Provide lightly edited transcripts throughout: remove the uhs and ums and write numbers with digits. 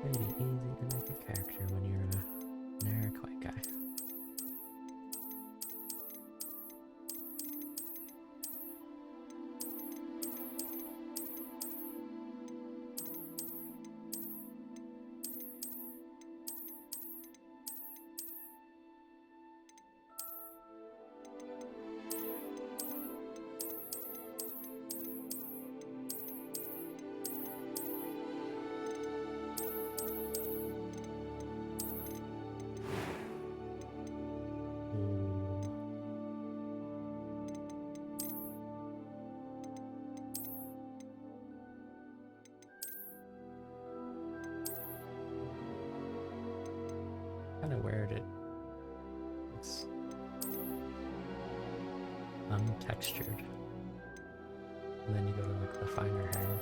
Pretty easy to make a character when you're an Eric White guy. Kind of weird, it looks untextured. And then you go to like the finer hair.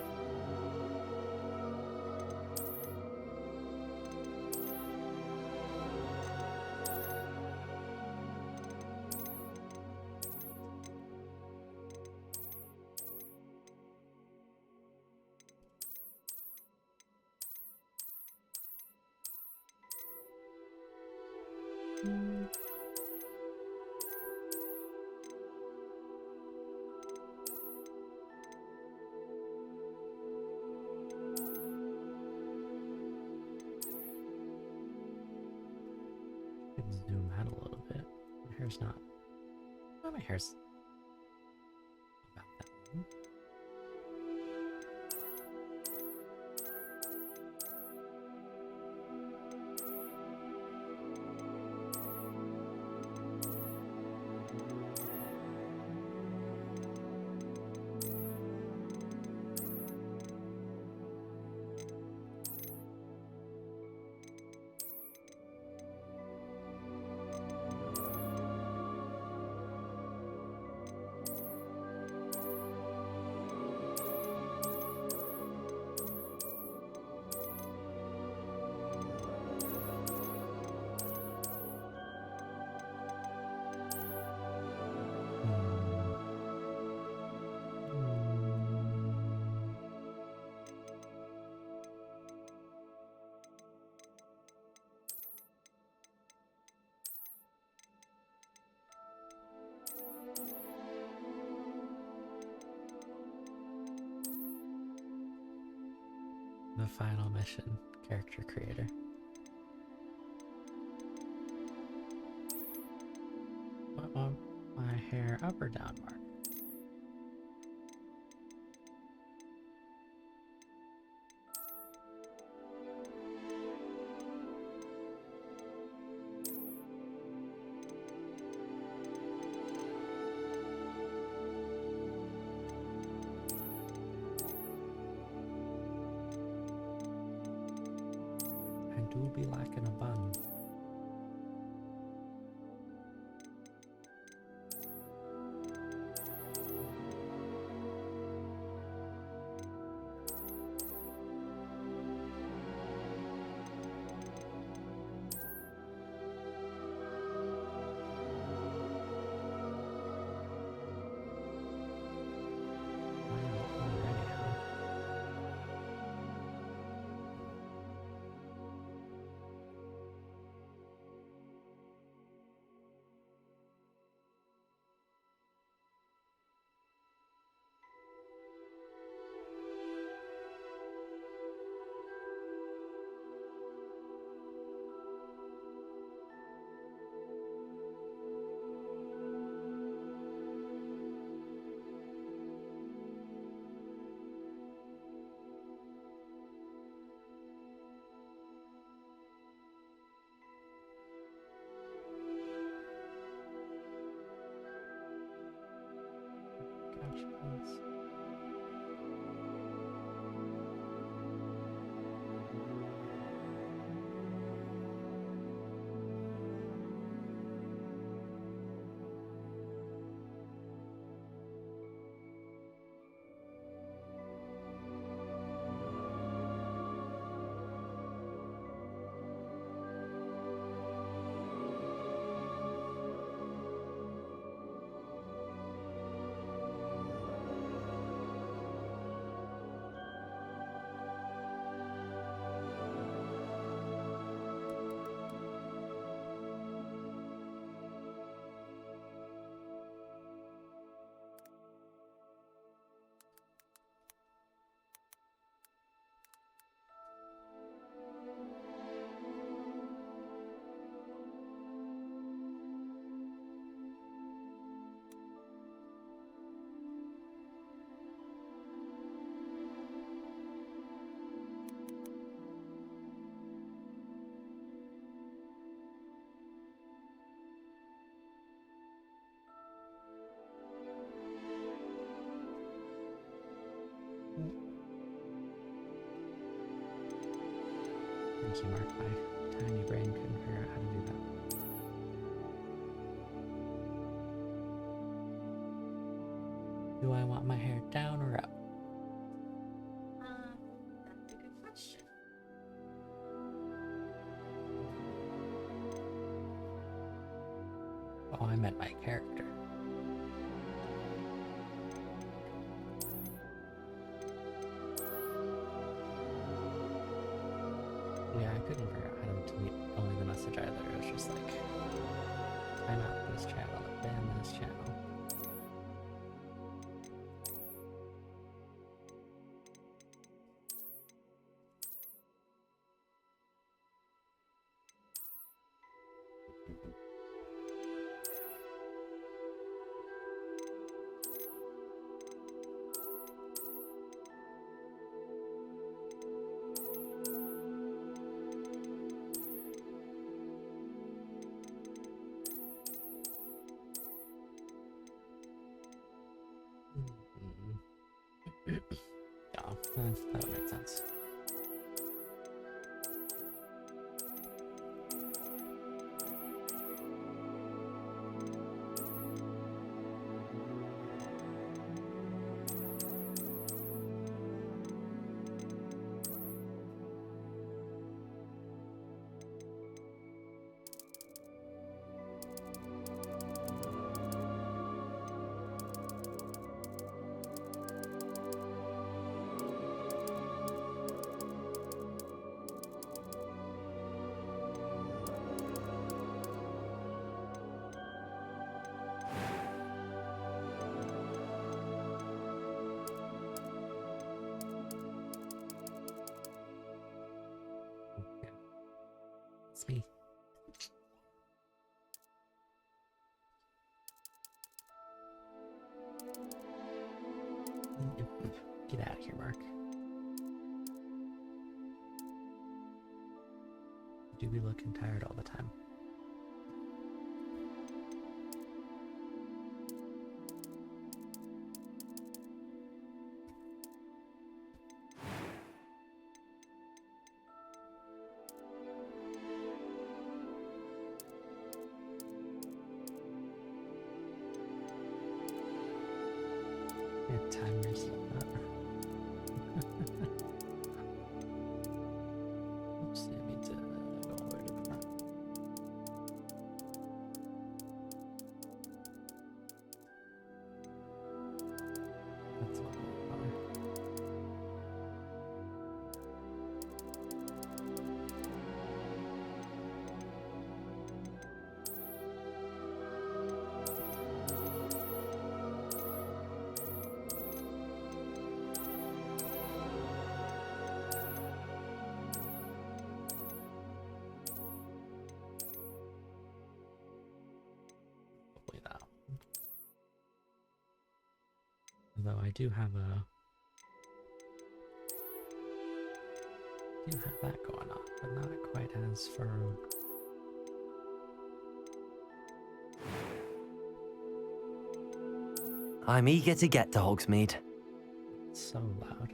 Zoom out a little bit. My hair's not. Oh, my hair's about that long. The final mission, character creator. What want my hair up or down, Mark? I do be lacking a bun. Thank you, Mark. My tiny brain couldn't figure out how to do that. Do I want my hair down or up? That's a good question. Oh, I meant my character. Yeah, I couldn't figure out how to delete only the message either. It was just like, time out this channel, ban this channel. Yeah, that would make sense. It's me. Get out of here, Mark. You do be looking tired all the time. Yeah, timers. Oops, I need to go all the way to the front. That's one more color. Probably that one. Although I do have that going on, but not quite as for. I'm eager to get to Hogsmeade. It's so loud.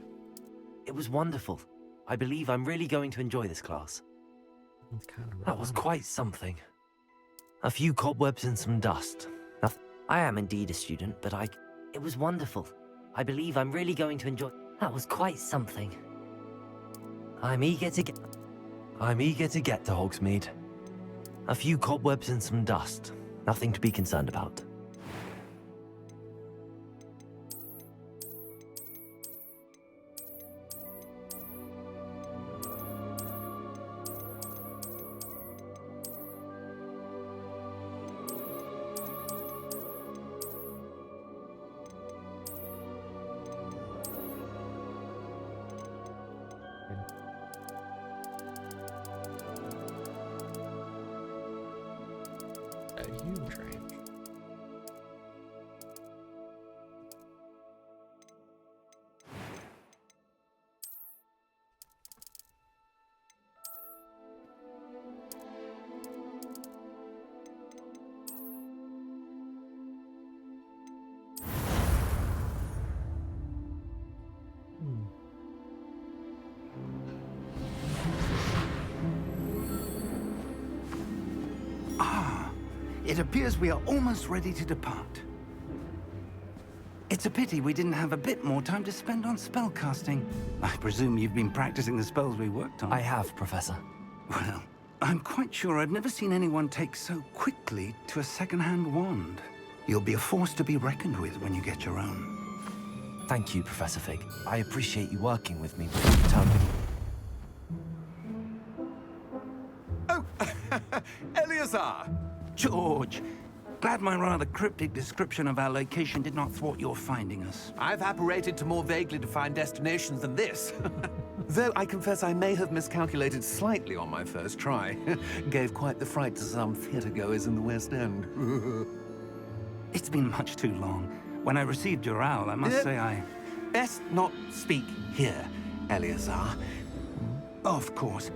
It was wonderful. I believe I'm really going to enjoy this class. It's kind of That was quite something. A few cobwebs and some dust. I am indeed a student, but It was wonderful. I believe I'm really going to enjoy... That was quite something. I'm eager to get to Hogsmeade. A few cobwebs and some dust. Nothing to be concerned about. a huge range. It appears we are almost ready to depart. It's a pity we didn't have a bit more time to spend on spellcasting. I presume you've been practicing the spells we worked on. I have, Professor. Well, I'm quite sure I've never seen anyone take so quickly to a second-hand wand. You'll be a force to be reckoned with when you get your own. Thank you, Professor Fig. I appreciate you working with me before the term. Oh, Eleazar! George! Glad my rather cryptic description of our location did not thwart your finding us. I've apparated to more vaguely defined destinations than this. Though I confess I may have miscalculated slightly on my first try. Gave quite the fright to some theatergoers in the West End. It's been much too long. When I received your owl, I must say I... Best not speak here, Eleazar. Of course.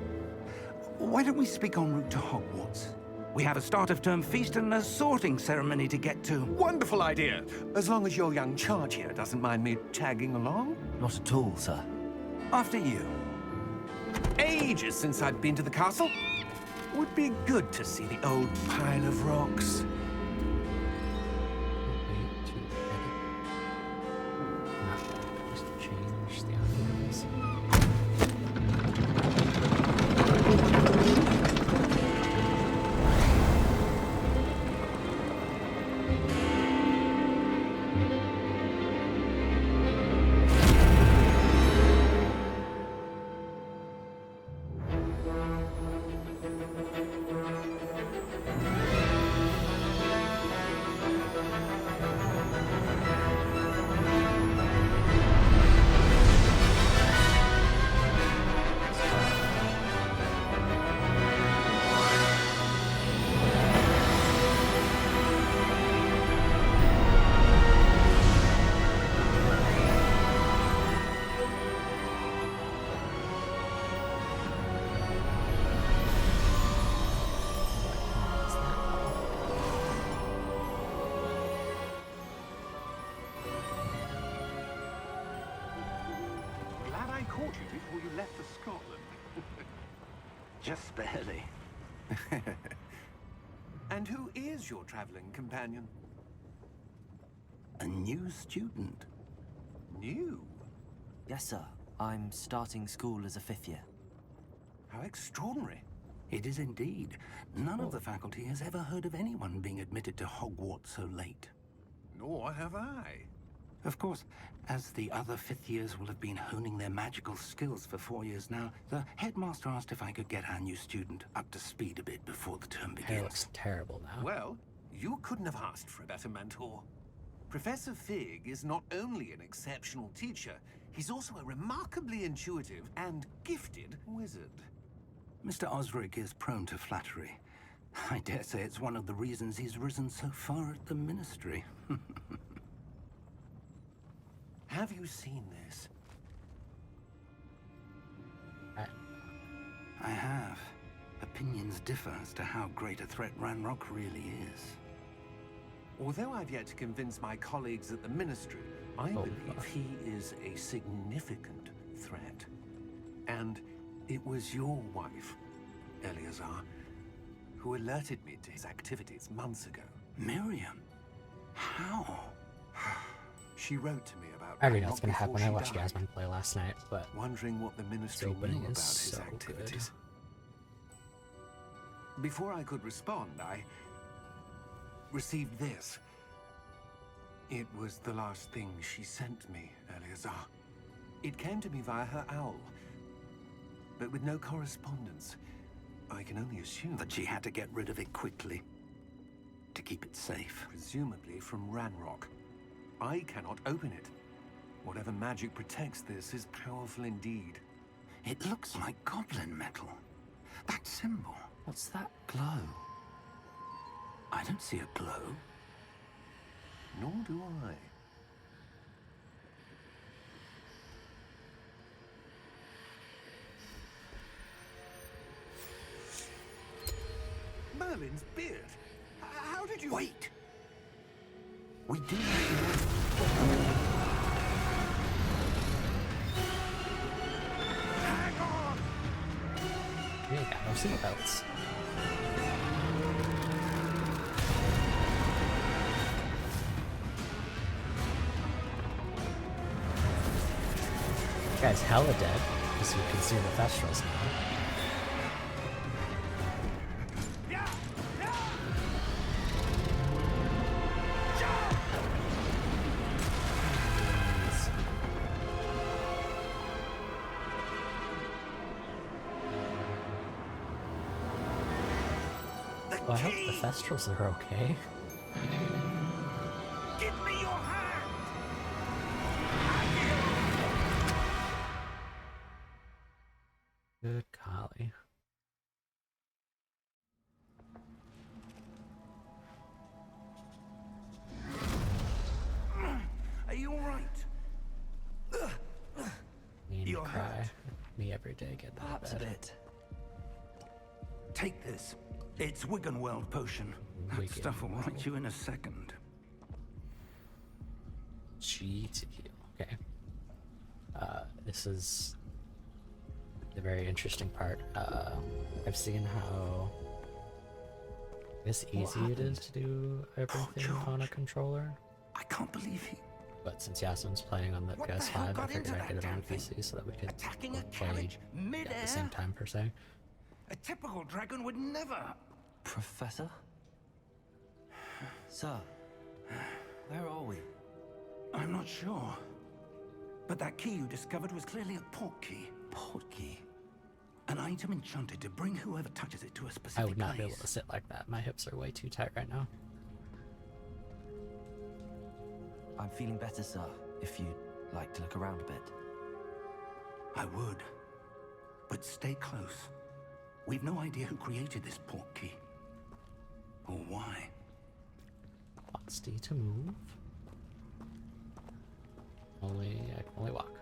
Why don't we speak en route to Hogwarts? We have a start-of-term feast and a sorting ceremony to get to. Wonderful idea! As long as your young charge here doesn't mind me tagging along. Not at all, sir. After you. Ages since I'd been to the castle. Would be good to see the old pile of rocks. Wait to edit. Not just change the items. Glad I caught you before you left for Scotland. Just barely. And who is your traveling companion? A new student. New? Yes, sir. I'm starting school as a 5th year. How extraordinary. It is indeed. None of the faculty has ever heard of anyone being admitted to Hogwarts so late. Nor have I. Of course, as the other 5th years will have been honing their magical skills for 4 years now, the headmaster asked if I could get our new student up to speed a bit before the term Hair begins. looks terrible now. Well, you couldn't have asked for a better mentor. Professor Fig is not only an exceptional teacher, he's also a remarkably intuitive and gifted wizard. Mr. Osric is prone to flattery. I dare say it's one of the reasons he's risen so far at the Ministry. Have you seen this? I have. Opinions differ as to how great a threat Ranrock really is. Although I've yet to convince my colleagues at the Ministry, I believe gosh. he is a significant threat. And it was your wife, Eleazar, who alerted me to his activities months ago. Miriam? How? She wrote to me about I already know Ranrock what's gonna happen. before I she watched died, Jasmine play last night, but wondering what the Ministry opening knew about is his so activities. Before I could respond, I received this. It was the last thing she sent me, Eleazar. It came to me via her owl, but with no correspondence. I can only assume That she had to get rid of it quickly. To keep it safe. presumably from Ranrock. I cannot open it. Whatever magic protects this is powerful indeed. It looks like goblin metal. That symbol. What's that glow? I don't see a glow. Nor do I. Merlin's beard. How did you... Wait! We do Hang on! we ain't got no seatbelts. guy's hella dead, because you can see the Thestrals now. Well, I hope the Thestrals are okay. Give me your hand! Good golly. Are you all right? Me and You're cry. hurt. Me every day get that Perhaps a bad. bit. Take this. It's Wiggenweld potion. That stuff will right Wiggenweld. you in a second. G to heal. Okay. This is the very interesting part. I've seen how easy it is to do everything on a George. controller. I can't believe he... But since Yasmin's playing on the What the hell PS5, I got figured into I'd that get it on damn thing? PC so that we could Attacking a play carriage at the mid-air? same time per se. A typical dragon would never... Professor? Sir, where are we? I'm not sure. But that key you discovered was clearly a port key. Port key. An item enchanted to bring whoever touches it to a specific I would not be place. able to sit like that. My hips are way too tight right now. I'm feeling better, sir, if you'd like to look around a bit. I would. But stay close. We've no idea who created this port key. Or why. Box D to move. I can only walk.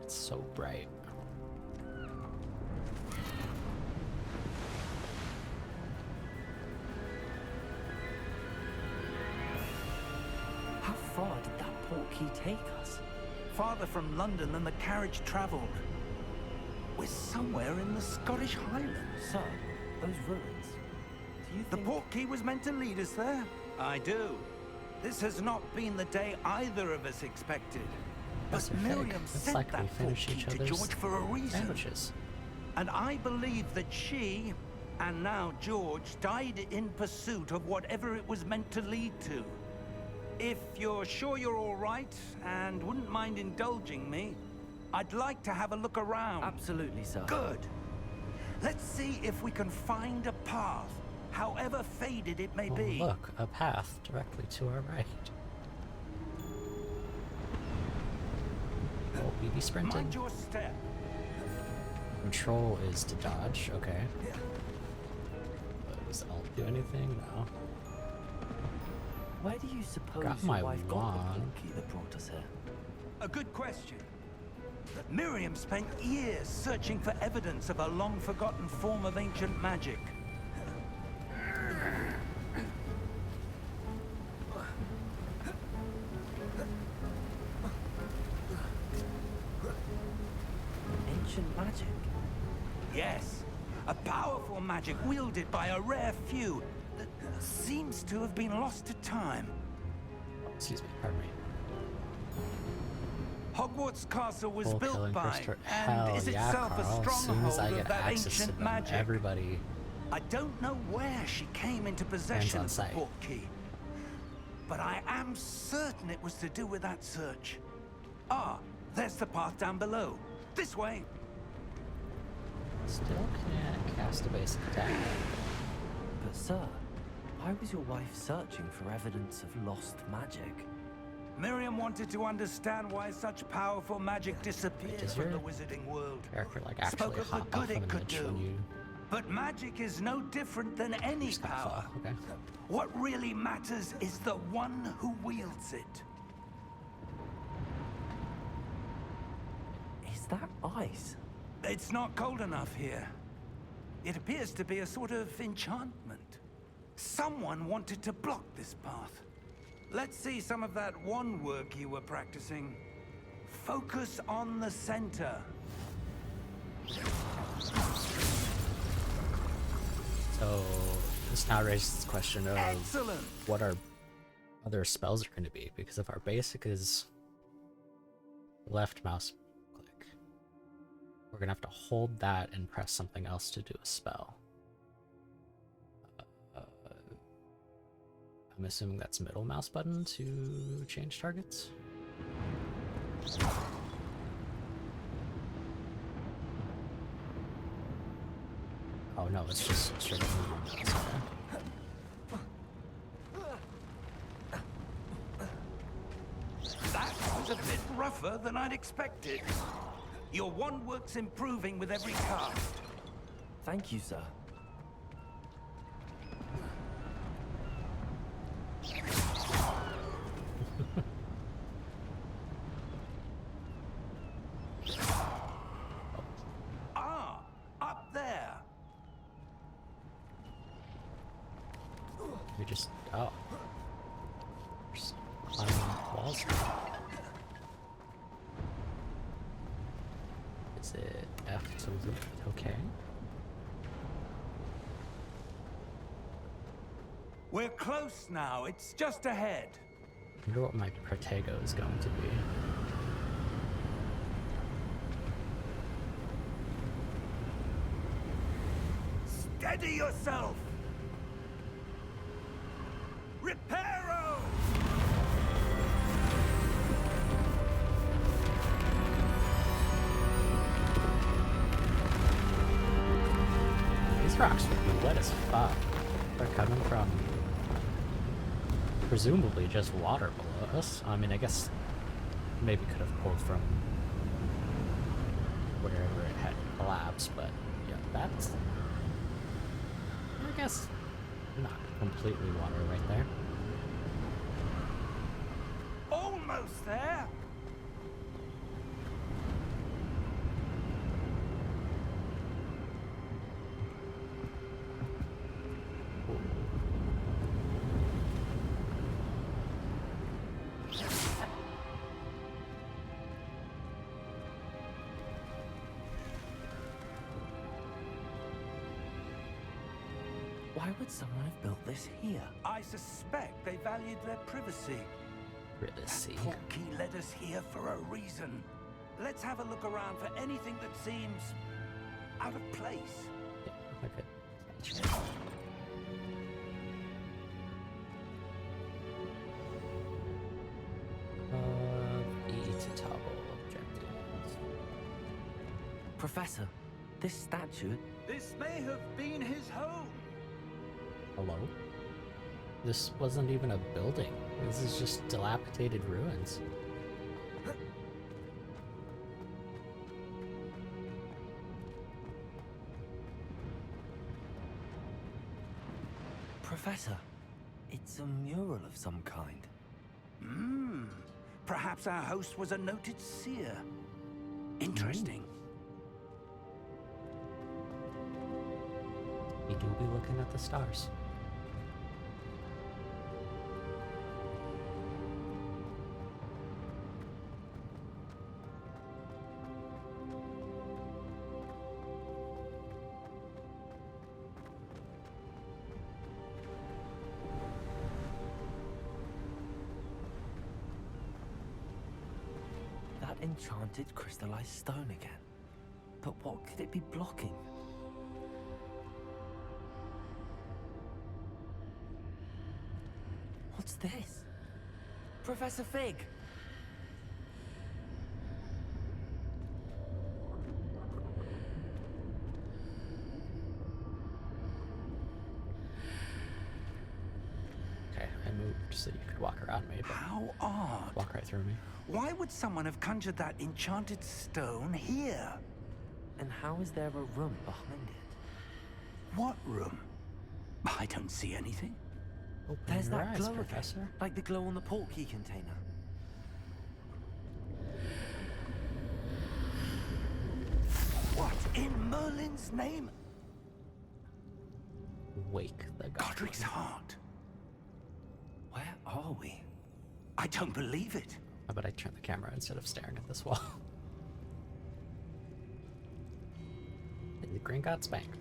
It's so bright. How far did that port key take us? Farther from London than the carriage travelled. We're somewhere in the Scottish Highlands. Sir, those ruins. Do you The think... port key was meant to lead us there? I do. This has not been the day either of us expected. But Professor Fig, Miriam it's sent like we that port finish key each to other's George for a reason. sandwiches. And I believe that she, and now George, died in pursuit of whatever it was meant to lead to. If you're sure you're all right, and wouldn't mind indulging me, I'd like to have a look around. Absolutely, sir. Good. Let's see if we can find a path, however faded it may Oh, be. look, a path directly to our right. Oh, BB sprinting. Mind your step. Control is to dodge, okay. Does Alt do anything? No. Where do you suppose Got your my wife got the wand. port key that brought us here? A good question. But Miriam spent years searching for evidence of a long-forgotten form of ancient magic. Ancient magic? Yes, a powerful magic wielded by a rare few that seems to have been lost to time. Excuse me, pardon me. Hogwarts Castle was Full built killing by, Christopher. and Hell is yeah, itself Carl. a As soon as stronghold I of get that access to ancient them, magic. everybody. I don't know where she came into possession on of the site. port key, but I am certain it was to do with that search. Ah, there's the path down below. This way. Still can't cast a basic attack. But sir, why was your wife searching for evidence of lost magic? Miriam wanted to understand why such powerful magic disappeared Does from the your wizarding world. Character like Spoke actually of the hop good off it an could image when do. you But magic is no different than any skyfall. power. Okay. What really matters is the one who wields it. Is that ice? It's not cold enough here. It appears to be a sort of enchantment. Someone wanted to block this path. Let's see some of that wand work you were practicing. Focus on the center. So this now raises the question of Excellent! what are other spells are going to be, because if our basic is left mouse click, we're going to have to hold that and press something else to do a spell. I'm assuming that's middle mouse button to change targets. Oh no, it's just straight up moving mouse. Okay. That was a bit rougher than I'd expected. Your wand work's improving with every cast. Thank you, sir. Ah, up there. We just just climbing walls. Is it F to loop? Okay. We're close now. It's just ahead. I wonder what my Protego is going to be. Steady yourself. Reparo! These rocks would be wet as fuck. They're coming from presumably just water below us. I mean, I guess maybe could have pulled from wherever it had collapsed, but yeah, that's, I guess, not completely water right there. Almost there. Why would someone have built this here? I suspect they valued their privacy. Privacy. Portkey led us here for a reason. Let's have a look around for anything that seems out of place. Yeah, okay. E to toggle objectives. Professor, this statue... This may have been his home. Hello? This wasn't even a building. This is just dilapidated ruins. Professor, it's a mural of some kind. Perhaps our host was a noted seer. Interesting. You do be looking at the stars. That enchanted crystallized stone again. But what could it be blocking? What's this? Professor Fig! Okay, I moved so you could walk around me, but How odd. walk right through me. Why would someone have conjured that enchanted stone here? And how is there a room behind it? What room? I don't see anything. Open There's your that eyes, glow Professor. again, like the glow on the portkey container. What in Merlin's name? Wake the Godric's goblin. heart. Where are we? I don't believe it. How about I turn the camera instead of staring at this wall? The green got spanked.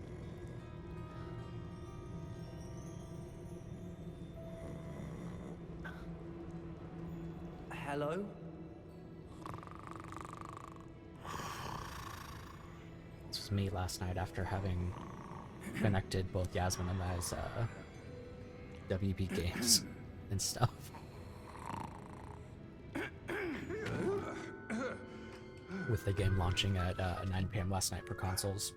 Hello? This was me last night after having connected both Yasmin and I's WB games and stuff. With the game launching at 9 p.m. last night for consoles,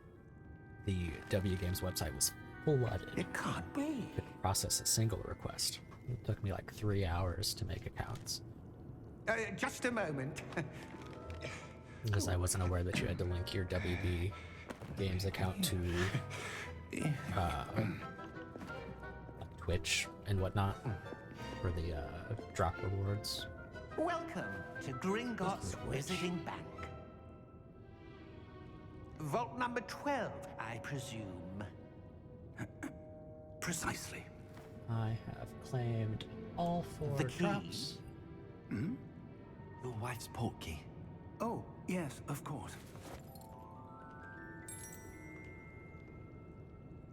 the W Games website was flooded. It can't be. Couldn't process a single request. It took me like 3 hours to make accounts. Just a moment. Because I wasn't aware that you had to link your WB Games account to Twitch and whatnot for the drop rewards. Welcome to Gringotts Wizarding Bank. Vault number 12, I presume. Precisely. I have claimed all 4 The key? drops. Your wife's portkey. Oh, yes, of course.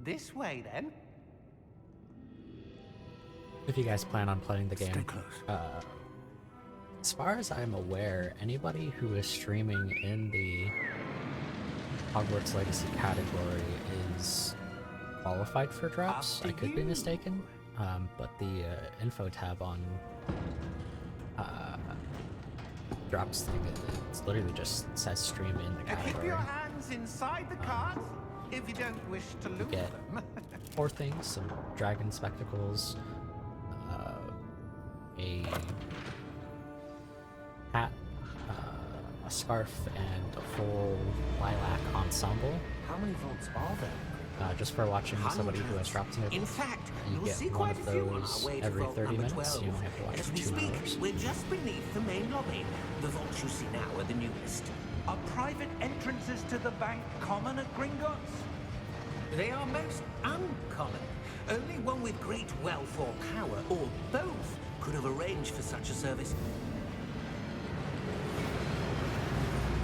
This way, then. If you guys plan on playing the game, Stay close. as far as I'm aware, anybody who is streaming in the Hogwarts Legacy category is qualified for drops. I could be mistaken, but the info tab on drops thing, it's literally just says stream in the Keep category. your hands inside the cart if you don't wish to lose get them. 4 things: some dragon spectacles, a hat, a scarf, and a full lilac ensemble. How many vaults are there? Just for watching somebody who has dropped in In fact, you you'll get see one quite of a few on those our way to every vault 30 number minutes. 12. You only have to watch As for we 2 speak, hours. we're just beneath the main lobby. The vaults you see now are the newest. Are private entrances to the bank common at Gringotts? They are most uncommon. Only one with great wealth or power, or both, could have arranged for such a service.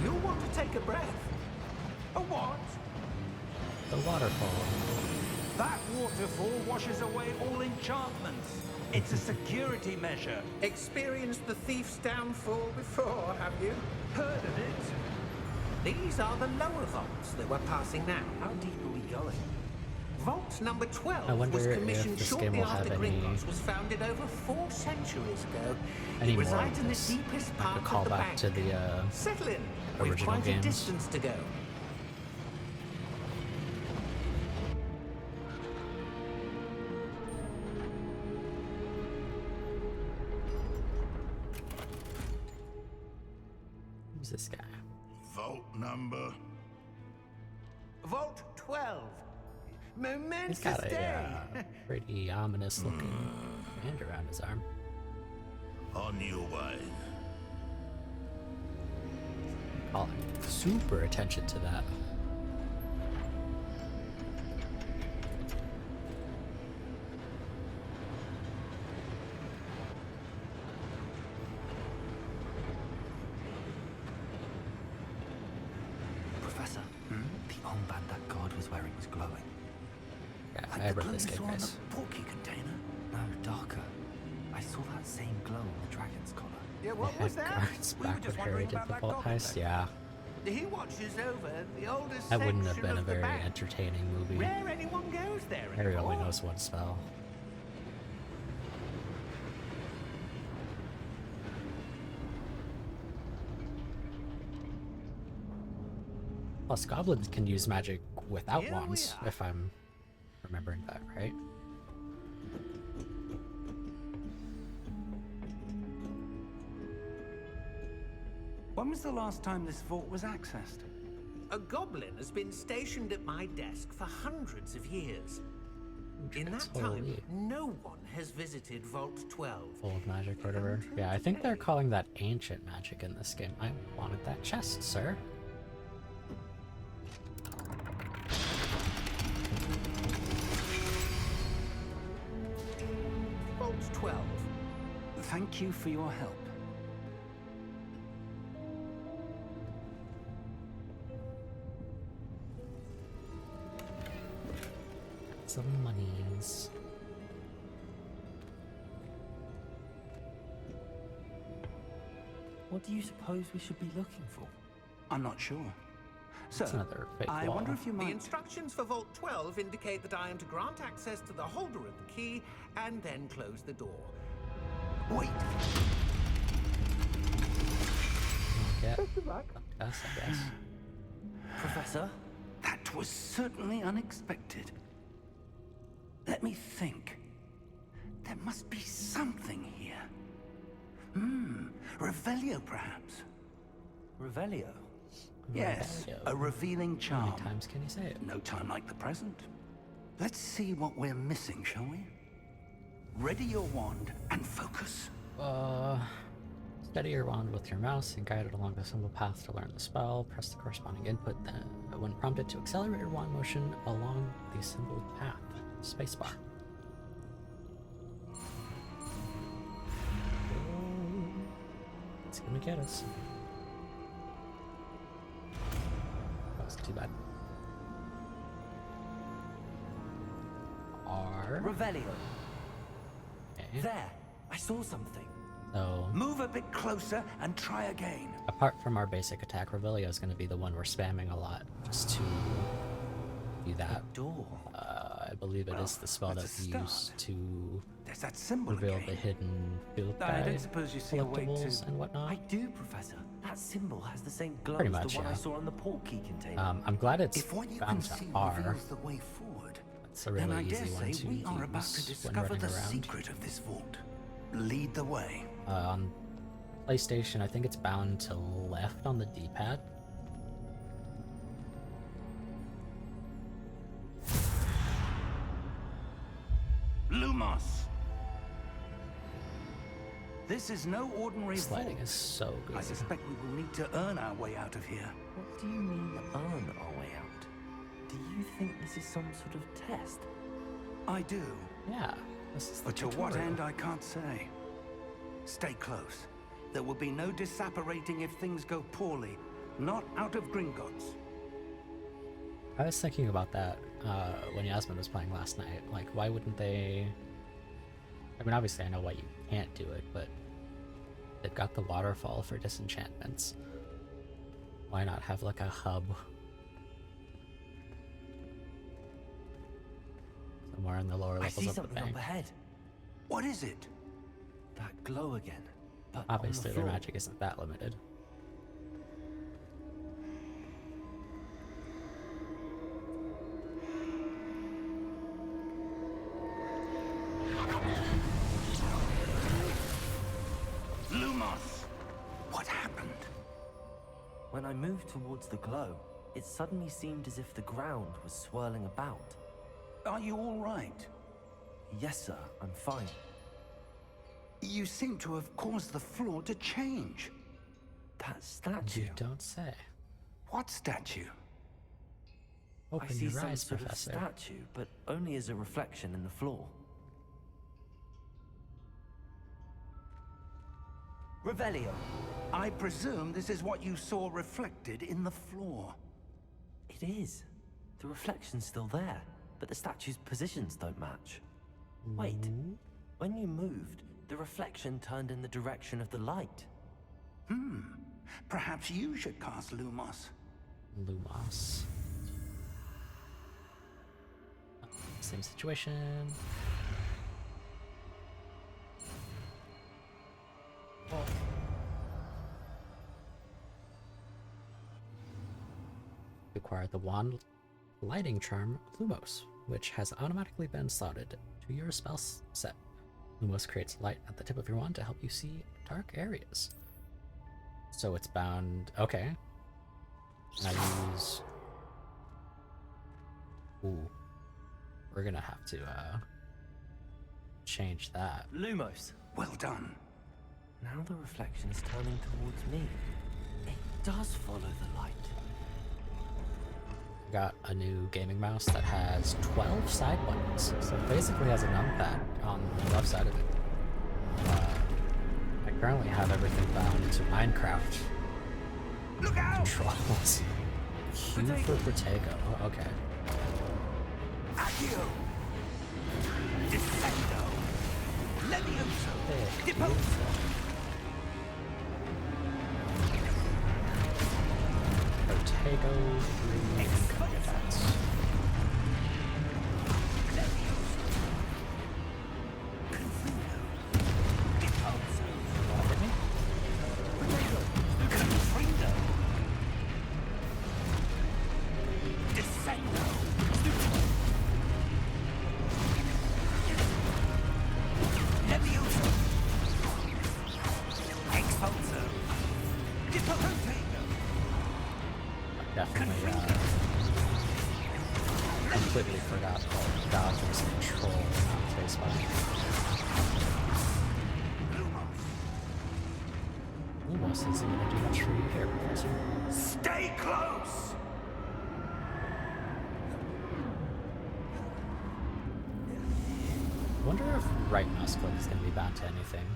You'll want to take a breath. A what? The waterfall. That waterfall washes away all enchantments. It's a security measure. Experienced the thief's downfall before, have you? Heard of it? These are the lower vaults that we're passing now. How deep are we going? Vault number 12 I wonder was if commissioned this shortly game will after have any- Gringotts was founded over 4 centuries ago. Any It more of resides in the this? deepest Like part a of the callback bank. to the Settle in. We've original quite games. a distance to go. who's this guy? Vault number. Vault 12. He's Momentous got day. a pretty ominous looking band around his arm. On your way. Calling super attention to that. Professor, the armband that guard was wearing was glowing. Yeah, Like I the read glow this you game, saw on guys. the portkey container? No, darker. I saw that same glow on the dragon's collar. Yeah, They what had was that? guards We were back just when Harry wondering did about the that vault goblin heist. thing. Yeah, He watches over the oldest that wouldn't have section been a of the very bank. entertaining movie. Rare anyone goes there Harry only anymore. knows one spell. Plus, goblins can use magic without Here we wands, are. if I'm remembering that right. When was the last time this vault was accessed? A goblin has been stationed at my desk for hundreds of years. In that time, Holy. no one has visited Vault 12. Full of magic, or whatever. Yeah, I think they're calling that ancient magic in this game. I wanted that chest, sir. Vault 12. Thank you for your help. Some monies. What do you suppose we should be looking for? I'm not sure. So, It's another fake I wall. wonder if you The might... instructions for Vault 12 indicate that I am to grant access to the holder of the key and then close the door. Wait! Yeah. Yes, I guess. Professor? That was certainly unexpected. Let me think. There must be something here. Revelio, perhaps. Revelio? Yes, Revelio. a revealing How charm. many times can you say it? No time like the present. Let's see what we're missing, shall we? Ready your wand and focus. Steady your wand with your mouse and guide it along the symbol path to learn the spell. Press the corresponding input then, when prompted, to accelerate your wand motion along the symbol path. Spacebar. It's gonna get us. That wasn't too bad. R. Revelio. Okay. There! I saw something. So, Move a bit closer and try again. apart from our basic attack, Revelio is going to be the one we're spamming a lot, just to do that. Door. I believe it is the spell that's that a we start. use to There's that symbol reveal again. the hidden field I guide don't suppose you see a way collectibles to... and whatnot. I do, Professor. That symbol has the same glow Pretty as much, the one I yeah. saw on the port key container. I'm glad it's If what you bound can to see R. reveals the way forward, It's a then really I dare easy one say to we are about to use when discover running the around. secret of this vault. Lead the way. On PlayStation, I think it's bound to left on the D-pad. Lumos! This is no ordinary Sliding vault. is so good. I suspect we will need to earn our way out of here. What do you mean, earn our way out? Do you think this is some sort of test? I do, Yeah, this is the but to what tutorial. end I can't say. Stay close. There will be no disapparating if things go poorly. Not out of Gringotts. I was thinking about that when Yasmin was playing last night. Like, why wouldn't they... I mean, obviously I know why you can't do it, but they've got the waterfall for disenchantments. Why not have, like, a hub somewhere in the lower I levels see of the something bank? up ahead. What is it? That glow again. But Obviously, on the their floor. magic isn't that limited. Lumos! What happened? When I moved towards the glow, it suddenly seemed as if the ground was swirling about. Are you all right? Yes, sir, I'm fine. You seem to have caused the floor to change. That statue. You don't say. What statue? I Open see your some eyes, sort Professor. of statue, but only as a reflection in the floor. Revelio. I presume this is what you saw reflected in the floor. It is. The reflection's still there, but the statue's positions don't match. Wait. When you moved, the reflection turned in the direction of the light. Perhaps you should cast Lumos. Lumos. Same situation. Acquire the wand lighting charm Lumos, which has automatically been slotted to your spell set. Lumos creates light at the tip of your wand to help you see dark areas. So it's bound. Okay. And I use. Ooh. We're gonna have to change that. Lumos. Well done. Now the reflection is turning towards me. It does follow the light. Got a new gaming mouse that has 12 side buttons, so it basically has a numpad on the left side of it. I currently have everything bound to Minecraft Look out! controls. Q for Protego. Oh, okay. Accio! Defendo! Levioso! Hey, Deposo! Protego, 3 incoming attacks. Wanna hit me? Definitely, completely forgot that dodge was control, not face fire. Lumos isn't gonna do much for you here, Professor. Stay close! I wonder if right mouse click is gonna be bound to anything.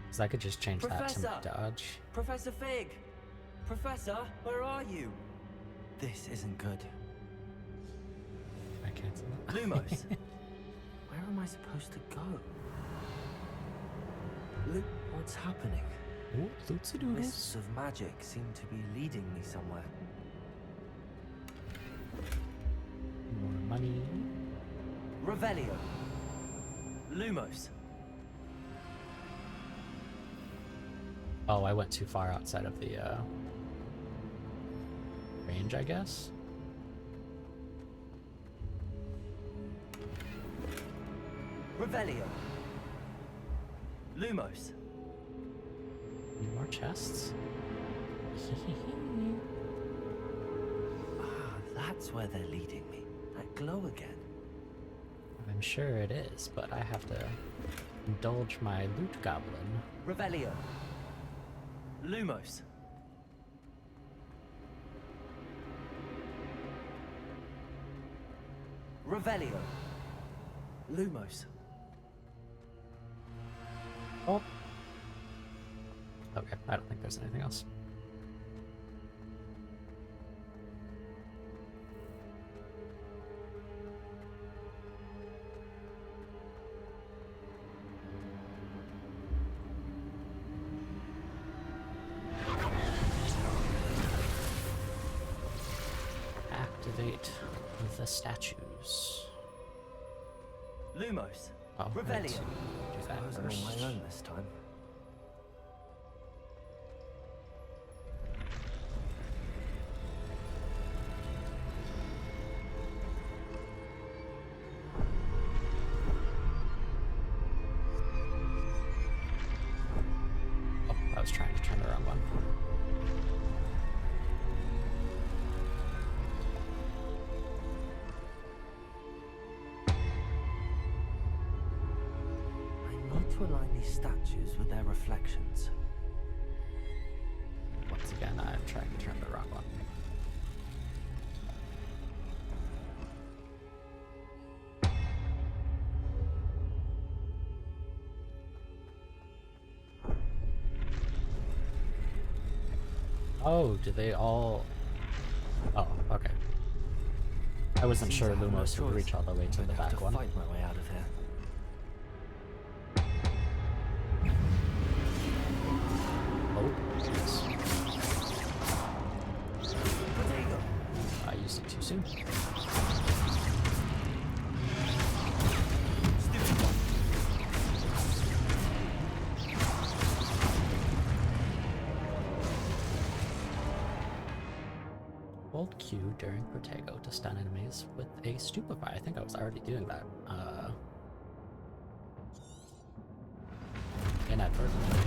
Because I could just change that to my dodge. Professor Fig! Professor, where are you? This isn't good. I cancel that. Lumos, where am I supposed to go? What's happening? Ooh, Lootsie Doodles. Mists of magic seem to be leading me somewhere. More money. Revelio. Lumos. Oh, I went too far outside of the range, I guess. Revelio. Lumos. Need more chests? That's where they're leading me. That glow again. I'm sure it is, but I have to indulge my loot goblin. Revelio. Lumos. Revelio. Lumos. Oh. Okay, I don't think there's anything else. Activate the statues. Lumos. Oh, I need Revelio. to do that Suppose I'm first. on my own this time. Oh, I was trying to turn the wrong one. I need to align these statues with their reflections. Once again, I'm trying to turn the wrong one. Oh, do they all... Oh, okay. I wasn't Seems sure I have no Lumos would choice. reach all the way to I'm the gonna have back to one. fight my way out of here. Oh, yes. I used it too soon. Hold Q during Protego to stun enemies with a Stupefy. I think I was already doing that. Inadvertently.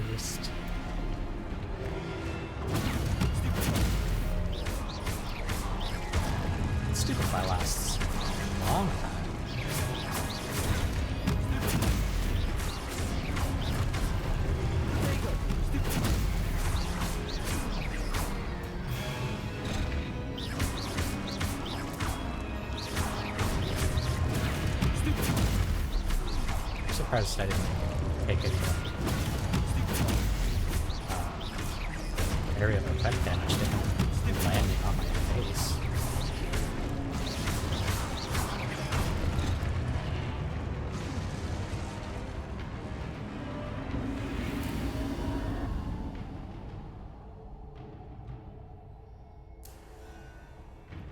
Released. Stupefy lasts a long time. I'm surprised I didn't take any area of effect damage, didn't I? face.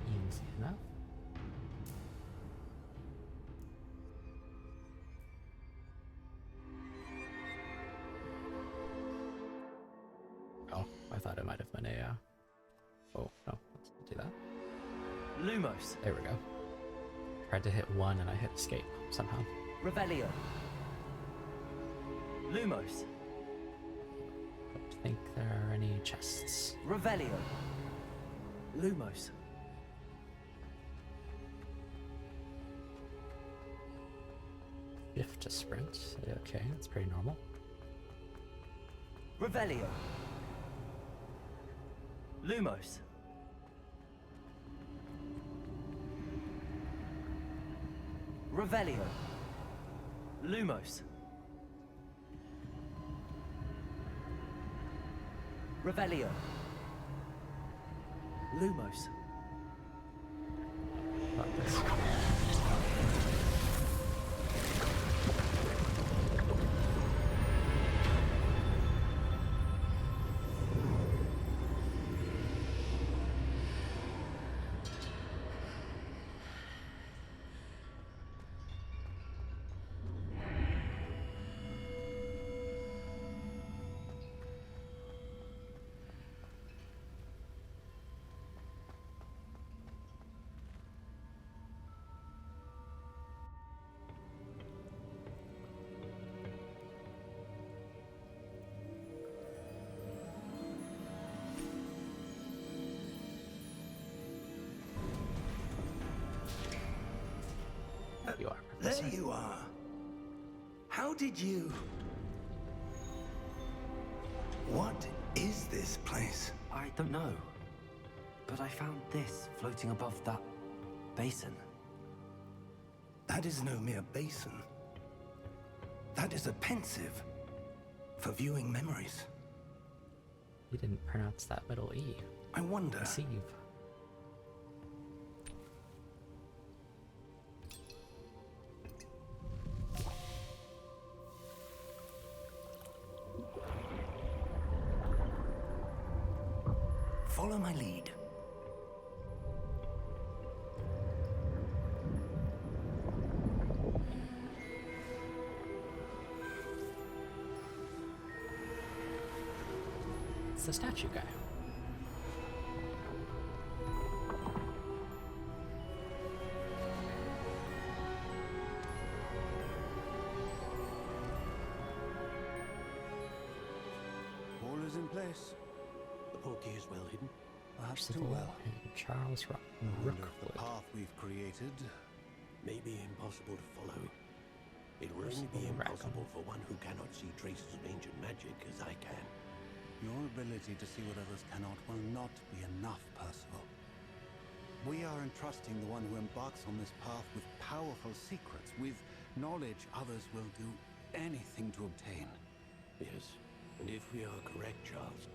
Easy enough. Oh, I thought it might have been a, oh, no, let's do that. Lumos. There we go. Tried to hit 1 and I hit escape somehow. Revelio. Lumos. Don't think there are any chests. Revelio. Lumos. Shift to sprint. Okay, that's pretty normal. Revelio. Lumos. Revelio. Lumos. Revelio. Lumos. Got this. You are, There Professor. you are. How did you... What is this place? I don't know. But I found this floating above that basin. That is no mere basin. That is a pensive for viewing memories. You didn't pronounce that middle E. I wonder... Receive. Follow my lead. It's the statue guy. All is in place. The portkey is well hidden. Perhaps too Percival well. and Charles I wonder if the Rookwood. path we've created may be impossible to follow. It will only be Percival impossible for one who cannot see traces of ancient magic as I can. Your ability to see what others cannot will not be enough, Percival. We are entrusting the one who embarks on this path with powerful secrets, with knowledge others will do anything to obtain. Yes, and if we are correct, Charles,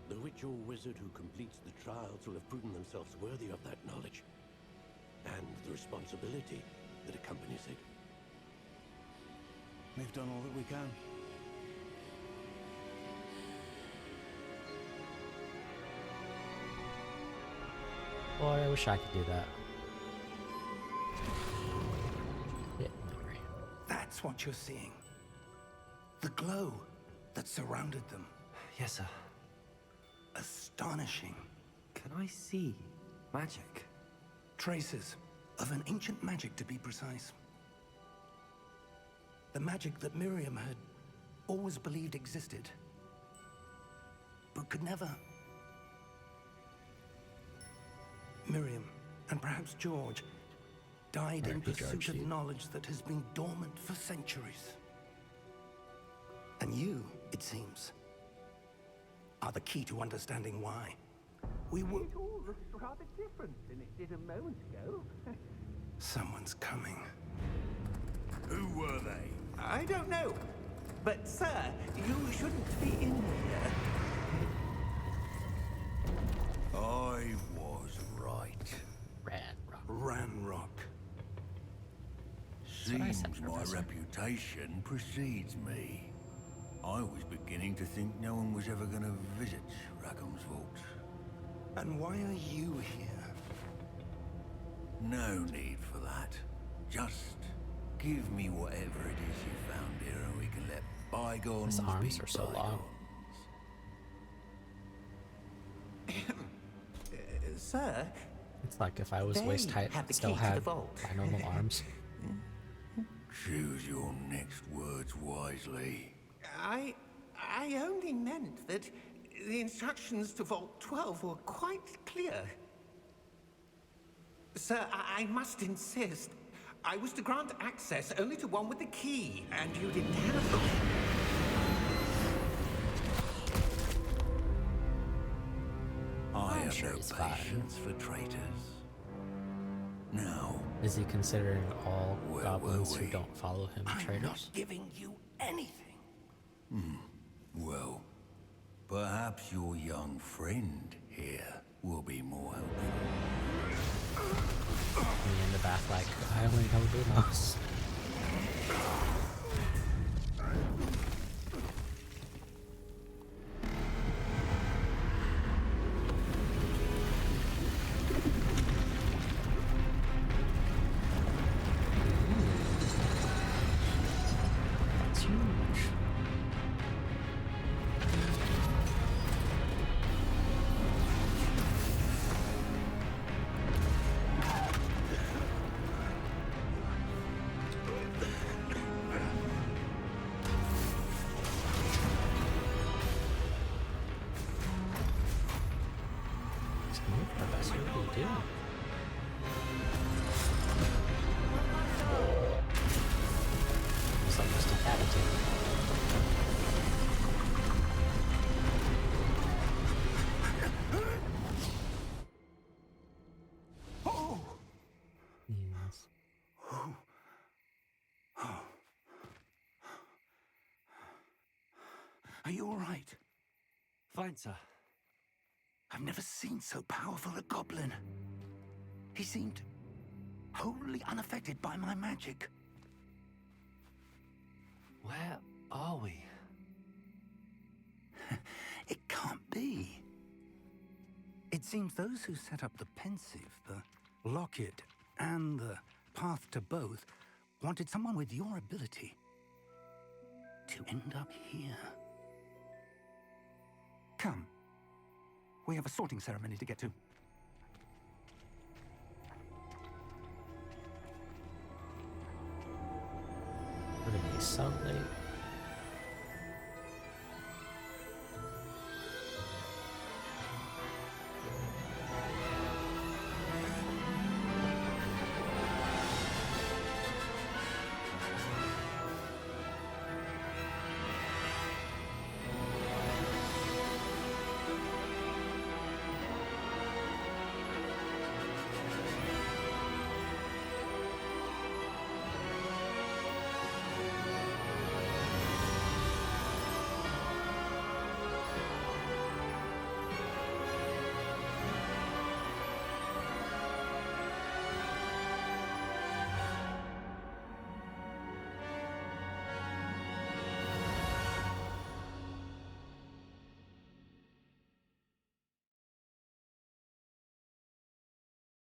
the witch or wizard who completes the trials will have proven themselves worthy of that knowledge, and the responsibility that accompanies it. We've done all that we can. Boy, I wish I could do that. Hit memory. That's what you're seeing. The glow that surrounded them. Yes, sir. Astonishing. Can I see magic? Traces of an ancient magic, to be precise. The magic that Miriam had always believed existed, but could never. Miriam, and perhaps George, died in R.I.P. pursuit George, of dude. knowledge that has been dormant for centuries. And you, it seems, are the key to understanding why. We were... It all looks rather different than it did a moment ago. Someone's coming. Who were they? I don't know. But, sir, you shouldn't be in here. I was did I send seems my Professor? reputation precedes me. I was beginning to think no one was ever going to visit Rackham's vault. And why are you here? No need for that. Just give me whatever it is you found here and we can let bygones His arms be are so long. bygones. Sir, It's like if I was They waist height have and the still key to had the vault. my normal arms. Choose your next words wisely. I only meant that the instructions to Vault 12 were quite clear. Sir, I must insist. I was to grant access only to one with the key, and you didn't have them. I have sure no he's fine. patience for traitors. Now, Is he considering all Where goblins were who we? don't follow him I'm not traitors? giving you anything. well, perhaps your young friend here will be more helpful. Me in the back like, I only know Lumos. That's huge. Smooth, Professor, what are you doing? It's almost decapitated. Yes. Are you all right? Fine, sir. I've never seen so powerful a goblin. He seemed wholly unaffected by my magic. Where are we? It can't be. It seems those who set up the pensive, the locket, and the path to both wanted someone with your ability to end up here. Come. We have a sorting ceremony to get to. We're gonna be so late.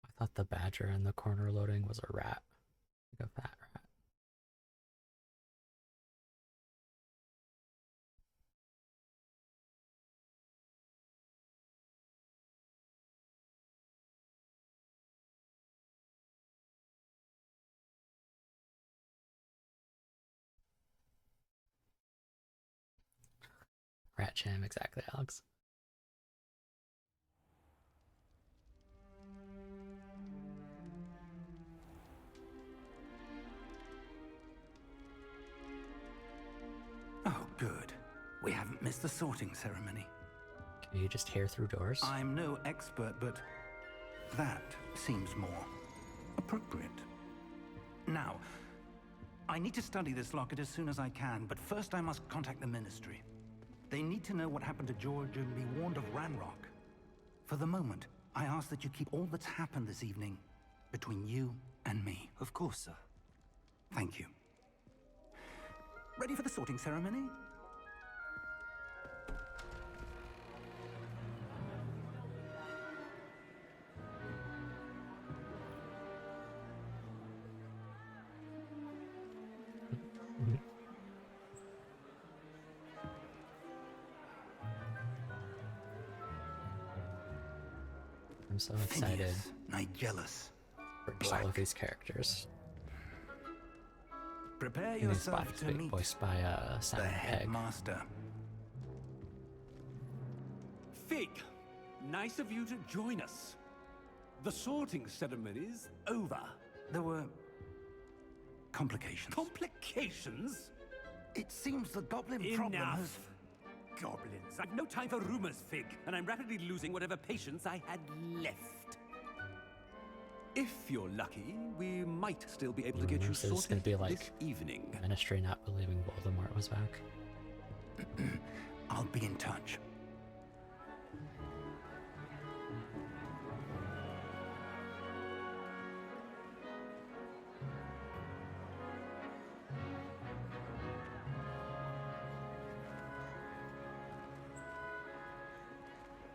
I thought the badger in the corner loading was a rat. Like a fat rat. Rat jam, exactly, Alex. Oh, good. We haven't missed the sorting ceremony. Can you just hear through doors? I'm no expert, but that seems more appropriate. Now, I need to study this locket as soon as I can, but first I must contact the Ministry. They need to know what happened to George and be warned of Ranrock. For the moment, I ask that you keep all that's happened this evening between you and me. Of course, sir. Thank you. Ready for the sorting ceremony? I'm so excited Nigellus. for all of these characters. Prepare And he's yourself to meet voiced by the Simon Pegg. headmaster. Fig, nice of you to join us. The sorting ceremony's over. There were complications. Complications? It seems the goblin problem has... Enough. Goblins. I've no time for rumors, Fig, and I'm rapidly losing whatever patience I had left. If you're lucky, we might still be able to get you So it's sorted gonna be like this evening. Ministry not believing Voldemort was back. I'll be in touch.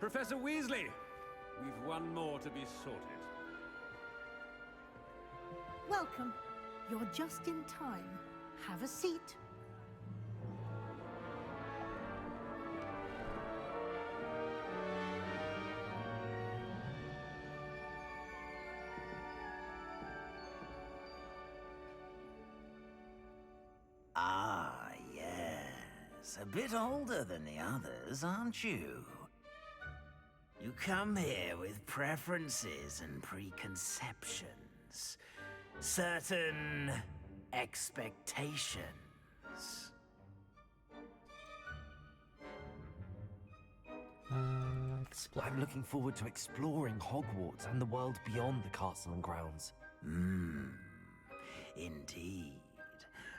Professor Weasley, we've one more to be sorted. Welcome. You're just in time. Have a seat. Ah, yes. A bit older than the others, aren't you? You come here with preferences and preconceptions. Certain expectations. Explore. I'm looking forward to exploring Hogwarts and the world beyond the castle and grounds. Indeed.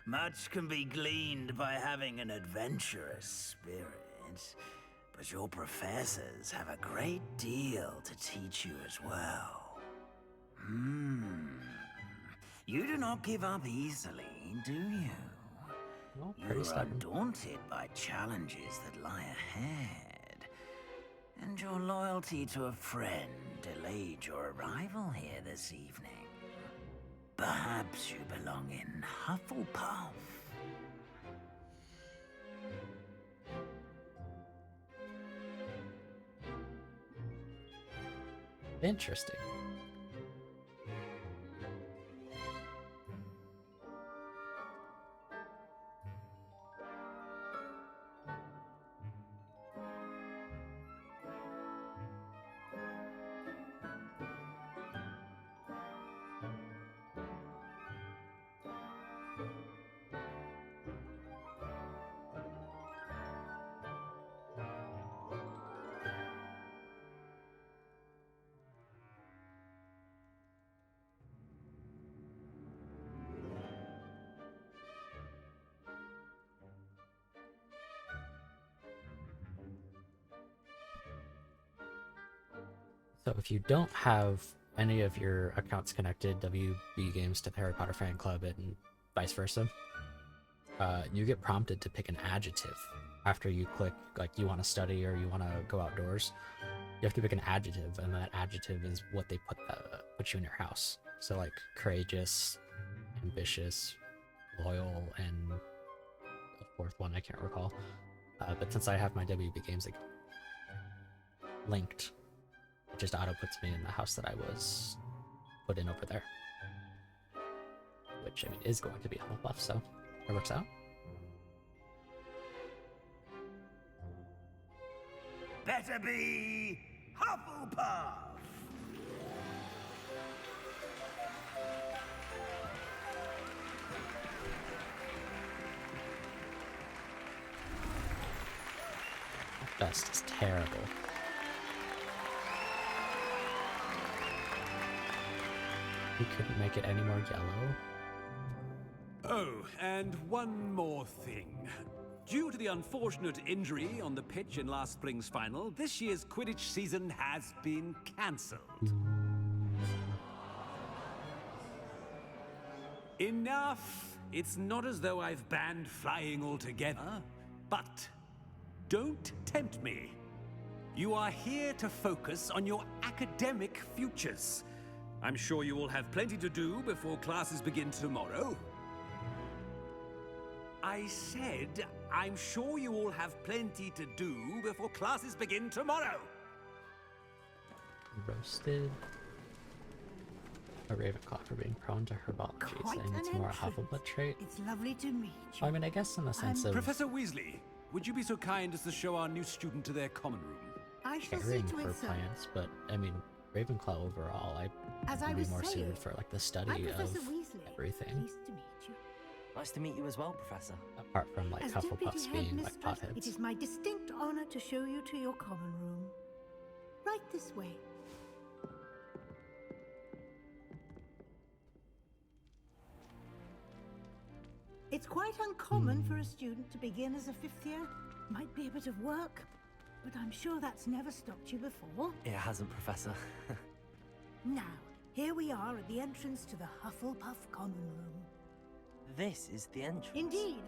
Much can be gleaned by having an adventurous spirit. But your professors have a great deal to teach you as well. You do not give up easily, do you? Well, pretty You're stubborn. undaunted by challenges that lie ahead. And your loyalty to a friend delayed your arrival here this evening. Perhaps you belong in Hufflepuff. Interesting. So if you don't have any of your accounts connected, WB Games to the Harry Potter fan club and vice versa, you get prompted to pick an adjective after you click like you want to study or you want to go outdoors. You have to pick an adjective, and that adjective is what they put you in your house. So like courageous, ambitious, loyal, and a fourth one I can't recall. But since I have my WB Games like, linked, it just auto puts me in the house that I was put in over there. Which, I mean, is going to be Hufflepuff, so it works out. Better be Hufflepuff! Dust is terrible. You couldn't make it any more yellow. Oh, and one more thing. Due to the unfortunate injury on the pitch in last spring's final, this year's Quidditch season has been cancelled. Enough! It's not as though I've banned flying altogether, but don't tempt me. You are here to focus on your academic futures. I'm sure you will have plenty to do before classes begin tomorrow. I said, I'm sure you all have plenty to do before classes begin tomorrow. Roasted. A Ravenclaw for being prone to herbology, Quite saying it's an more a entrance. Hufflepuff trait. It's lovely to meet you. Well, I mean, I guess in the sense of Professor Weasley, would you be so kind as to show our new student to their common room? I shall see caring to for it, sir. plants, but I mean, Ravenclaw overall, As I would be was more saying, suited for like the I'm study of Professor Weasley. everything, Pleased to meet you. Nice to meet you as well, Professor. apart from like As Hufflepuffs deputy being like headmistress, it potheads. is my distinct honor to show you to your common room. Right this way. It's quite uncommon for a student to begin as a fifth year. Might be a bit of work, but I'm sure that's never stopped you before. It hasn't, Professor. Now, here we are at the entrance to the Hufflepuff common room. This is the entrance. Indeed.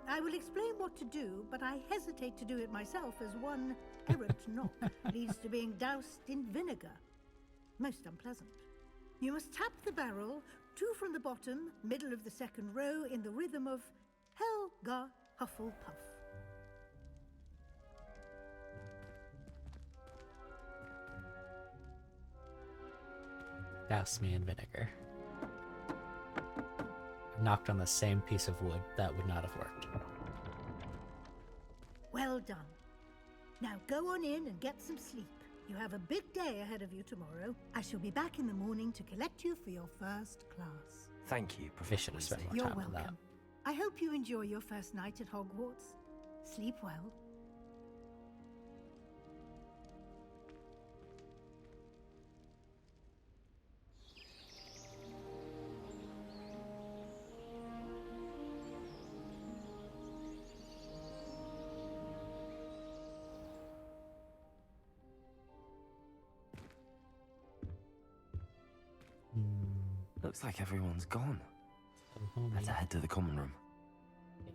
I will explain what to do, but I hesitate to do it myself as one errant knock leads to being doused in vinegar. Most unpleasant. You must tap the barrel, 2 from the bottom, middle of the second row, in the rhythm of Helga Hufflepuff. Douse me in vinegar. I knocked on the same piece of wood. That would not have worked. Well done. Now go on in and get some sleep. You have a big day ahead of you tomorrow. I shall be back in the morning to collect you for your first class. Thank you, We Professor should have spent Weasley. more You're time on that. welcome. I hope you enjoy your first night at Hogwarts. Sleep well. Looks like everyone's gone. So, homie, Let's head to the common room.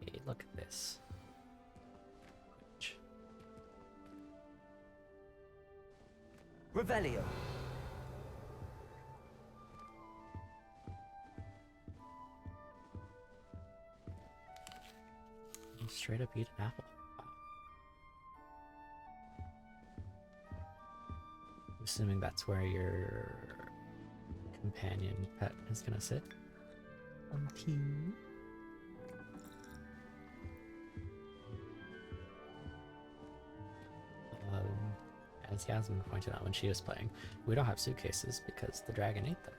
hey, look at this. Revelio. You straight up eat an apple. Wow. I'm assuming that's where your companion pet is gonna sit. Tea. As Yasmin pointed out when she was playing, we don't have suitcases because the dragon ate them.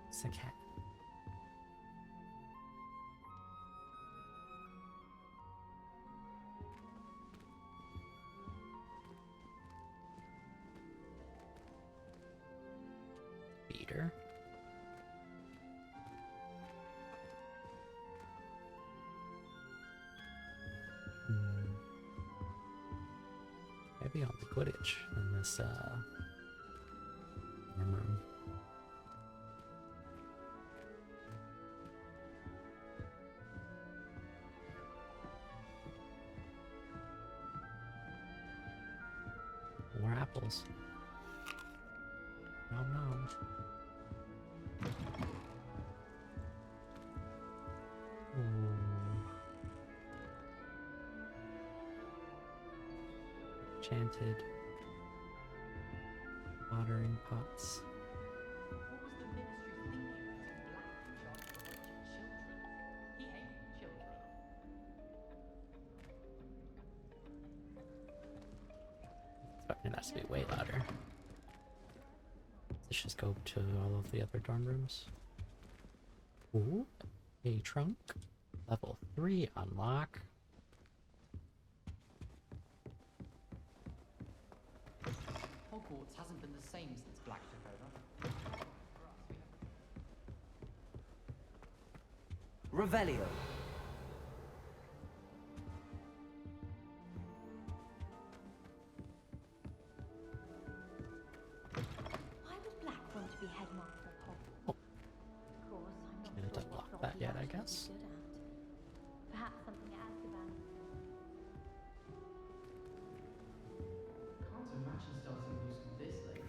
It's a cat. Beater. Maybe on the Quidditch in this dorm room. More apples. Nom nom. Ooh. Enchanted watering pots. Expecting that to be way louder. Let's just go to all of the other dorm rooms. Ooh, a trunk. Level 3 unlock. Hogwarts hasn't been the same since Black took over. Revelio. guess. Good at. Perhaps something at Azkaban. Can't imagine starting new school this late.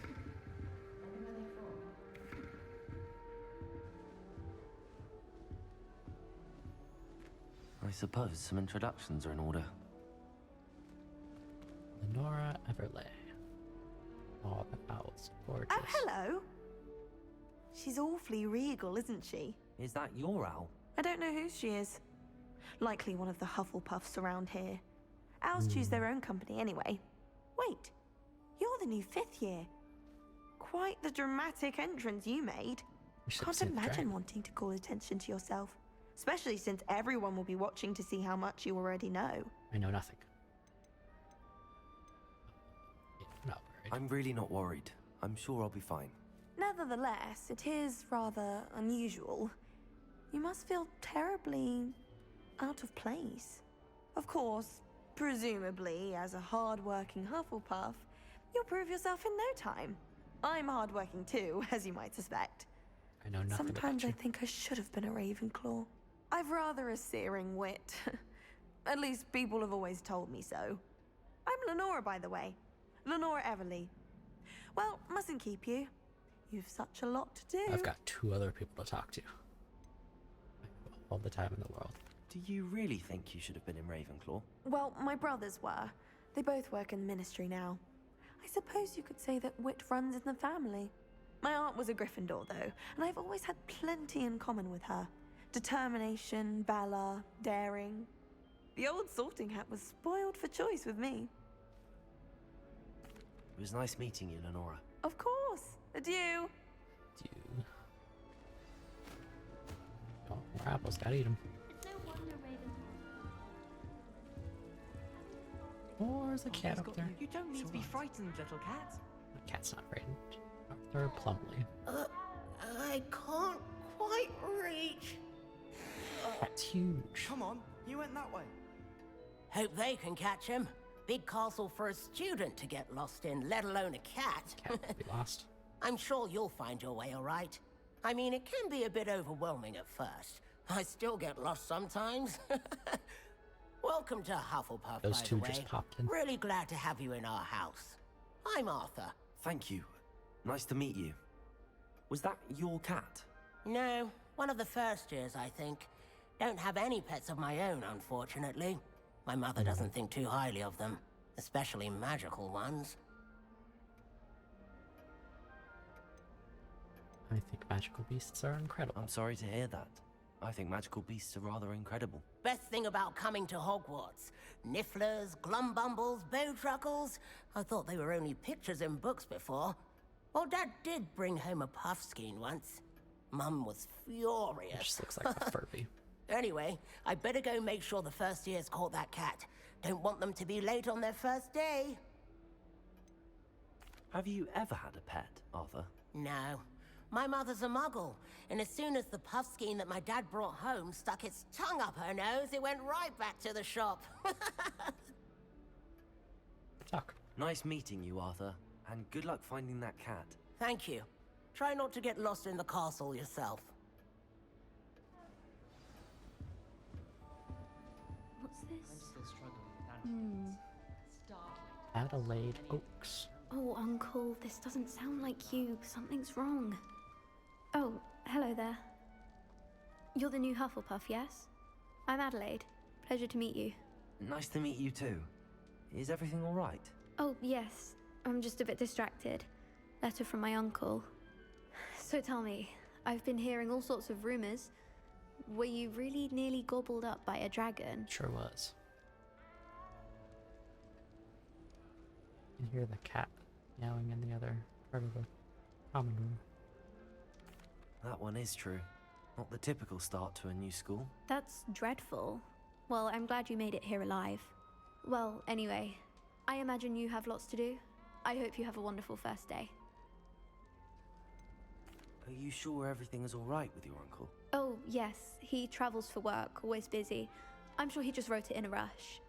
Wonder where they're from. I suppose some introductions are in order. Lenora Everley. Oh, that was gorgeous. Oh, hello. She's awfully regal, isn't she? Is that your owl? I don't know who she is. Likely one of the Hufflepuffs around here. Owls choose their own company anyway. Wait, you're the new 5th year. Quite the dramatic entrance you made. Can't imagine wanting to call attention to yourself. Especially since everyone will be watching to see how much you already know. I know nothing. Yeah, I'm not worried. I'm really not worried. I'm sure I'll be fine. Nevertheless, it is rather unusual. You must feel terribly out of place. Of course, presumably, as a hard-working Hufflepuff, you'll prove yourself in no time. I'm hard-working too, as you might suspect. I know nothing Sometimes about I think I should have been a Ravenclaw. I've rather a searing wit. At least people have always told me so. I'm Lenora, by the way. Lenora Everly. Well, mustn't keep you. You've such a lot to do. I've got 2 other people to talk to. All the time in the world. Do you really think you should have been in Ravenclaw? Well, my brothers were. They both work in the ministry now. I suppose you could say that wit runs in the family. My aunt was a Gryffindor, though, and I've always had plenty in common with her. Determination, valor, daring. The old sorting hat was spoiled for choice with me. It was nice meeting you, Lenora. Of course. Adieu. Oh, more apples. Gotta eat them. It's no wonder Oh, there's a cat up there. You don't need to be frightened, little cat. The cat's not frightened. Arthur Plumley. I can't quite reach. That's huge. Come on, you went that way. Hope they can catch him. Big castle for a student to get lost in, let alone a cat. Cat will be lost. I'm sure you'll find your way all right. I mean, it can be a bit overwhelming at first. I still get lost sometimes. Welcome to Hufflepuff, Those by two the way. just popped in. Really glad to have you in our house. I'm Arthur. Thank you. Nice to meet you. Was that your cat? No, one of the first years, I think. Don't have any pets of my own, unfortunately. My mother doesn't think too highly of them, especially magical ones. I think magical beasts are incredible. I'm sorry to hear that. I think magical beasts are rather incredible. Best thing about coming to Hogwarts. Nifflers, glumbumbles, bowtruckles. I thought they were only pictures in books before. Well, Dad did bring home a puffskein once. Mum was furious. It just looks like a Furby. Anyway, I better go make sure the first years caught that cat. Don't want them to be late on their first day. Have you ever had a pet, Arthur? No. My mother's a muggle, and as soon as the puffskein that my dad brought home stuck its tongue up her nose, it went right back to the shop. Talk. Nice meeting you, Arthur, and good luck finding that cat. Thank you. Try not to get lost in the castle yourself. What's this? I'm still struggling with Andrew. Startling. Adelaide Oaks. Oh, Uncle, this doesn't sound like you. Something's wrong. Oh, hello there. You're the new Hufflepuff, yes? I'm Adelaide. Pleasure to meet you. Nice to meet you too. Is everything all right? Oh, yes. I'm just a bit distracted. Letter from my uncle. So tell me, I've been hearing all sorts of rumors. Were you really nearly gobbled up by a dragon? Sure was. You can hear the cat meowing in the other part of the common room. That one is true. Not the typical start to a new school. That's dreadful. Well, I'm glad you made it here alive. Well, anyway, I imagine you have lots to do. I hope you have a wonderful first day. Are you sure everything is all right with your uncle? Oh, yes. He travels for work, always busy. I'm sure he just wrote it in a rush.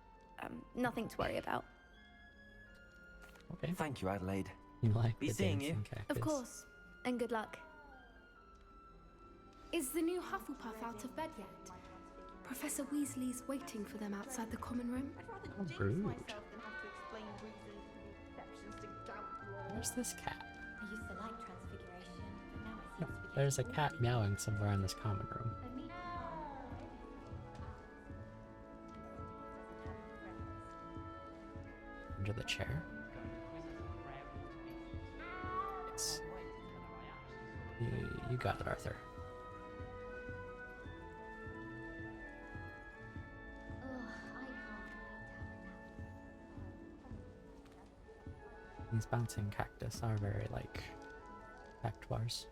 Nothing to worry about. Okay. Thank you, Adelaide. You like Be the seeing you. dancing cactus. Of course. And good luck. Is the new Hufflepuff out of bed yet? Professor Weasley's waiting for them outside the common room. How rude. Where's this cat? I used to like transfiguration, but now it No, seems to be there's a cat meowing somewhere in this common room. Under the chair? Yes. You got it, Arthur. These bouncing cactus are very like cactuars.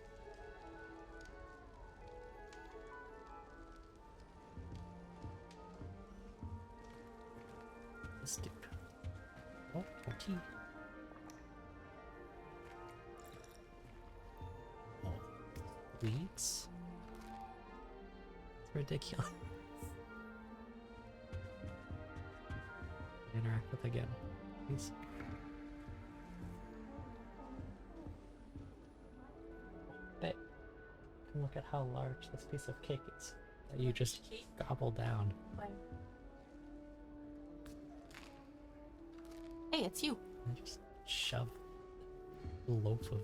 This dude. Oh, okay. Oh, weeds? It's ridiculous. Interact with again, please. But look at how large this piece of cake is that you just gobble down. Hey, it's you. I just shove a loaf of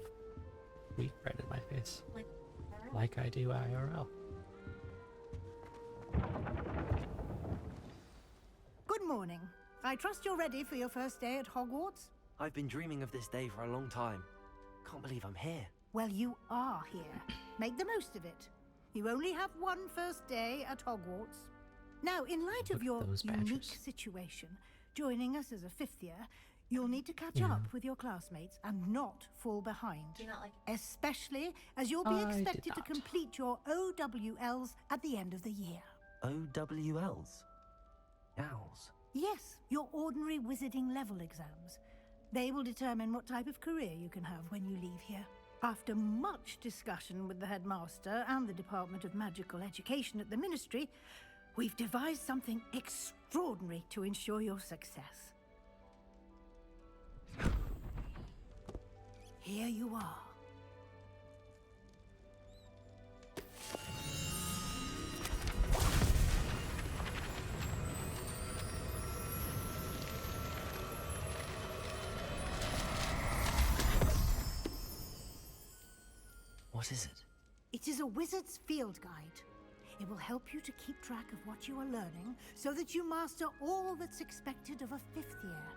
wheat bread in my face. Like I do IRL. Good morning. I trust you're ready for your first day at Hogwarts? I've been dreaming of this day for a long time. Can't believe I'm here. Well, you are here. Make the most of it. You only have one first day at Hogwarts. Now, in light of your unique situation, joining us as a fifth year, you'll need to catch up with your classmates and not fall behind. Do you not like Especially as you'll be expected to complete your OWLs at the end of the year. OWLs? Owls? Yes, your ordinary wizarding level exams. They will determine what type of career you can have when you leave here. After much discussion with the headmaster and the Department of Magical Education at the Ministry, we've devised something extraordinary to ensure your success. Here you are. What is it? It is a wizard's field guide. It will help you to keep track of what you are learning so that you master all that's expected of a fifth year.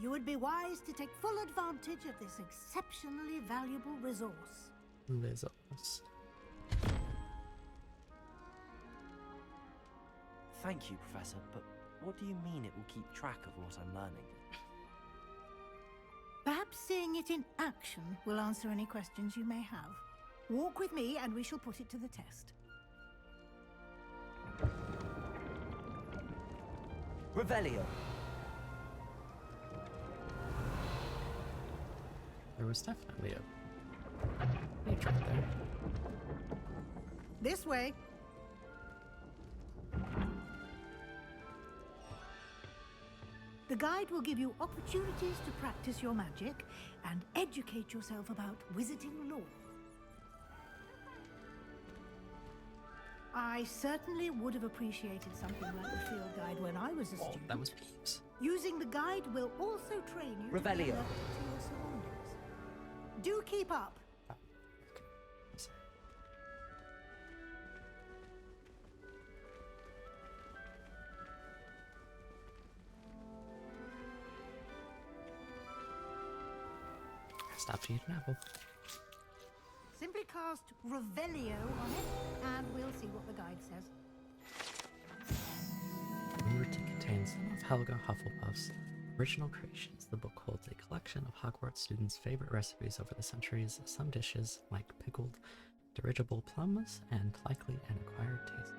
You would be wise to take full advantage of this exceptionally valuable resource. Resource. Thank you, Professor, but what do you mean it will keep track of what I'm learning? Perhaps seeing it in action will answer any questions you may have. Walk with me and we shall put it to the test. Revelio. There was definitely a nature there. This way. The guide will give you opportunities to practice your magic and educate yourself about wizarding lore. I certainly would have appreciated something like the field guide when I was a student. That was Peeves. Using the guide will also train you to be Revelio. alert to your surroundings. Do keep up. Stop to eat an apple. Simply cast Revelio on it, and we'll see what the guide says. Rumored to contain some of Helga Hufflepuff's original creations, the book holds a collection of Hogwarts students' favorite recipes over the centuries, some dishes, like pickled dirigible plums, and likely an acquired taste.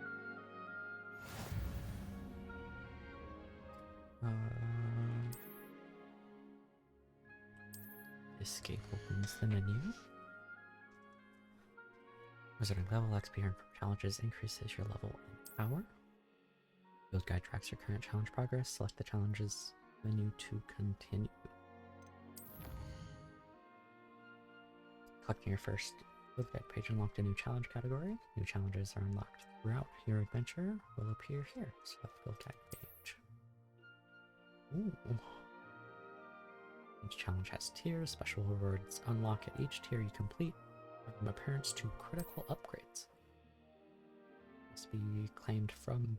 Escape opens the menu. Wizarding level XP earned from challenges increases your level an hour. Field guide tracks your current challenge progress. Select the challenges menu to continue. Collecting your first Field guide page unlocked a new challenge category. New challenges are unlocked throughout your adventure will appear here. So the field guide page. Ooh. Each challenge has tiers. Special rewards unlock at each tier you complete. From appearance to critical upgrades. Must be claimed from,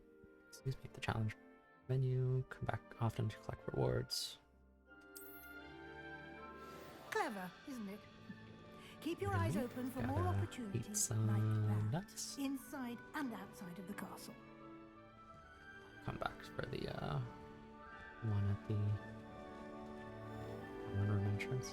the challenge menu. Come back often to collect rewards. Clever, isn't it? Keep your eyes open for more Gotta opportunities eat some like that, nuts. inside and outside of the castle. Come back for the one at the common room entrance.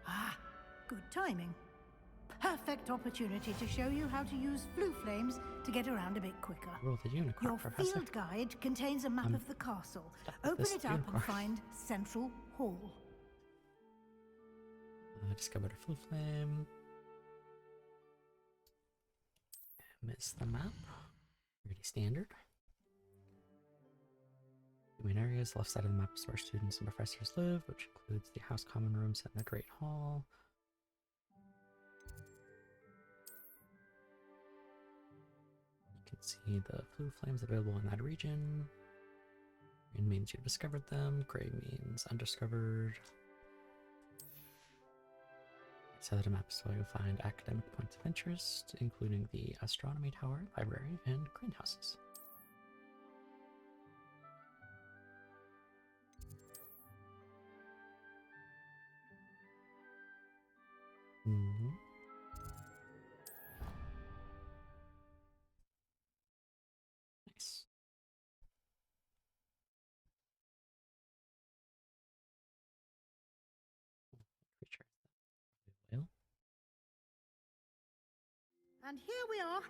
Ah, good timing. Perfect opportunity to show you how to use flue flames to get around a bit quicker. Roll the unicorn, Your Professor. field guide contains a map of the castle. Open this it up unicorn. and find Central Hall. Discovered a flue flame. Miss the map. Pretty standard. The main areas left side of the map is where students and professors live, which includes the house common rooms and the Great Hall. You can see the flue flames available in that region. Green means you discovered them. Gray means undiscovered. So that a map is where you'll find academic points of interest, including the astronomy tower, library, and greenhouses. Nice. Creature. Whale. And here we are.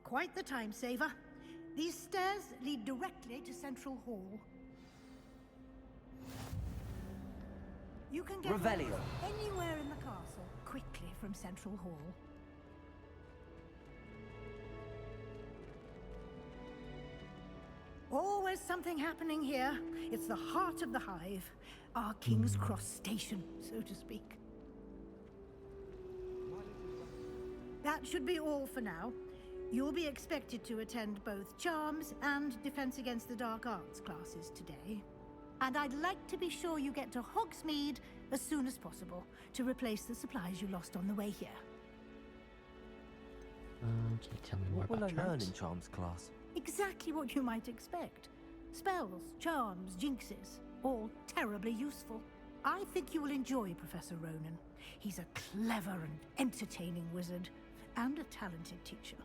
Quite the time saver. These stairs lead directly to Central Hall. You can get Revelio. anywhere in the castle quickly from Central Hall. Always something happening here. It's the heart of the hive. Our King's Cross station, so to speak. That should be all for now. You'll be expected to attend both Charms and Defense Against the Dark Arts classes today. And I'd like to be sure you get to Hogsmeade as soon as possible to replace the supplies you lost on the way here. Can you tell me more What will about I learn charms? in Charms class? Exactly what you might expect. Spells, charms, jinxes, all terribly useful. I think you will enjoy Professor Ronan. He's a clever and entertaining wizard, and a talented teacher.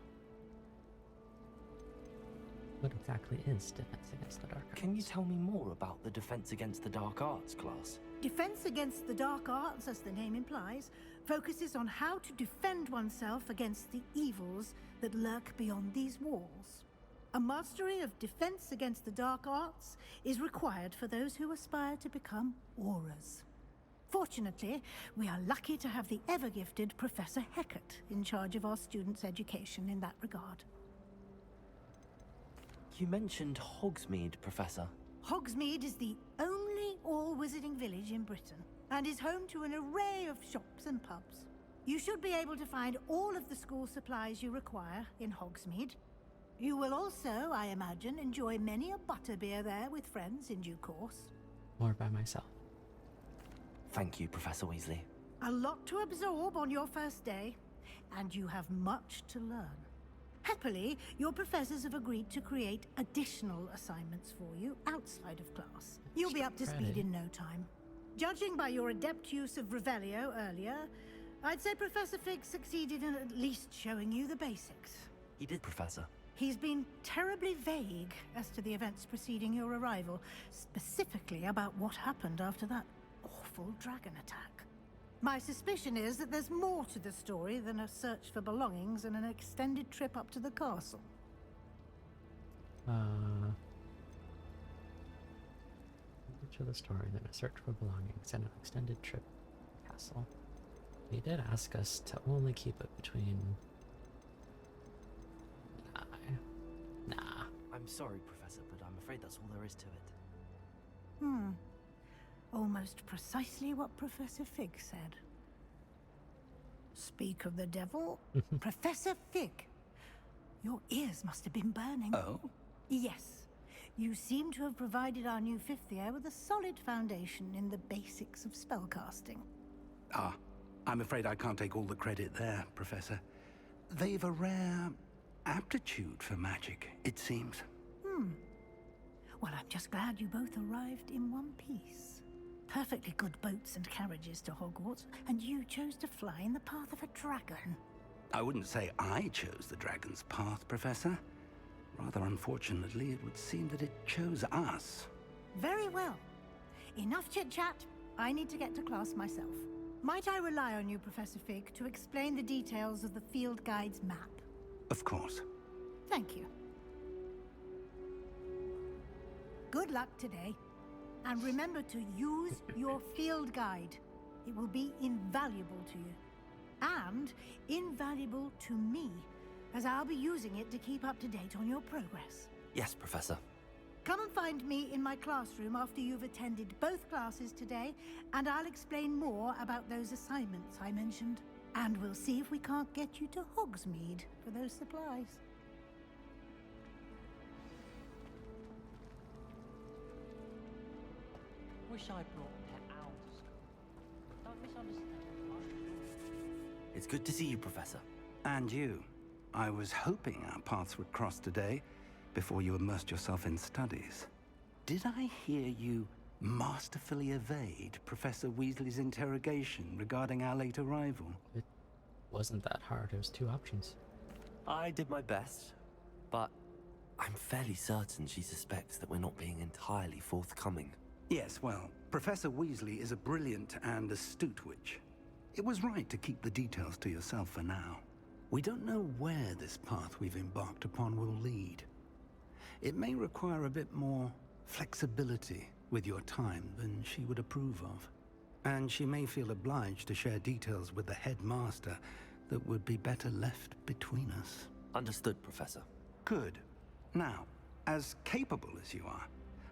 What exactly is Defense Against the Dark Arts? Can you tell me more about the Defense Against the Dark Arts class? Defense Against the Dark Arts, as the name implies, focuses on how to defend oneself against the evils that lurk beyond these walls. A mastery of Defense Against the Dark Arts is required for those who aspire to become Aurors. Fortunately, we are lucky to have the ever-gifted Professor Hecat in charge of our students' education in that regard. You mentioned Hogsmeade, Professor. Hogsmeade is the only all-wizarding village in Britain, and is home to an array of shops and pubs. You should be able to find all of the school supplies you require in Hogsmeade. You will also, I imagine, enjoy many a butterbeer there with friends in due course. Or by myself. Thank you, Professor Weasley. A lot to absorb on your first day, and you have much to learn. Happily, your professors have agreed to create additional assignments for you outside of class. You'll be up to speed in no time. Judging by your adept use of Revelio earlier, I'd say Professor Fig succeeded in at least showing you the basics. He did, Professor. He's been terribly vague as to the events preceding your arrival, specifically about what happened after that awful dragon attack. My suspicion is that there's more to the story than a search for belongings and an extended trip up to the castle. More to the story than a search for belongings and an extended trip to the castle. He did ask us to only keep it between I'm sorry, Professor, but I'm afraid that's all there is to it. Almost precisely what Professor Fig said. Speak of the devil, Professor Fig. Your ears must have been burning. Oh? Yes. You seem to have provided our new fifth year with a solid foundation in the basics of spellcasting. Ah, I'm afraid I can't take all the credit there, Professor. They've a rare aptitude for magic, it seems. Well, I'm just glad you both arrived in one piece. Perfectly good boats and carriages to Hogwarts, and you chose to fly in the path of a dragon. I wouldn't say I chose the dragon's path, Professor. Rather unfortunately, it would seem that it chose us. Very well. Enough chit-chat. I need to get to class myself. Might I rely on you, Professor Fig, to explain the details of the field guide's map? Of course. Thank you. Good luck today. And remember to use your field guide. It will be invaluable to you. And invaluable to me, as I'll be using it to keep up to date on your progress. Yes, Professor. Come and find me in my classroom after you've attended both classes today, and I'll explain more about those assignments I mentioned. And we'll see if we can't get you to Hogsmeade for those supplies. Wish I brought pet owl to school. Don't misunderstand. It's good to see you, Professor. And you. I was hoping our paths would cross today, before you immersed yourself in studies. Did I hear you masterfully evade Professor Weasley's interrogation regarding our late arrival? It wasn't that hard. It was 2 options. I did my best, but I'm fairly certain she suspects that we're not being entirely forthcoming. Yes, well, Professor Weasley is a brilliant and astute witch. It was right to keep the details to yourself for now. We don't know where this path we've embarked upon will lead. It may require a bit more flexibility with your time than she would approve of. And she may feel obliged to share details with the headmaster that would be better left between us. Understood, Professor. Good. Now, as capable as you are,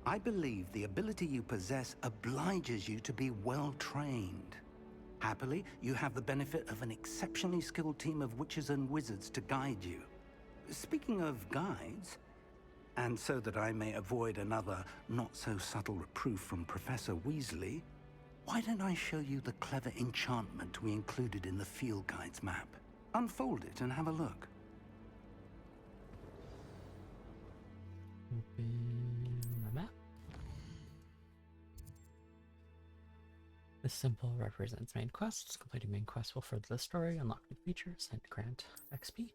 I believe the ability you possess obliges you to be well trained. Happily, you have the benefit of an exceptionally skilled team of witches and wizards to guide you. Speaking of guides, and so that I may avoid another not-so-subtle reproof from Professor Weasley, why don't I show you the clever enchantment we included in the field guide's map? Unfold it and have a look. Open the map. This symbol represents main quests. Completing main quests will further the story, unlock new features, and grant XP.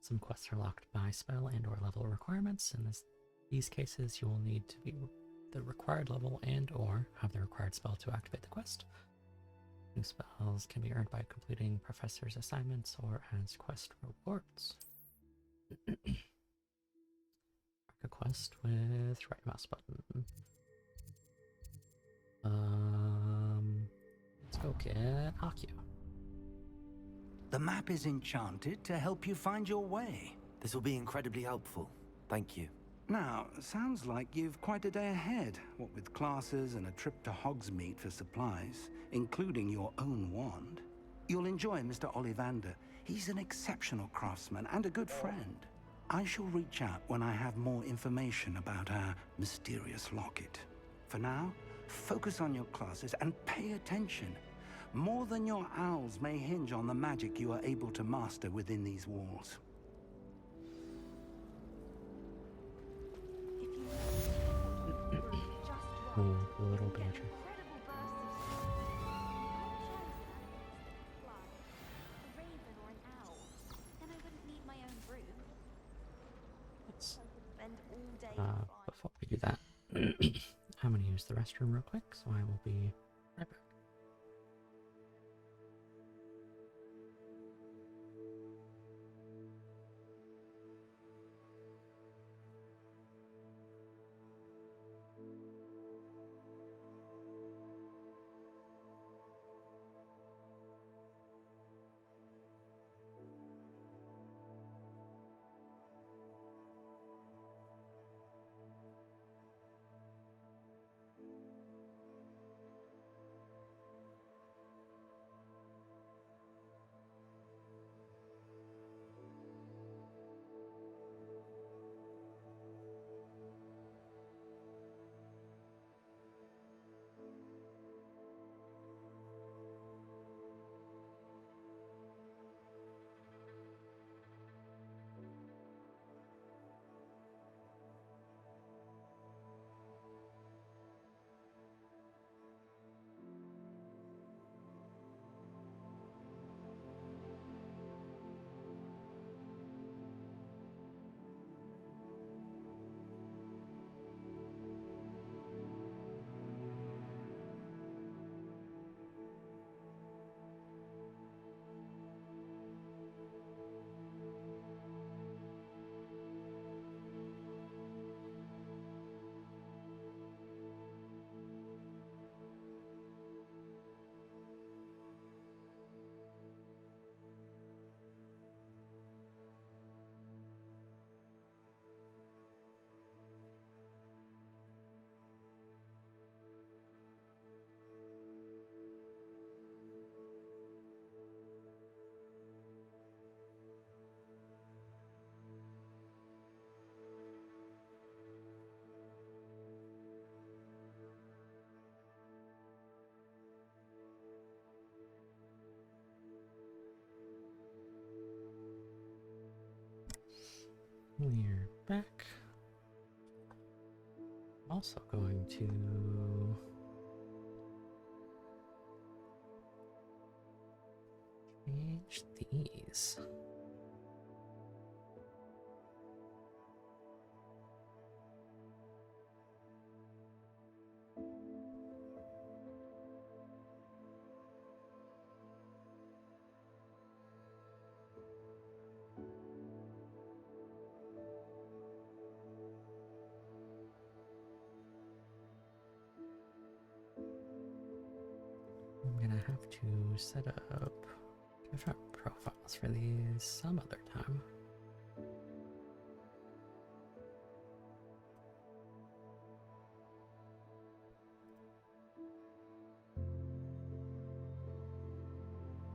Some quests are locked by spell and or level requirements. In these cases, you will need to be the required level and or have the required spell to activate the quest. New spells can be earned by completing professor's assignments or as quest rewards. Mark a quest with right mouse button. Let's go get Akio. The map is enchanted to help you find your way. This will be incredibly helpful. Thank you. Now, sounds like you've quite a day ahead, what with classes and a trip to Hogsmeade for supplies, including your own wand. You'll enjoy Mr. Ollivander. He's an exceptional craftsman and a good friend. I shall reach out when I have more information about our mysterious locket. For now, focus on your classes and pay attention. More than your owls may hinge on the magic you are able to master within these walls. A little badger. Before we do that, I'm going to use the restroom real quick, so I will be right back. We're back. Also going to change these. I'm gonna have to set up different profiles for these some other time.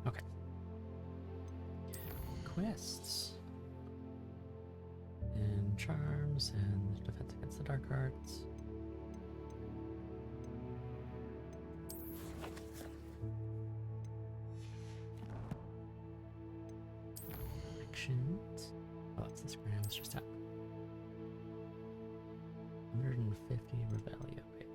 Okay. Quests. And charms and defense against the dark arts. Actions. Oh, that's the screen I was just at. 150 Revelio. Wait.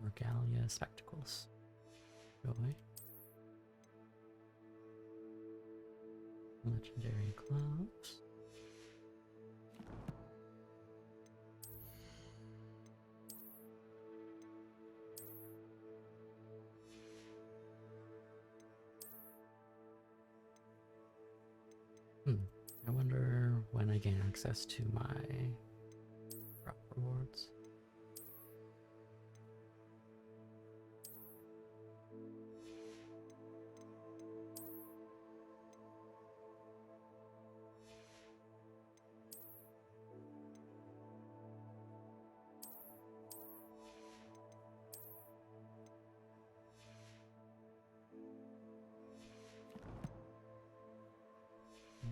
Regalia spectacles. Joy. Legendary gloves. I wonder when I gain access to my drop rewards.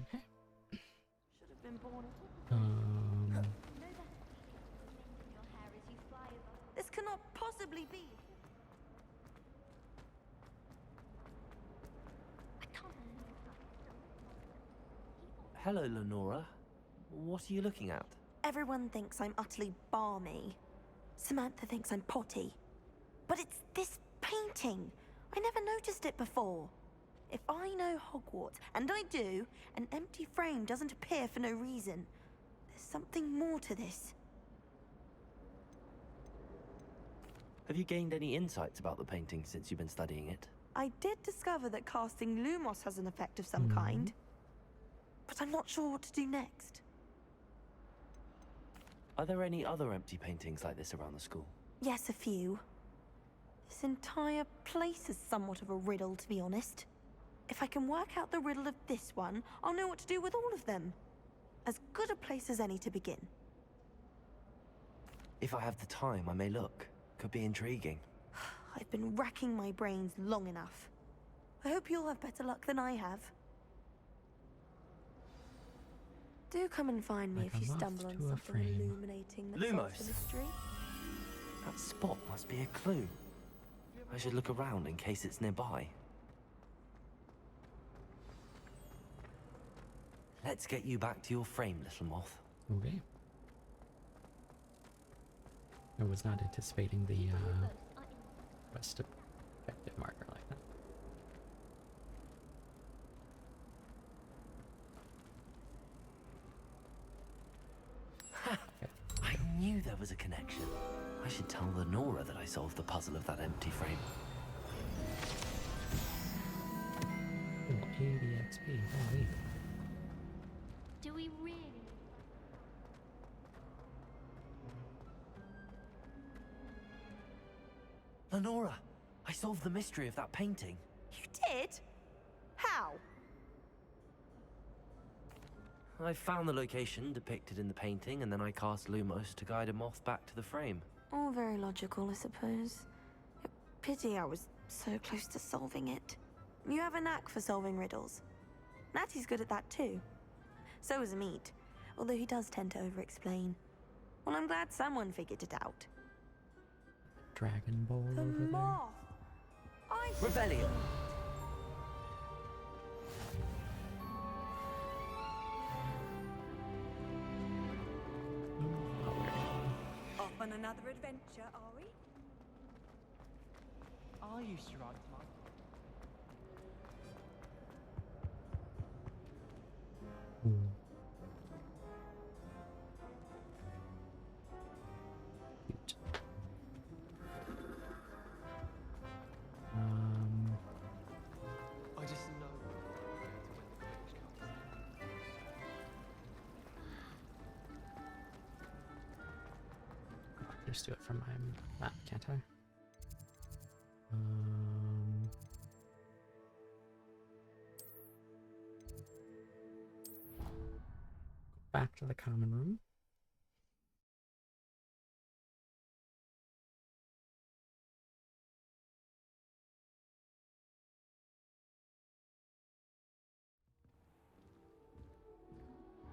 Okay. Should have been born. This cannot possibly be. Hello, Lenora. What are you looking at? Everyone thinks I'm utterly balmy. Samantha thinks I'm potty. But it's this painting. I never noticed it before. If I know Hogwarts, and I do, an empty frame doesn't appear for no reason. There's something more to this. Have you gained any insights about the painting since you've been studying it? I did discover that casting Lumos has an effect of some kind. But I'm not sure what to do next. Are there any other empty paintings like this around the school? Yes, a few. This entire place is somewhat of a riddle, to be honest. If I can work out the riddle of this one, I'll know what to do with all of them. As good a place as any to begin. If I have the time, I may look. Could be intriguing. I've been racking my brains long enough. I hope you'll have better luck than I have. Do come and find me if you stumble on something illuminating that solves the mystery. That spot must be a clue. I should look around in case it's nearby. Let's get you back to your frame, little moth. Okay. I was not anticipating the rest effective marker like that. I knew there was a connection. I should tell Lenora that I solved the puzzle of that empty frame. Ooh, 80 XP, holy. Do we really? Lenora, I solved the mystery of that painting. You did? How? I found the location depicted in the painting, and then I cast Lumos to guide a moth back to the frame. All very logical, I suppose. Pity I was so close to solving it. You have a knack for solving riddles. Natty's good at that too. So is Amit, although he does tend to over-explain. Well, I'm glad someone figured it out. Dragon Ball The over there. moth! I Rebellion. Off on another adventure, are we? I used to ride mine. Cute. I just know when the coach comes. Just do it from my map, can't I? Go back to the common room.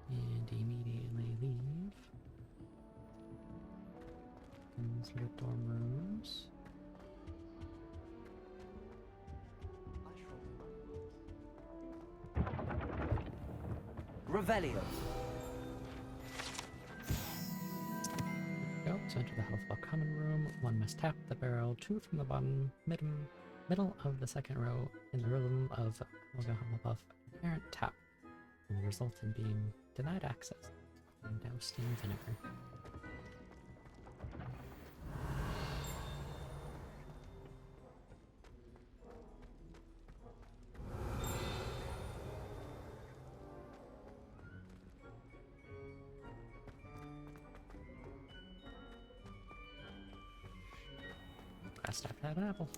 And immediately leave. These little dorm rooms. Revelio. Go to enter the Hufflepuff common room. One must tap the barrel, 2 from the bottom, middle of the second row, in the rhythm of Helga Hufflepuff. Errant tap will result in being denied access and doused in vinegar. Last time I have an apple.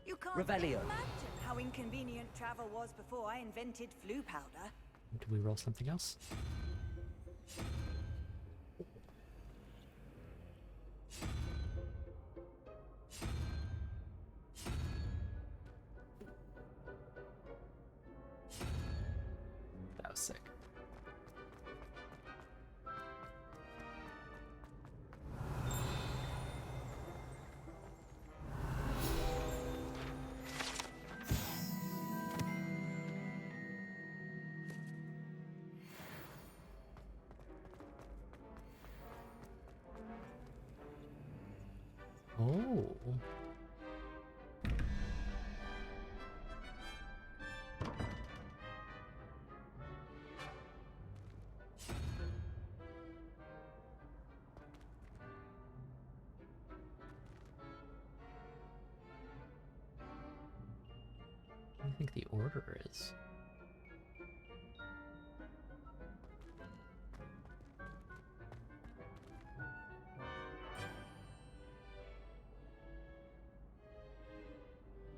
You can't Revelio. imagine how inconvenient travel was before I invented flu powder. Do we roll something else? That was sick. Oh. What do you think the order is?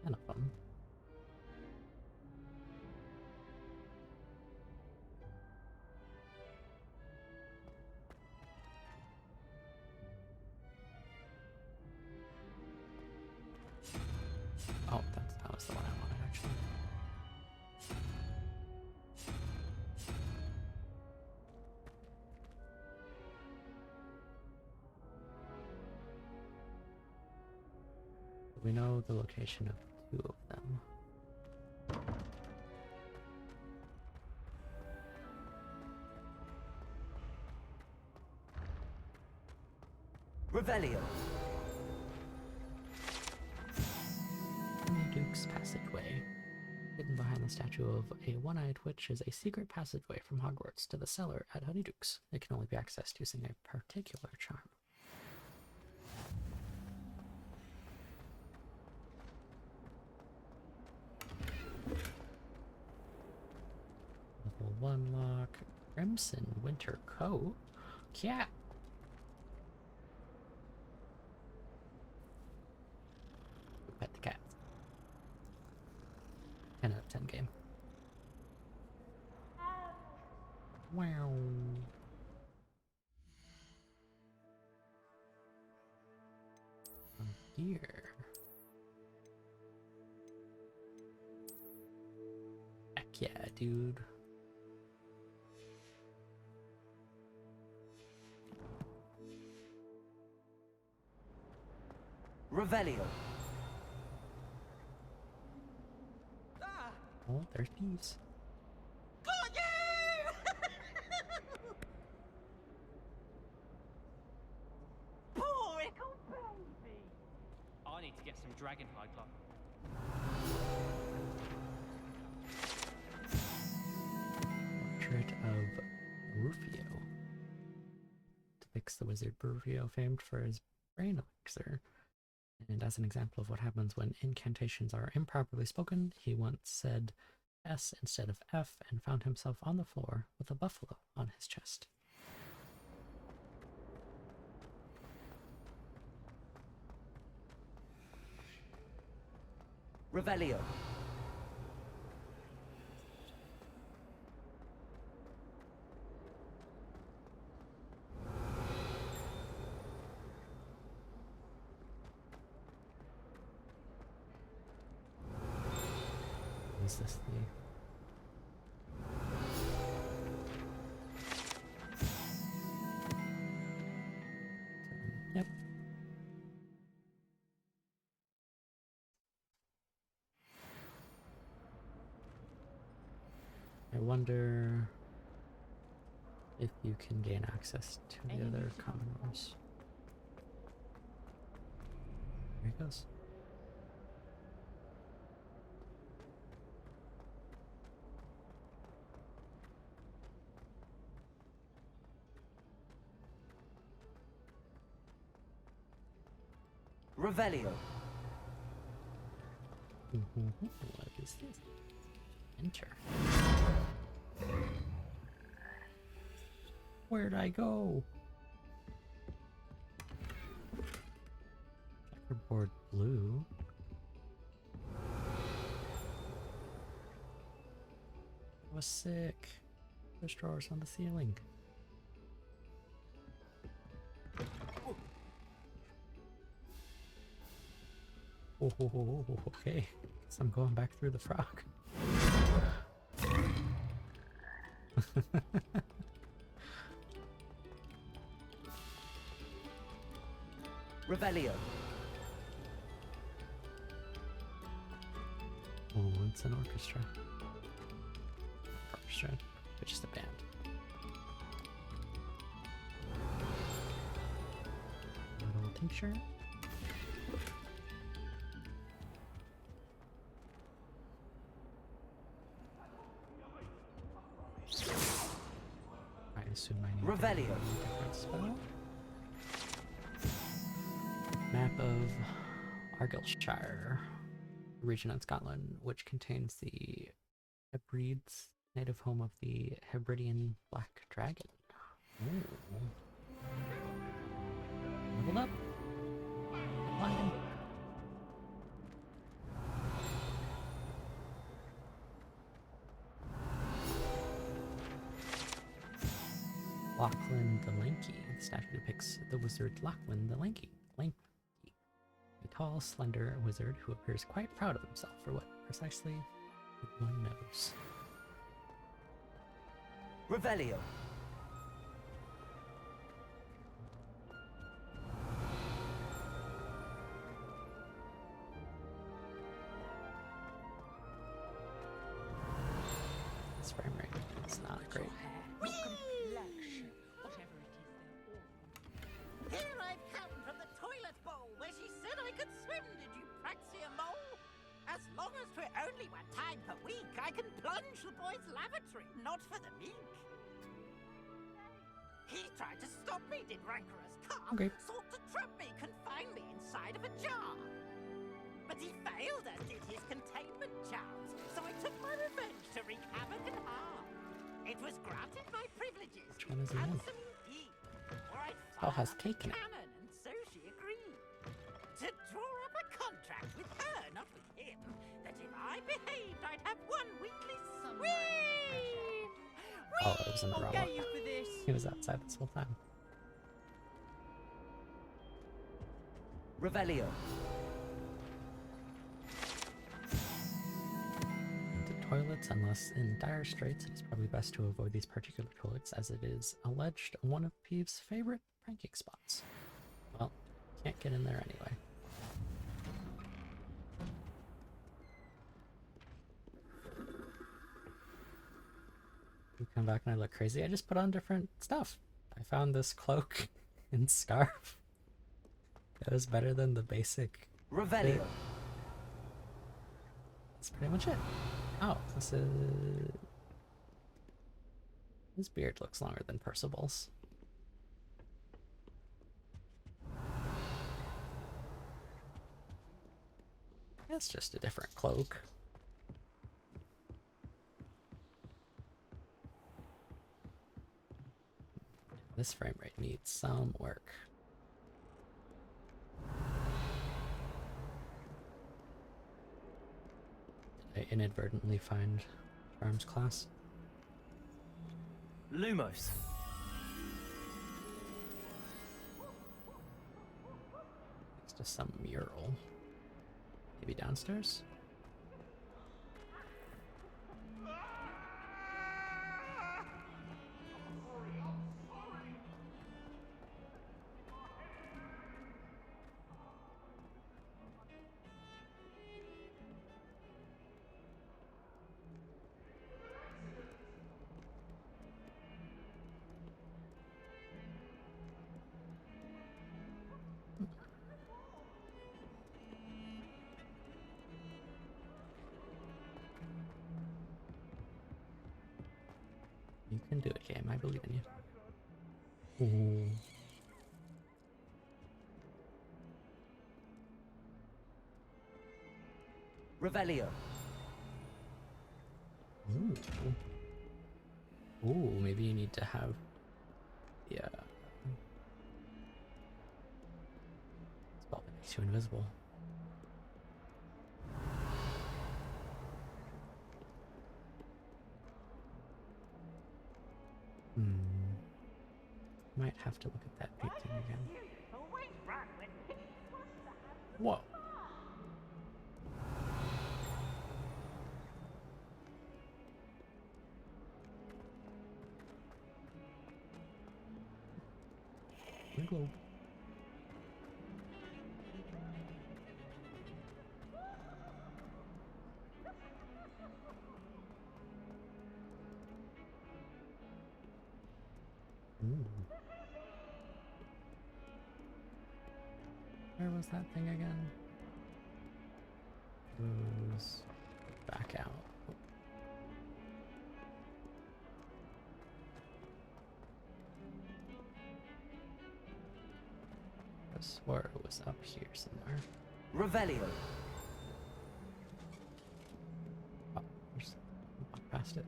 None of them. Oh, that was the one I wanted, actually. We know the location of 2 of them. Revelio. Honeyduke's Passageway. Hidden behind the statue of a one-eyed witch is a secret passageway from Hogwarts to the cellar at Honeyduke's. It can only be accessed using a particular charm. Level 1 lock. Crimson Winter Coat. Cat. Pet the cat. 10 out of 10 game. Wow. Here. Heck yeah, dude. Revelio. Oh, there's thieves. Poor ickle baby! I need to get some dragonhide cloth. Portrait of Rufio. Depicts the wizard Rufio, famed for his brain elixir. And as an example of what happens when incantations are improperly spoken, he once said S instead of F and found himself on the floor with a buffalo on his chest. Revelio. Is this the... Yep. I wonder if you can gain access to the other common rooms. There he goes. Revelio. What is this? Enter. Where'd I go? Checkerboard blue. That was sick. There's drawers on the ceiling. Oh, okay. Guess I'm going back through the frog. Revelio. Oh, it's an orchestra. Orchestra, but just a band. Little tincture. I assume I need Revelio. a different spell. Map of Argyllshire, a region in Scotland which contains the Hebrides, native home of the Hebridean black dragon. Ooh. Leveled up. Flying. Lachlan the Lanky. The statue depicts the wizard Lachlan the Lanky. A tall, slender wizard who appears quite proud of himself for what precisely one knows. Revelio. This frame rate is not great. Here I've come from the toilet bowl where she said I could swim, did you praxia mole? As long as 'twere only one time per week, I can plunge the boy's lavatory, not for the meek. He tried to stop me, did rancorous cock. Okay. Sought to trap me, confine me inside of a jar. But he failed, as did his containment charms, so I took my revenge to wreak havoc and harm. It was granted my privileges. Which one is it in? Handsome indeed. For I'd Oh, has fire up cake in a it. cannon, and so she agreed. To draw up a contract with her, not with him, that if I behaved, I'd have one weekly swim. Oh, it was in the I'll wrong get one. you for this. He was outside this whole time. Revelio. Into toilets, unless in dire straits, it is probably best to avoid these particular toilets, as it is alleged one of Peeve's favorite pranking spots. Well, can't get in there anyway. You come back and I look crazy. I just put on different stuff. I found this cloak and scarf. It was better than the basic. Revelio. That's pretty much it. Oh, this is... His beard looks longer than Percival's. It's just a different cloak. This frame rate needs some work. Did I inadvertently find Charms class? Lumos. Next to some mural. Maybe downstairs? You can do it, game. I believe in you. Ooh. Revelio. Ooh. Ooh, maybe you need to have... Yeah. Spell that makes you invisible. Might have to look at that painting again. Whoa. The globe. Where was that thing again? Goes back out. I swore it was up here somewhere. Revelio. Oh, just walk past it.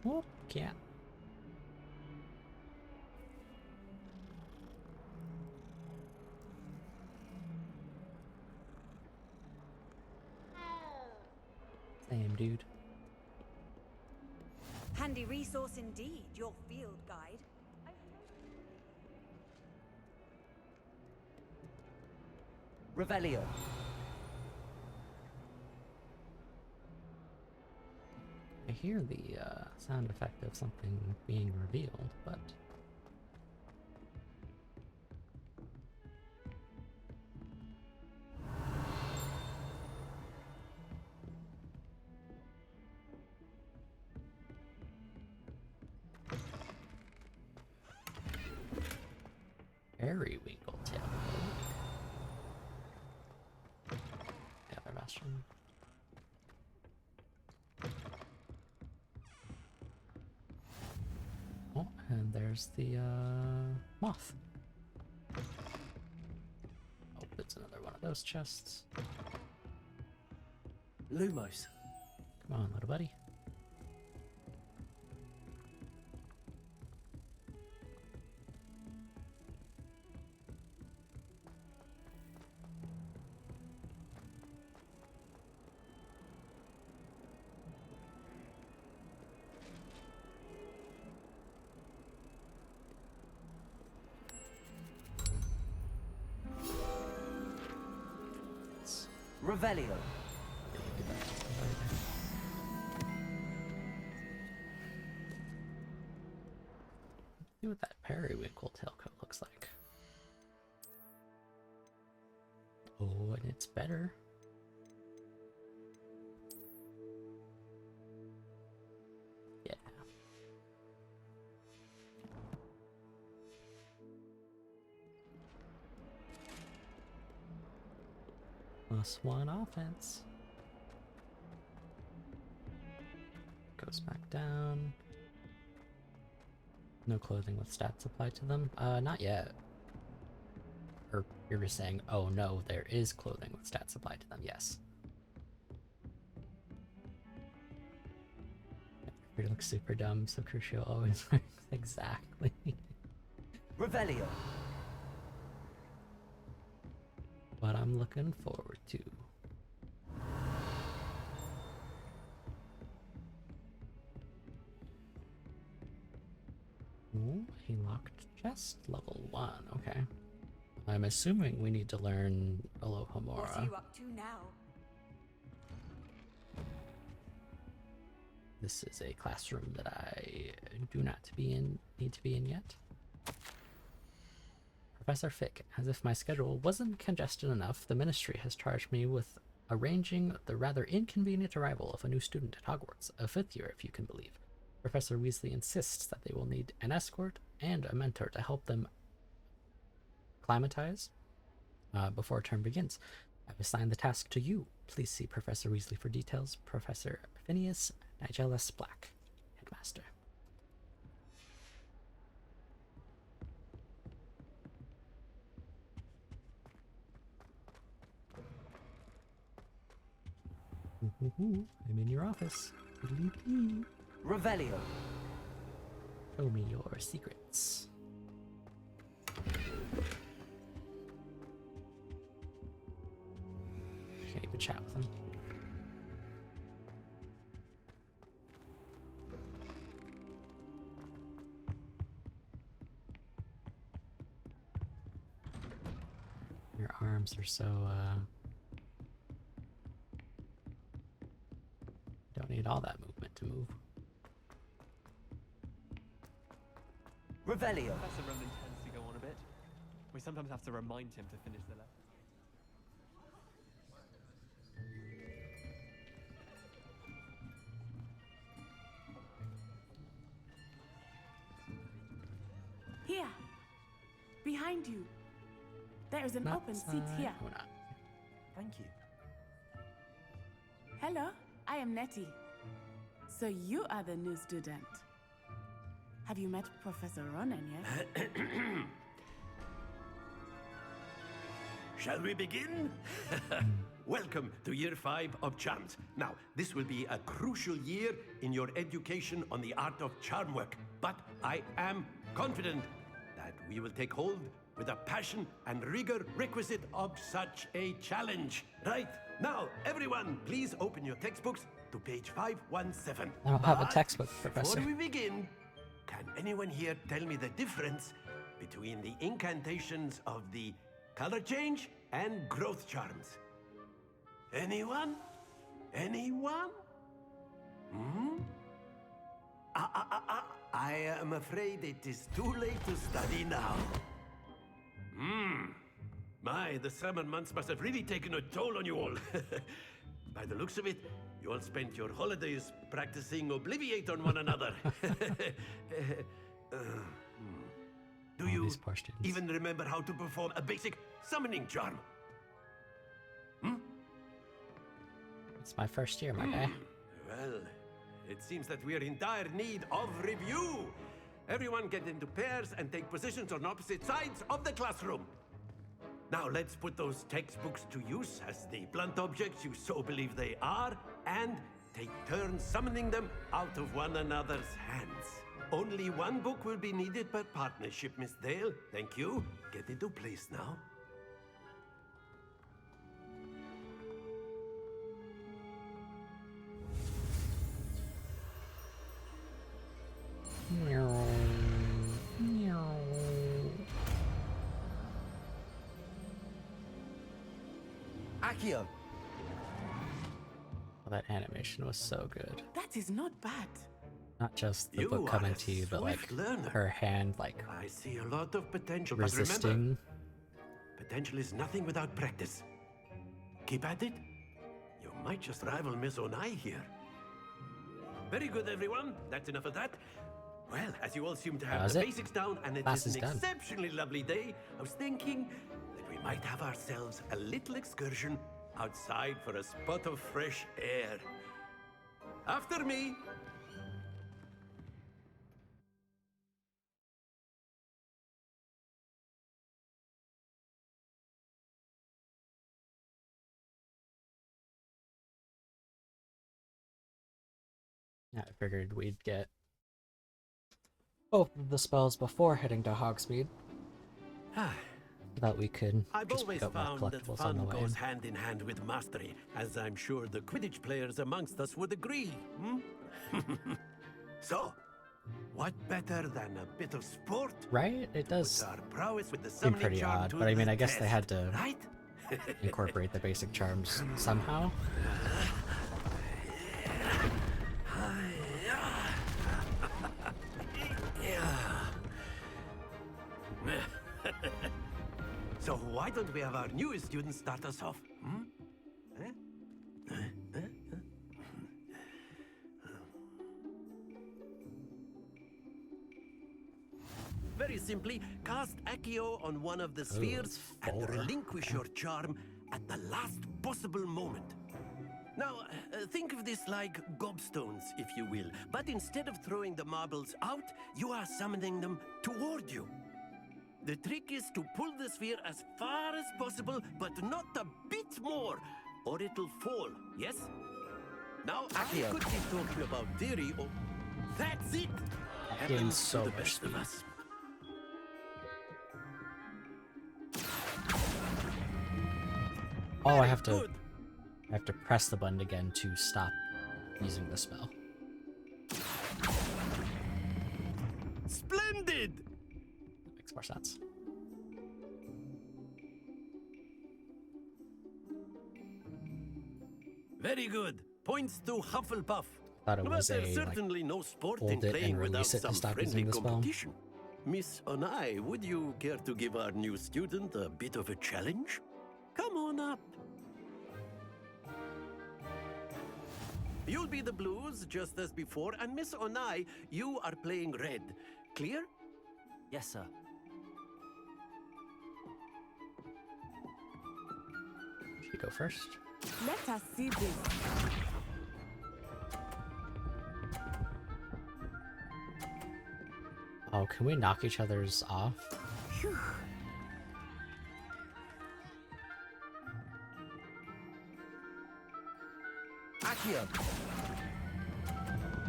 Oh, cat. Same, dude. Handy resource indeed, your field guide. Revelio. I hear the sound effect of something being revealed, but... Periwinkle tail. The other bastion. Oh, and there's the moth. Oh, it's another one of those chests. Lumos. Come on, little buddy. Revelio. See what that periwinkle tailcoat looks like. Oh, and it's better. Yeah. +1 offense. Goes back down. No clothing with stats applied to them? Not yet. Or you're just saying, oh no, there is clothing with stats applied to them. Yes. It looks super dumb, so Crucio always works. Exactly. Revelio. What I'm looking forward to. Ooh, a locked chest, level 1. Okay. I'm assuming we need to learn Alohomora. What are you up to now? This is a classroom that I do not need to be in yet. Professor Fick, as if my schedule wasn't congested enough, the Ministry has charged me with arranging the rather inconvenient arrival of a new student at Hogwarts, a 5th year if you can believe. Professor Weasley insists that they will need an escort and a mentor to help them acclimatize before term begins. I've assigned the task to you. Please see Professor Weasley for details. Professor Phineas Nigellus Black, Headmaster. I'm in your office. Revelio. Show me your secrets. Can't even chat with him. Your arms are so, don't need all that movement to move. Revelio. Professor Roman tends to go on a bit. We sometimes have to remind him to finish the lesson. Here, behind you. There is an open seat here. Thank you. Hello, I am Nettie. So you are the new student. Have you met Professor Ronan yet? Shall we begin? Welcome to Year 5 of Charms. Now, this will be a crucial year in your education on the art of charm work, but I am confident that we will take hold with the passion and rigor requisite of such a challenge. Right, now, everyone, please open your textbooks to page 517. I don't have a textbook, Professor. Before we begin, can anyone here tell me the difference between the incantations of the color change and growth charms? Anyone? Anyone? Hmm? I am afraid it is too late to study now. The summer months must have really taken a toll on you all. By the looks of it, you all spent your holidays practicing Obliviate on one another. Do you even remember how to perform a basic summoning charm? It's my first year, my guy. Well, it seems that we are in dire need of review. Everyone get into pairs and take positions on opposite sides of the classroom. Now let's put those textbooks to use as the blunt objects you so believe they are, and take turns summoning them out of one another's hands. Only one book will be needed per partnership, Miss Dale. Thank you. Get into place now. Accio. Oh, that animation was so good. That is not bad. Not just the You book are coming a to you, but like swift learner. her hand like I see a lot of potential, resisting. but remember, potential is nothing without practice. Keep at it. You might just rival Miss Onai here. Very good, everyone. That's enough of that. Well, as you all seem to have How's the it? basics down, and it Class is is an done. exceptionally lovely day, I was thinking that we might have ourselves a little excursion outside for a spot of fresh air. After me. Yeah, I figured we'd get both of the spells before heading to Hogsmeade. so that we could I've just always pick up more found that collectibles on the fun way goes in. hand in hand with mastery, as I'm sure the Quidditch players amongst us would agree. So, what better than a bit of sport? Right? It does Puts our prowess with the seem summoning pretty charm odd, to but I mean, the I guess they test, had to right? incorporate the basic charms somehow. So why don't we have our newest student start us off? Very simply, cast Accio on one of the spheres and relinquish your charm at the last possible moment. Now, think of this like gobstones, if you will, but instead of throwing the marbles out, you are summoning them toward you. The trick is to pull the sphere as far as possible, but not a bit more, or it'll fall, yes? Now, I could keep talking about theory, or... That's it! Game's Happens so to the much best of speed. us. Oh, I have to press the button again to stop using the spell. Splendid! Makes more sense. Very good. Points to Hufflepuff. Thought it But was there's a, like, certainly no sport in hold it playing and without release it to some stop friendly using the spell. competition. Miss Onai, would you care to give our new student a bit of a challenge? Come on up. You'll be the blues, just as before, and Miss Onai, you are playing red. Clear? Yes, sir. Should we go first? Let us see this. Oh, can we knock each other's off? Phew. Accio.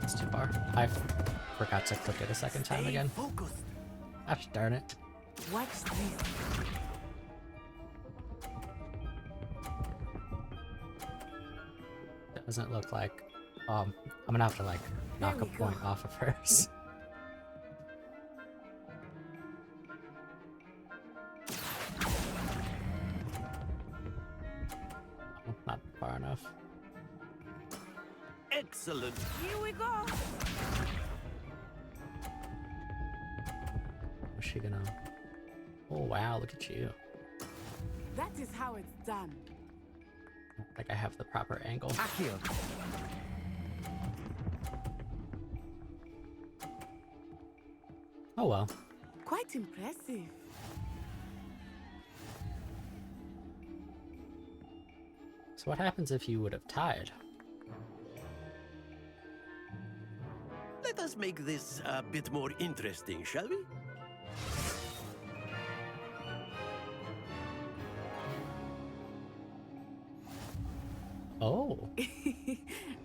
It's too far. I forgot to click it a second time again. Focused. Gosh darn it. Watch this. Doesn't look like... I'm gonna have to like knock a point off of hers. Oh, not far enough. Excellent. Here we go. Was she gonna... Oh wow, look at you. That is how it's done. Like I have the proper angle. Accio. Oh well. Quite impressive. So what happens if you would have tied? Let us make this a bit more interesting, shall we? Oh.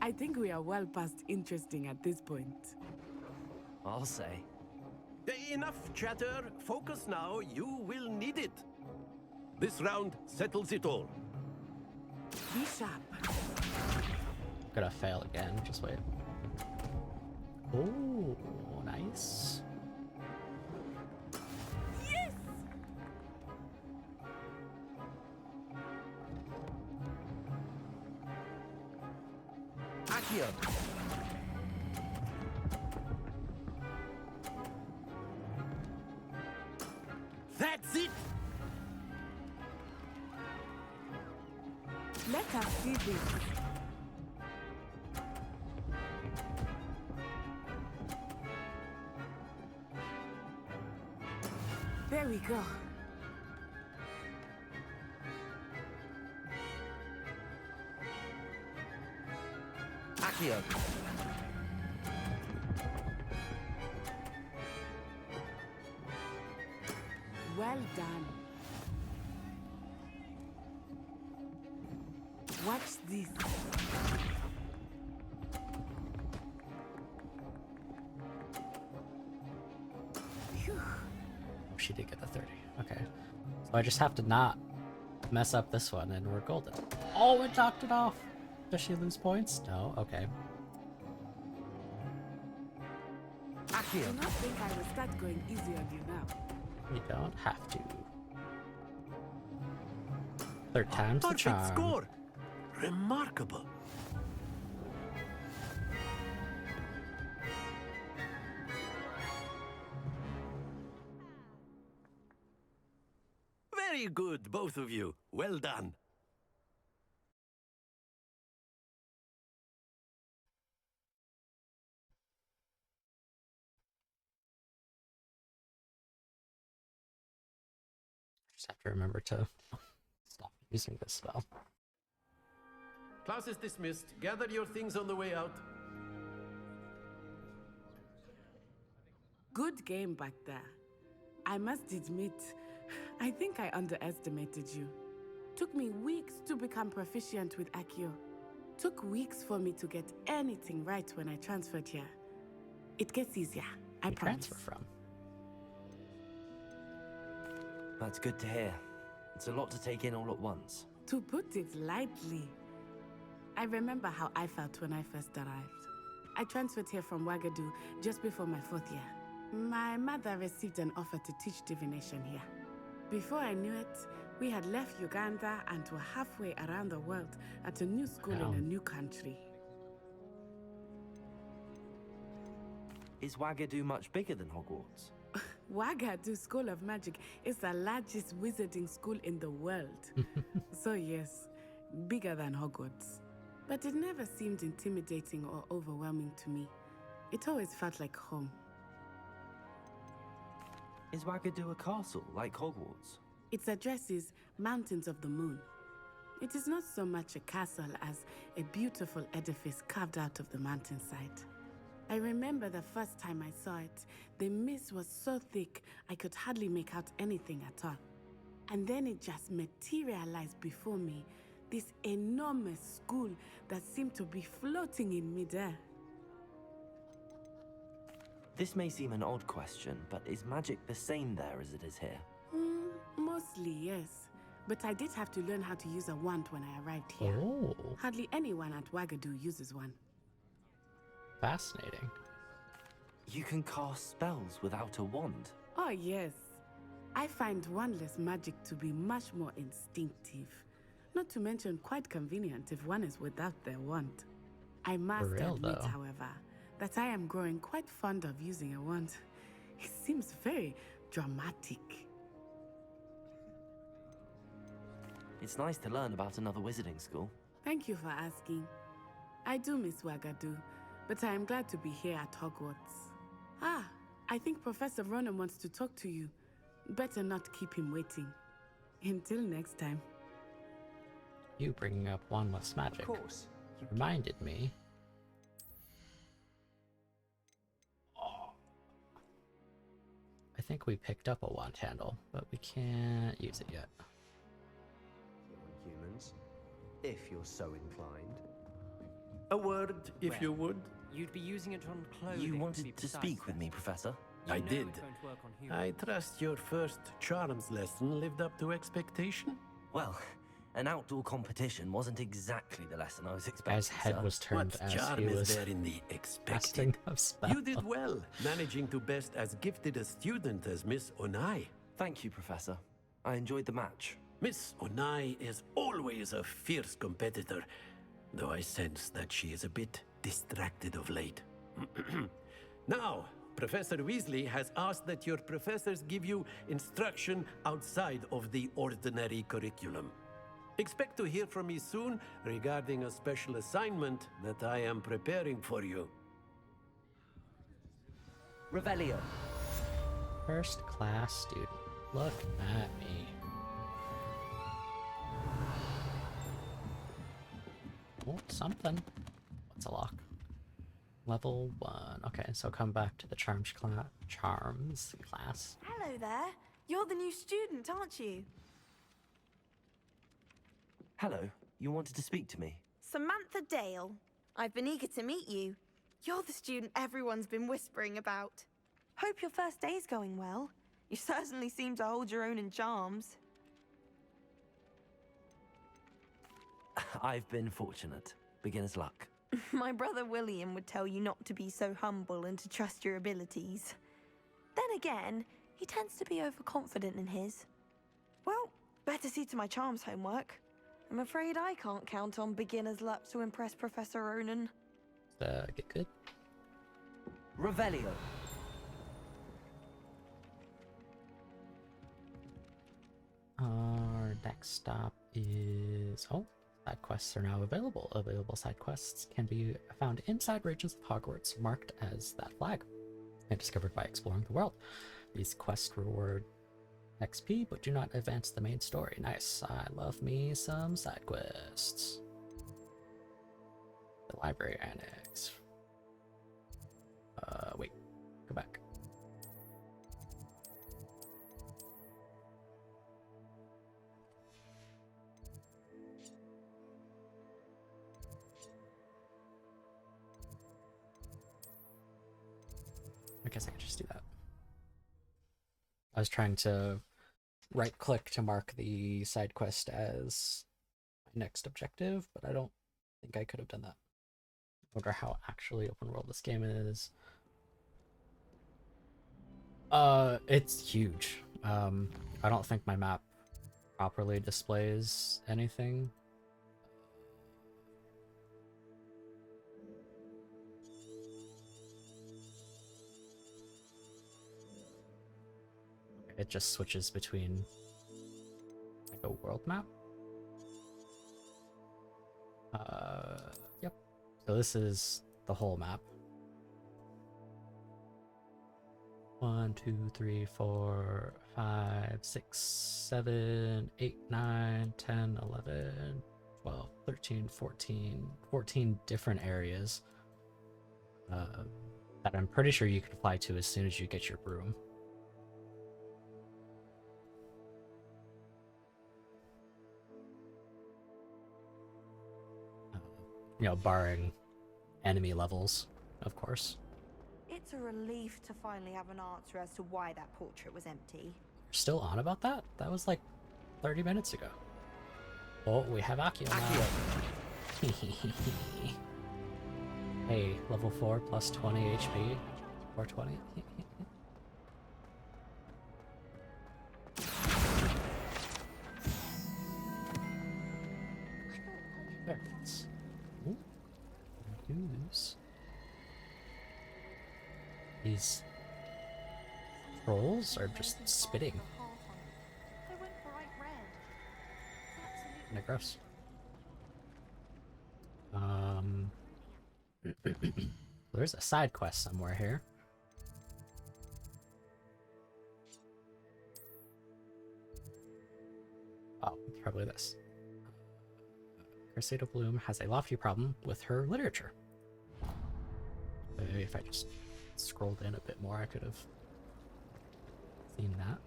I think we are well past interesting at this point. I'll say. Enough chatter. Focus now. You will need it. This round settles it all. Be sharp. Gonna fail again. Just wait. Oh, nice. Yes! Accio! That's it! Let us see this. There we go. Accio! Well done. Watch this. Phew. She did get the 30. Okay. So I just have to not mess up this one and we're golden. Oh, it knocked it off. Does she lose points? No? Okay. I do not think I will start going easy on you now. You don't have to. Third time's the Perfect charm. score. Remarkable. Very good, both of you. Well done. Just have to remember to stop using this spell. Class is dismissed. Gather your things on the way out. Good game back there. I must admit, I think I underestimated you. Took me weeks to become proficient with Accio. Took weeks for me to get anything right when I transferred here. It gets easier, I promise. Transfer from? That's good to hear. It's a lot to take in all at once. To put it lightly, I remember how I felt when I first arrived. I transferred here from Wagadu just before my 4th year. My mother received an offer to teach divination here. Before I knew it, we had left Uganda and were halfway around the world at a new school in a new country. Is Wagadu much bigger than Hogwarts? Wagadu School of Magic is the largest wizarding school in the world. So yes, bigger than Hogwarts. But it never seemed intimidating or overwhelming to me. It always felt like home. Is Wagadu a castle like Hogwarts? Its address is Mountains of the Moon. It is not so much a castle as a beautiful edifice carved out of the mountainside. I remember the first time I saw it, the mist was so thick I could hardly make out anything at all. And then it just materialized before me, this enormous school that seemed to be floating in midair. This may seem an odd question, but is magic the same there as it is here? Mostly, yes. But I did have to learn how to use a wand when I arrived here. Oh. Hardly anyone at Wagadu uses one. Fascinating. You can cast spells without a wand? Oh, yes. I find wandless magic to be much more instinctive. Not to mention quite convenient if one is without their wand. I must admit, however, that I am growing quite fond of using a wand. It seems very dramatic. It's nice to learn about another wizarding school. Thank you for asking. I do miss Wagadu, but I am glad to be here at Hogwarts. Ah, I think Professor Ronan wants to talk to you. Better not keep him waiting. Until next time. You bringing up wandless magic Of course. reminded me. I think we picked up a wand handle, but we can't use it yet. Humans, if you're so inclined. A word, if you would. You'd be using it on clothing. You be wanted to precise, speak with then. me, Professor? You I know did. it won't work on humans. I trust your first charms lesson lived up to expectation? Well, an outdoor competition wasn't exactly the lesson I was expecting. Guy's head sir. was turned What as charm he is was there in the expected? casting a spell. You did well, managing to best as gifted a student as Miss Onai. Thank you, Professor. I enjoyed the match. Miss Onai is always a fierce competitor, though I sense that she is a bit distracted of late. Now, Professor Weasley has asked that your professors give you instruction outside of the ordinary curriculum. Expect to hear from me soon regarding a special assignment that I am preparing for you. Revelio. First class student. Look at me. Oh, something. What's a lock? Level 1. Okay, so come back to the charms class. Hello there. You're the new student, aren't you? Hello, you wanted to speak to me? Samantha Dale. I've been eager to meet you. You're the student everyone's been whispering about. Hope your first day's going well. You certainly seem to hold your own in charms. I've been fortunate. Beginner's luck. My brother William would tell you not to be so humble and to trust your abilities. Then again, he tends to be overconfident in his. Well, better see to my charms homework. I'm afraid I can't count on beginner's luck to impress Professor Ronan. Get good. Revelio. Our next stop is... Oh, side quests are now available. Available side quests can be found inside regions of Hogwarts, marked as that flag, and discovered by exploring the world. These quests reward XP, but do not advance the main story. Nice. I love me some side quests. The library annex. Wait. Go back. I guess I could just do that. I was trying to right click to mark the side quest as my next objective, but I don't think I could have done that. I wonder how actually open world this game is. It's huge. I don't think my map properly displays anything. It just switches between like a world map. Yep. So this is the whole map. 1, 2, 3, 4, 5, 6, 7, 8, 9, 10, 11, 12, 13, 14 different areas that I'm pretty sure you can fly to as soon as you get your broom. You know, barring enemy levels, of course. It's a relief to finally have an answer as to why that portrait was empty. You're still on about that? That was like 30 minutes ago. Oh, we have Accio now. Hey, level 4 plus 20 HP. 420. There it is. Ooh. Use. These trolls are just spitting. I went bright red. Kinda gross. There's a side quest somewhere here. Oh, it's probably this. Cressida Bloom has a lofty problem with her literature. Maybe if I just scrolled in a bit more, I could have seen that.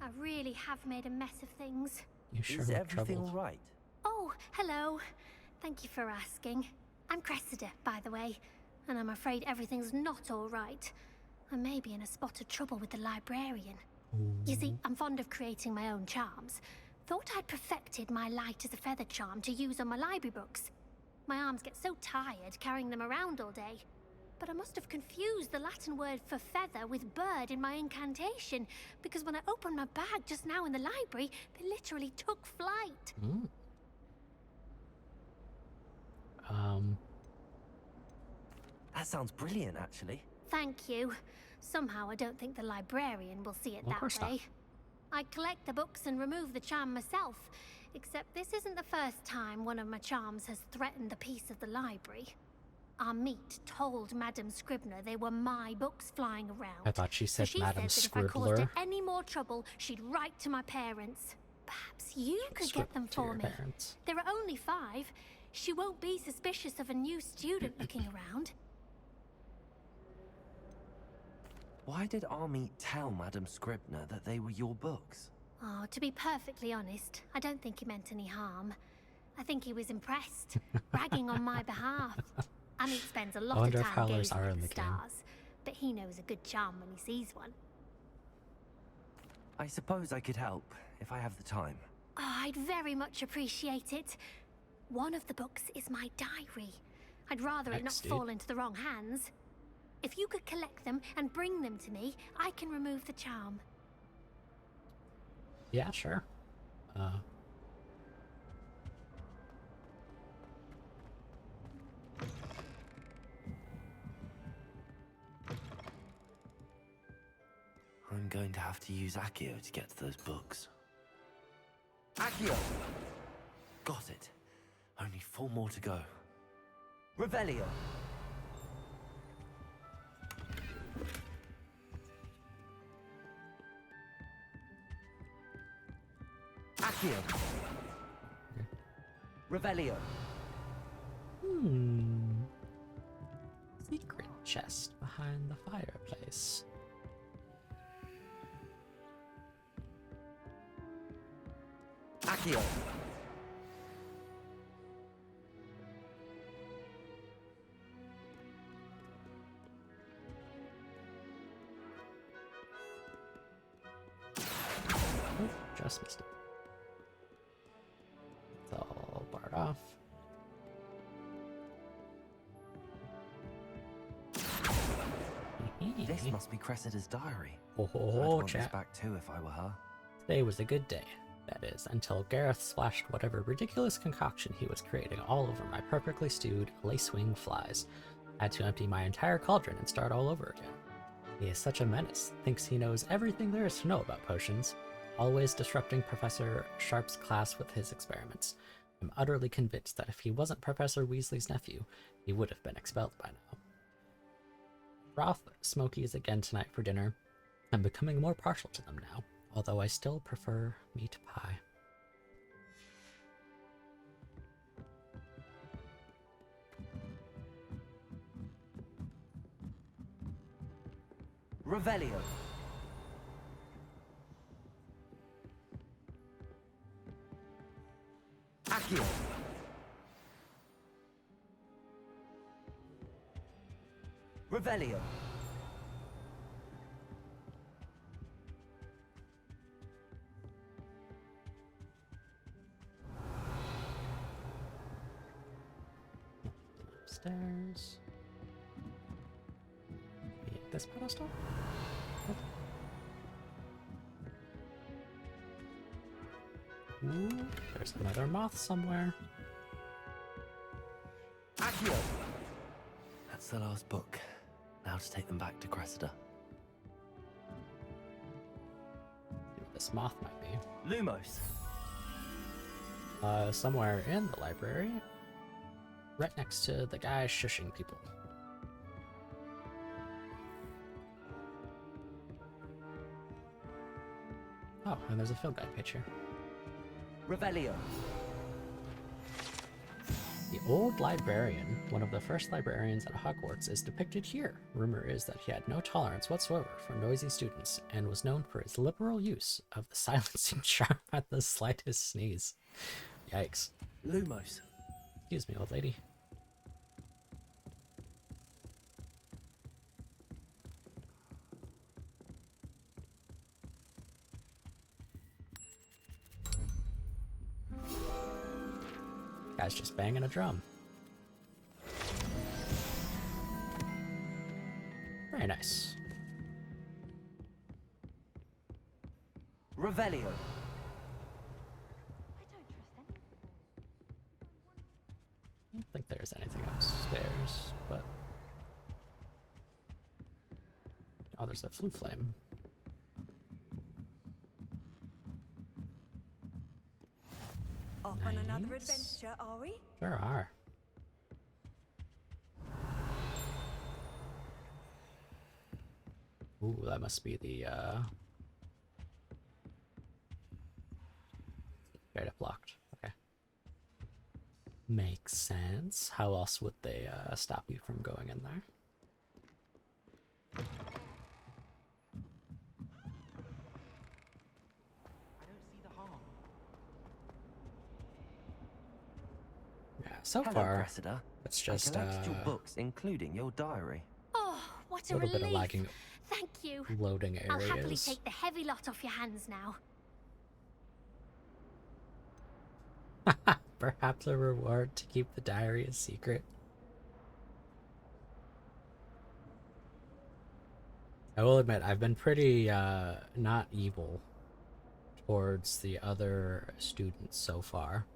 I really have made a mess of things. You sure Is look everything troubled. all right? Oh, hello. Thank you for asking. I'm Cressida, by the way, and I'm afraid everything's not all right. I may be in a spot of trouble with the librarian. You see, I'm fond of creating my own charms. Thought I'd perfected my light as a feather charm to use on my library books. My arms get so tired carrying them around all day. but I must have confused the Latin word for feather with bird in my incantation, because when I opened my bag just now in the library, they literally took flight. That sounds brilliant, actually. Thank you. Somehow I don't think the librarian will see it Well, of that course way. not. I collect the books and remove the charm myself, except this isn't the first time one of my charms has threatened the peace of the library. Amit told Madame Scribner they were my books flying around. I thought she said so she Madame said that if I caused her Scribbler. any more trouble, she'd write to my parents. Perhaps you could Scribble get them to for your me. parents. There are only 5. She won't be suspicious of a new student looking around. Why did Army tell Madame Scribner that they were your books? Oh, to be perfectly honest, I don't think he meant any harm. I think he was impressed, bragging on my behalf. Amit spends a lot of wonder if time howlers gazing are at in the the game. stars, but he knows a good charm when he sees one. I suppose I could help, if I have the time. Oh, I'd very much appreciate it. One of the books is my diary. I'd rather it not Thanks, dude. fall into the wrong hands. If you could collect them and bring them to me, I can remove the charm. Yeah, sure. I'm going to have to use Accio to get to those books. Accio! Got it. Only 4 more to go. Revelio! Accio! Revelio! Secret chest behind the fireplace. Accio! Oh, just missed it. It's all barred off. This must be Cressida's diary. Oh, I'd want this chat. back too if I were her. Today was a good day, that is, until Gareth splashed whatever ridiculous concoction he was creating all over my perfectly stewed lacewing flies. I had to empty my entire cauldron and start all over again. He is such a menace, thinks he knows everything there is to know about potions, always disrupting Professor Sharp's class with his experiments. I'm utterly convinced that if he wasn't Professor Weasley's nephew, he would have been expelled by now. Broth smokies again tonight for dinner. I'm becoming more partial to them now, although I still prefer meat pie. Revelio! Accio! Revelio! Upstairs. Be at this pedestal? Ooh, there's another moth somewhere. Accio! That's the last book. Now to take them back to Cressida. See what this moth might be. Lumos! Somewhere in the library. Right next to the guy shushing people. Oh, and there's a field guide page here. Revelio! The old librarian, one of the first librarians at Hogwarts, is depicted here. Rumor is that he had no tolerance whatsoever for noisy students and was known for his liberal use of the silencing charm at the slightest sneeze. Yikes. Lumos! Excuse me, old lady. Guy's just banging a drum. Very nice. Revelio. I don't think there's anything upstairs, but... Oh, there's a flue flame. Off on another adventure, are we? Sure are. Ooh, that must be the, straight up locked. Okay. Makes sense. How else would they, stop you from going in there? Yeah, so Hello, far, Cressida. it's just, I collected your books, including your diary. Oh, what a a little relief. bit of lagging Thank you. loading I'll happily areas. take the heavy lot off your hands now. Perhaps a reward to keep the diary a secret. I will admit, I've been pretty, not evil towards the other students so far.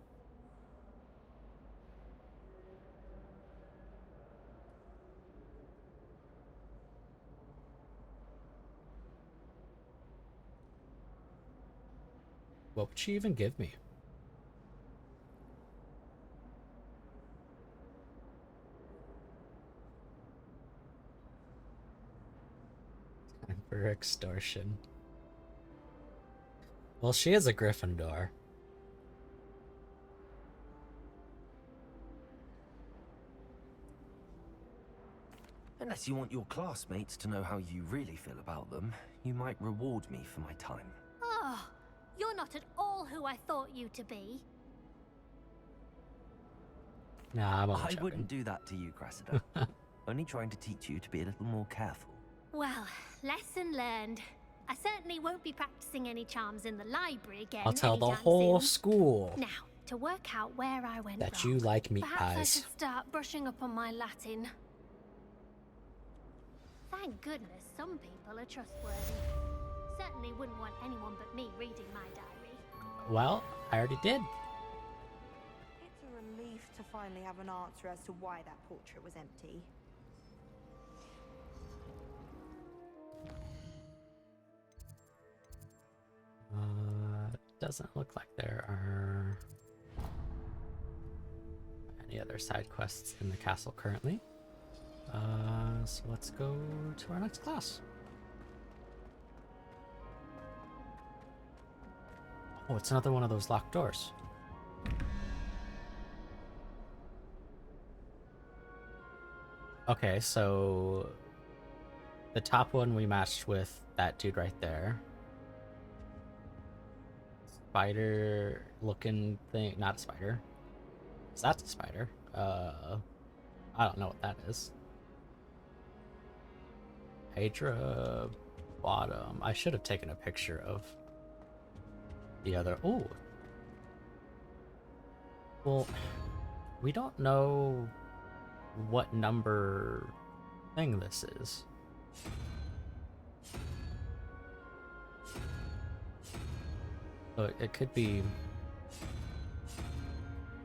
What would she even give me? Time for extortion. Well, she is a Gryffindor. Unless you want your classmates to know how you really feel about them, you might reward me for my time. Oh, you're not at all who I thought you to be. Nah, I'm only I joking. wouldn't do that to you, Cressida. Only trying to teach you to be a little more careful. Well, lesson learned. I certainly won't be practicing any charms in the library again. I'll tell the anytime whole soon. school Now, to work out where I went that wrong, you like meat perhaps I pies. should start brushing up on my Latin. Thank goodness some people are trustworthy. Certainly wouldn't want anyone but me reading my diary. Well, I already did. It's a relief to finally have an answer as to why that portrait was empty. Doesn't look like there are any other side quests in the castle currently. So let's go to our next class. Oh, it's another one of those locked doors. Okay, so the top one we matched with that dude right there. Spider looking thing, not a spider. That's a spider. I don't know what that is. Hydra bottom. I should have taken a picture of the other. Oh. Well, we don't know what number thing this is. So it could be...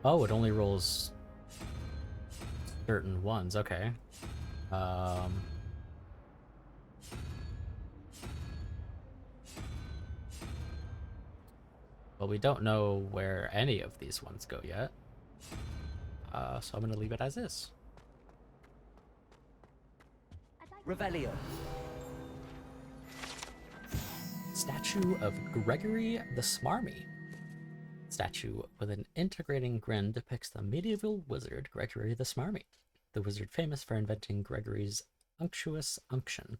Oh, it only rolls certain ones. Okay. Well, we don't know where any of these ones go yet. So I'm gonna leave it as is. Revelio. Statue of Gregory the Smarmy. Statue with an integrating grin depicts the medieval wizard Gregory the Smarmy, the wizard famous for inventing Gregory's unctuous unction,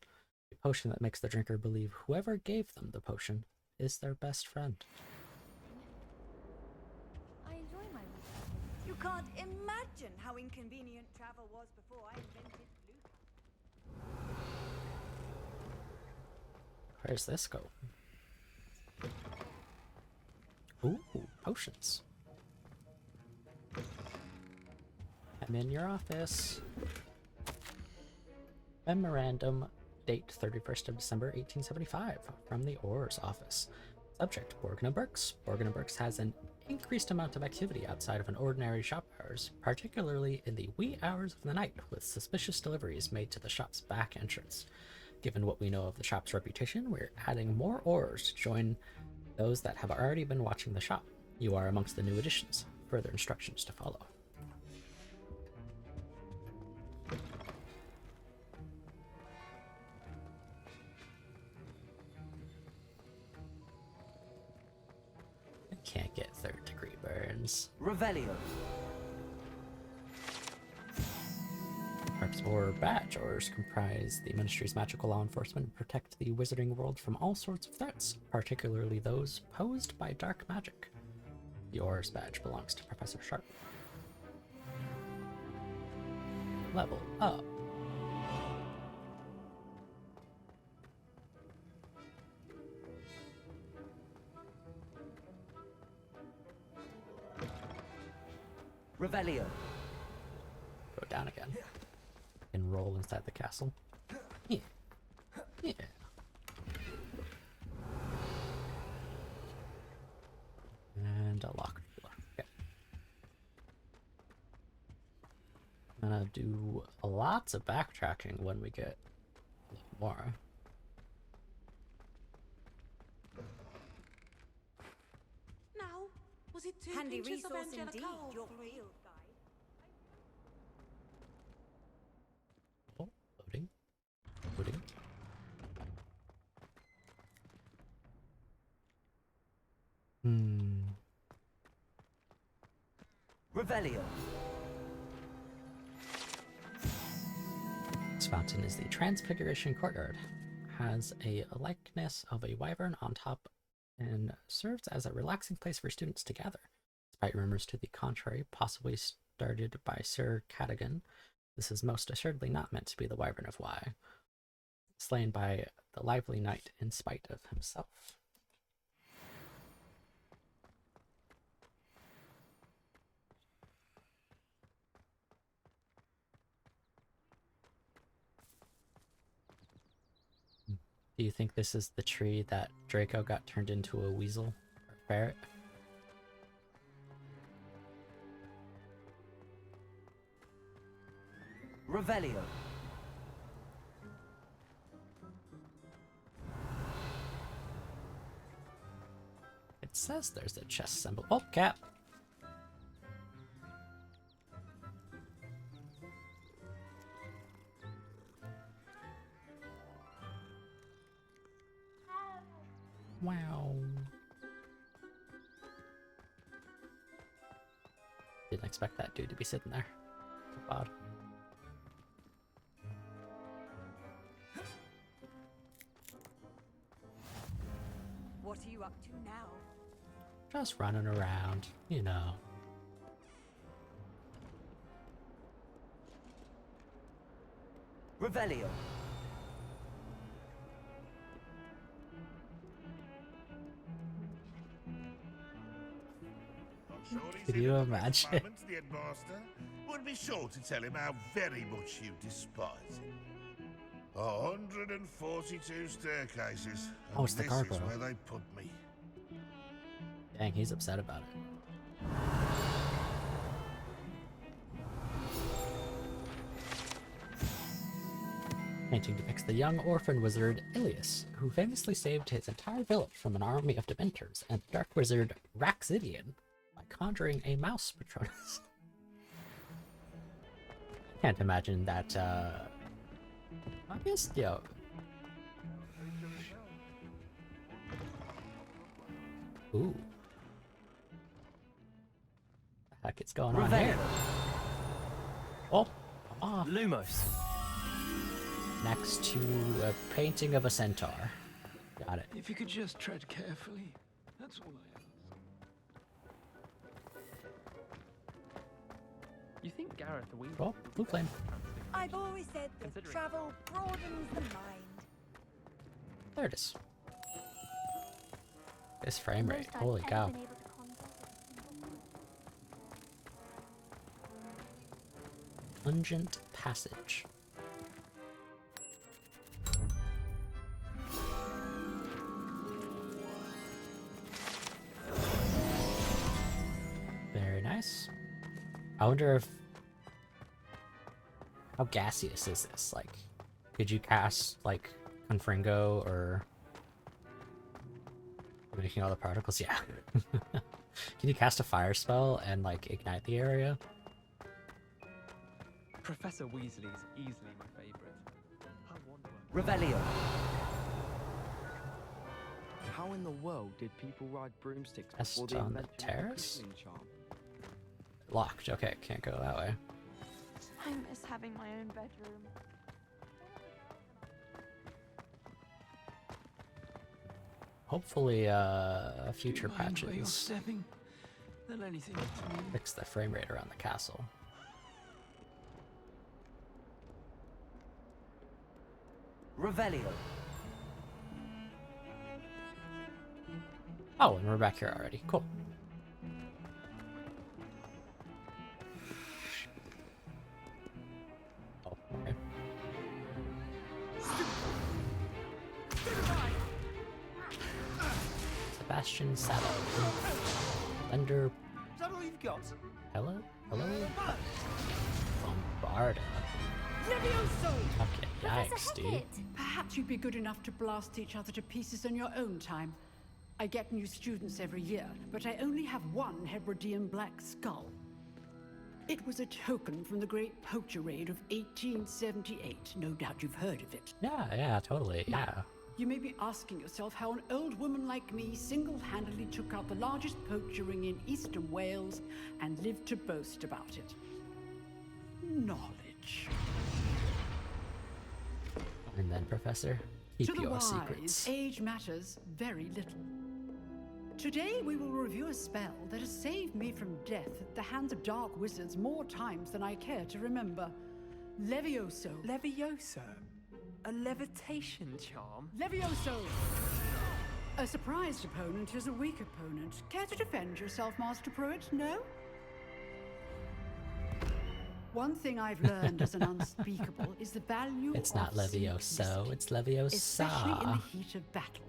a potion that makes the drinker believe whoever gave them the potion is their best friend. I enjoy my weekend. You can't imagine how inconvenient travel was before I invented blue. Where's this go? Ooh, potions. I'm in your office. Memorandum, Date 31st of December 1875 from the Orr's office. Subject Borgna Burks. Borgna Burks has an increased amount of activity outside of an ordinary shop hours, particularly in the wee hours of the night, with suspicious deliveries made to the shop's back entrance. Given what we know of the shop's reputation, we're adding more Orrs to join those that have already been watching the shop. You are amongst the new additions. Further instructions to follow. I can't get third-degree burns. Revelio. Arps or badge Ors comprise the Ministry's magical law enforcement and protect the wizarding world from all sorts of threats, particularly those posed by dark magic. The Ors badge belongs to Professor Sharp. Level up. Revelio. Go down again. And roll inside the castle. Yeah. Yeah. And a locked door. Okay. I'm gonna do lots of backtracking when we get more. Now, was it 2 Handy pinches of resource Angelica indeed, or your 3? field guide. Oh, loading. Loading. Revelio. This fountain is the Transfiguration Courtyard. Has a likeness of a wyvern on top and serves as a relaxing place for students to gather. Despite rumors to the contrary, possibly started by Sir Cadogan, this is most assuredly not meant to be the wyvern of Wye, slain by the lively knight in spite of himself. Do you think this is the tree that Draco got turned into a weasel or ferret? Revelio. It says there's a chest symbol. Oh, cat. Wow. Didn't expect that dude to be sitting there. Odd. What are you up to now? Just running around, you know. Revelio. Could you imagine? The headmaster would be sure to tell him how very much you despise him. 142 staircases. Oh, it's the this card, is bro. where they put me. Dang, he's upset about it. Painting depicts the young orphan wizard Ilias, who famously saved his entire village from an army of Dementors, and the dark wizard Raxidian by conjuring a mouse Patronus. Can't imagine that, I guess, yo. Ooh. What the heck is going on here? Oh, come on. Lumos. Next to a painting of a centaur. Got it. If you could just tread carefully, that's all I ask. You think Gareth the Weaver? Oh, blue flame. I've always said that travel broadens the mind. There it is. This frame rate, holy cow. Pungent Passage. nice. I wonder if... How gaseous is this? Like, could you cast, like, Confringo or... Making all the particles? Yeah. Can you cast a fire spell and, like, ignite the area? Professor Weasley's easily my favorite. Revelio. How in the world did people ride broomsticks before Just the on the invention of the terrace? cushioning charm? Locked. Okay, can't go that way. I miss having my own bedroom. Hopefully, future patches stepping, then anything between. fix the frame rate around the castle. Revelio. Oh, and we're back here already. Cool. Oh, okay. Sebastian Sato. Under. Is that all you've got? Hello? Hello? Bombarda. Levioso! Okay, yikes, dude. Perhaps you'd be good enough to blast each other to pieces in your own time. I get new students every year, but I only have one Hebridean black skull. It was a token from the Great Poacher Raid of 1878. No doubt you've heard of it. Yeah, totally, yeah. You may be asking yourself how an old woman like me single-handedly took out the largest poacher ring in eastern Wales and lived to boast about it. Knowledge. And then, Professor, keep To the your wise, secrets. age matters very little. Today we will review a spell that has saved me from death at the hands of dark wizards more times than I care to remember. Levioso. Levioso? A levitation charm? Levioso! A surprised opponent is a weak opponent. Care to defend yourself, Master Pruitt? No? One thing I've learned as an unspeakable is the value It's not of Levioso, simplicity, it's Leviosa. especially in the heat of battle.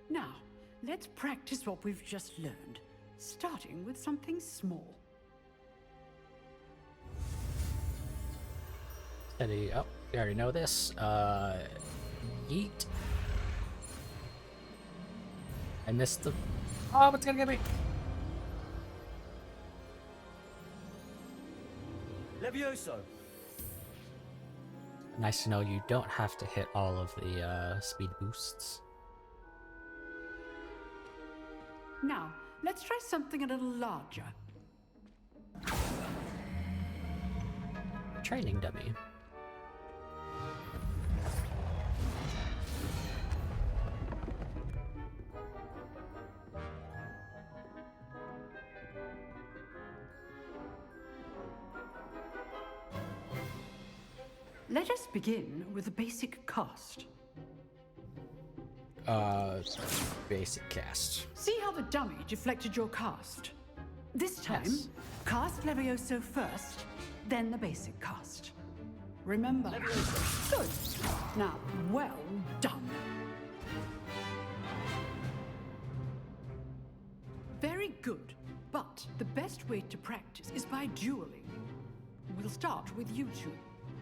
Now, let's practice what we've just learned, starting with something small. Steady. Oh, we already know this. Yeet. I missed the... Oh, it's gonna get me! Levioso. Nice to know you don't have to hit all of the speed boosts. Now, let's try something a little larger. Training dummy. Let us begin with the basic cast. Basic cast. See how the dummy deflected your cast? This time, Yes. cast Levioso first, then the basic cast. Remember? Good. Now, well done. Very good, but the best way to practice is by dueling. We'll start with you two.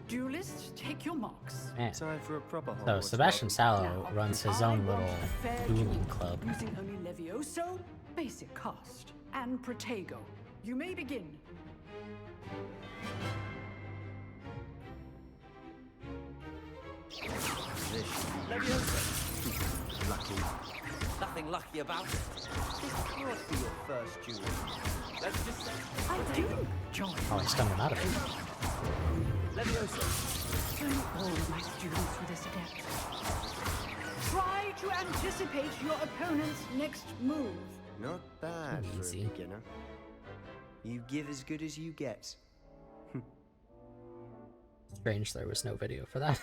Duelists, take your marks. Man. Time for a proper So Hogwarts Sebastian battle. Sallow runs his I own want little a fair dueling duel, club. using only Levioso, basic cast, and Protego. You may begin. Levioso. Lucky. Nothing lucky about it. This can't be your first duel. Let's just say... I do enjoy Oh, I stunned him out of it. Levioso. Turn all my students for this adept. Try to anticipate your opponent's next move. Not bad for Easy. a beginner. You give as good as you get. Strange there was no video for that.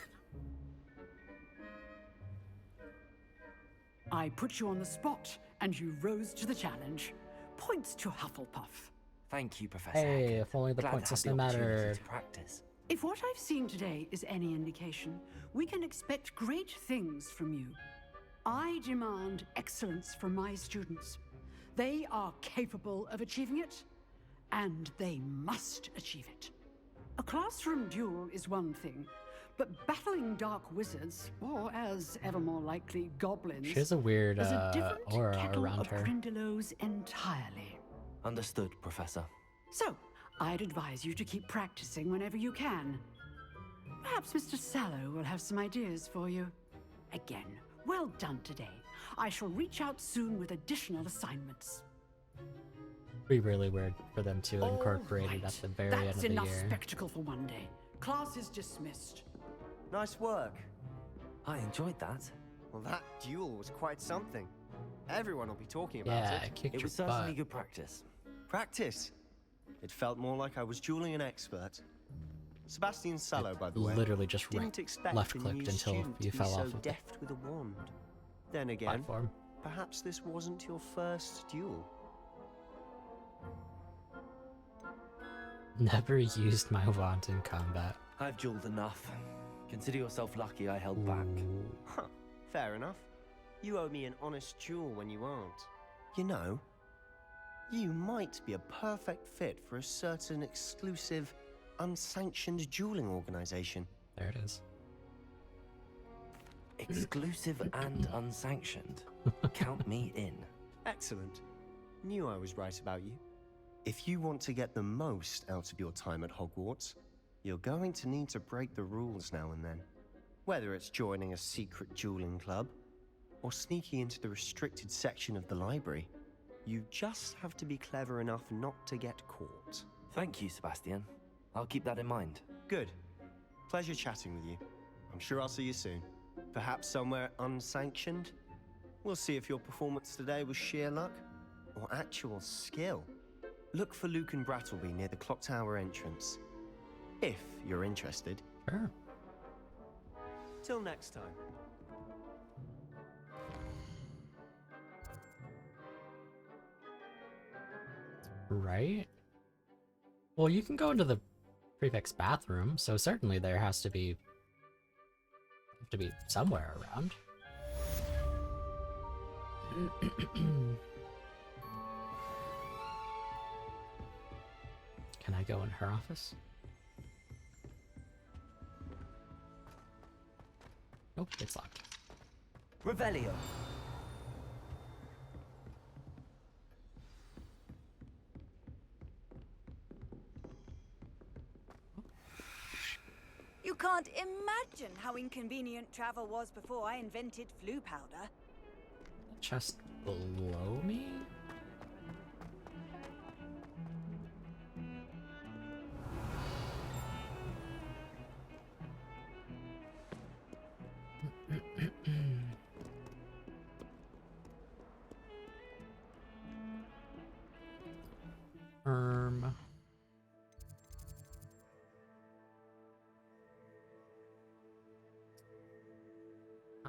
I put you on the spot, and you rose to the challenge. Points to Hufflepuff. Thank you, Professor. Hey, Hackett. if only the Glad point to have system the opportunity mattered. to practice. If what I've seen today is any indication, we can expect great things from you. I demand excellence from my students. They are capable of achieving it, and they must achieve it. A classroom duel is one thing, but battling dark wizards, or as ever more likely, goblins, She has a weird is a different aura kettle around of her. Grindylows entirely. Understood, Professor. So, I'd advise you to keep practicing whenever you can. Perhaps Mr. Sallow will have some ideas for you. Again, well done today. I shall reach out soon with additional assignments. Be really weird for them to incorporate it at the very end of That's the enough year. spectacle for one day. Class is dismissed. Nice work. I enjoyed that. Well, that duel was quite something. Everyone will be talking about Yeah, it. it kicked It your was certainly butt. good practice. Practice. It felt more like I was dueling an expert. Sebastian Sallow, by the way, Literally just didn't expect left-clicked a new until student you to fell be so off of it. deft with a wand. Then again, Platform. perhaps this wasn't your first duel. Never used my wand in combat. I've dueled enough. Consider yourself lucky I held back. Huh, fair enough. You owe me an honest duel when you aren't. You know, you might be a perfect fit for a certain exclusive, unsanctioned dueling organization. There it is. Exclusive and unsanctioned. Count me in. Excellent. Knew I was right about you. If you want to get the most out of your time at Hogwarts, you're going to need to break the rules now and then. Whether it's joining a secret dueling club, or sneaking into the restricted section of the library, you just have to be clever enough not to get caught. Thank you, Sebastian. I'll keep that in mind. Good. Pleasure chatting with you. I'm sure I'll see you soon. Perhaps somewhere unsanctioned? We'll see if your performance today was sheer luck, or actual skill. Look for Luke and Brattleby near the clock tower entrance. If you're interested. Sure. Till next time. Right? Well, you can go into the prefect's bathroom, so certainly there has to be somewhere around. Can I go in her office? Nope, it's locked. Revelio. You can't imagine how inconvenient travel was before I invented flu powder. Chest below me?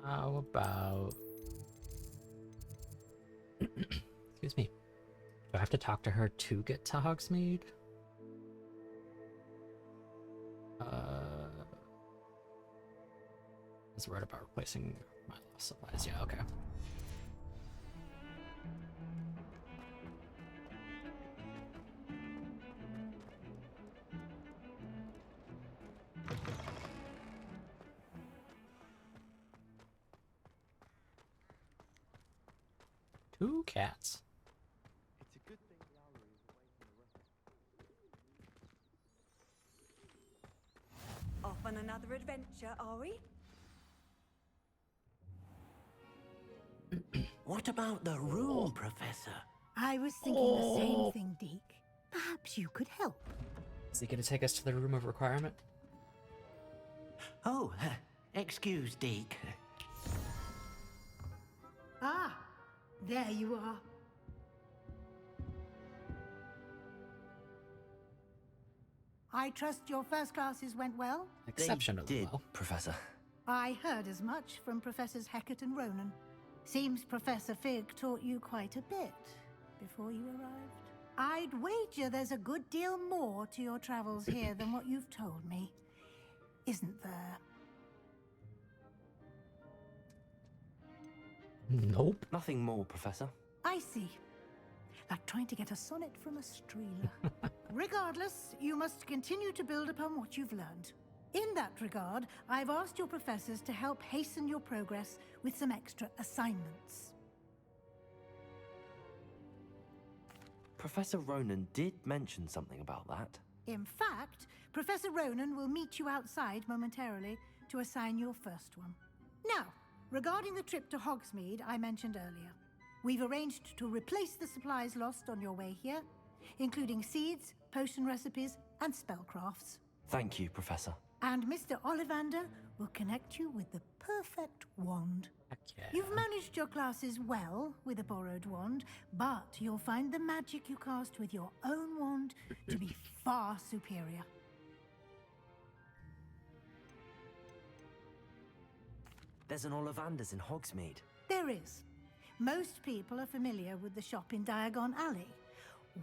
How about... Excuse me. Do I have to talk to her to get to Hogsmeade? I was worried about replacing my lost supplies. Yeah, okay. Two cats. It's a good thing the hour is away from the road. Off on another adventure, are we? What about the room, Professor? I was thinking the same thing, Deke. Perhaps you could help. Is he going to take us to the room of requirement? Oh, excuse, Deke. Ah, there you are. I trust your first classes went well? Exceptionally well. Professor. I heard as much from Professors Hecat and Ronan. Seems Professor Fig taught you quite a bit before you arrived. I'd wager there's a good deal more to your travels here than what you've told me. Isn't there? Nope. Nothing more, Professor. I see. Like trying to get a sonnet from a streeler. Regardless, you must continue to build upon what you've learned. In that regard, I've asked your professors to help hasten your progress with some extra assignments. Professor Ronan did mention something about that. In fact, Professor Ronan will meet you outside momentarily to assign your first one. Now, regarding the trip to Hogsmeade I mentioned earlier, we've arranged to replace the supplies lost on your way here, including seeds, potion recipes, and spellcrafts. Thank you, Professor. And Mr. Ollivander will connect you with the perfect wand. Heck yeah. You've managed your classes well with a borrowed wand, but you'll find the magic you cast with your own wand to be far superior. There's an Ollivander's in Hogsmeade. There is. Most people are familiar with the shop in Diagon Alley.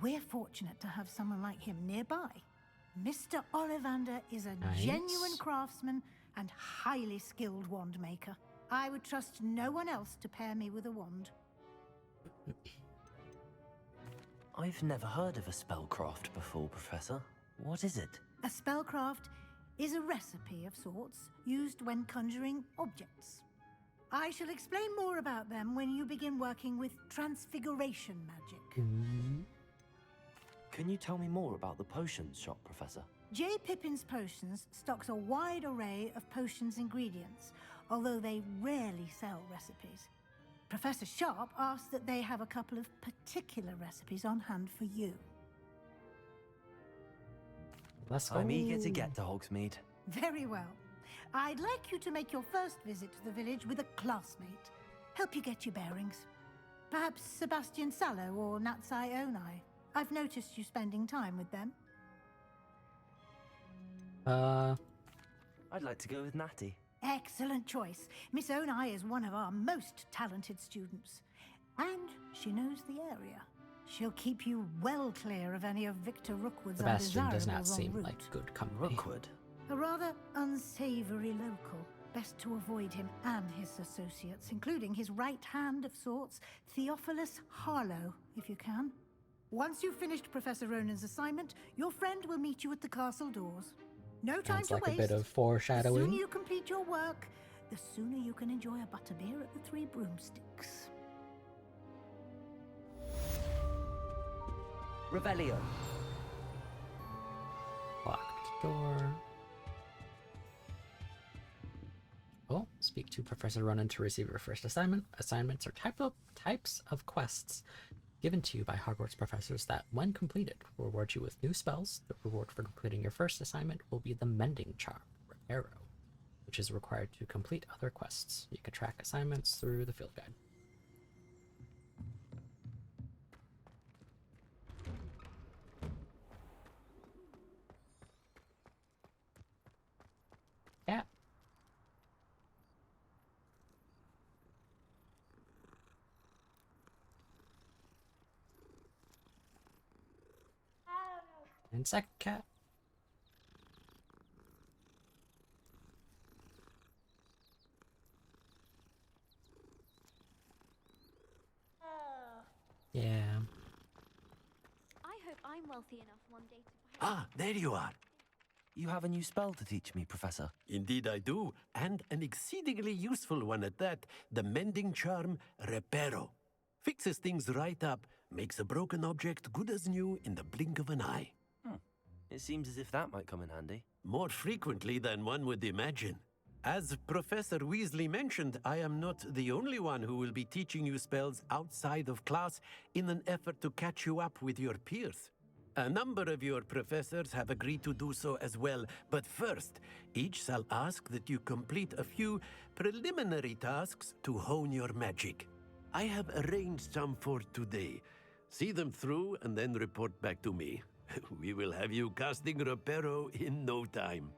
We're fortunate to have someone like him nearby. Mr. Ollivander is a genuine craftsman and highly skilled wand maker. I would trust no one else to pair me with a wand. I've never heard of a spellcraft before, Professor. What is it? A spellcraft is a recipe of sorts used when conjuring objects. I shall explain more about them when you begin working with transfiguration magic. Can you tell me more about the potions shop, Professor? J. Pippin's Potions stocks a wide array of potions ingredients, although they rarely sell recipes. Professor Sharp asks that they have a couple of particular recipes on hand for you. Let's go. I'm eager to get to Hogsmeade. Very well. I'd like you to make your first visit to the village with a classmate. Help you get your bearings. Perhaps Sebastian Sallow or Natsai Onai. I've noticed you spending time with them. I'd like to go with Natty. Excellent choice. Miss Onai is one of our most talented students. And she knows the area. She'll keep you well clear of any of Victor Rookwood's Sebastian does not undesirable seem route. like good company. Rookwood? A rather unsavory local. Best to avoid him and his associates, including his right hand of sorts, Theophilus Harlow, if you can. Once you've finished Professor Ronan's assignment, your friend will meet you at the castle doors. No time Sounds to like waste. a bit of The foreshadowing. sooner you complete your work, the sooner you can enjoy a butterbeer at the Three Broomsticks. Revelio. Locked door. Oh, speak to Professor Ronan to receive your first assignment. Assignments are types of quests given to you by Hogwarts professors that, when completed, will reward you with new spells. The reward for completing your first assignment will be the Mending Charm, Reparo, which is required to complete other quests. You can track assignments through the field guide. Yeah. And second cat. Yeah. I hope I'm wealthy enough one day to buy. Ah, there you are. You have a new spell to teach me, Professor. Indeed I do, and an exceedingly useful one at that. The Mending Charm, Reparo. Fixes things right up, makes a broken object good as new in the blink of an eye. It seems as if that might come in handy. More frequently than one would imagine. As Professor Weasley mentioned, I am not the only one who will be teaching you spells outside of class in an effort to catch you up with your peers. A number of your professors have agreed to do so as well, but first, each shall ask that you complete a few preliminary tasks to hone your magic. I have arranged some for today. See them through and then report back to me. We will have you casting Reparo in no time.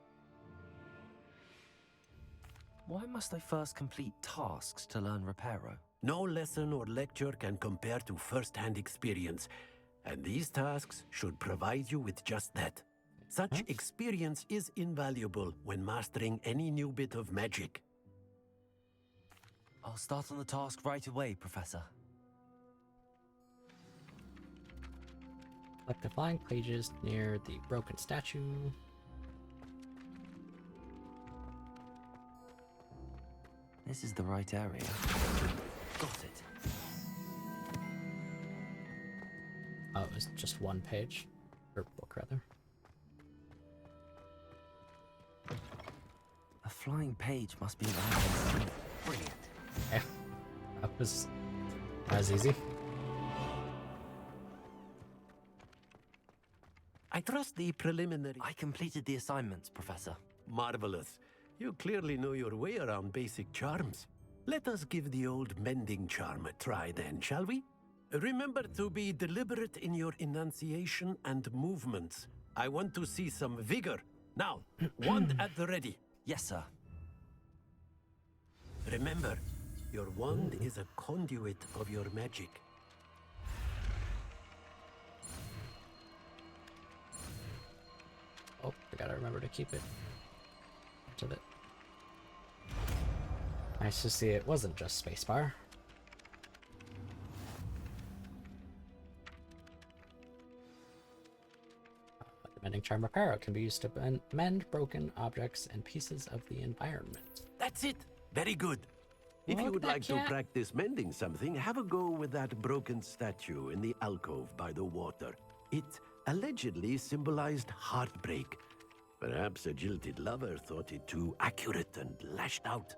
Why must I first complete tasks to learn Reparo? No lesson or lecture can compare to first-hand experience, and these tasks should provide you with just that. Such experience is invaluable when mastering any new bit of magic. I'll start on the task right away, Professor. Collect the flying pages near the broken statue. This is the right area. Got it. Oh, it was just one page. Or book, rather. A flying page must be around. Brilliant. Yeah, that was easy. I trust the preliminary... I completed the assignments, Professor. Marvelous. You clearly know your way around basic charms. Let us give the old mending charm a try then, shall we? Remember to be deliberate in your enunciation and movements. I want to see some vigor. Now, wand at the ready. Yes, sir. Remember, your wand is a conduit of your magic. Oh, I gotta remember to keep it. To it. Nice to see it wasn't just spacebar. The mending charm repair can be used to mend broken objects and pieces of the environment. That's it. Very good. If you would like to practice mending something, have a go with that broken statue in the alcove by the water. It allegedly symbolized heartbreak. Perhaps a jilted lover thought it too accurate and lashed out.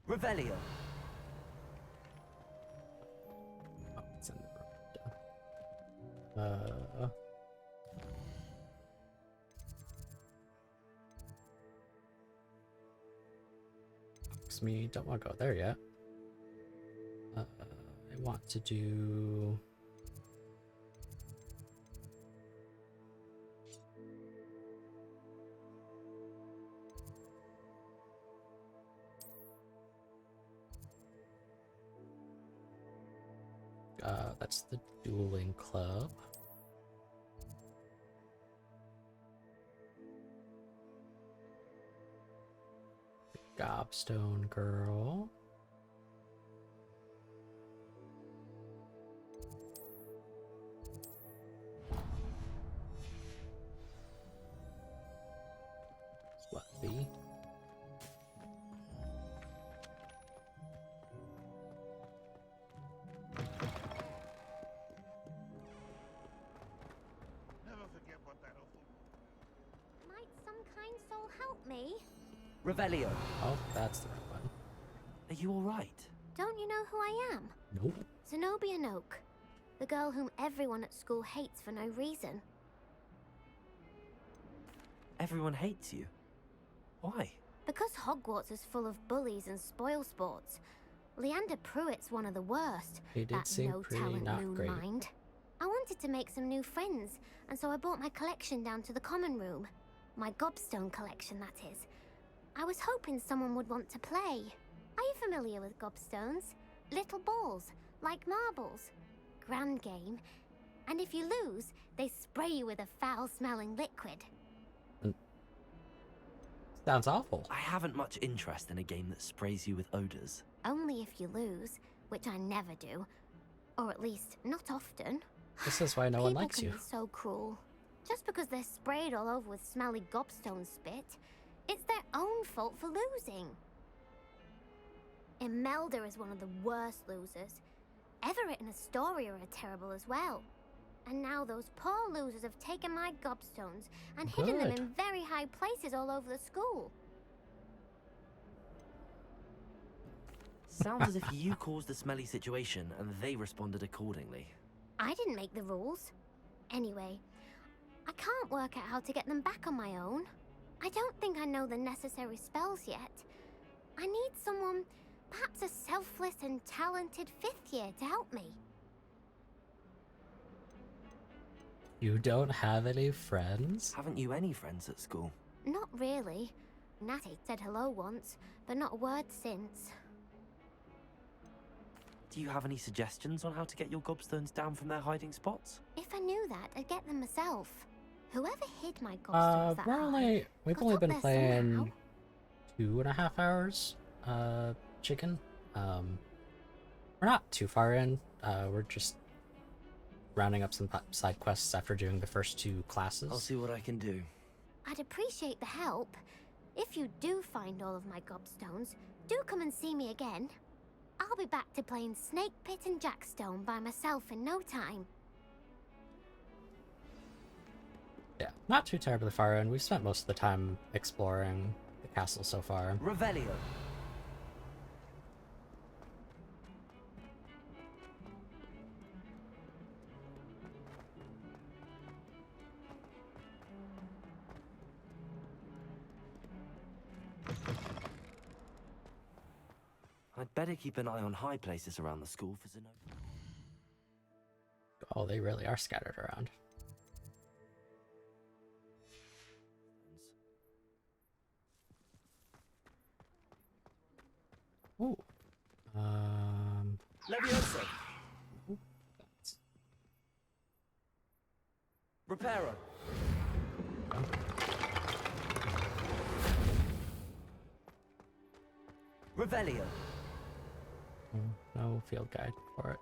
Revelio. Oh, it's in the Excuse me, don't want to go there yet. I want to do... that's the dueling club. The Gobstone girl. Slutty. Might some kind soul help me? Revelio. Oh, that's the right one. Are you alright? Don't you know who I am? Nope. Zenobia Noak, the girl whom everyone at school hates for no reason. Everyone hates you. Why? Because Hogwarts is full of bullies and spoilsports. Leander Pruitt's one of the worst. He did that seem no pretty talent not moon great. mind. I wanted to make some new friends, and so I brought my collection down to the common room. My gobstone collection, that is. I was hoping someone would want to play. Are you familiar with gobstones? Little balls, like marbles. Grand game. And if you lose, they spray you with a foul-smelling liquid. Sounds awful. I haven't much interest in a game that sprays you with odors. Only if you lose, which I never do. Or at least, not often. This is why no one likes you. People can be so cruel. Just because they're sprayed all over with smelly gobstone spit, it's their own fault for losing. Imelda is one of the worst losers. Everett and Astoria are terrible as well. And now those poor losers have taken my gobstones and hidden them in very high places all over the school. Sounds as if you caused the smelly situation and they responded accordingly. I didn't make the rules. Anyway, I can't work out how to get them back on my own. I don't think I know the necessary spells yet. I need someone, perhaps a selfless and talented 5th year to help me. You don't have any friends? Haven't you any friends at school? Not really. Natty said hello once, but not a word since. Do you have any suggestions on how to get your gobstones down from their hiding spots? If I knew that, I'd get them myself. Whoever hid my gobstones that we've got only up been there playing somehow. 2.5 hours, chicken. We're not too far in. We're just rounding up some side quests after doing the first 2 classes. I'll see what I can do. I'd appreciate the help. If you do find all of my gobstones, do come and see me again. I'll be back to playing Snake Pit and Jackstone by myself in no time. Yeah, not too terribly far in. We've spent most of the time exploring the castle so far. Revelio. I'd better keep an eye on high places around the school for Zenobia. Oh, they really are scattered around. Ooh. Leviosa. Reparo. Revelio. No field guide for it.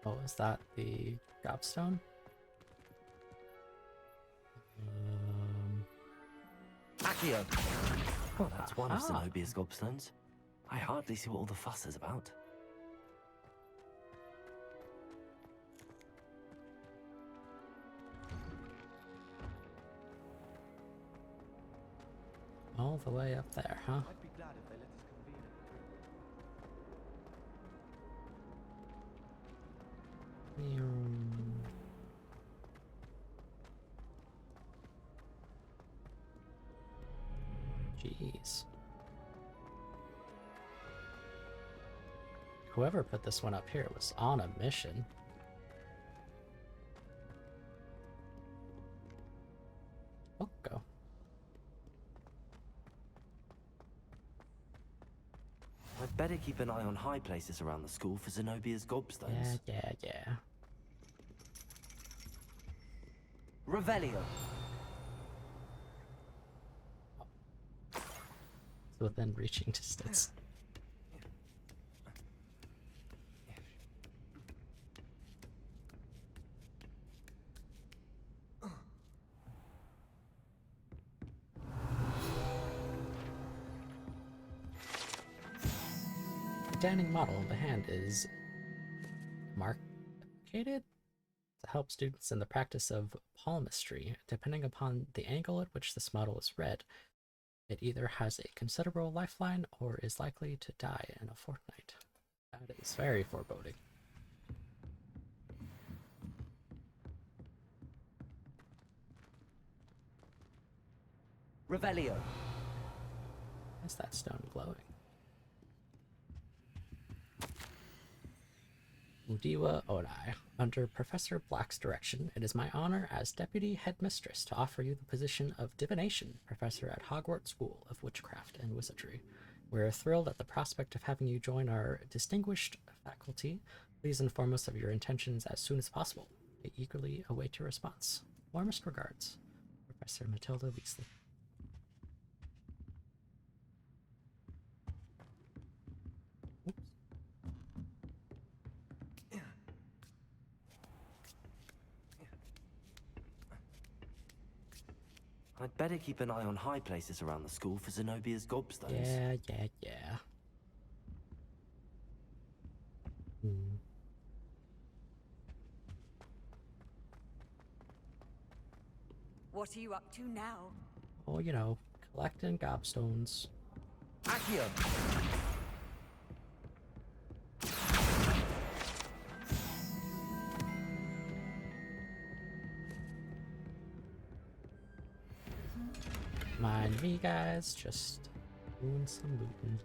Oh, is that the gobstone? Accio. Oh, that's one of Zenobia's gobstones. I hardly see what all the fuss is about. All the way up there, huh? I'd be glad if they let us convene Jeez. Whoever put this one up here was on a mission. Oh, go. I'd better keep an eye on high places around the school for Zenobia's gobstones. Yeah. Revelio. It's within reaching distance. The standing model in the hand is marcated to help students in the practice of palmistry. Depending upon the angle at which this model is read, it either has a considerable lifeline or is likely to die in a fortnight. That is very foreboding. Revelio. Why is that stone glowing? Udiwa Odai. Under Professor Black's direction, it is my honor as Deputy Headmistress to offer you the position of Divination Professor at Hogwarts School of Witchcraft and Wizardry. We are thrilled at the prospect of having you join our distinguished faculty. Please inform us of your intentions as soon as possible. I eagerly await your response. Warmest regards, Professor Matilda Weasley. I'd better keep an eye on high places around the school for Zenobia's gobstones. Yeah. What are you up to now? Oh, you know, collecting gobstones. Accio. Mind me, guys, just doing some looting.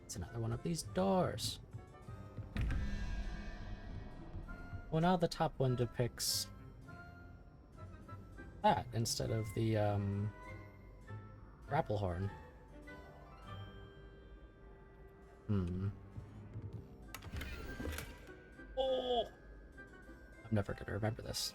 It's another one of these doors. Well, now the top one depicts that instead of the grapple horn. I'm never gonna remember this.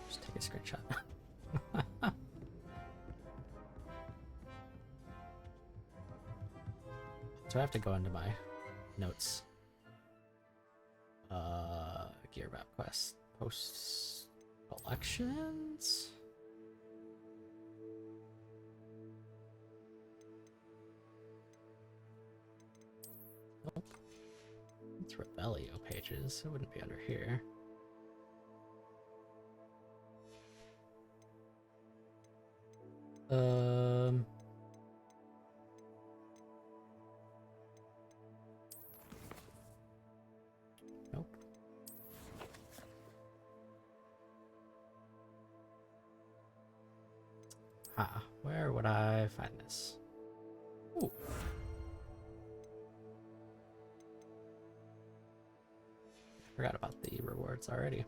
Just take a screenshot. So I have to go into my notes. Gear map quest. Posts collections? Nope. It's Rebellio pages. It wouldn't be under here. Nope. Where would I find this? Ooh. Forgot about the rewards already.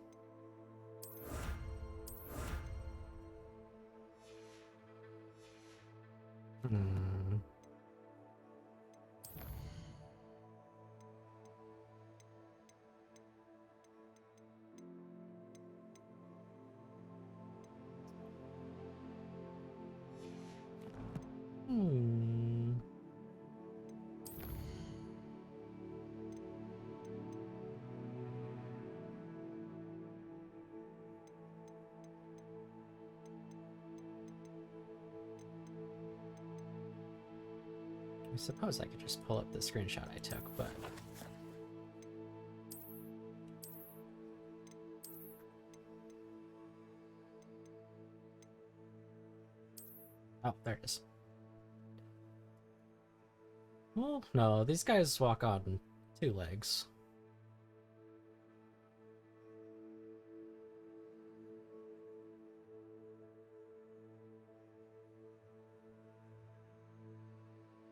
I suppose I could just pull up the screenshot I took, but... Oh, there it is. Well, no, these guys walk on 2 legs.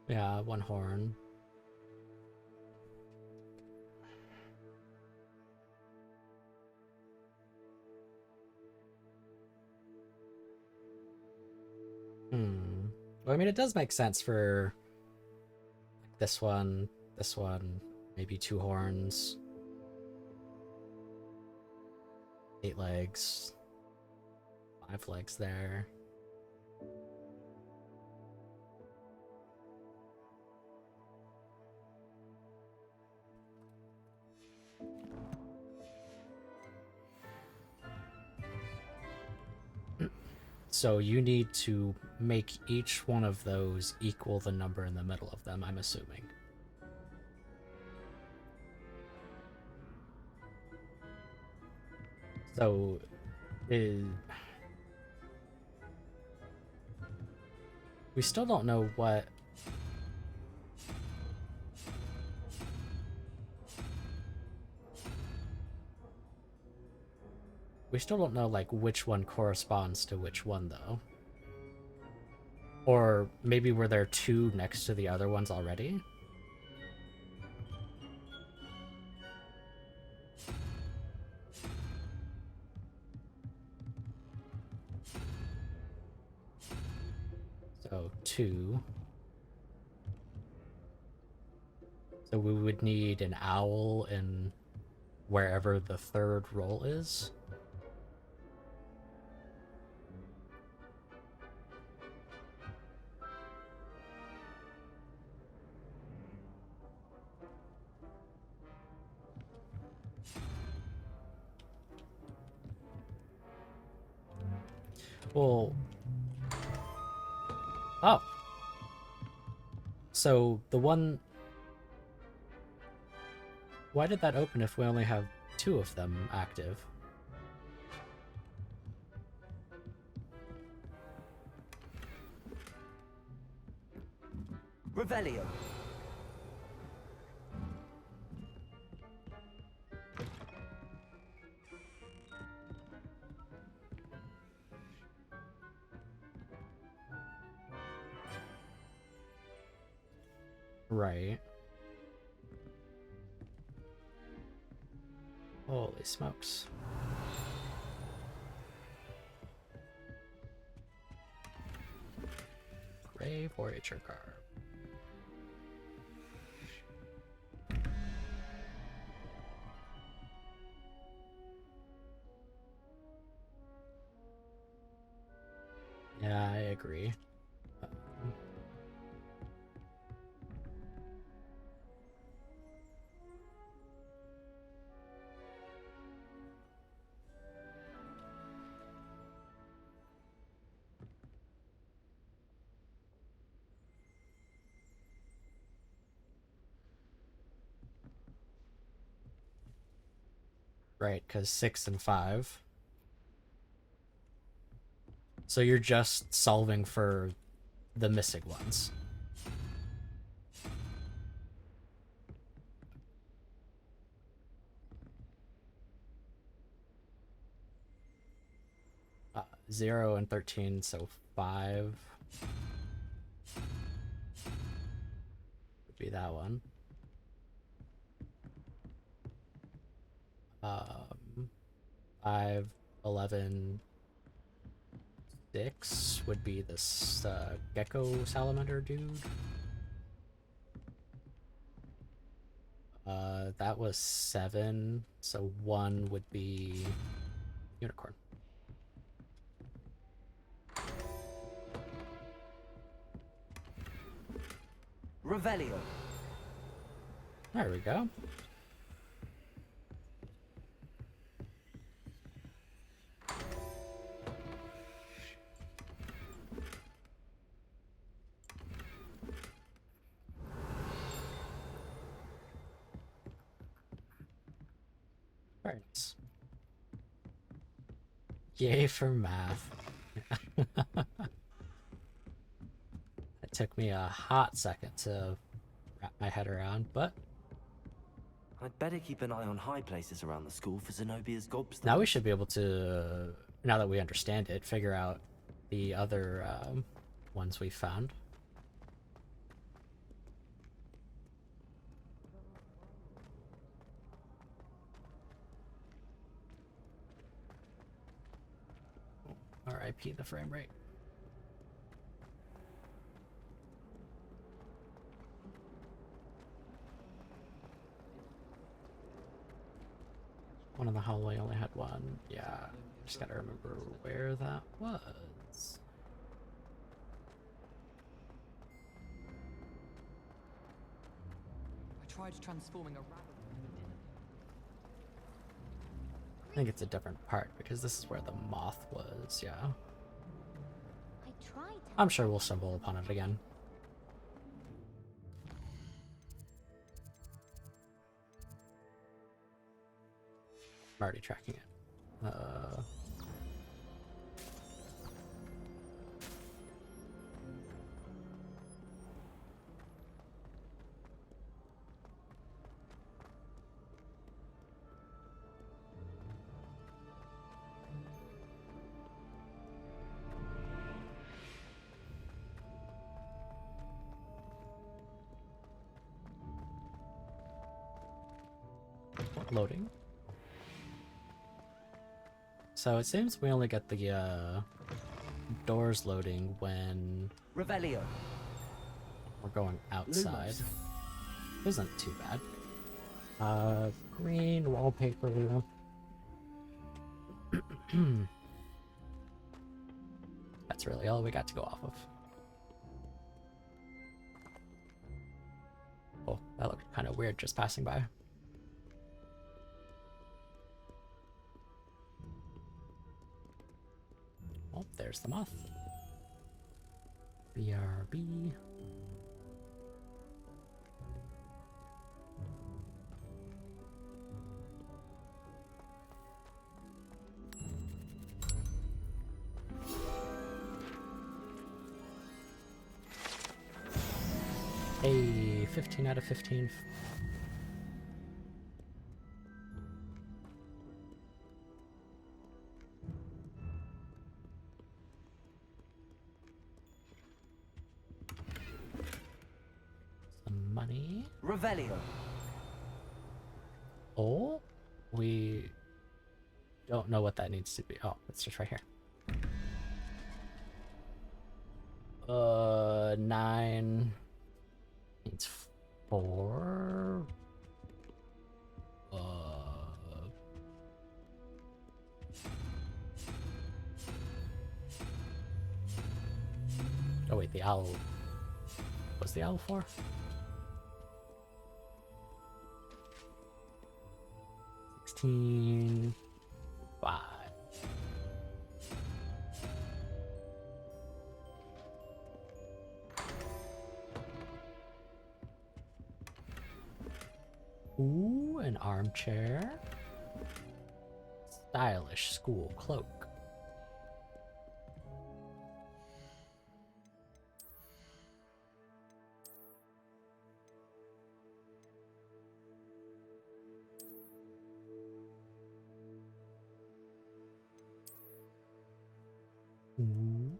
Yeah, 1 horn. Well, I mean, it does make sense for this one, maybe 2 horns, 8 legs, 5 legs there. So you need to make each one of those equal the number in the middle of them, I'm assuming. So, we still don't know what... We still don't know, like, which one corresponds to which one, though. Or maybe were there 2 next to the other ones already? So, 2. So we would need an owl in wherever the 3rd roll is. Well... Oh. So, the one... Why did that open if we only have 2 of them active? Revelio. Right. Holy smokes. 4-H or carb. Yeah, I agree. Right, because 6 and 5. So you're just solving for the missing ones. Uh, 0 and 13, so 5 would be that one. 5, 11, 6 would be this gecko salamander dude. That was 7, so 1 would be unicorn. Revelio. There we go. Very nice. Yay for math. It took me a hot second to wrap my head around, but I'd better keep an eye on high places around the school for Zenobia's gobstones. now we should be able to, now that we understand it, figure out the other ones we found. RIP the frame rate. One in the hallway only had one. Yeah, just gotta remember where that was. I tried transforming a rabbit. I think it's a different part because this is where the moth was, yeah. I'm sure we'll stumble upon it again. I'm already tracking it. Loading. So it seems we only get the doors loading when Revelio. we're going outside. Isn't too bad. Green wallpaper. That's really all we got to go off of. Oh, that looked kind of weird just passing by. Oh, there's the moth. BRB. Hey, 15 out of 15. Some money. Revelio. Oh, we don't know what that needs to be. Oh, it's just right here. 9 needs 4. Oh wait, the owl. What's the owl for? 16. 5. Ooh, an armchair. Stylish school cloak. Ooh.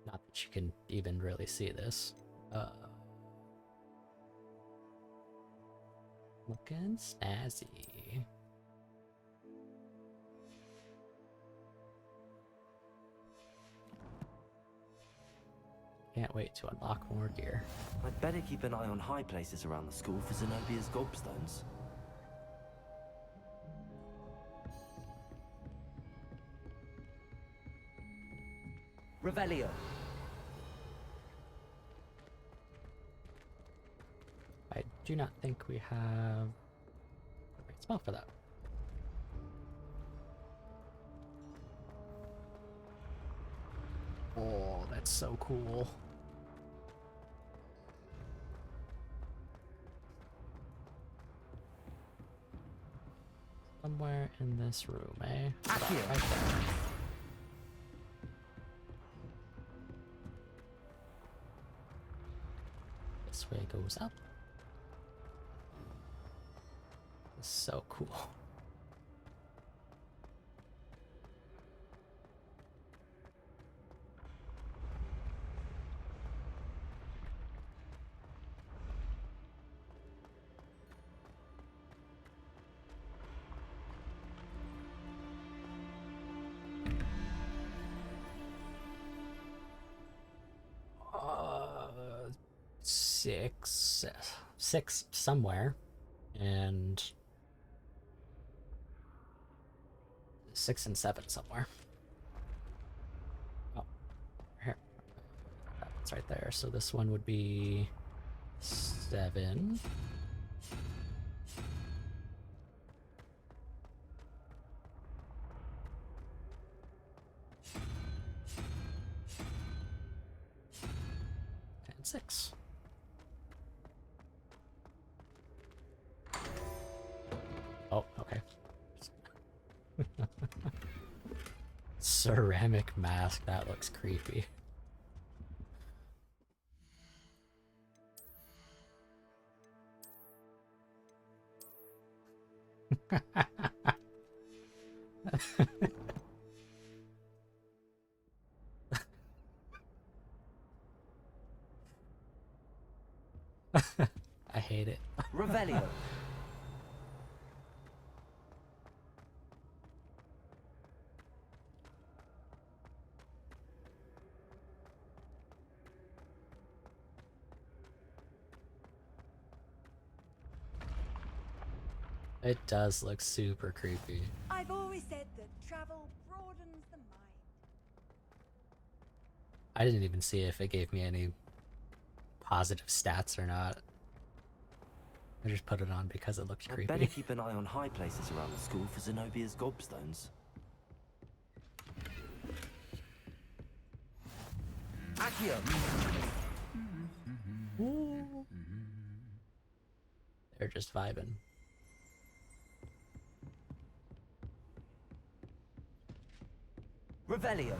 Not that you can even really see this. Looking snazzy. Can't wait to unlock more gear. I'd better keep an eye on high places around the school for Zenobia's gobstones. Revelio. I do not think we have the right spell for that. Oh, that's so cool. Somewhere in this room, eh? Right there. This way goes up. It's so cool. Six somewhere, and 6 and 7 somewhere. Oh, here. That's right there. So this one would be 7. And 6. Oh, okay. Ceramic mask, that looks creepy. I hate it. Revelio. It does look super creepy. I've always said that travel broadens the mind. I didn't even see if it gave me any positive stats or not. I just put it on because it looked I'd creepy. better keep an eye on high places around the school for Zenobia's gobstones. Accio! They're just vibing. Revelio.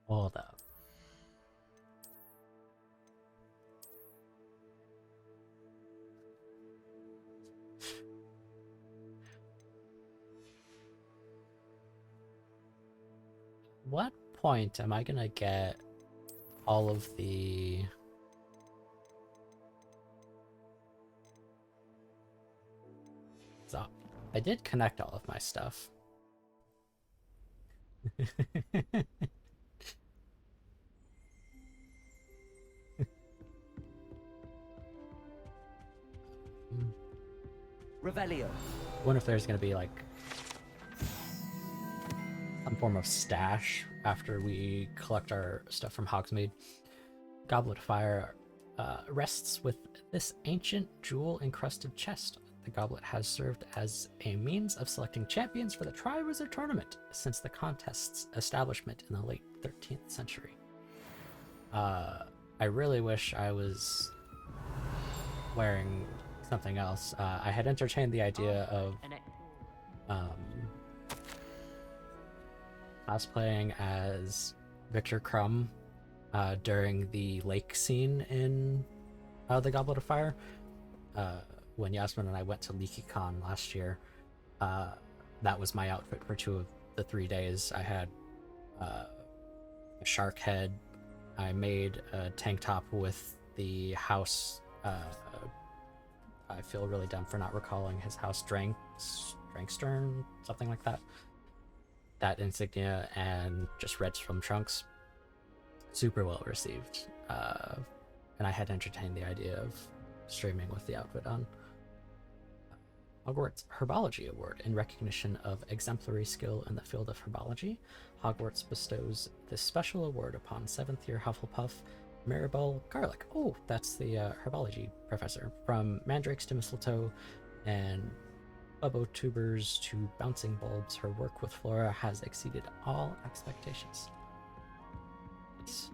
Hold up. point am I gonna get all of the... So, I did connect all of my stuff. Revelio. I wonder if there's gonna be like some form of stash after we collect our stuff from Hogsmeade. Goblet of Fire rests with this ancient jewel-encrusted chest. The goblet has served as a means of selecting champions for the Triwizard Tournament since the contest's establishment in the late 13th century. I really wish I was wearing something else. I had entertained the idea of cosplaying as Victor Crumb during the lake scene in the Goblet of Fire. When Yasmin and I went to LeakyCon last year, that was my outfit for 2 of the 3 days. I had a shark head. I made a tank top with the house. I feel really dumb for not recalling his house, Drankstern, something like that. That insignia, and just red swim trunks. Super well received. And I had entertained the idea of streaming with the outfit on. Hogwarts Herbology Award. In recognition of exemplary skill in the field of herbology, Hogwarts bestows this special award upon 7th year Hufflepuff Maribel Garlic. Oh, that's the herbology professor. From mandrakes to mistletoe and tubers to bouncing bulbs, her work with flora has exceeded all expectations. Nice.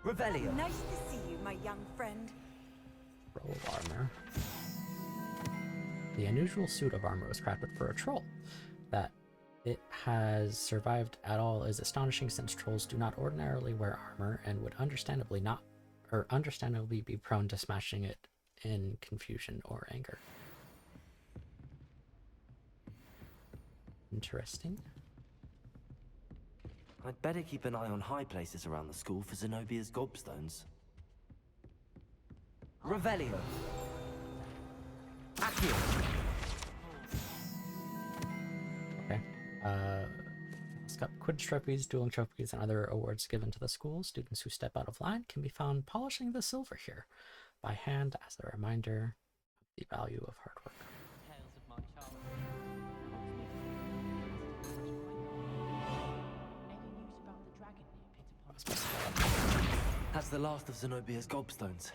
Revelio. Nice to see you, my young friend. Roll of armor. The unusual suit of armor was crafted for a troll. That it has survived at all is astonishing, since trolls do not ordinarily wear armor and would understandably be prone to smashing it in confusion or anger. Interesting. I'd better keep an eye on high places around the school for Zenobia's gobstones. Revelio. Accio. Okay. It's got Quidditch trophies, dueling trophies, and other awards given to the school. Students who step out of line can be found polishing the silver here by hand as a reminder of the value of hard work. That's the last of Zenobia's gobstones.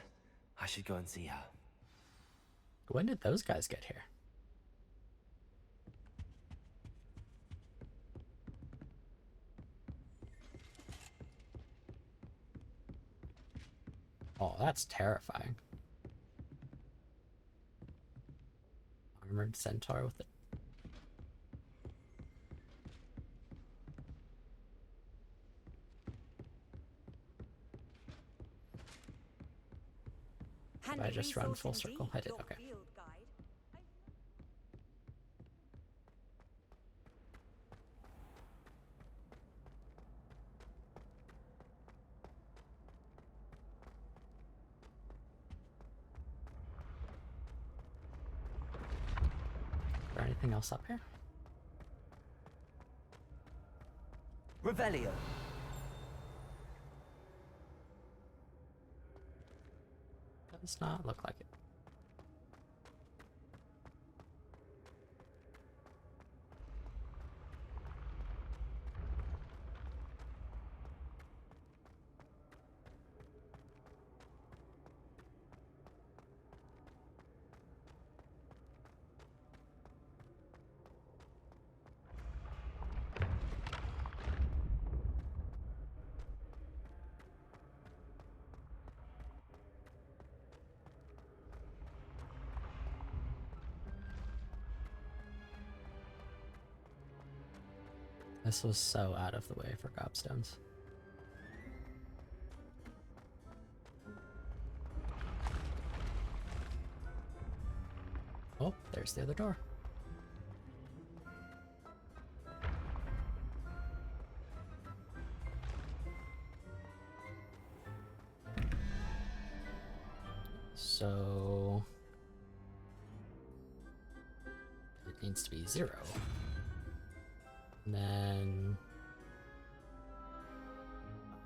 I should go and see her. When did those guys get here? Oh, that's terrifying. Armored centaur with it. Did I just run full circle? I did, okay. Is there anything else up here? Revelio. Does not look like it. This was so out of the way for gobstones. Oh, there's the other door. So it needs to be 0. And then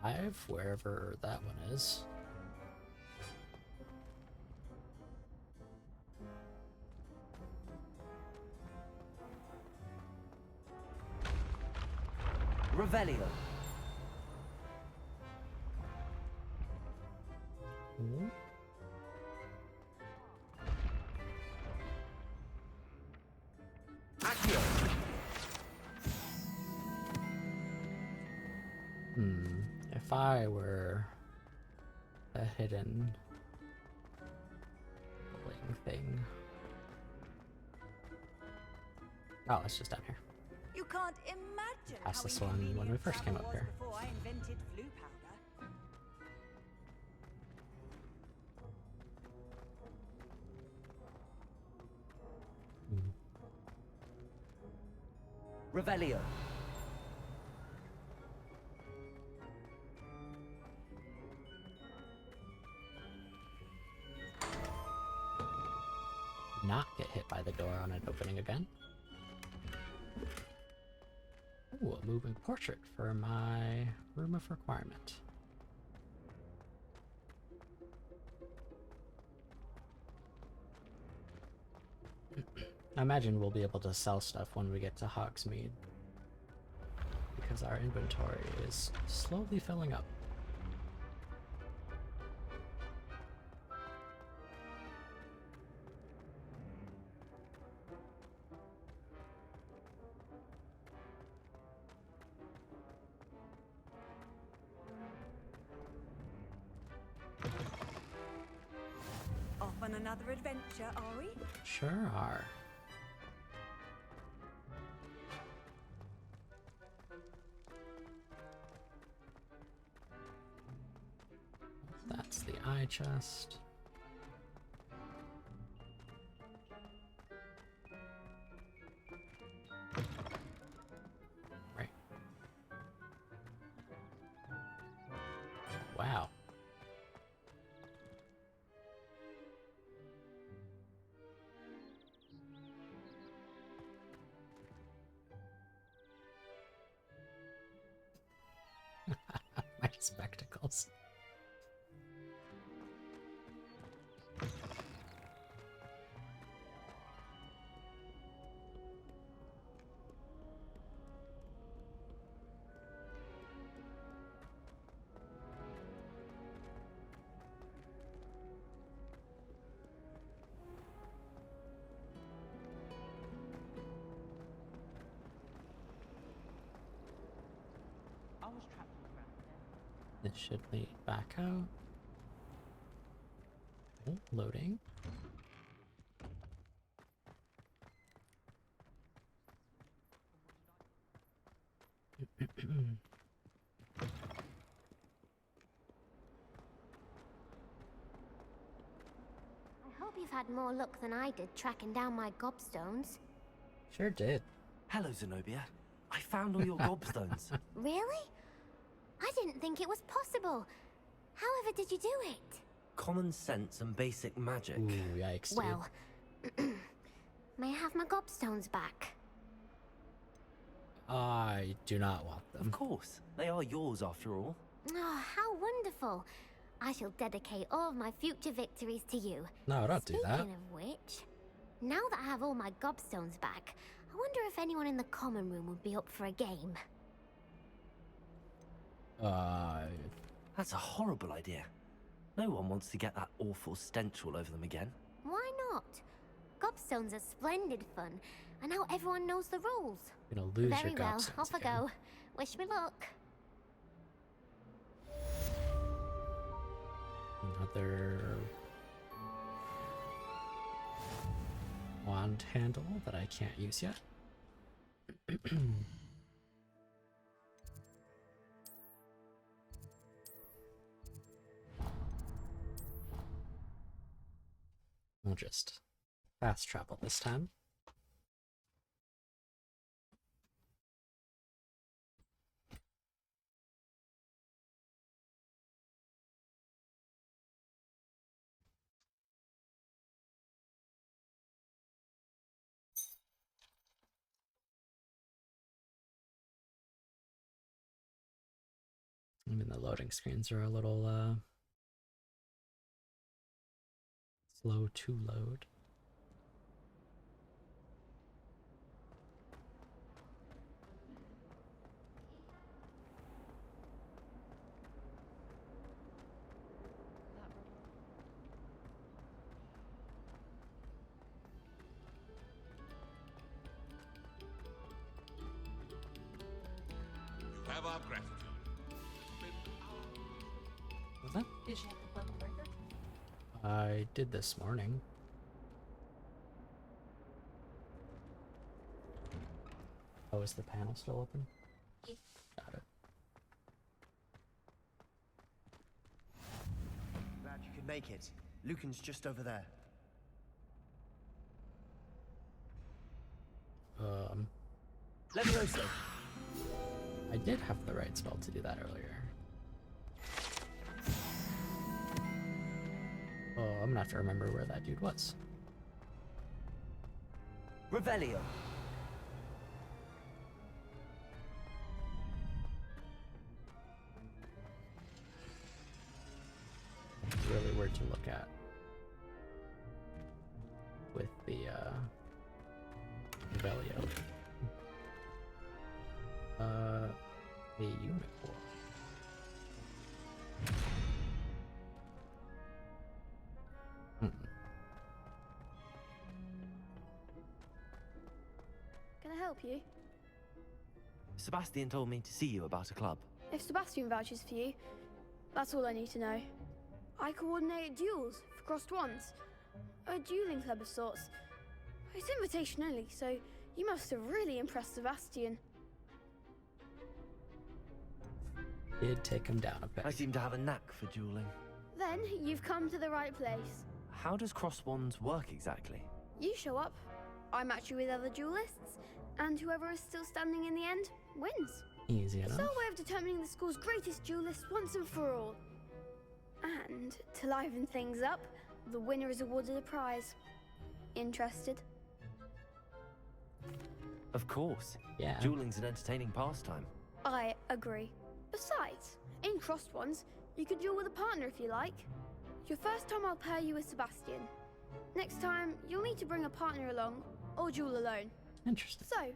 5, wherever that one is. Revelio. Accio. If I were a hidden bling thing. Oh, it's just down here. You can't imagine Past how this one when we inconvenient first came travel up was here. before I invented flu powder. Revelio. Not get hit by the door on it opening again. Ooh, a moving portrait for my room of requirement. I imagine we'll be able to sell stuff when we get to Hogsmeade, because our inventory is slowly filling up. Off on another adventure, are we? Sure are. That's the eye chest. Right. Wow. My spectacles. I was trapped around there. This should lead back out. Oh, loading. I hope you've had more luck than I did tracking down my gobstones. Sure did. Hello, Zenobia. I found all your gobstones. Really? I didn't think it was possible. However did you do it? Common sense and basic magic. Ooh, yikes, dude. Well, may I have my gobstones back? I do not want them. Of course. They are yours after all. Oh, how wonderful. I shall dedicate all of my future victories to you. No, don't do that. Speaking of which, now that I have all my gobstones back, I wonder if anyone in the common room would be up for a game. That's a horrible idea. No one wants to get that awful stench all over them again. Why not? Gobstones are splendid fun, and now everyone knows the rules. You're gonna lose Very your well, gobstones off I again. go. Wish me luck. Another wand handle that I can't use yet. We'll just fast travel this time. I mean, the loading screens are a little slow to load. You have our gratitude. Was that? Did you have the bubble breaker? I did this morning. Oh, is the panel still open? Yeah. Got it. Glad you could make it. Lucan's just over there. Levioso! I did have the right spell to do that earlier. Oh, I'm gonna have to remember where that dude was. Revelio. Really weird to look at with the Revelio. A unicorn. Can I help you? Sebastian told me to see you about a club. If Sebastian vouches for you, that's all I need to know. I coordinate duels for crossed ones. A dueling club of sorts. It's invitation only, so you must have really impressed Sebastian. Did take him down a bit. I seem to have a knack for dueling. Then you've come to the right place. How does cross wands work exactly? You show up, I match you with other duelists, and whoever is still standing in the end wins. Easy enough. It's our way of determining the school's greatest duelist once and for all. And to liven things up, the winner is awarded a prize. Interested? Of course. Yeah. Dueling's an entertaining pastime. I agree. Besides, in crossed ones, you could duel with a partner if you like. Your first time I'll pair you with Sebastian. Next time, you'll need to bring a partner along, or duel alone. Interesting. So,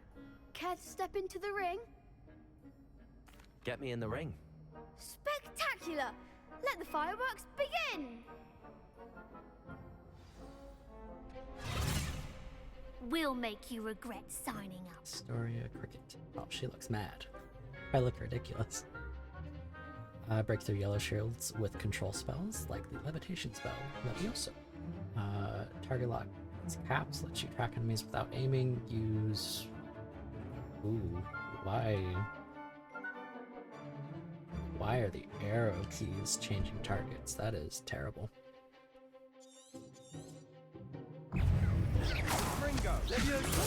care to step into the ring? Get me in the ring. Spectacular! Let the fireworks begin! We'll make you regret signing up. Astoria Cricket. Oh, she looks mad. I look ridiculous. Break through yellow shields with control spells, like the levitation spell, Levioso. Target lock caps, lets you track enemies without aiming. Use... Ooh, why? Why are the arrow keys changing targets? That is terrible. Ringo, Levioso!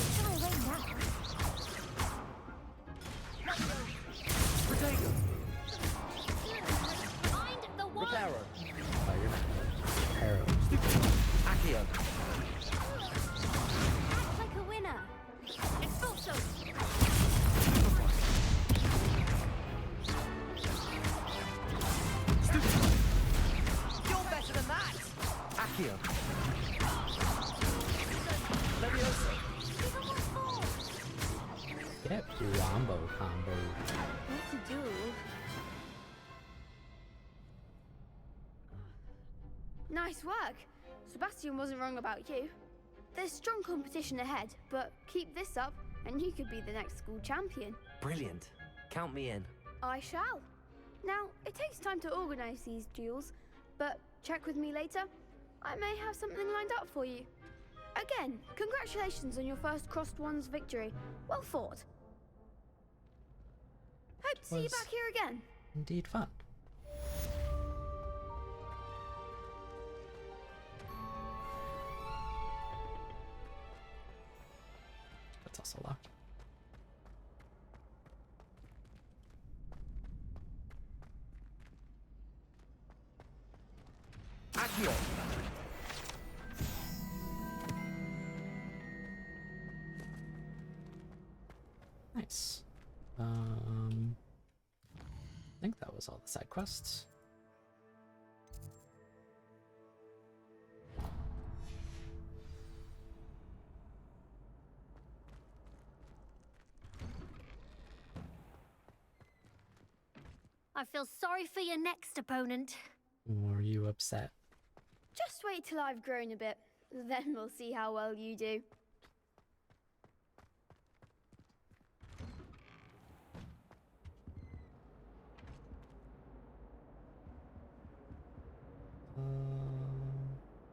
Protego! Find the one! Reparo! Oh, you're not. Arrow. Accio. Act like a winner! Expulso! You're better than that! Accio. Levioso! Get Wombo combo. What to do? Nice work! Sebastian wasn't wrong about you. There's strong competition ahead, but keep this up and you could be the next school champion. Brilliant. Count me in. I shall. Now, it takes time to organize these duels, but check with me later. I may have something lined up for you. Again, congratulations on your first Crossed Ones victory. Well fought. Hope to see you Was back here again. Indeed fun. That's also locked. Accio! Nice. I think that was all the side quests. I feel sorry for your next opponent. Were you upset? Just wait till I've grown a bit. Then we'll see how well you do.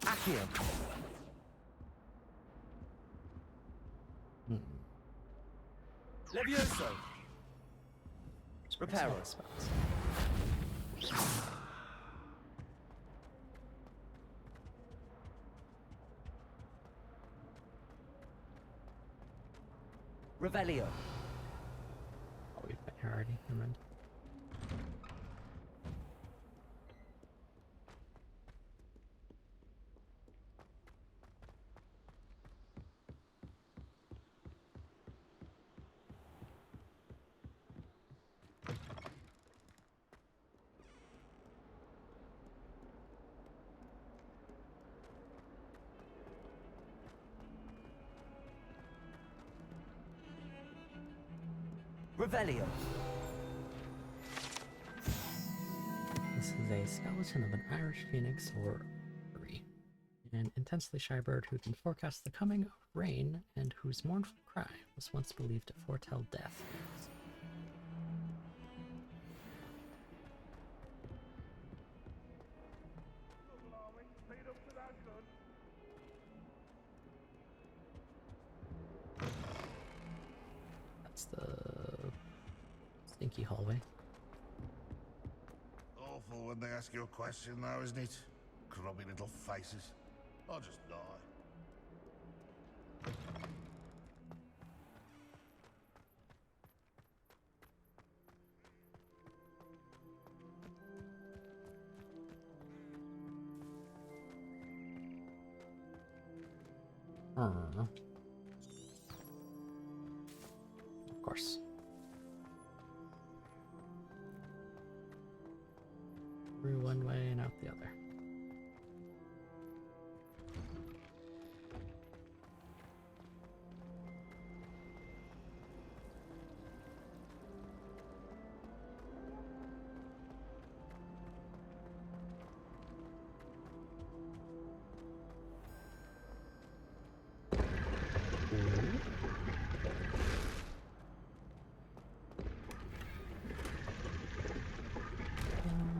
Accio. Levioso. Reparo. Revelio. Oh, we've been here already. Never mind. Revelio. This is a skeleton of an Irish phoenix or Uri, an intensely shy bird who can forecast the coming of rain and whose mournful cry was once believed to foretell death. That's the stinky hallway. Awful when they ask you a question now, isn't it? Grubby little faces. I'll just die. Of course. Through one way and out the other.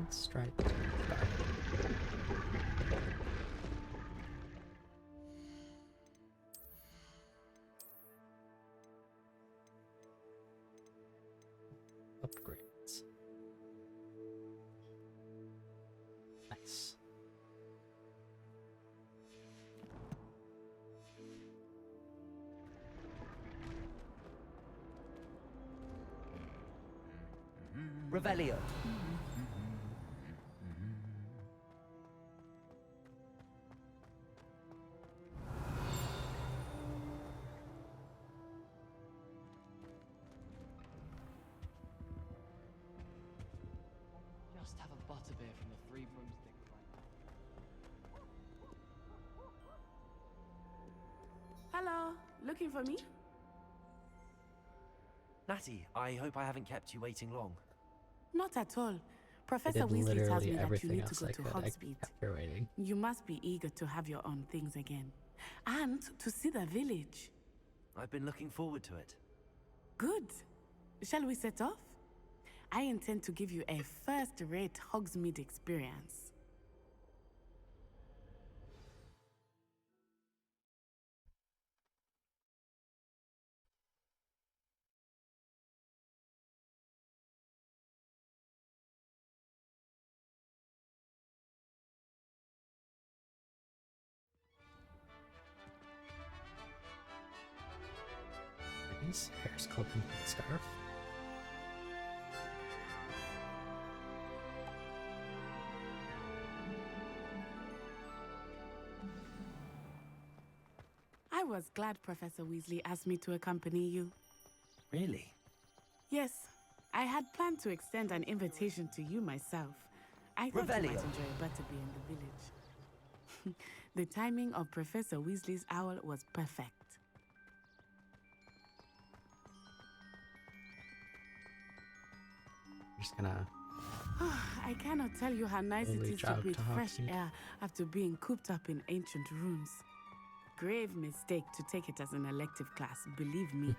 Striped sky. Upgrades. Nice. Revelio. Just have a butterbeer from the Three Broomsticks right now. Hello, looking for me? Natty, I hope I haven't kept you waiting long. Not at all. I Professor did Weasley tells literally me that you everything need to else go I to could. I Hogsmeade. kept her waiting. You must be eager to have your own things again. And to see the village. I've been looking forward to it. Good. Shall we set off? I intend to give you a first-rate Hogsmeade experience. Nice. Hair's clipped into the scarf. I was glad Professor Weasley asked me to accompany you. Really? Yes, I had planned to extend an invitation to you myself. I thought you might Revelio. enjoy a butterbeer in the village. The timing of Professor Weasley's owl was perfect. I'm just gonna I cannot tell you how nice it slowly is to jog breathe to fresh Hogsmeade. air after being cooped up in ancient rooms. Grave mistake to take it as an elective class, believe me.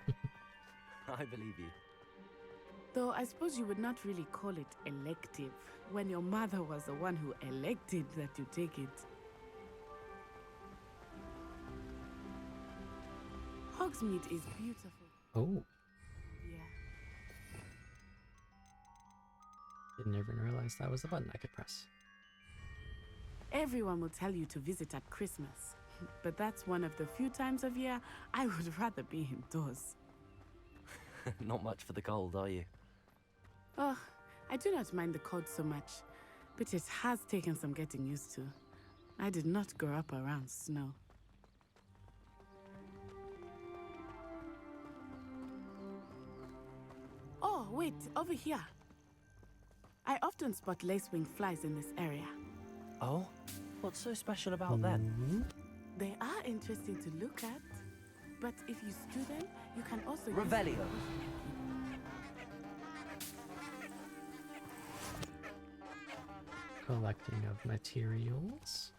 I believe you. Though I suppose you would not really call it elective when your mother was the one who elected that you take it. Hogsmeade is beautiful. Oh, Yeah. didn't even realize that was a button I could press. Everyone will tell you to visit at Christmas, but that's one of the few times of year I would rather be indoors. Not much for the cold, are you? Oh, I do not mind the cold so much, but it has taken some getting used to. I did not grow up around snow. Oh, wait, over here. I often spot lacewing flies in this area. Oh? What's so special about them? They are interesting to look at, but if you stew them, you can also Revelio. Collecting of materials.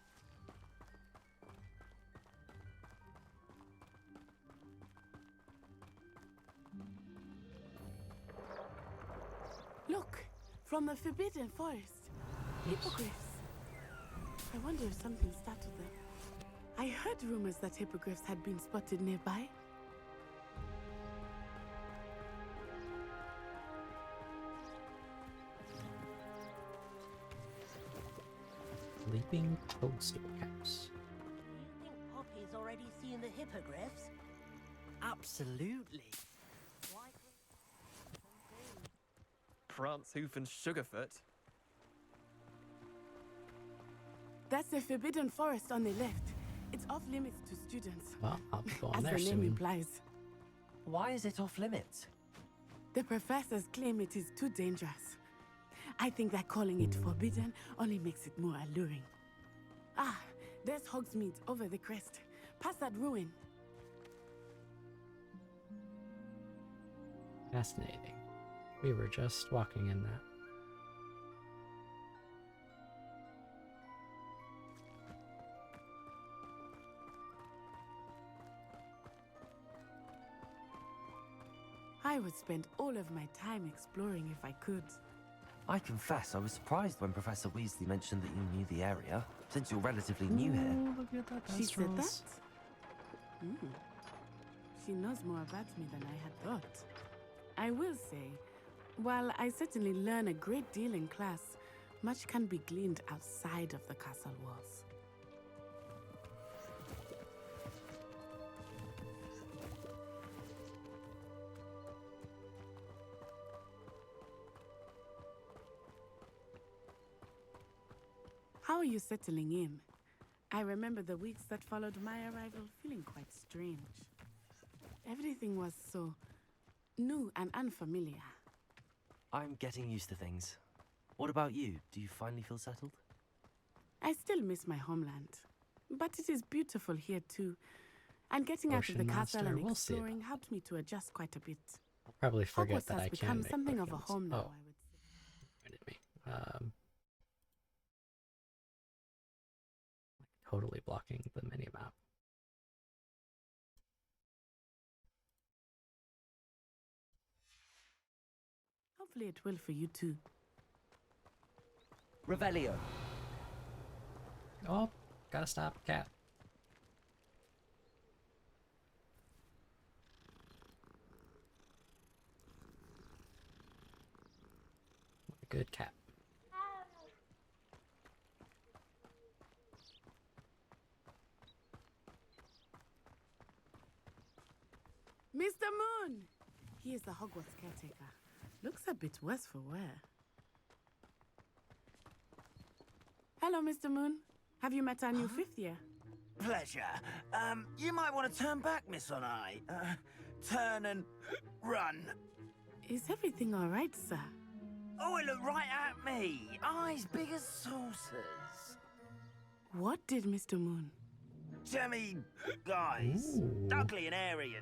Look, from the Forbidden Forest. Hippogriffs. I wonder if something startled them. I heard rumors that hippogriffs had been spotted nearby. Leaping toadstool caps. You think Poppy's already seen the hippogriffs? Absolutely. Prance, Hoof, and Sugarfoot. That's the Forbidden Forest on the left. It's off limits to students. Well, I'll be going as there the name soon. implies. Why is it off limits? The professors claim it is too dangerous. I think that calling it forbidden only makes it more alluring. Ah, there's Hogsmeade over the crest. Past that ruin. Fascinating. We were just walking in that. I would spend all of my time exploring if I could. I confess, I was surprised when Professor Weasley mentioned that you knew the area, since you're relatively new here. Look at that. She said that? She knows more about me than I had thought. I will say, while I certainly learn a great deal in class, much can be gleaned outside of the castle walls. How are you settling in? I remember the weeks that followed my arrival feeling quite strange. Everything was so new and unfamiliar. I'm getting used to things. What about you? Do you finally feel settled? I still miss my homeland, but it is beautiful here too. And getting out of the Potion castle Master, and we'll see exploring helped me to adjust quite a bit. I'll probably forget Hogwarts that has I become can make something of a potions. home now, Oh, I would say. reminded me. Totally blocking the mini map. Hopefully it will for you too. Revelio. Oh, gotta stop, cat. What a good cat. Mr. Moon! He is the Hogwarts caretaker. Looks a bit worse for wear. Hello, Mr. Moon. Have you met our new fifth year? Pleasure. You might want to turn back, Miss Onai. Turn and run. Is everything all right, sir? Oh, it looked right at me. Eyes big as saucers. What did Mr. Moon? Jemmy guys. Ugly and airy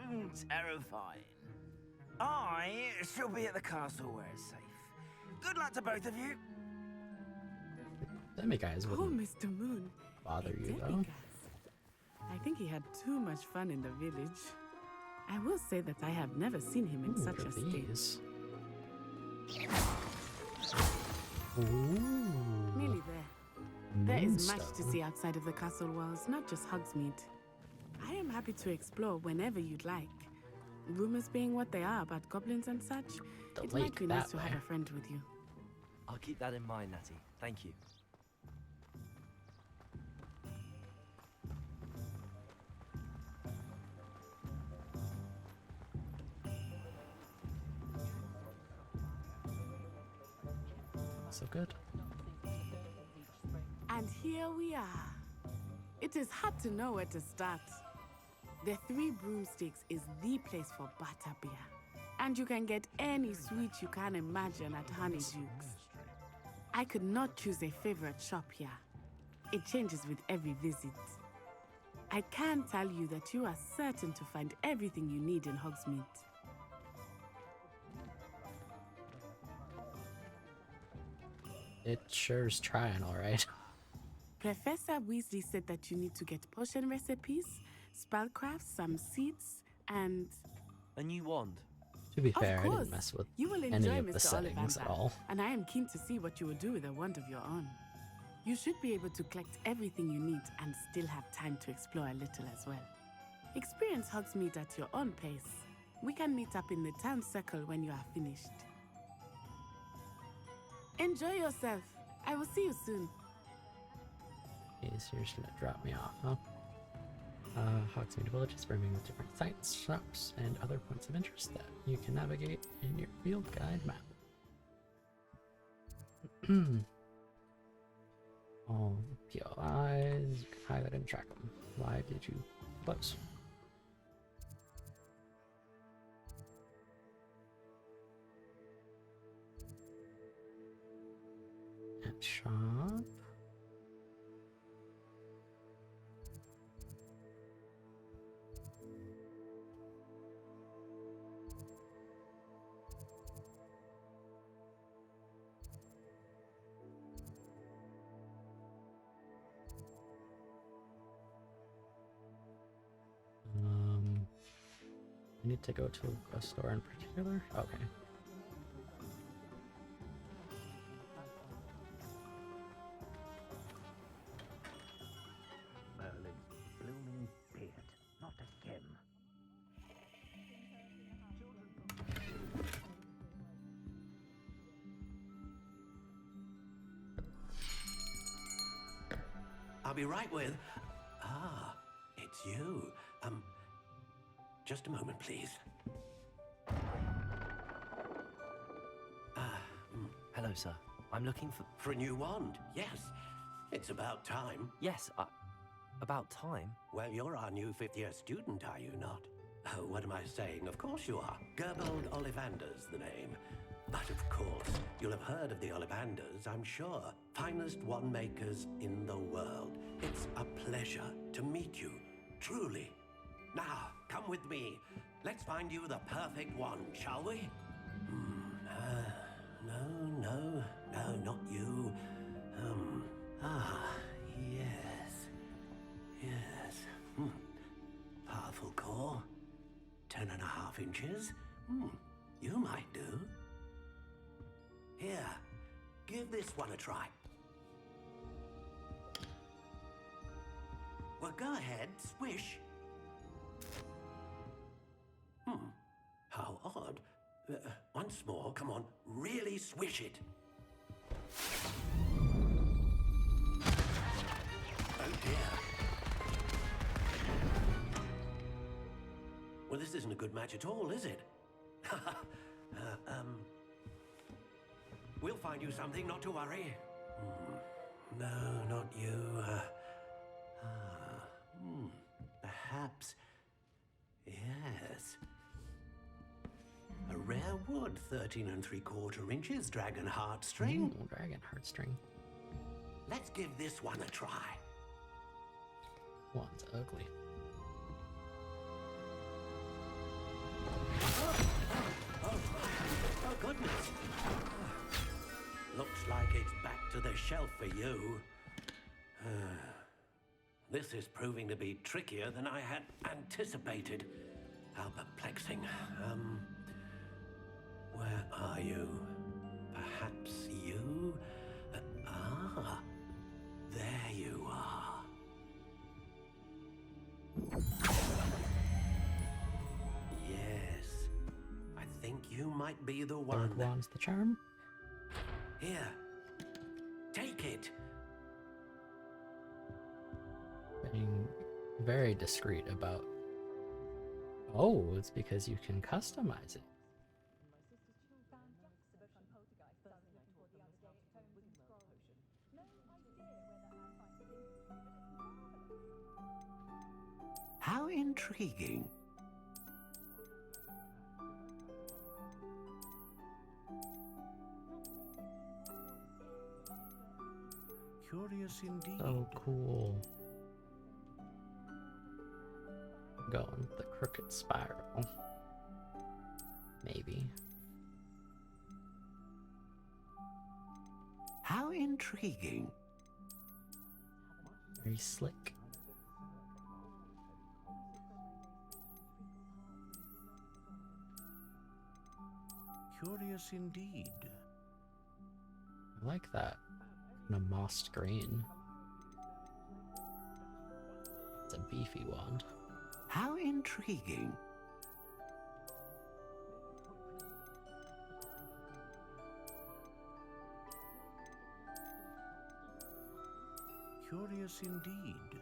and terrifying. I shall be at the castle where it's safe. Good luck to both of you. Demi guys Oh, wouldn't Mr. Moon. bother you though. Demi-guys. I think he had too much fun in the village. I will say that I have never seen him in such a state. These. Nearly there. There is much to see outside of the castle walls, not just Hogsmeade. I am happy to explore whenever you'd like. Rumors being what they are about goblins and such, it might be nice to have a friend with you. I'll keep that in mind, Natty. Thank you. So good. And here we are. It is hard to know where to start. The Three Broomsticks is the place for butterbeer. And you can get any sweet you can imagine at Honeydukes. I could not choose a favorite shop here. It changes with every visit. I can tell you that you are certain to find everything you need in Hogsmeade. It sure's trying, all right. Professor Weasley said that you need to get potion recipes, spellcrafts, some seeds, and... A new wand. To be fair, of I course, didn't mess with you will any enjoy of the Mr. settings Ollivander, at all. and I am keen to see what you will do with a wand of your own. You should be able to collect everything you need and still have time to explore a little as well. Experience Hogsmeade at your own pace. We can meet up in the town circle when you are finished. Enjoy yourself. I will see you soon. So you're just gonna drop me off, huh? Hogsmeade Village is brimming with different sites, shops, and other points of interest that you can navigate in your field guide map. All POIs, you can highlight and track them. Why did you close? And shop. I need to go to a store in particular? Okay. Merlin's blooming beard, not again. I'll be right with... Ah, it's you. Just a moment, please. Hello, sir. I'm looking For a new wand, yes. It's about time. Yes, about time? Well, you're our new fifth-year student, are you not? Oh, what am I saying? Of course you are. Gerbold Ollivander's the name. But of course, you'll have heard of the Ollivanders, I'm sure. Finest wand makers in the world. It's a pleasure to meet you, truly. Now, come with me. Let's find you the perfect wand, shall we? No, not you. Yes. Powerful core. 10.5 inches. You might do. Here, give this one a try. Well, go ahead, swish. How odd. Once more, come on, really swish it. Oh dear. Well, this isn't a good match at all, is it? We'll find you something, not to worry. No, not you. Perhaps. Yes. A rare wood, 13 3/4 inches, dragon heartstring. Dragon heartstring. Let's give this one a try. One's ugly. Oh, goodness. Looks like it's back to the shelf for you. This is proving to be trickier than I had anticipated. How perplexing. Where are you? Perhaps you? There you are. Yes, I think you might be the one. Third one's the charm. Here, take it. Being very discreet about. Oh, it's because you can customize it. How intriguing. Curious indeed. So cool. Going with the crooked spiral. Maybe. How intriguing. Very slick. Curious indeed. I like that. Kind of mossed green. It's a beefy wand. How intriguing. Curious indeed.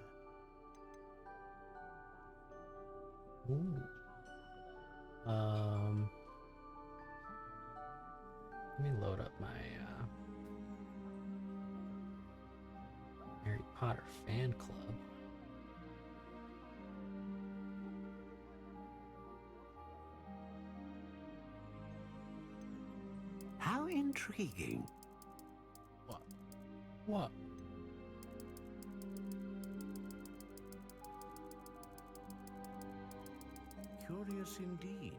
Ooh. Let me load up my Harry Potter fan club. How intriguing. What? What? Curious indeed.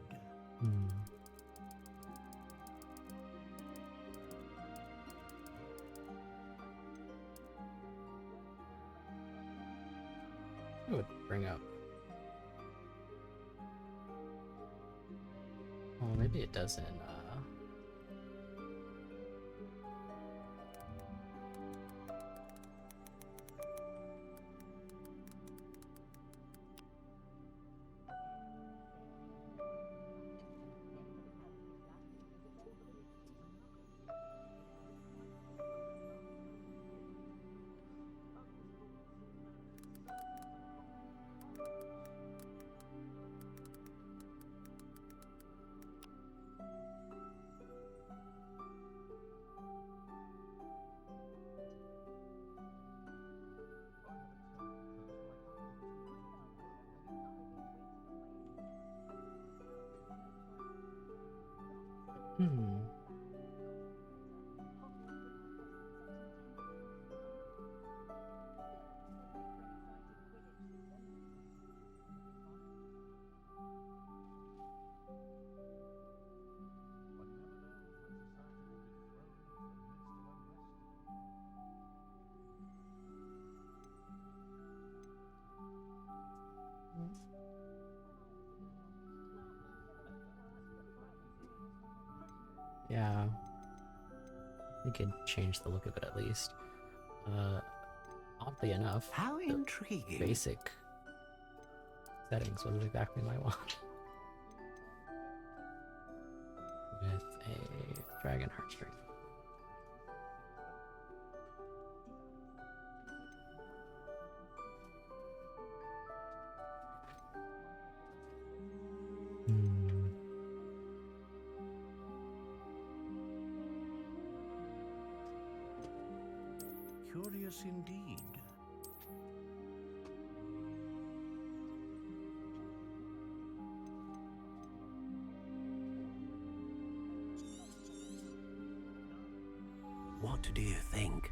It would bring up. Oh, maybe it doesn't. Yeah. We could change the look of it at least. Oddly enough, how intriguing. Basic settings was exactly what I want. With a dragon heartstring. Curious indeed. do you think?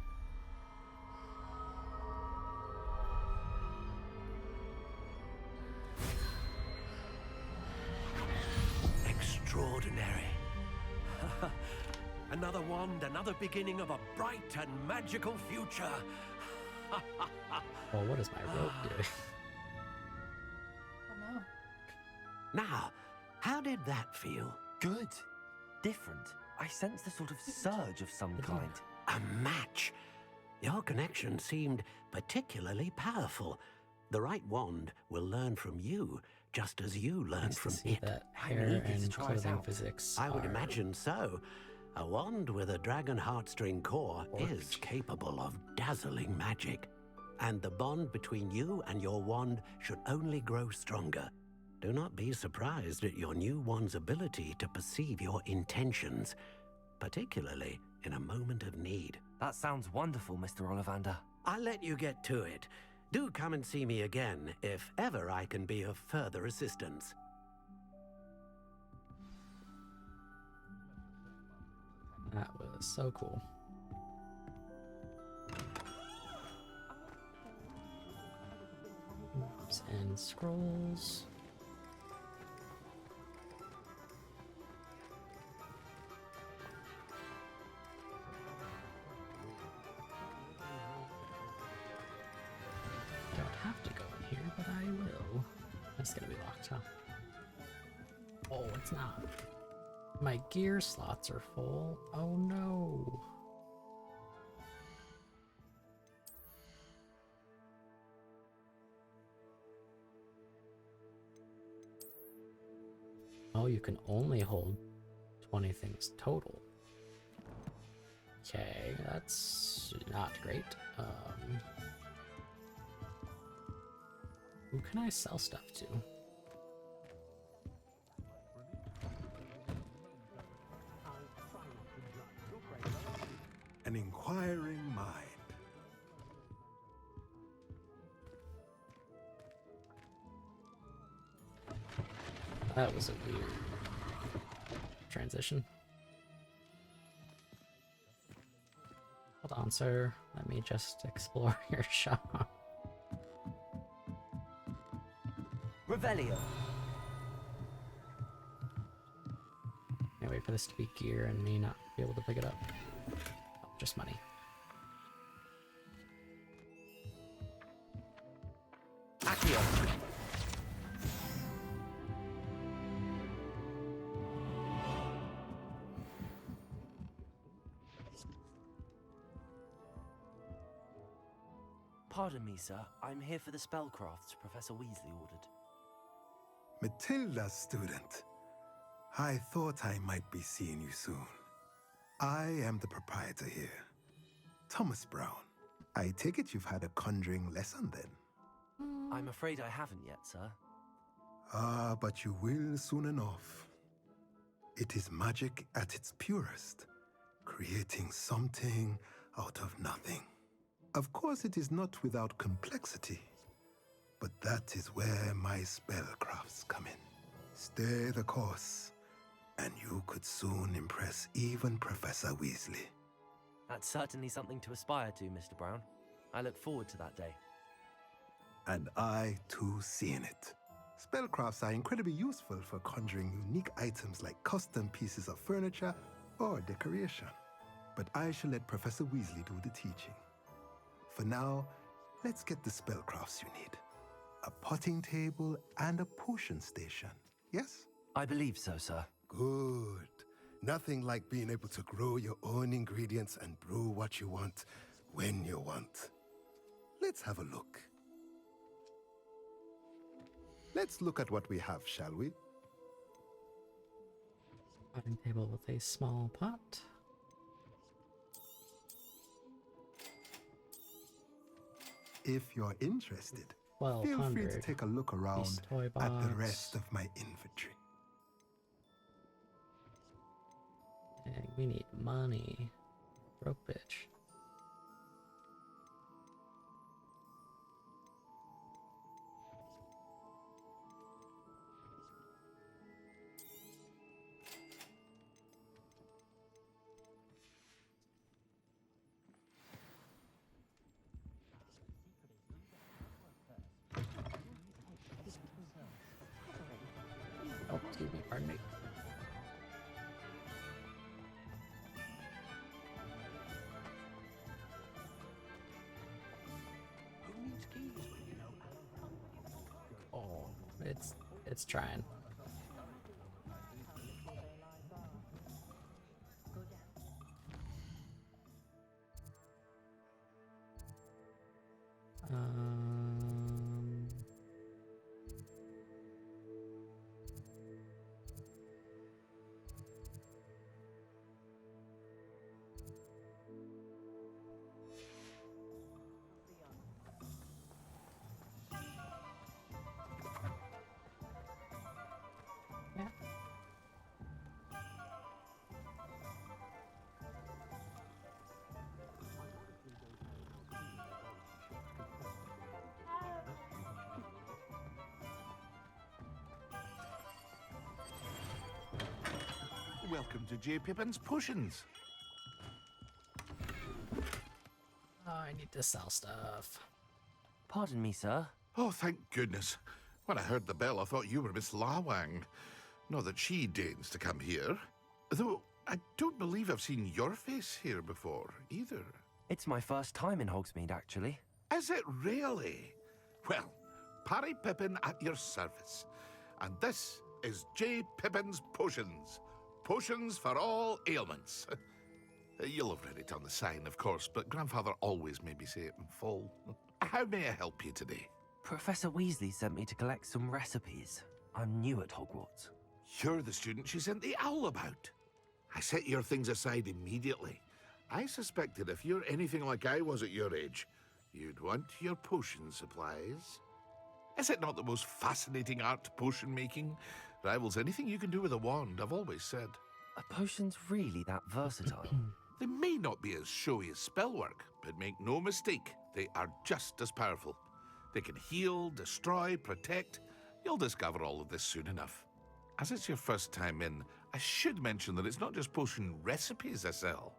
Extraordinary. Another wand, another beginning of a bright and magical future. Well, what is my rope doing? Oh no. Now, how did that feel? Good. Different. I sensed a sort of surge of some kind. A match. Your connection seemed particularly powerful. The right wand will learn from you, just as you learned Nice to from see it. that I'm hair eager to and try it clothing out. physics I would are imagine so. A wand with a dragon heartstring core is capable of dazzling magic. And the bond between you and your wand should only grow stronger. Do not be surprised at your new wand's ability to perceive your intentions, particularly in a moment of need. That sounds wonderful, Mr. Ollivander. I'll let you get to it. Do come and see me again if ever I can be of further assistance. That was so cool. Oops, and scrolls. Don't have to go in here, but I will. That's gonna be locked, huh? Oh, it's not. My gear slots are full. Oh no. Oh, you can only hold 20 things total. Okay, that's not great. Who can I sell stuff to? An inquiring mind. That was a weird transition. Hold on, sir. Let me just explore your shop. Revelio. Can't wait for this to be gear and me not be able to pick it up. Oh, just money. Accio. Pardon me, sir. I'm here for the spellcrafts Professor Weasley ordered. Matilda's student. I thought I might be seeing you soon. I am the proprietor here, Thomas Brown. I take it you've had a conjuring lesson then? I'm afraid I haven't yet, sir. Ah, but you will soon enough. It is magic at its purest, creating something out of nothing. Of course, it is not without complexity, but that is where my spellcrafts come in. Stay the course, and you could soon impress even Professor Weasley. That's certainly something to aspire to, Mr. Brown. I look forward to that day. And I, too, seeing it. Spellcrafts are incredibly useful for conjuring unique items like custom pieces of furniture or decoration. But I shall let Professor Weasley do the teaching. For now, let's get the spellcrafts you need. A potting table and a potion station, yes? I believe so, sir. Good. Nothing like being able to grow your own ingredients and brew what you want when you want. Let's have a look. Let's look at what we have, shall we? Potting table with a small pot. If you're interested, feel free to 1200. take a look around Piece toy at the box. rest of my inventory. And we need money. Broke bitch. it's trying. Welcome to J. Pippin's Potions. Oh, I need to sell stuff. Pardon me, sir. Oh, thank goodness. When I heard the bell, I thought you were Miss Lawang. Not that she deigns to come here. Though, I don't believe I've seen your face here before, either. It's my first time in Hogsmeade, actually. Is it really? Well, Parry Pippin at your service. And this is J. Pippin's Potions. Potions for all ailments. You'll have read it on the sign, of course, but Grandfather always made me say it in full. How may I help you today? Professor Weasley sent me to collect some recipes. I'm new at Hogwarts. You're the student she sent the owl about. I set your things aside immediately. I suspected if you're anything like I was at your age, you'd want your potion supplies. Is it not the most fascinating art, potion making? Rivals anything you can do with a wand, I've always said. Are potions really that versatile? They may not be as showy as spellwork, but make no mistake, they are just as powerful. They can heal, destroy, protect. You'll discover all of this soon enough. As it's your first time in, I should mention that it's not just potion recipes I sell.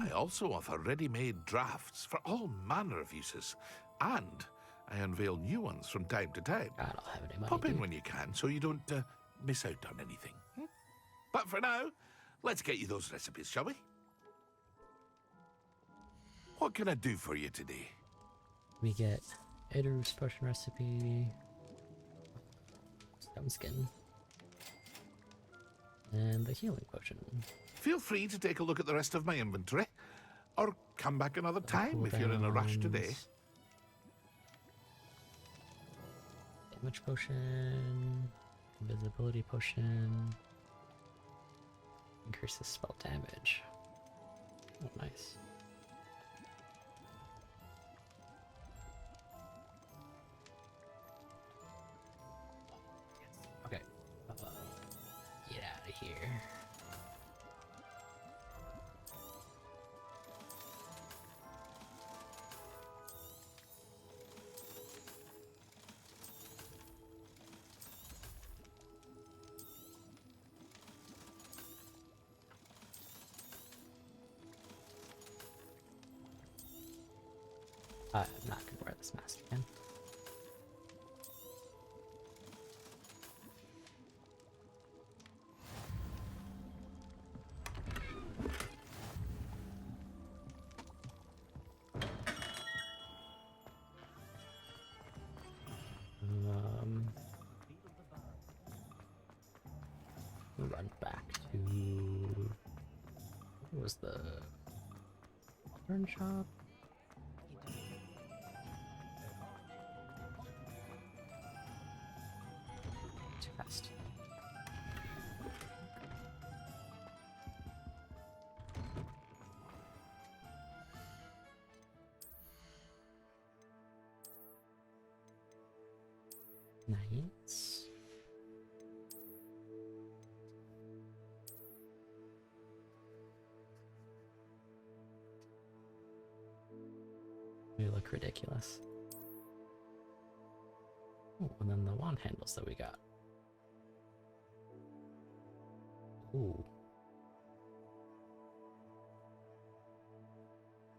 I also offer ready-made drafts for all manner of uses, and I unveil new ones from time to time. I don't have any money. Pop in when you can so you don't miss out on anything. But for now, let's get you those recipes, shall we? What can I do for you today? We get Idarus potion recipe, stone skin, and the healing potion. Feel free to take a look at the rest of my inventory, or come back another time if you're in a rush today. Damage potion, invisibility potion, increases spell damage. Oh, nice. Okay, get out of here. I'm not gonna wear this mask again. We'll run back to what was the Modern shop? Too fast. Nice. We look ridiculous. Oh, and then the wand handles that we got. Ooh.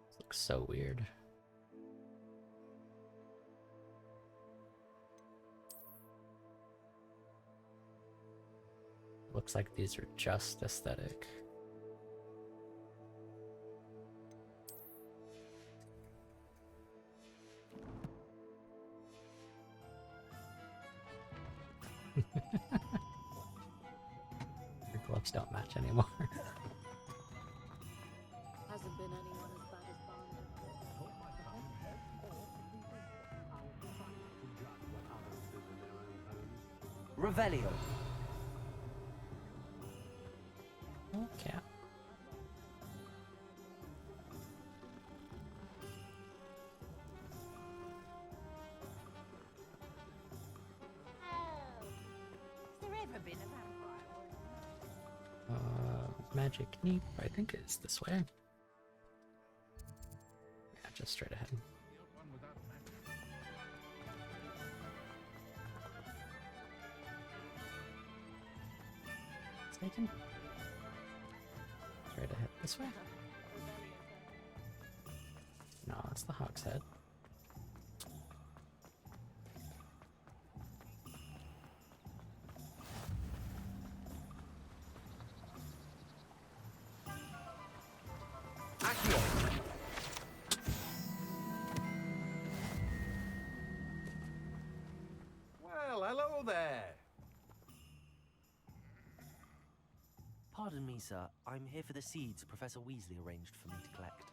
This looks so weird. Looks like these are just aesthetic. Your gloves don't match anymore. Hasn't been anyone as bad as Barnaby. Revelio. Okay. Has there ever been a vampire? Magic Neep, I think it's this way. Yeah, just straight ahead. Mistaken? Straight ahead this way? No, it's the Hog's Head. Well, hello there. Pardon me, sir. I'm here for the seeds Professor Weasley arranged for me to collect.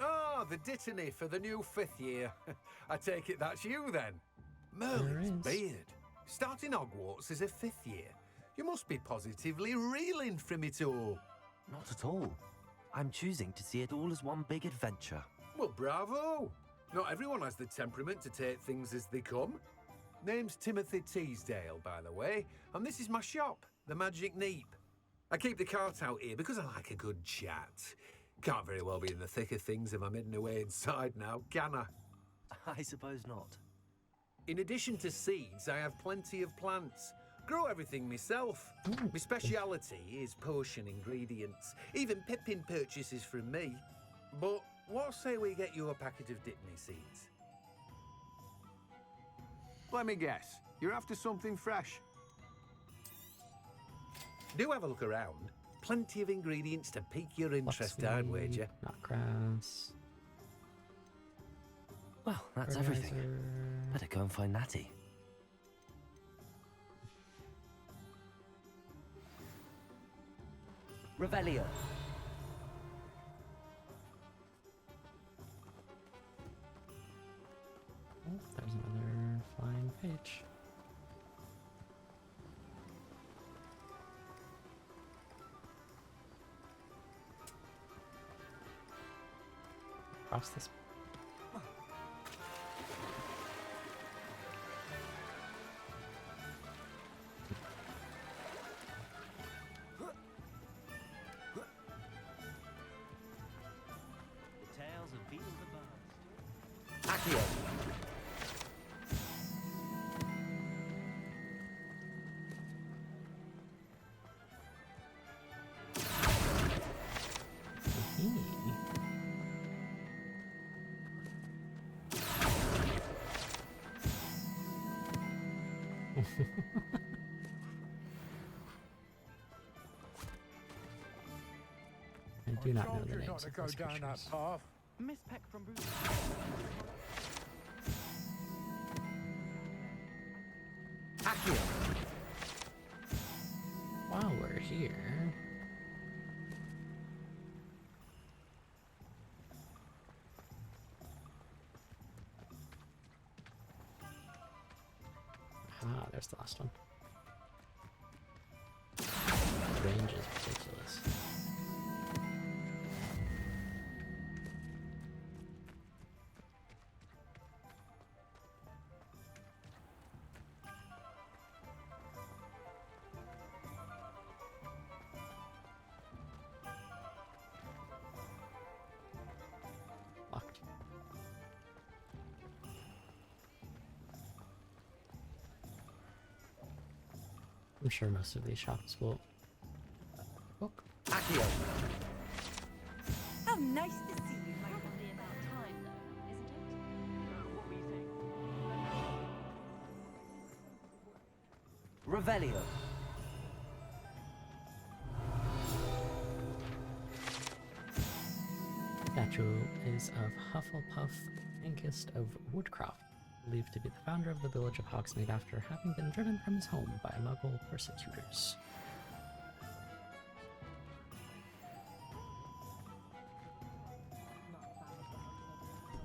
Ah, the dittany for the new 5th year. I take it that's you then. Merlin's beard. Starting Hogwarts as a 5th year. You must be positively reeling from it all. Not at all. I'm choosing to see it all as one big adventure. Well, bravo. Not everyone has the temperament to take things as they come. Name's Timothy Teasdale, by the way, and this is my shop, the Magic Neep. I keep the cart out here because I like a good chat. Can't very well be in the thick of things if I'm hidden away inside now, can I? I suppose not. In addition to seeds, I have plenty of plants. Grow everything myself. My speciality is potion ingredients. Even Pippin purchases from me. But what say we get you a packet of Dittany seeds? Let me guess. You're after something fresh. Do have a look around. Plenty of ingredients to pique your interest, I'd wager. Not grass. Well, that's everything. Better go and find Natty. Revelio. Oh, there's another flying page. Cross this. The tales of Beetle the Burst. Accio. I do not know the Told you names not to of go those down that creatures. path. Miss Peck from Bruce. Accio. While we're here, there's the last one. Range is ridiculous. Locked. I'm sure most of these shops will book. Accio. How nice to see you, my Probably about time, though, isn't it? Revelio. Statue is of Hufflepuff, youngest of Woodcroft. believed to be the founder of the village of Hogsmeade after having been driven from his home by Muggle persecutors.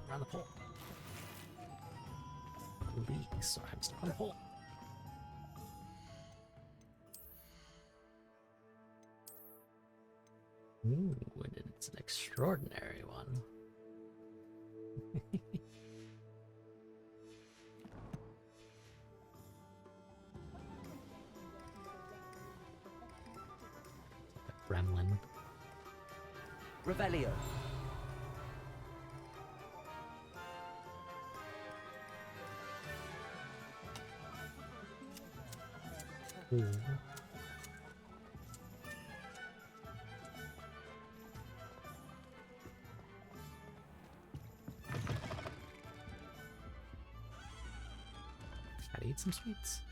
Around the pole. Leaks, so I'm stuck on the pole. Ooh, and it's an extraordinary one. Gremlin. Revelio. Ooh. Gotta eat some sweets.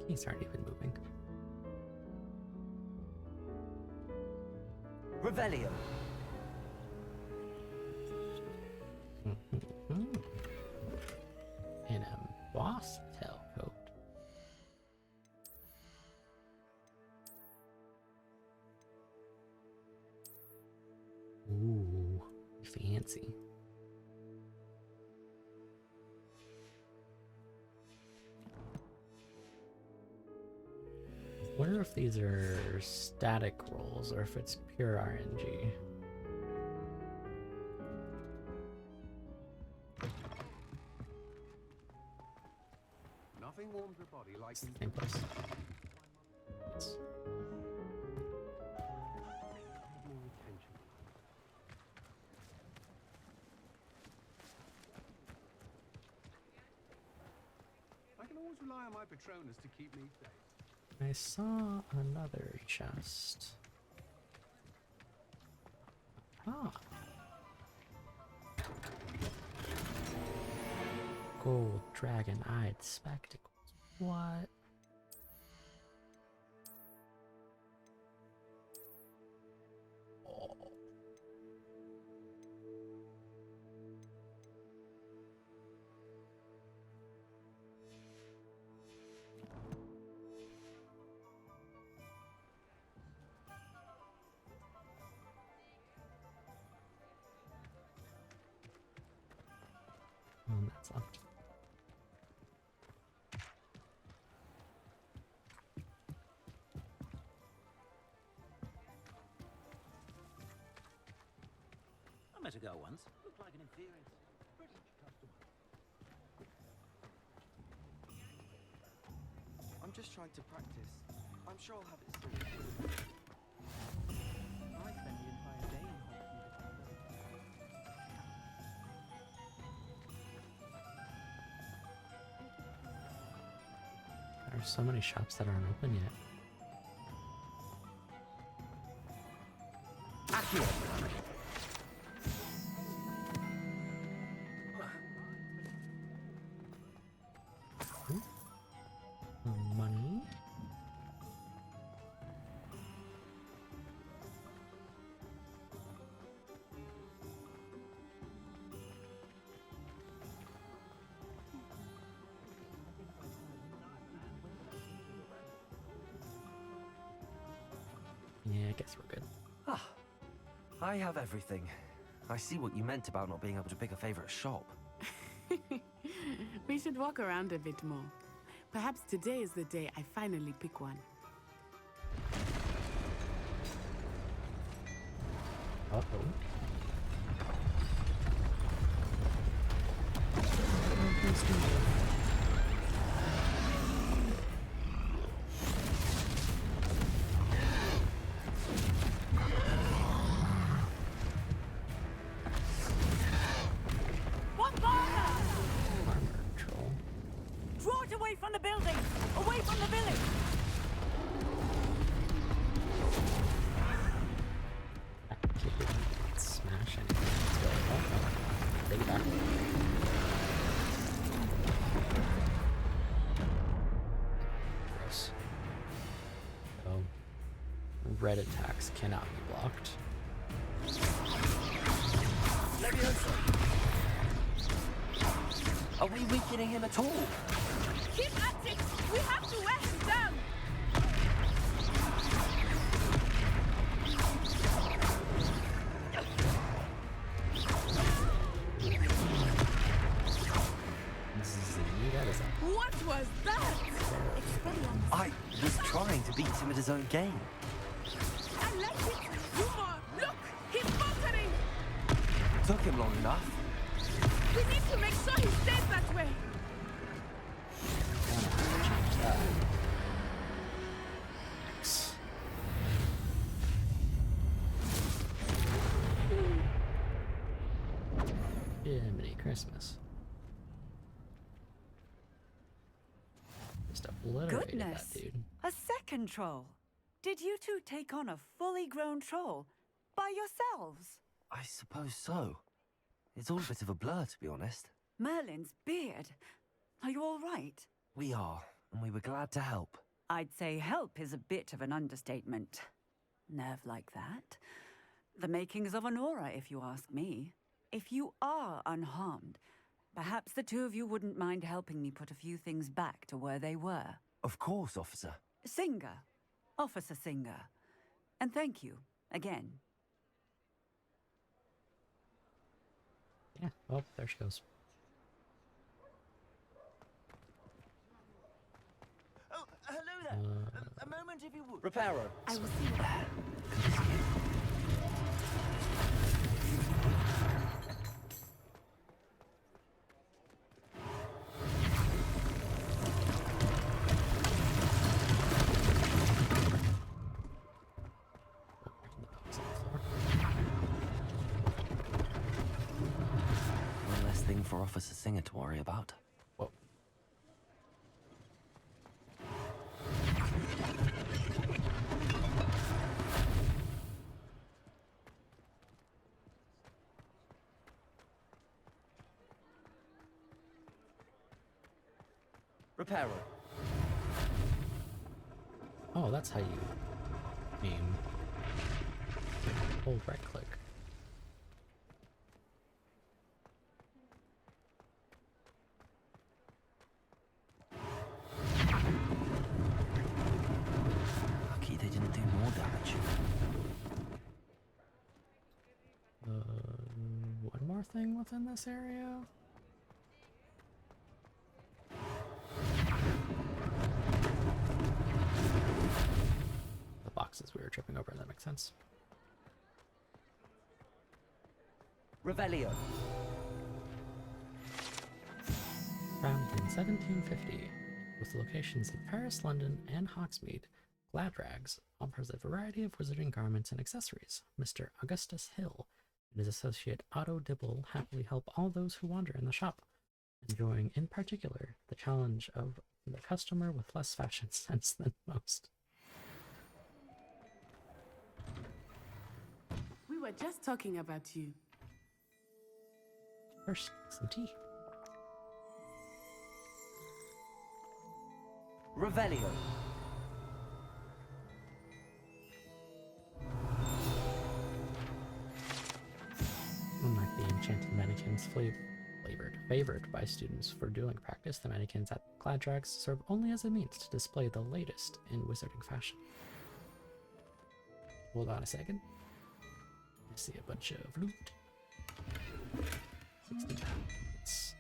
He's already been moving. Revelio. An embossed tailcoat. Ooh, fancy. I wonder if these are static rolls or if it's pure RNG. Nothing warms the body like Same place. Yes. I can always rely on my Patronus to keep me safe. I saw another chest. Ah. Gold dragon-eyed spectacles. What? Oh. That's left. I met a girl once. Looked like an inferior British customer. I'm just trying to practice. I'm sure I'll have it soon. I spend the entire day in There are so many shops that aren't open yet. Money. Yeah, I guess we're good. Ah, I have everything. I see what you meant about not being able to pick a favorite shop. We should walk around a bit more. Perhaps today is the day I finally pick one. Uh-oh. One corner! Draw it away from the building! Away from the village! Smash anything. Let's go. Oh, no. Take it back. red attacks cannot be blocked. Leviosa! Are we weakening him at all? Keep at it! We have to wear him down! What was that? I was trying to beat him at his own game. I like it! Humor! Look! He's faltering! Took him long enough. We need to make sure he stays that way! Jiminy Christmas. Just obliterated Goodness! that dude. A second troll. Did you two take on a fully grown troll by yourselves? I suppose so. It's all a bit of a blur, to be honest. Merlin's beard. Are you all right? We are, and we were glad to help. I'd say help is a bit of an understatement. Nerve like that. The makings of an aura, if you ask me. If you are unharmed, perhaps the two of you wouldn't mind helping me put a few things back to where they were. Of course, officer. Singer. Officer Singer. And thank you, again. Yeah, oh, there she goes. Oh, hello there. A moment if you would. Reparo. I will see you. One less thing for Officer Singer to worry about. Whoa. Reparo. Oh, that's how you aim. Hold right click. Lucky they didn't do more damage. One more thing within this area? The boxes we were tripping over, that makes sense. Revelio. Founded in 1750, with locations in Paris, London, and Hogsmeade, Gladrags offers a variety of wizarding garments and accessories. Mr. Augustus Hill and his associate Otto Dibble happily help all those who wander in the shop, enjoying in particular the challenge of the customer with less fashion sense than most. We were just talking about you. First, some tea. Revelio. Unlike the enchanted mannequins favored by students for dueling practice, the mannequins at Gladrags serve only as a means to display the latest in wizarding fashion. Hold on a second. I see a bunch of loot. 60 pounds.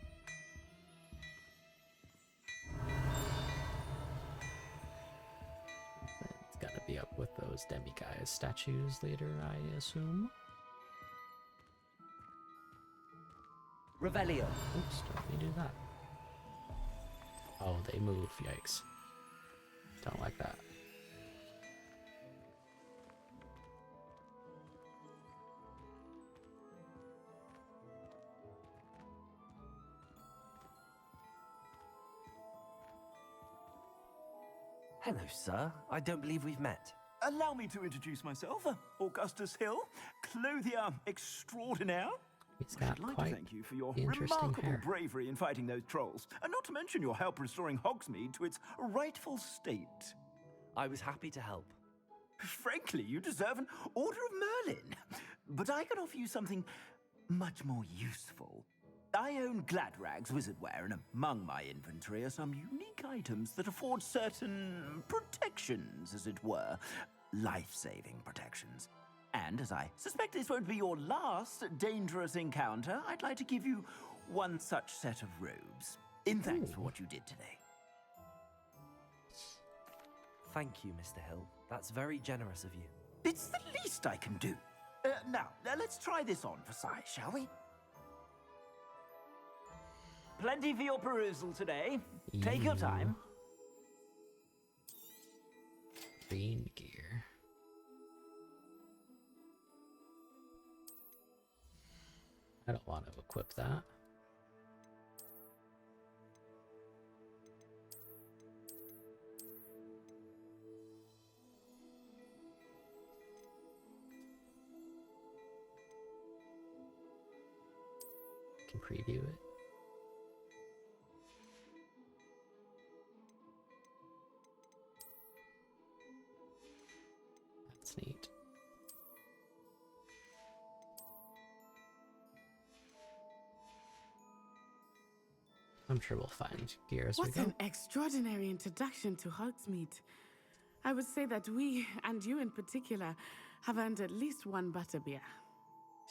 It's gotta be up with those demi-guys statues later, I assume. Revelio. Oops, don't we do that? Oh, they move. Yikes. Don't like that. Hello, sir. I don't believe we've met. Allow me to introduce myself, Augustus Hill, clothier extraordinaire. He's got I'd like quite to thank you for your interesting remarkable hair. bravery in fighting those trolls, and not to mention your help restoring Hogsmeade to its rightful state. I was happy to help. Frankly, you deserve an Order of Merlin. But I can offer you something much more useful. I own Gladrag's wizardware, and among my inventory are some unique items that afford certain protections, as it were. Life-saving protections. And as I suspect this won't be your last dangerous encounter, I'd like to give you one such set of robes, in thanks for what you did today. Thank you, Mr. Hill. That's very generous of you. It's the least I can do. Now, let's try this on for size, shall we? Plenty for your perusal today. Take your time. Green gear. I don't want to equip that. Can preview it. That's neat. I'm sure we'll find gear as we What go. an extraordinary introduction to Hogsmeade. I would say that we, and you in particular, have earned at least one butterbeer.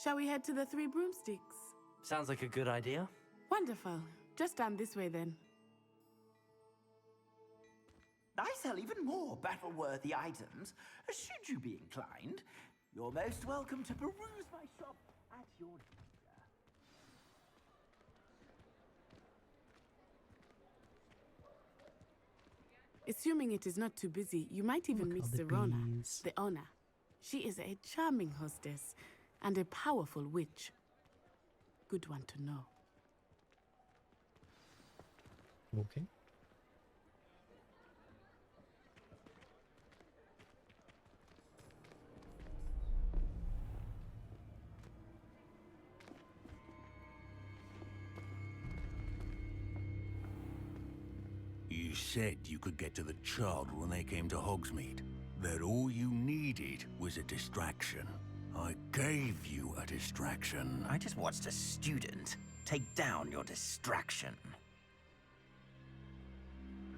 Shall we head to the Three Broomsticks? Sounds like a good idea. Wonderful. Just down this way then. I sell even more battle-worthy items. Should you be inclined, you're most welcome to peruse my shop at your leisure. Assuming it is not too busy, you might even meet Serona, the owner. She is a charming hostess and a powerful witch. Good one to know. Okay. You said you could get to the child when they came to Hogsmeade. That all you needed was a distraction. I gave you a distraction. I just watched a student take down your distraction.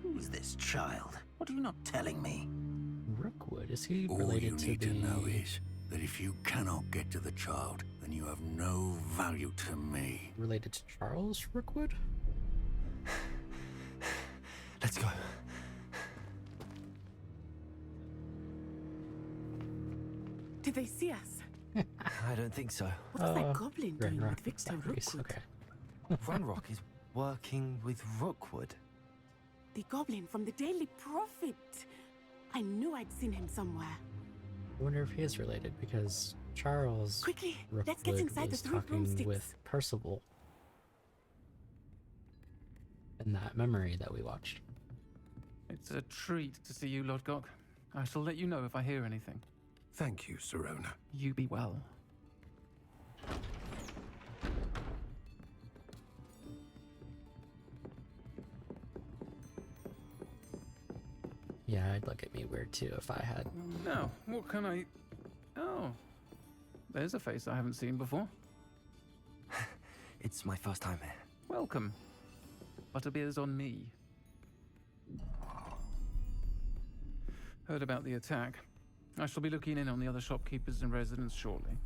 Who's this child? What are you not telling me? Rookwood, is he All related you to need the... to know is that if you cannot get to the child, then you have no value to me. Related to Charles Rookwood? Let's go. Did they see us? I don't think so. What was that goblin doing with Victor Zacharias, Rookwood? okay. Runrock is working with Rookwood. The goblin from the Daily Prophet. I knew I'd seen him somewhere. I wonder if he is related, because Charles Quickly, Rookwood let's get inside the was Three talking Broomsticks. with Percival in that memory that we watched. It's a treat to see you, Lodgok. I shall let you know if I hear anything. Thank you, Serona. You be well. Yeah, I'd look at me weird too if I had... Now, what can I... Oh, there's a face I haven't seen before. It's my first time here. Welcome. Butterbeer's on me. Heard about the attack. I shall be looking in on the other shopkeepers and residents shortly.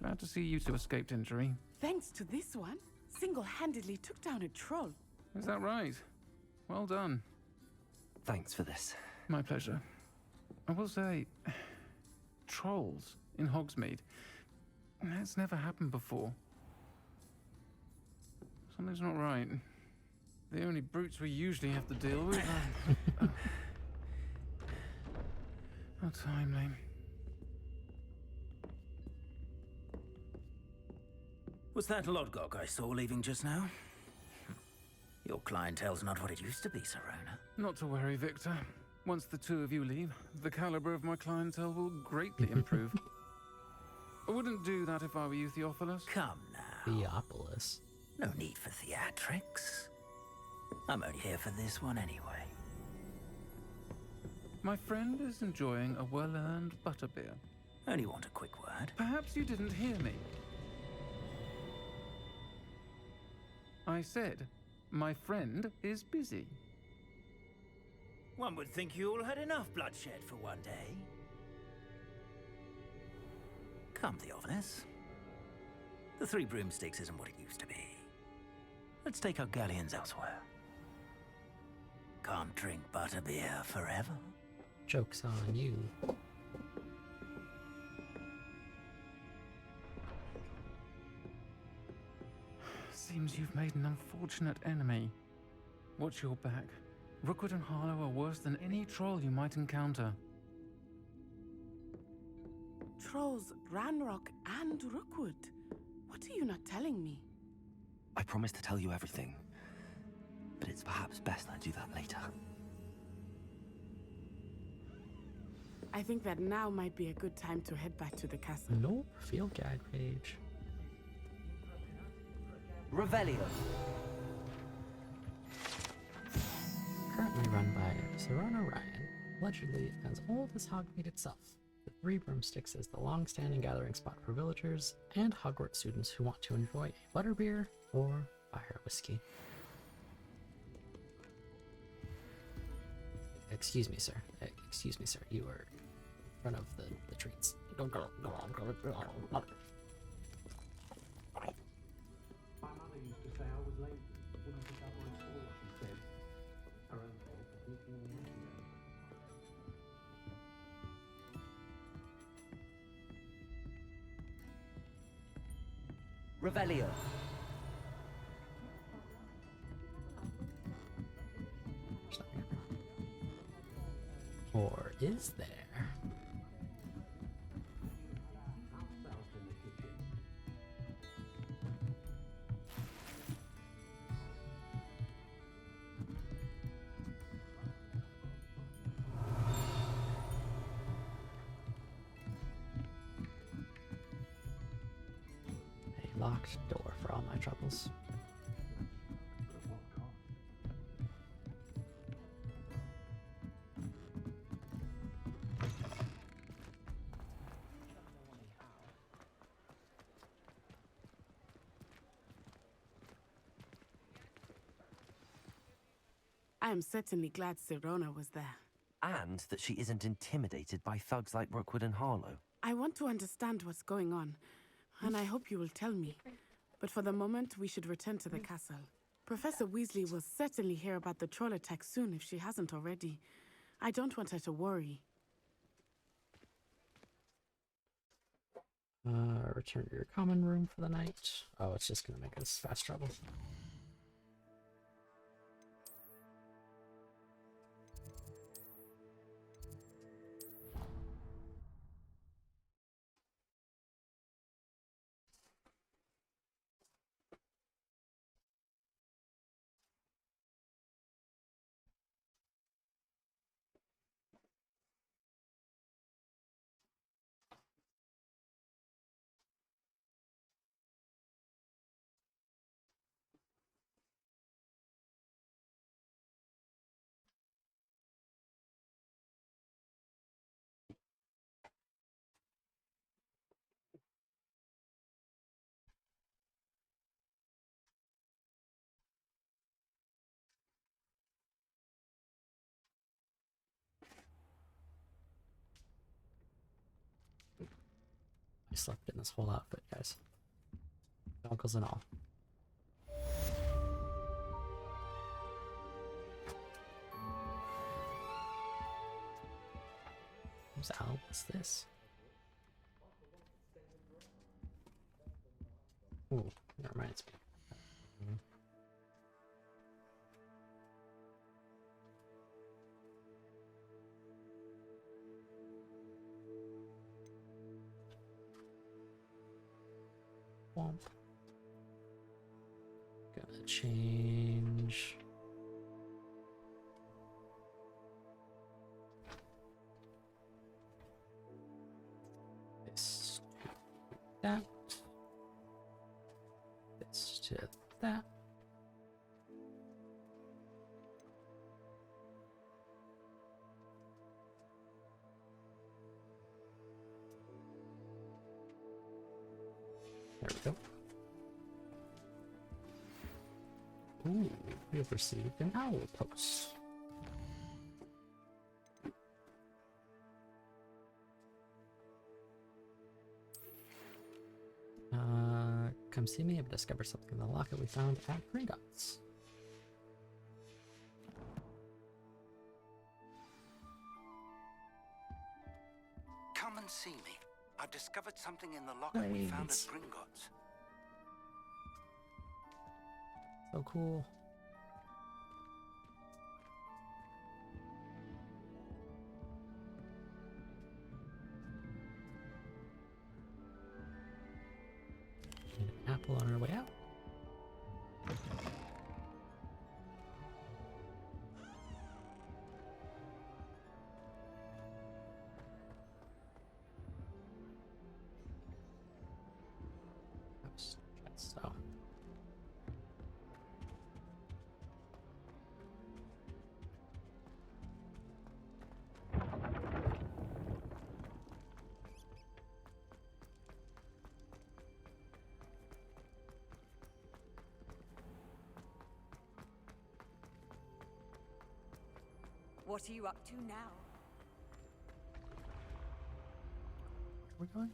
Glad to see you two escaped injury. Thanks to this one, single-handedly took down a troll. Is that right? Well done. Thanks for this. My pleasure. I will say, trolls in Hogsmeade. That's never happened before. Something's not right. The only brutes we usually have to deal with are... How timely. Was that Lodgok I saw leaving just now? Your clientele's not what it used to be, Serona. Not to worry, Victor. Once the two of you leave, the caliber of my clientele will greatly improve. I wouldn't do that if I were you, Theophilus. Come now. Theophilus. No need for theatrics. I'm only here for this one anyway. My friend is enjoying a well-earned butterbeer. Only want a quick word. Perhaps you didn't hear me. I said, my friend is busy. One would think you all had enough bloodshed for one day. Come, Theophilus. The Three Broomsticks isn't what it used to be. Let's take our galleons elsewhere. Can't drink butterbeer forever. Joke's on you. Seems you've made an unfortunate enemy. Watch your back. Rookwood and Harlow are worse than any troll you might encounter. Trolls, Ranrock, and Rookwood. What are you not telling me? I promised to tell you everything, but it's perhaps best I do that later. I think that now might be a good time to head back to the castle. Nope, field guide page. Revelio. Currently run by Serona Ryan, allegedly as old as Hogmeade itself. The Three Broomsticks is the long-standing gathering spot for villagers and Hogwarts students who want to enjoy a butterbeer or fire whiskey. Excuse me, sir. Excuse me, sir. You are in front of the treats. My mother used to say I was lazy. Wouldn't pick up my school, she said. Her own fault for walking away today. Revelio. Or is there? A locked door for all my troubles. I am certainly glad Serona was there. And that she isn't intimidated by thugs like Rookwood and Harlow. I want to understand what's going on, and I hope you will tell me. But for the moment, we should return to the castle. Professor Weasley will certainly hear about the troll attack soon if she hasn't already. I don't want her to worry. Return to your common room for the night. Oh, it's just gonna make us fast travel. I slept in this whole outfit, guys. Goggles and all. Who's Al? What's this? Ooh, that reminds me. Womp. Gonna change. This to that. This to that. Ooh, we have received an owl post. Come see me. I've discovered something in the locket we found at Gringotts. Come and see me. I've discovered something in the locket we found at Nice. Gringotts. So cool. Get an apple on our way out. So. What are you up to now? Where we're going?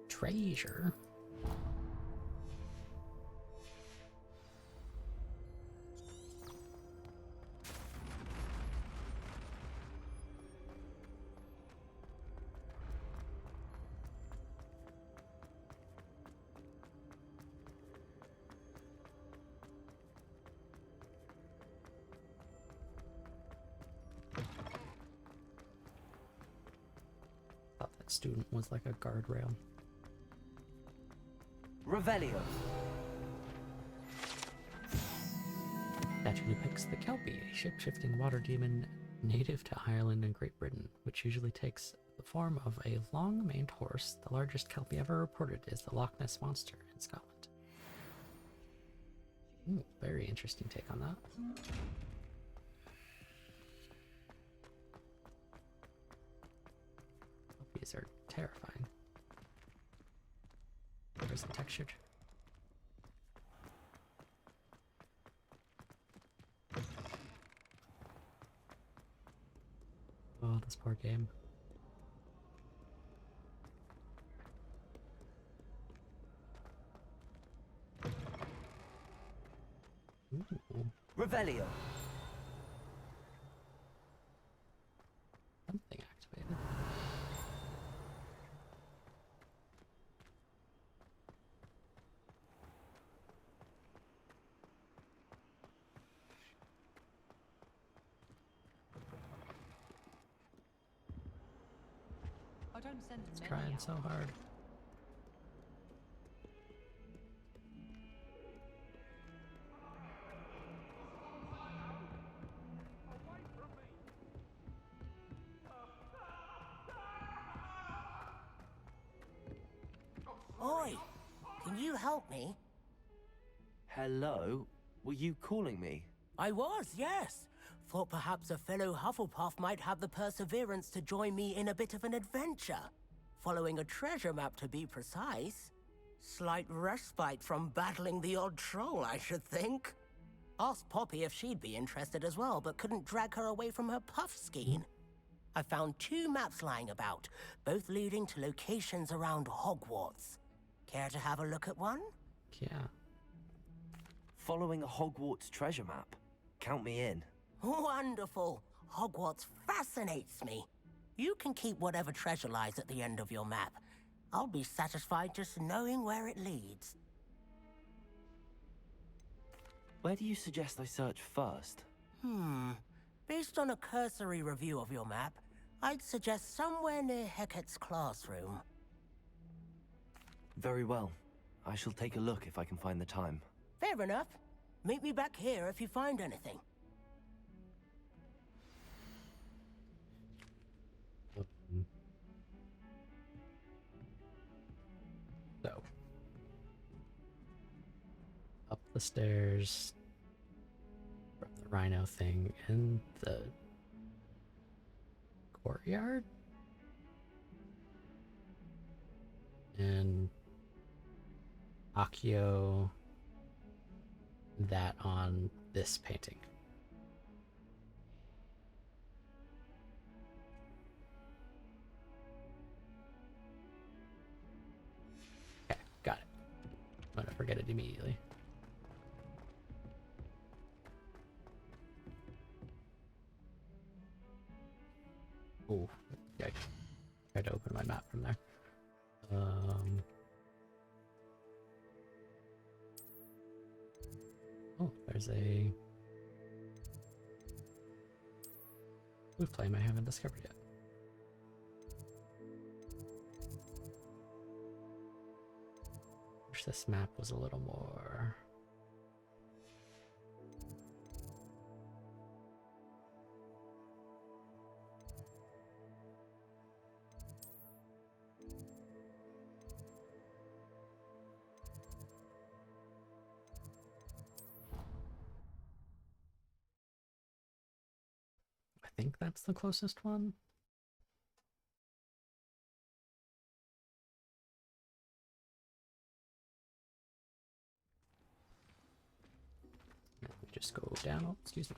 Treasure. Thought that student was like a guardrail. Revelio. Statue depicts the Kelpie, a shape-shifting water demon native to Ireland and Great Britain, which usually takes the form of a long-maned horse. The largest Kelpie ever reported is the Loch Ness Monster in Scotland. Ooh, very interesting take on that. Kelpies are terrifying. Prison textured. Oh, this poor game. Ooh. Revelio. Something activated. I don't send It's many trying out. so hard. Oi! Can you help me? Hello? Were you calling me? I was, yes. Thought perhaps a fellow Hufflepuff might have the perseverance to join me in a bit of an adventure. Following a treasure map, to be precise. Slight respite from battling the odd troll, I should think. Asked Poppy if she'd be interested as well, but couldn't drag her away from her puff skein. I found 2 maps lying about, both leading to locations around Hogwarts. Care to have a look at one? Yeah. Following a Hogwarts treasure map. Count me in. Wonderful. Hogwarts fascinates me. You can keep whatever treasure lies at the end of your map. I'll be satisfied just knowing where it leads. Where do you suggest I search first? Based on a cursory review of your map, I'd suggest somewhere near Hecat's classroom. Very well. I shall take a look if I can find the time. Fair enough. Meet me back here if you find anything. So, up the stairs from the rhino thing in the courtyard. And Akio that on this painting. Okay, got it. I'm gonna forget it immediately. Oh, yikes. Tried to open my map from there. Oh, there's a blue flame I haven't discovered yet. Wish this map was a little more. I think that's the closest one. Let me just go down. Oh, excuse me.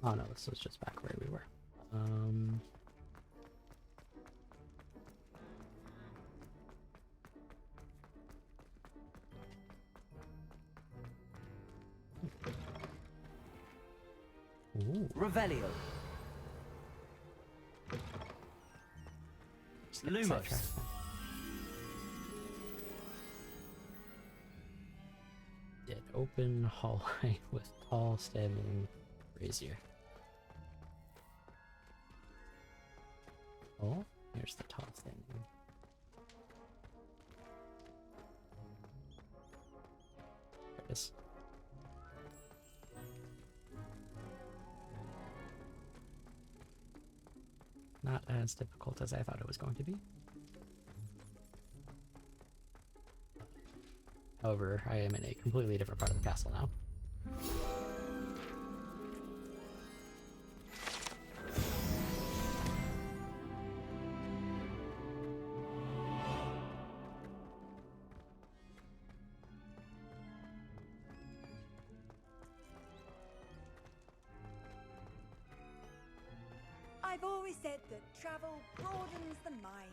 Oh no, this was just back where we were. Ooh. Revelio. Lumos. Dead open hallway with tall standing brazier. Oh, here's the tall standing. There it is. Not as difficult as I thought it was going to be. However, I am in a completely different part of the castle now. I've always said that travel broadens the mind.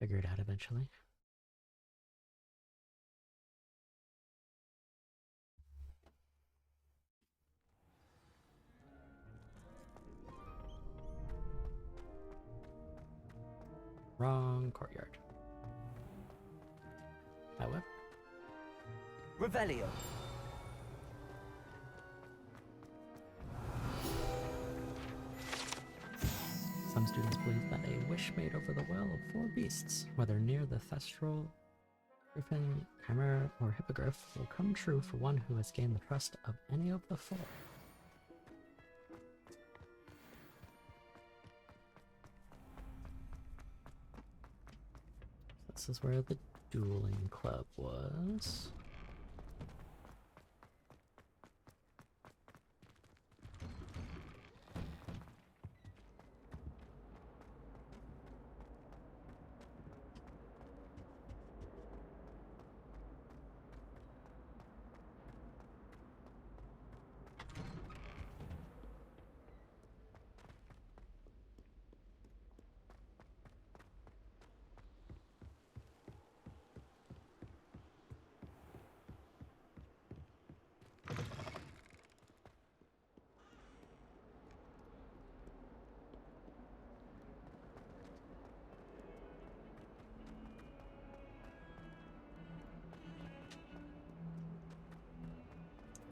Figure it out eventually. Wrong courtyard. However. Revelio. Some students believe that a wish made over the well of 4 beasts, whether near the Thestral, Griffin, Chimera, or Hippogriff, will come true for one who has gained the trust of any of the 4. This is where the dueling club was.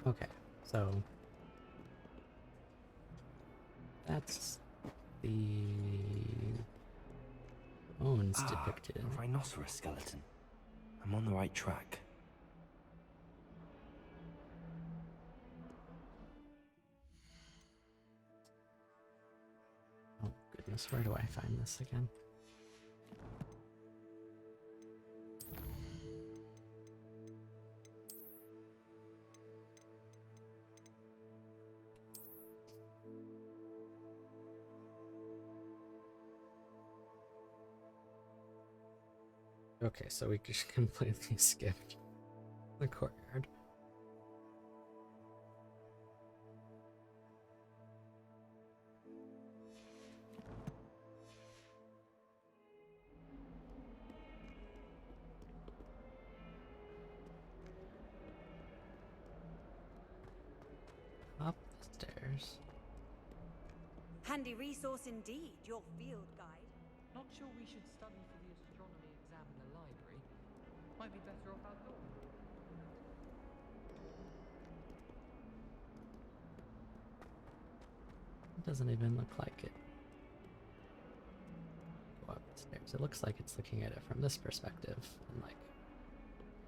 Okay, so that's the bones depicted in A rhinoceros skeleton. I'm on the right track. Oh goodness, where do I find this again? Okay, so we just completely skipped the courtyard. Up the stairs. Handy resource indeed, your field guide. Not sure we should study for the astronomy exam in the library. Might be better off outdoors. It doesn't even look like it. Go up the stairs. It looks like it's looking at it from this perspective, and like,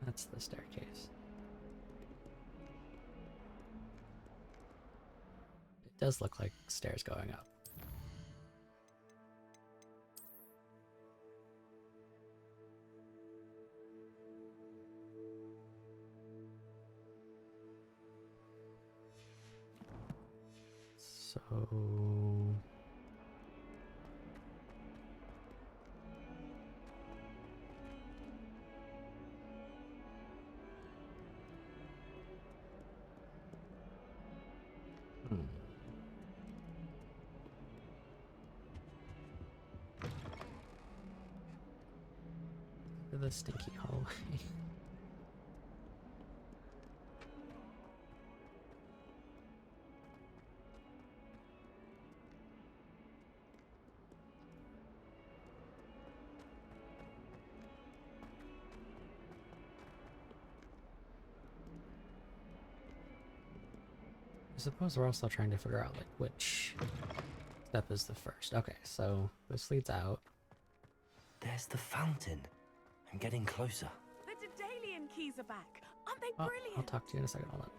that's the staircase. It does look like stairs going up. So to the stinky hallway. I suppose we're also trying to figure out like which step is the first. Okay, so this leads out. There's the fountain. I'm getting closer. The Daedalian keys are back. Aren't they Oh, brilliant? I'll talk to you in a second. Hold on.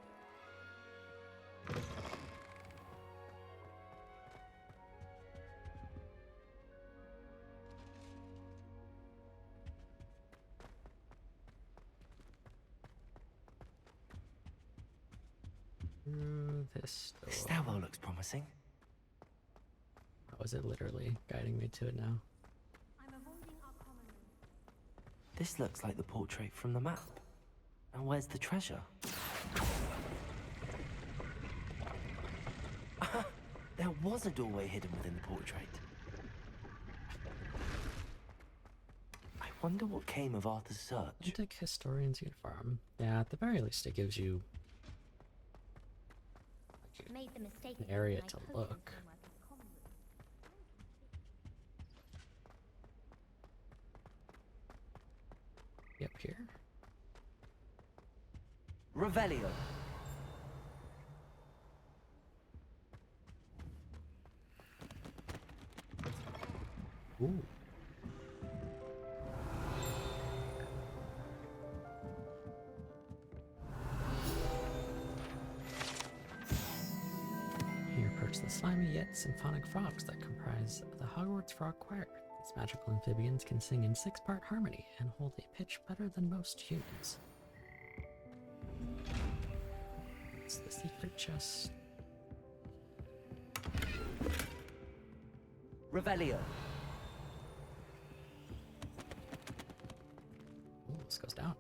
Through this door. This stairwell looks promising. How is it literally guiding me to it now? I'm avoiding our common room. This looks like the portrait from the map. Now where's the treasure? There was a doorway hidden within the portrait. I wonder what came of Arthur's search. Authentic historian's uniform. Yeah, at the very least it gives you Made the mistake an of area putting to my look. potions in my common room. Yep, here. Revelio. Ooh. Here perch the slimy yet symphonic frogs that comprise the Hogwarts Frog Choir. These magical amphibians can sing in 6-part harmony and hold a pitch better than most humans. It's the secret chest. Revelio. Ooh, this goes down.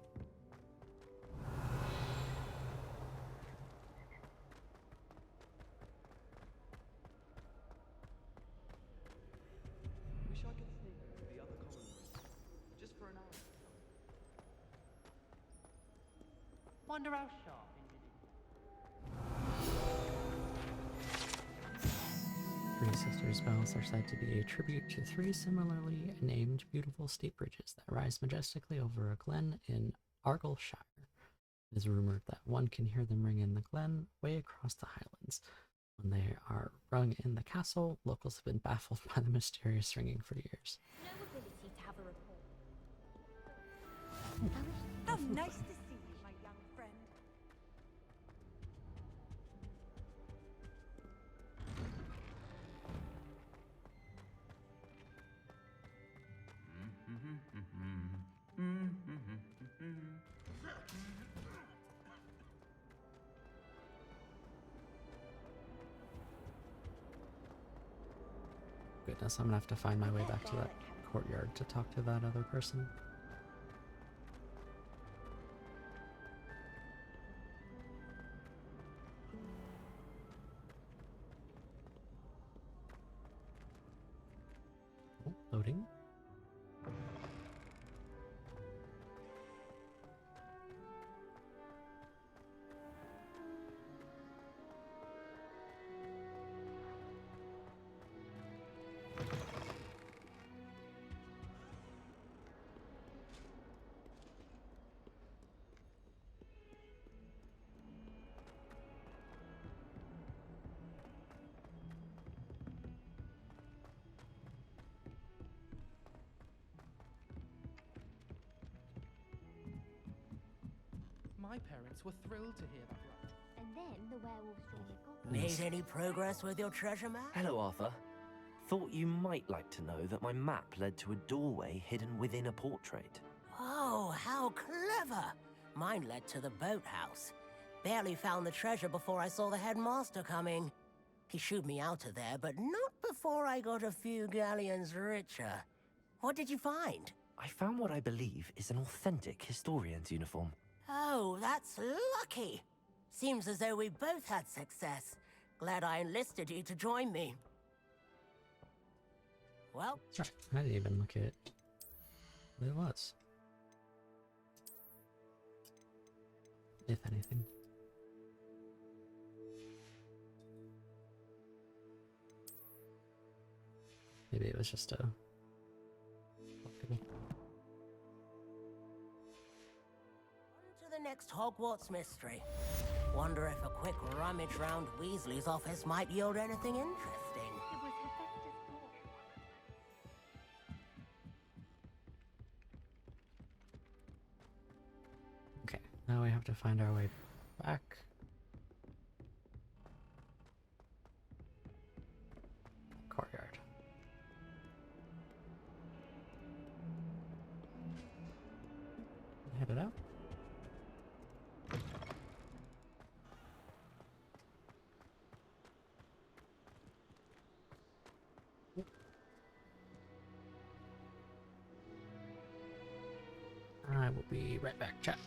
Wish I could sneak into the other common room. Just for an hour. Wonder how sharp Three Sisters bells are said to be a tribute to 3 similarly named beautiful steep bridges that rise majestically over a glen in Argyllshire. It is rumored that one can hear them ring in the glen way across the highlands. When they are rung in the castle, locals have been baffled by the mysterious ringing for years. No ability to have a report. How nice to see you, my young friend. Goodness, I'm gonna have to find my way back to that courtyard to talk to that other person. Oh, loading. My parents were thrilled to hear that. And then the werewolves joined the goblins. Made any progress with your treasure map? Hello, Arthur. Thought you might like to know that my map led to a doorway hidden within a portrait. Oh, how clever! Mine led to the boathouse. Barely found the treasure before I saw the headmaster coming. He shooed me out of there, but not before I got a few galleons richer. What did you find? I found what I believe is an authentic historian's uniform. Oh, that's lucky. Seems as though we both had success. Glad I enlisted you to join me. Well, That's right. I didn't even look at what it was. If anything. Maybe it was just a collectible. to the next Hogwarts mystery. Wonder if a quick rummage round Weasley's office might yield anything interesting. It was Hephaestus' ball. Okay, now we have to find our way back. Courtyard. Head it out. I will be right back, chat.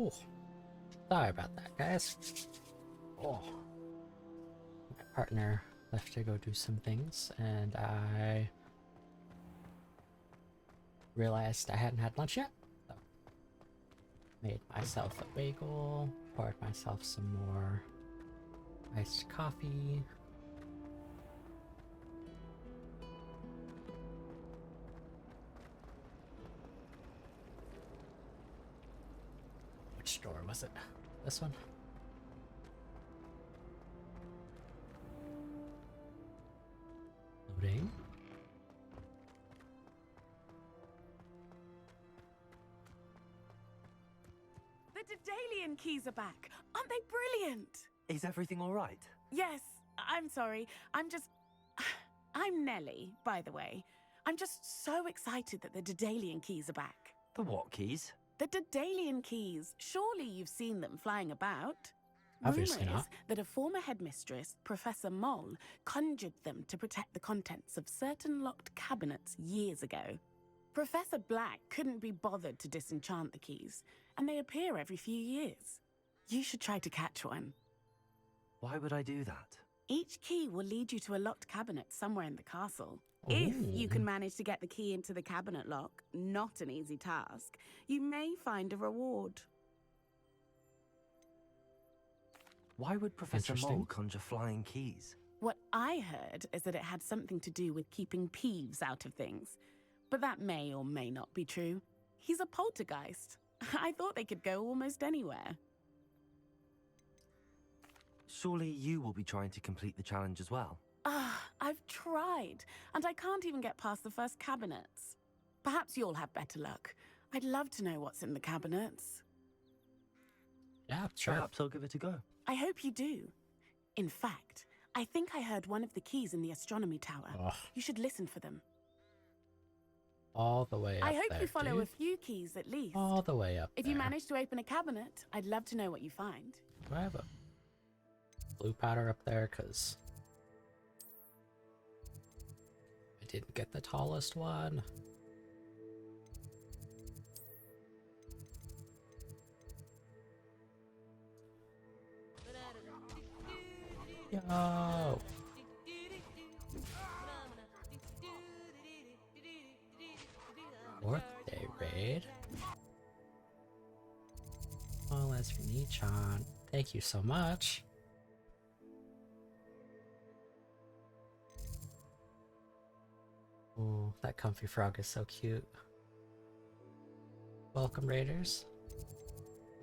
Oh, sorry about that, guys. Oh, my partner left to go do some things, and I realized I hadn't had lunch yet. So made myself a bagel, poured myself some more iced coffee. Which door was it? This one? Loading. The Daedalian keys are back. Aren't they brilliant? Is everything all right? Yes, I'm sorry. I'm Nellie, by the way. I'm just so excited that the Daedalian keys are back. The what keys? The Daedalian keys. Surely you've seen them flying about. Obviously Rumour not. is that a former headmistress, Professor Moll, conjured them to protect the contents of certain locked cabinets years ago. Professor Black couldn't be bothered to disenchant the keys, and they appear every few years. You should try to catch one. Why would I do that? Each key will lead you to a locked cabinet somewhere in the castle. If you can manage to get the key into the cabinet lock, not an easy task, you may find a reward. Why would Professor Interesting. Moll conjure flying keys? What I heard is that it had something to do with keeping Peeves out of things. But that may or may not be true. He's a poltergeist. I thought they could go almost anywhere. Surely you will be trying to complete the challenge as well. I've tried, and I can't even get past the first cabinets. Perhaps you'll have better luck. I'd love to know what's in the cabinets. Yeah, sure. Perhaps I'll give it a go. I hope you do. In fact, I think I heard one of the keys in the astronomy tower. Ugh. You should listen for them. All the way up I hope there, you follow dude. a few keys at least. All the way up If there. you manage to open a cabinet, I'd love to know what you find. Do I have a blue powder up there? Because I didn't get the tallest one. Yo! Birthday raid. Oh, let's Nichan. Thank you so much. Oh, that comfy frog is so cute. Welcome, Raiders.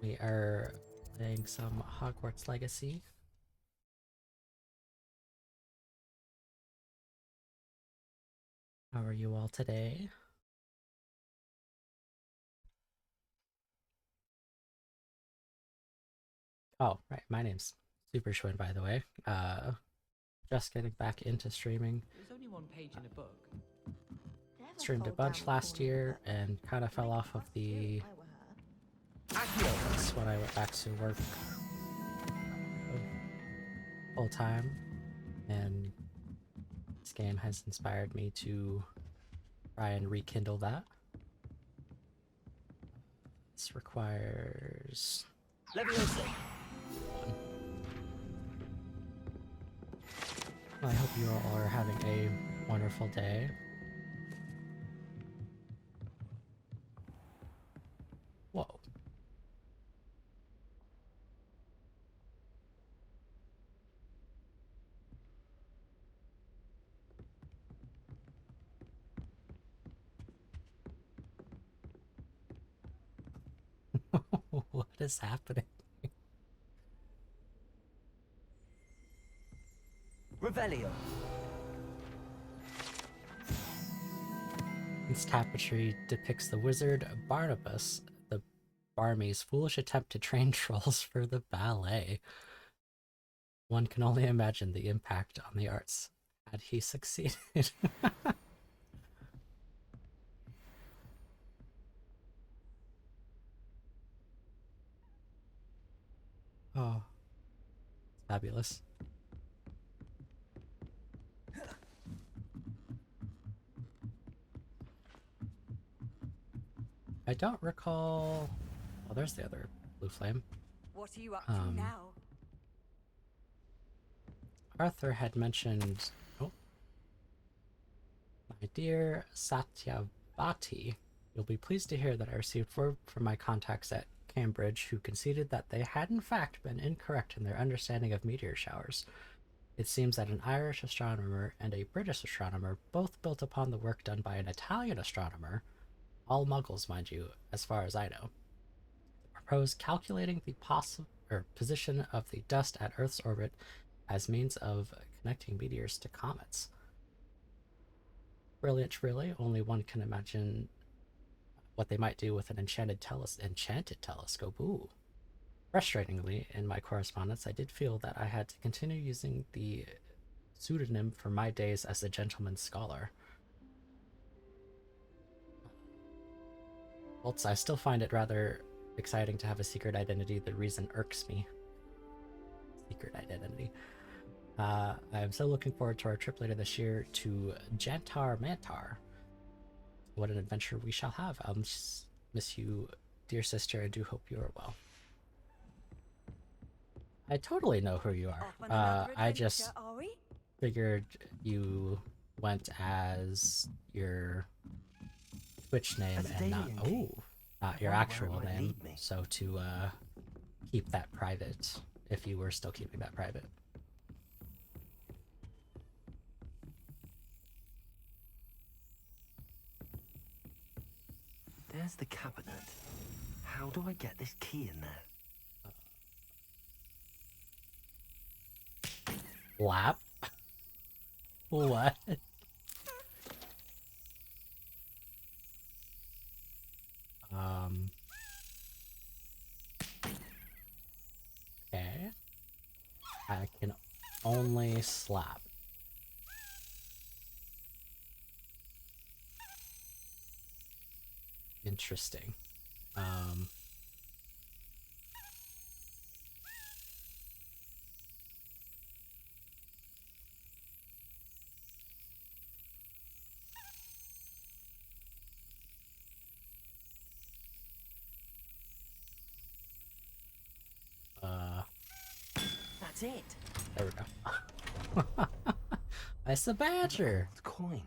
We are playing some Hogwarts Legacy. How are you all today? Oh, right, my name's Super Schwinn, by the way. Just getting back into streaming. There's only one page in a book. Streamed a bunch last year and kind of fell off of the when I went back to work full time, and this game has inspired me to try and rekindle that. This requires Leviosa. Well, I hope you all are having a wonderful day. Whoa. What is happening? Revelio. This tapestry depicts the wizard Barnabas, the Barmy's foolish attempt to train trolls for the ballet. One can only imagine the impact on the arts had he succeeded. Oh, fabulous. I don't recall... Oh, there's the other Blue Flame. What are you up to now? Arthur had mentioned... Oh. My dear Satyavati, you'll be pleased to hear that I received word from my contacts at Cambridge who conceded that they had in fact been incorrect in their understanding of meteor showers. It seems that an Irish astronomer and a British astronomer both built upon the work done by an Italian astronomer, all muggles, mind you, as far as I know, proposed calculating the position of the dust at Earth's orbit as means of connecting meteors to comets. Brilliant, really. Only one can imagine what they might do with an enchanted telescope. Ooh. Frustratingly, in my correspondence, I did feel that I had to continue using the pseudonym for my days as a gentleman scholar. Whilst I still find it rather exciting to have a secret identity, the reason irks me. Secret identity. I am so looking forward to our trip later this year to Jantar Mantar. What an adventure we shall have. I'll miss you, dear sister. I do hope you are well. I totally know who you are. I just figured you went as your Twitch name and not your actual name. So to keep that private, if you were still keeping that private. There's the cabinet. How do I get this key in there? Lap? What? Okay. I can only slap. Interesting. That's it. There we go. It's a badger. It's coin.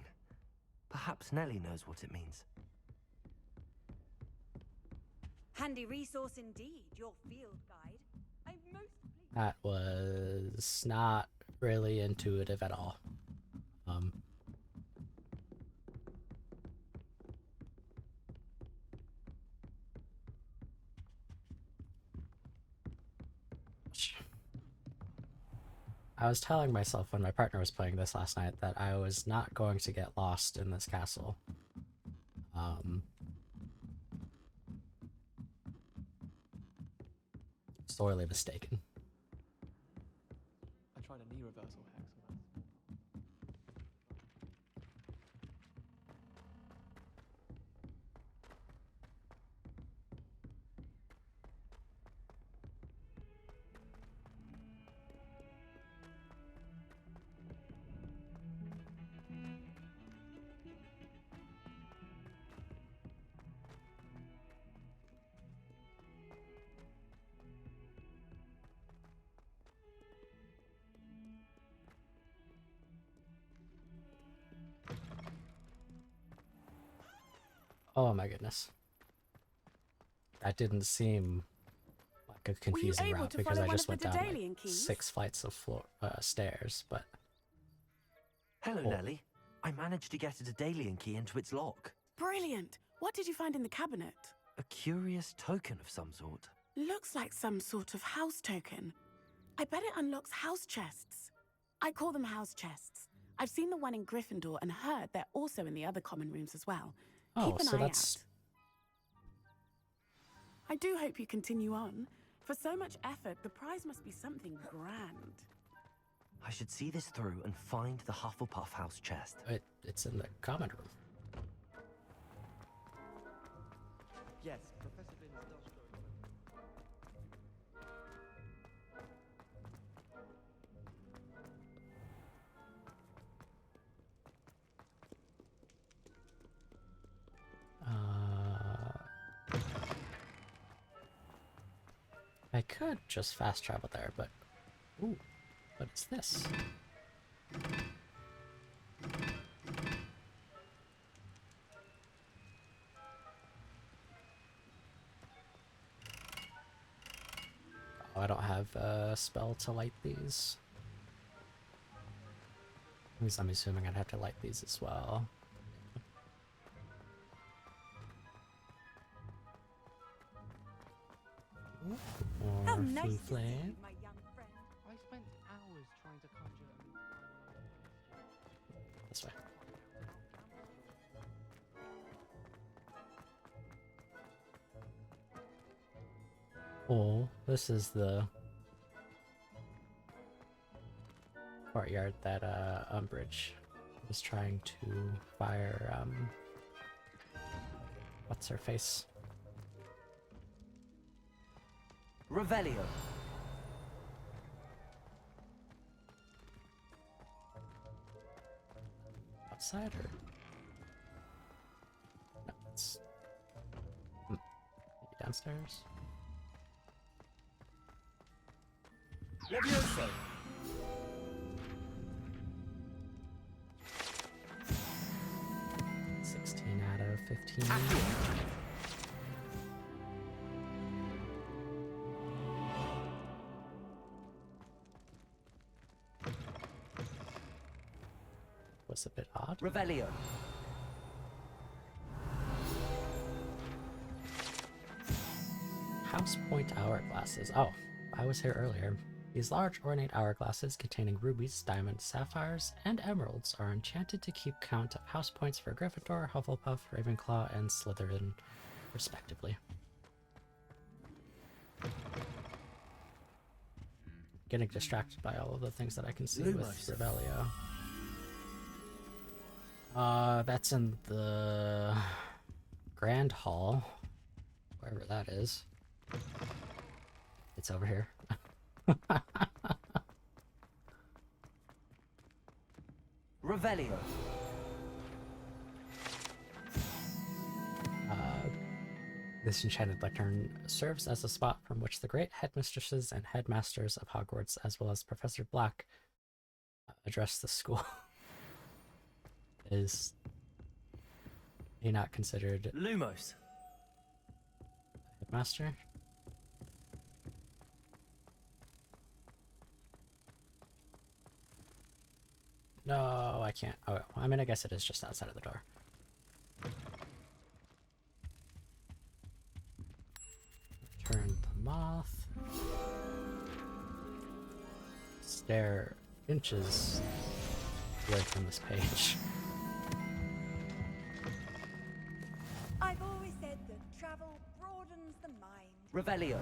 Perhaps Nellie knows what it means. Handy resource indeed, your field guide. I'm most pleased. That was not really intuitive at all. I was telling myself when my partner was playing this last night that I was not going to get lost in this castle. Sorely mistaken. I tried a knee reversal hex on that. Oh my goodness. That didn't seem like a confusing route because I just went down like 6 flights of stairs, but... Hello, Nellie. I managed to get a Daedalian key into its lock. Brilliant! What did you find in the cabinet? A curious token of some sort. Looks like some sort of house token. I bet it unlocks house chests. I call them house chests. I've seen the one in Gryffindor and heard they're also in the other common rooms as well. Keep an eye out. I do hope you continue on. For so much effort, the prize must be something grand. I should see this through and find the Hufflepuff house chest. It's in the common room. Yes, Professor Binns does show. I could just fast travel there, but... Ooh, what is this? Oh, I don't have a spell to light these. At least I'm assuming I'd have to light these as well. How More nice flea to see flame. you, my young friend. I spent hours trying to conjure This way. Oh, this is the courtyard that Umbridge was trying to fire what's her face? Revelio. Outside or no, it's maybe downstairs. Levioso. 16 out of 15. Was a bit odd. Revelio. House Point hourglasses. Oh, I was here earlier. These large ornate hourglasses containing rubies, diamonds, sapphires, and emeralds are enchanted to keep count of house points for Gryffindor, Hufflepuff, Ravenclaw, and Slytherin, respectively. Getting distracted by all of the things that I can see with Revelio. That's in the Grand Hall, wherever that is. It's over here. Revelio. This enchanted lectern serves as a spot from which the great headmistresses and headmasters of Hogwarts, as well as Professor Black, address the school. Is he not considered Lumos? Headmaster? No, I can't. Oh, I mean, I guess it is just outside of the door. Turn the moth. Stare inches away from this page. I've always said that travel broadens the mind. Revelio.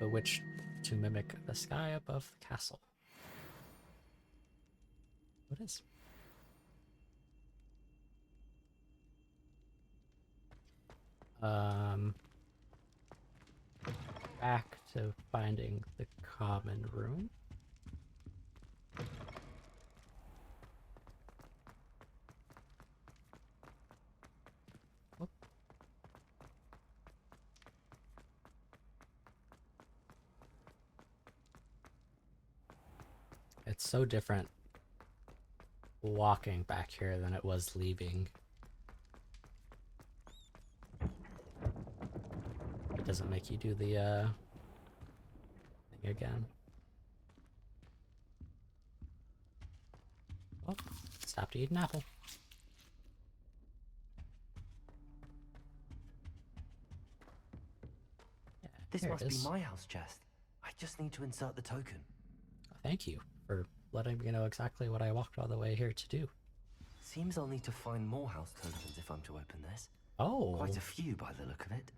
Bewitched to mimic the sky above the castle. What is? Back to finding the common room. Whoop. It's so different walking back here than it was leaving. It doesn't make you do the thing again. Oh, stop to eat an apple. Yeah, This here it must be is. my house chest. I just need to insert the token. Thank you for letting me know exactly what I walked all the way here to do. Seems I'll need to find more house tokens if I'm to open this. Oh. Quite a few by the look of it.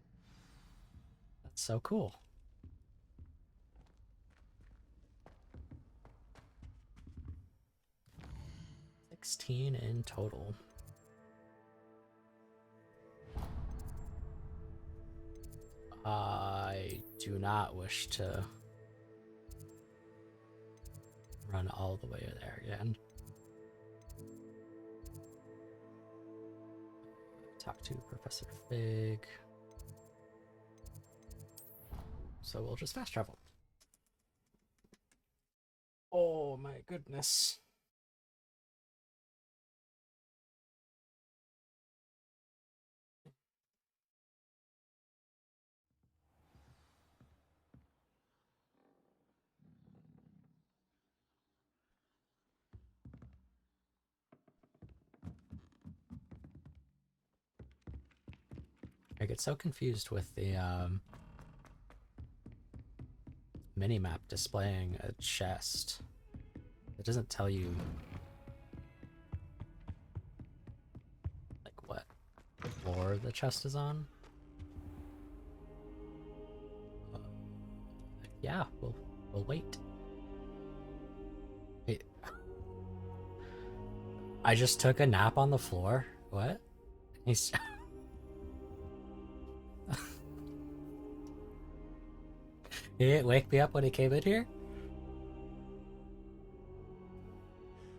That's so cool. $16 in total. I do not wish to run all the way there again. talk to Professor Fig. So we'll just fast travel. Oh my goodness. I get so confused with the minimap displaying a chest. It doesn't tell you like what floor the chest is on. Yeah, we'll wait. Wait. I just took a nap on the floor. What? He's He didn't wake me up when he came in here?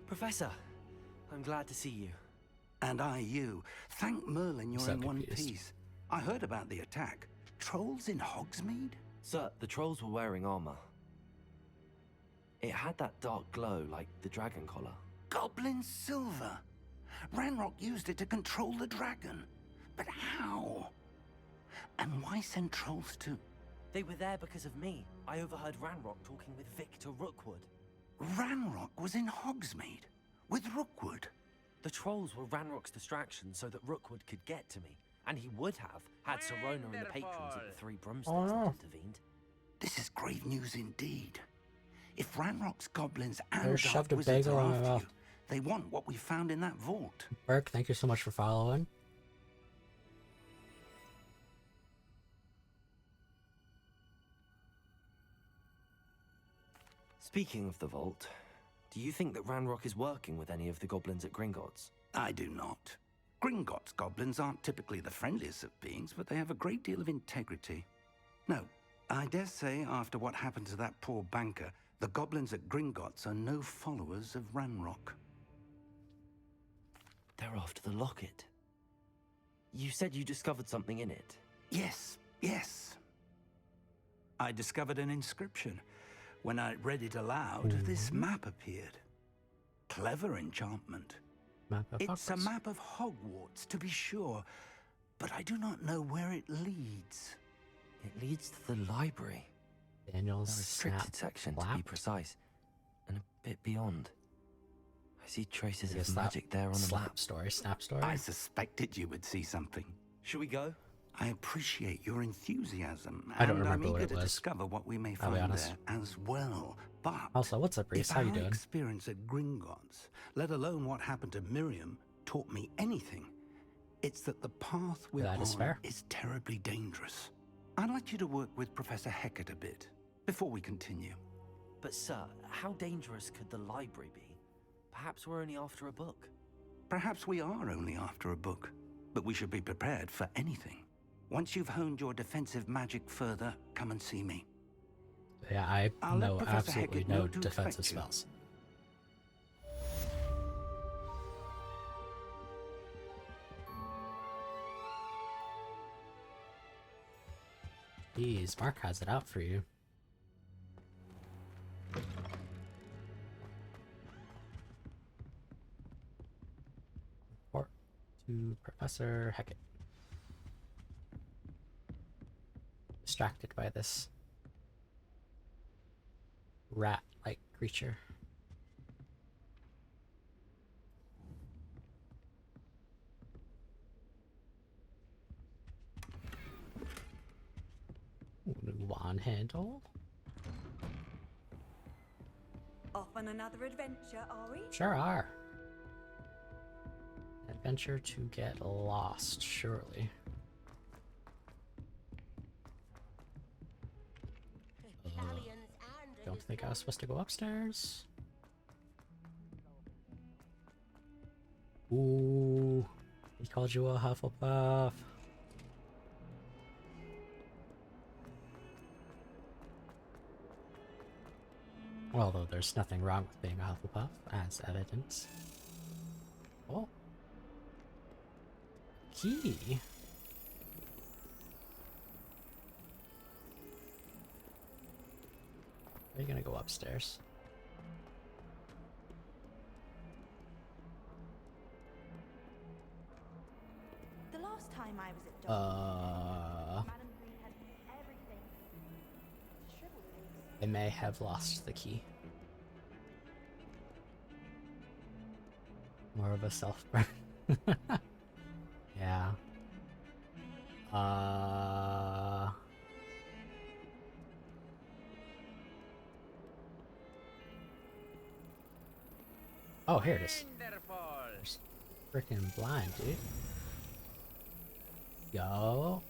Professor, I'm glad to see you. And I you. Thank Merlin you're So in one confused. piece. I heard about the attack. Trolls in Hogsmeade? Sir, the trolls were wearing armor. It had that dark glow like the dragon collar. Goblin silver. Ranrock used it to control the dragon. But how? And why send trolls to... They were there because of me. I overheard Ranrock talking with Victor Rookwood. Ranrock was in Hogsmeade? With Rookwood? The trolls were Ranrock's distraction so that Rookwood could get to me. And he would have, had Serona and the patrons at the Three Broomsticks not intervened. This is grave news indeed. If Ranrock's goblins and There's shoved a dark wizards bagel are in my after mouth. you, they want what we found in that vault. Burke, thank you so much for following. Speaking of the vault, do you think that Ranrock is working with any of the goblins at Gringotts? I do not. Gringotts goblins aren't typically the friendliest of beings, but they have a great deal of integrity. No, I dare say after what happened to that poor banker, the goblins at Gringotts are no followers of Ranrock. They're after the locket. You said you discovered something in it. Yes, yes. I discovered an inscription. When I read it aloud, this map appeared. Clever enchantment. Map of It's a Hogwarts. map of Hogwarts, to be sure, but I do not know where it leads. It leads to the library. Daniel's A restricted section, to be precise, and a bit beyond. I see traces of magic there on the map. Snap story. I suspected you would see something. Should we go? I appreciate your enthusiasm, I don't and remember I'm what eager it to was. discover what we may I'll be find honest. there as well. But Also, what's up, Reese? if How you our doing? experience at Gringotts, let alone what happened to Miriam, taught me anything, it's that the path we're That is on fair. is terribly dangerous. I'd like you to work with Professor Hecat a bit before we continue. But sir, how dangerous could the library be? Perhaps we're only after a book. Perhaps we are only after a book, but we should be prepared for anything. Once you've honed your defensive magic further, come and see me. Yeah, I I'll let know Professor absolutely Hecat no know to defensive expect you. spells. Jeez, Mark has it out for you. Report to Professor Hecat. Distracted by this rat-like creature. New wand handle. Off on another adventure, are we? Sure are. Adventure to get lost, surely. Don't think I was supposed to go upstairs. Ooh, he called you a Hufflepuff. Although there's nothing wrong with being a Hufflepuff, as evidence. Oh. key. Are you gonna go upstairs? The last time I was at Madam Green had everything. Shriveled leaves. I may have lost the key. More of a self-burn. Yeah. Oh, here it is. There's freaking blind, dude. Yo.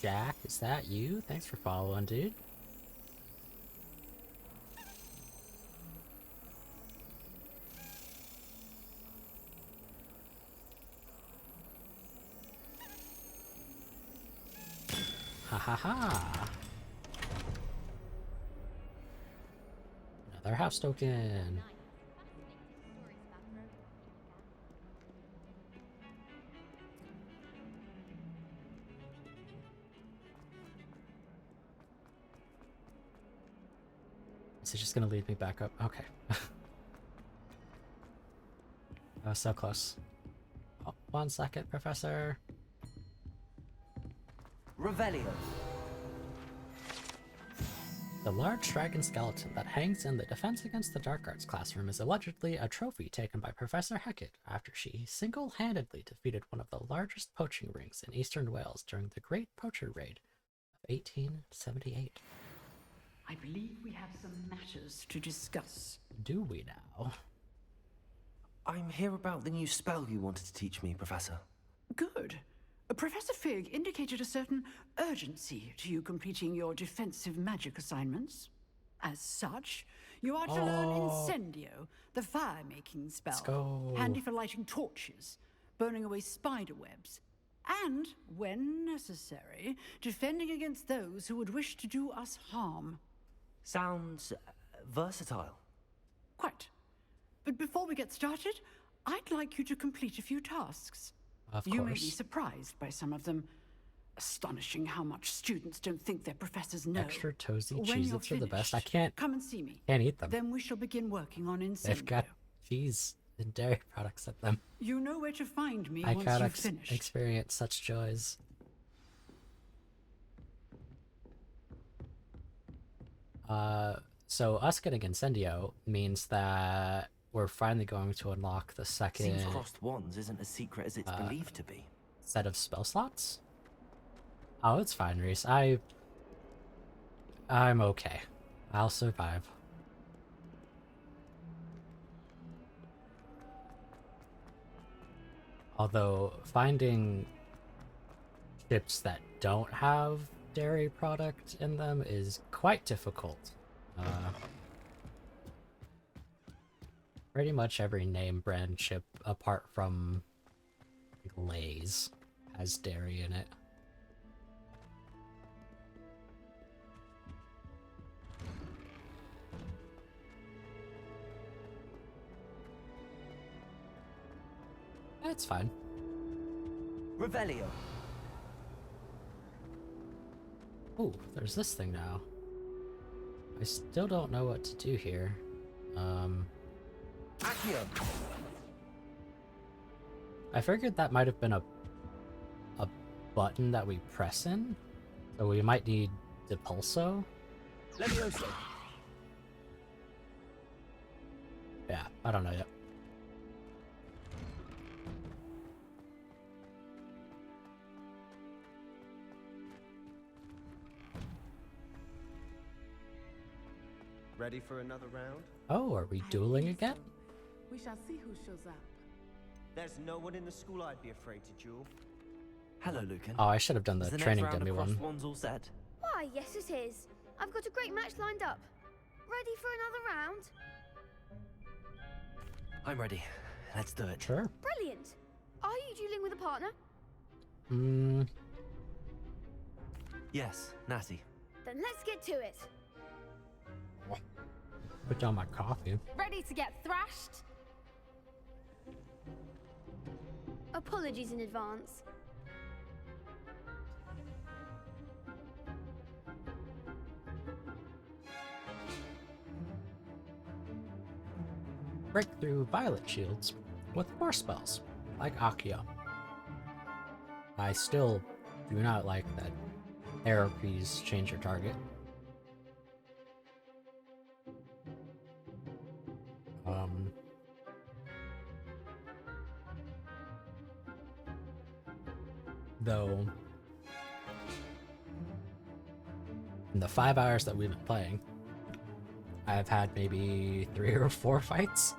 Jack, is that you? Thanks for following, dude. Ha ha ha. Another house token. Is it just gonna lead me back up? Okay. I was so close. Oh, 1 second, Professor. Revelio. The large dragon skeleton that hangs in the Defense Against the Dark Arts classroom is allegedly a trophy taken by Professor Hecat after she single-handedly defeated one of the largest poaching rings in eastern Wales during the Great Poacher Raid of 1878. I believe we have some matters to discuss. Do we now? I'm here about the new spell you wanted to teach me, Professor. Good. Professor Fig indicated a certain urgency to you completing your defensive magic assignments. As such, you are to learn Incendio, the fire-making spell. Let's go. Handy for lighting torches, burning away spider webs, and, when necessary, defending against those who would wish to do us harm. Sounds versatile. Quite. But before we get started, I'd like you to complete a few tasks. Of You course. may be surprised by some of them. Astonishing how much students don't think their professors know. Extra toasty When you're Cheez-Its are the best. finished, I can't come and see me. Can't eat them. Then we shall begin working on Incendio. They've got cheese and dairy products in them. You know where to find me I once can't you've finished. experience such joys. So us getting Incendio means that we're finally going to unlock the second Seems crossed wands isn't as secret as it's believed to be. set of spell slots. Oh, it's fine, Reese. I'm okay. I'll survive. Although finding ships that don't have dairy product in them is quite difficult. Pretty much every name brand ship apart from Lay's has dairy in it. That's fine. Revelio. Ooh, there's this thing now. I still don't know what to do here. Accio. I figured that might have been a button that we press in, so we might need Depulso. Levioso. Yeah, I don't know yet. Ready for another round? Oh, are we dueling again? We shall see who shows up. There's no one in the school I'd be afraid to duel. Hello, Lucan. Oh, I should have done the Is next training round dummy of one. crossed wands all set? Why, yes it is. I've got a great match lined up. Ready for another round? I'm ready. Let's do it. Sure. Brilliant. Are you dueling with a partner? Yes, Natty. Then let's get to it. Put down my coffee. Ready to get thrashed? Apologies in advance. Break through violet shields with more spells, like Accio. I still do not like that arrow keys change your target. Though, in the 5 hours that we've been playing, I've had maybe 3 or 4 fights.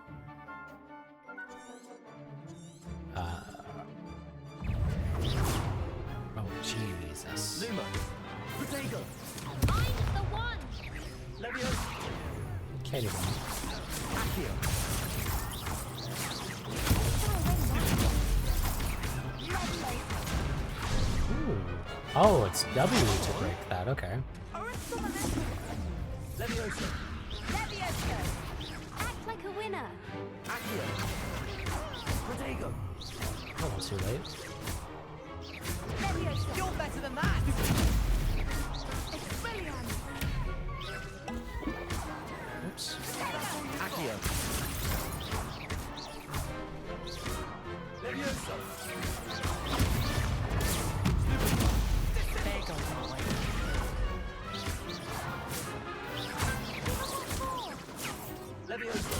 Oh, Jesus. Luma, Protego. I'm the one. Leviosa. Can't even. Accio. Ooh. Oh, it's W to break that, okay. Leviosa. Leviosa. Act like a winner. Accio. Protego. Oh, it's too late. Leviosa. You're better than that. Expelliarmus. Oops. Accio. Leviosa. There goes my way. Leviosa.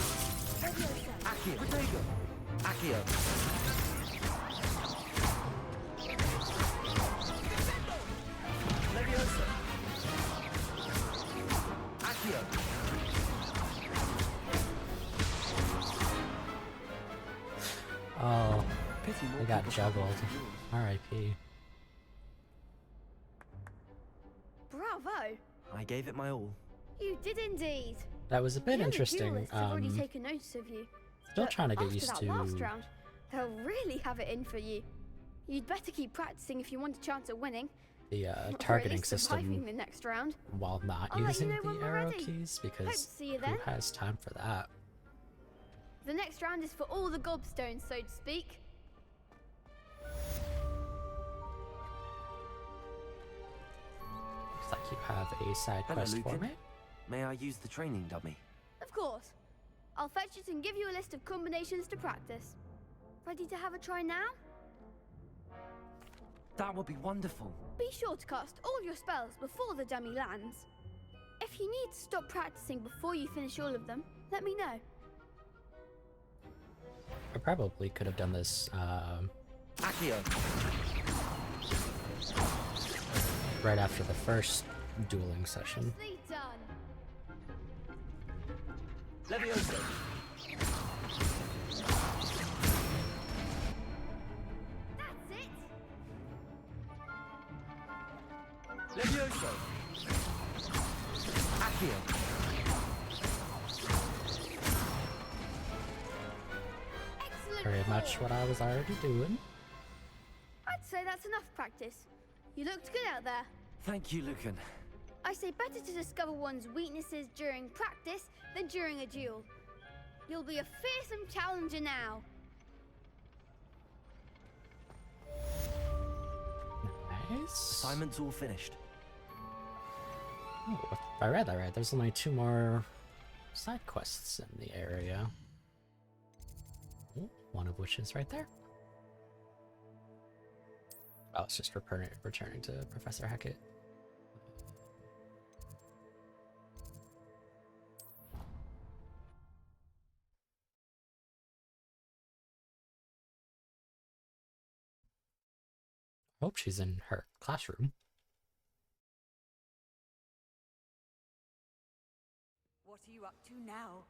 Leviosa. Accio. Protego. Accio. Leviosa. Accio. Oh, I got juggled. R.I.P. Bravo! I gave it my all. You did indeed. That was a bit The other interesting. duelists have already taken notice of you. Still But trying to get after used that to last round, they'll really have it in for you. You'd better keep practicing if you want a chance at winning. the Or at targeting least surviving system the next round. while not I'll let using you know when the we're arrow ready. keys, Hope to because see you who then. has time for that? The next round is for all the gobstones, so to speak. Looks like you have a side Hello, quest for Lucan. me. May I use the training dummy? Of course. I'll fetch it and give you a list of combinations to practice. Ready to have a try now? That would be wonderful. Be sure to cast all your spells before the dummy lands. If you need to stop practicing before you finish all of them, let me know. I probably could have done this Accio. right after the first dueling session. Nicely done. Leviosa. That's it. Leviosa. Accio. Excellent. Very much ball. what I was already doing. I'd say that's enough practice. You looked good out there. Thank you, Lucan. I say better to discover one's weaknesses during practice than during a duel. You'll be a fearsome challenger now. Nice. Assignment's all finished. Oh, if I read that right, there's only 2 more side quests in the area. Oh, one of which is right there. Oh, it's just returning to Professor Hackett. I hope she's in her classroom. What are you up to now?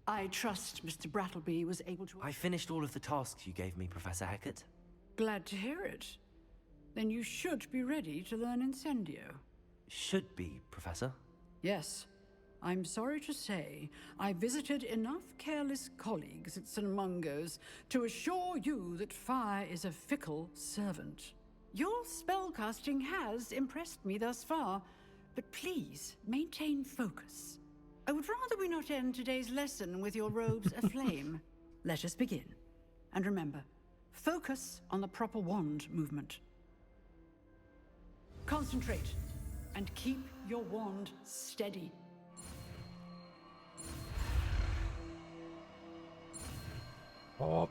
I trust Mr. Brattleby was able to... I finished all of the tasks you gave me, Professor Hackett. Glad to hear it. Then you should be ready to learn Incendio. Should be, Professor. Yes. I'm sorry to say, I visited enough careless colleagues at St. Mungo's to assure you that fire is a fickle servant. Your spellcasting has impressed me thus far, but please maintain focus. I would rather we not end today's lesson with your robes aflame. Let us begin. And remember, focus on the proper wand movement. Concentrate, and keep your wand steady. Oh.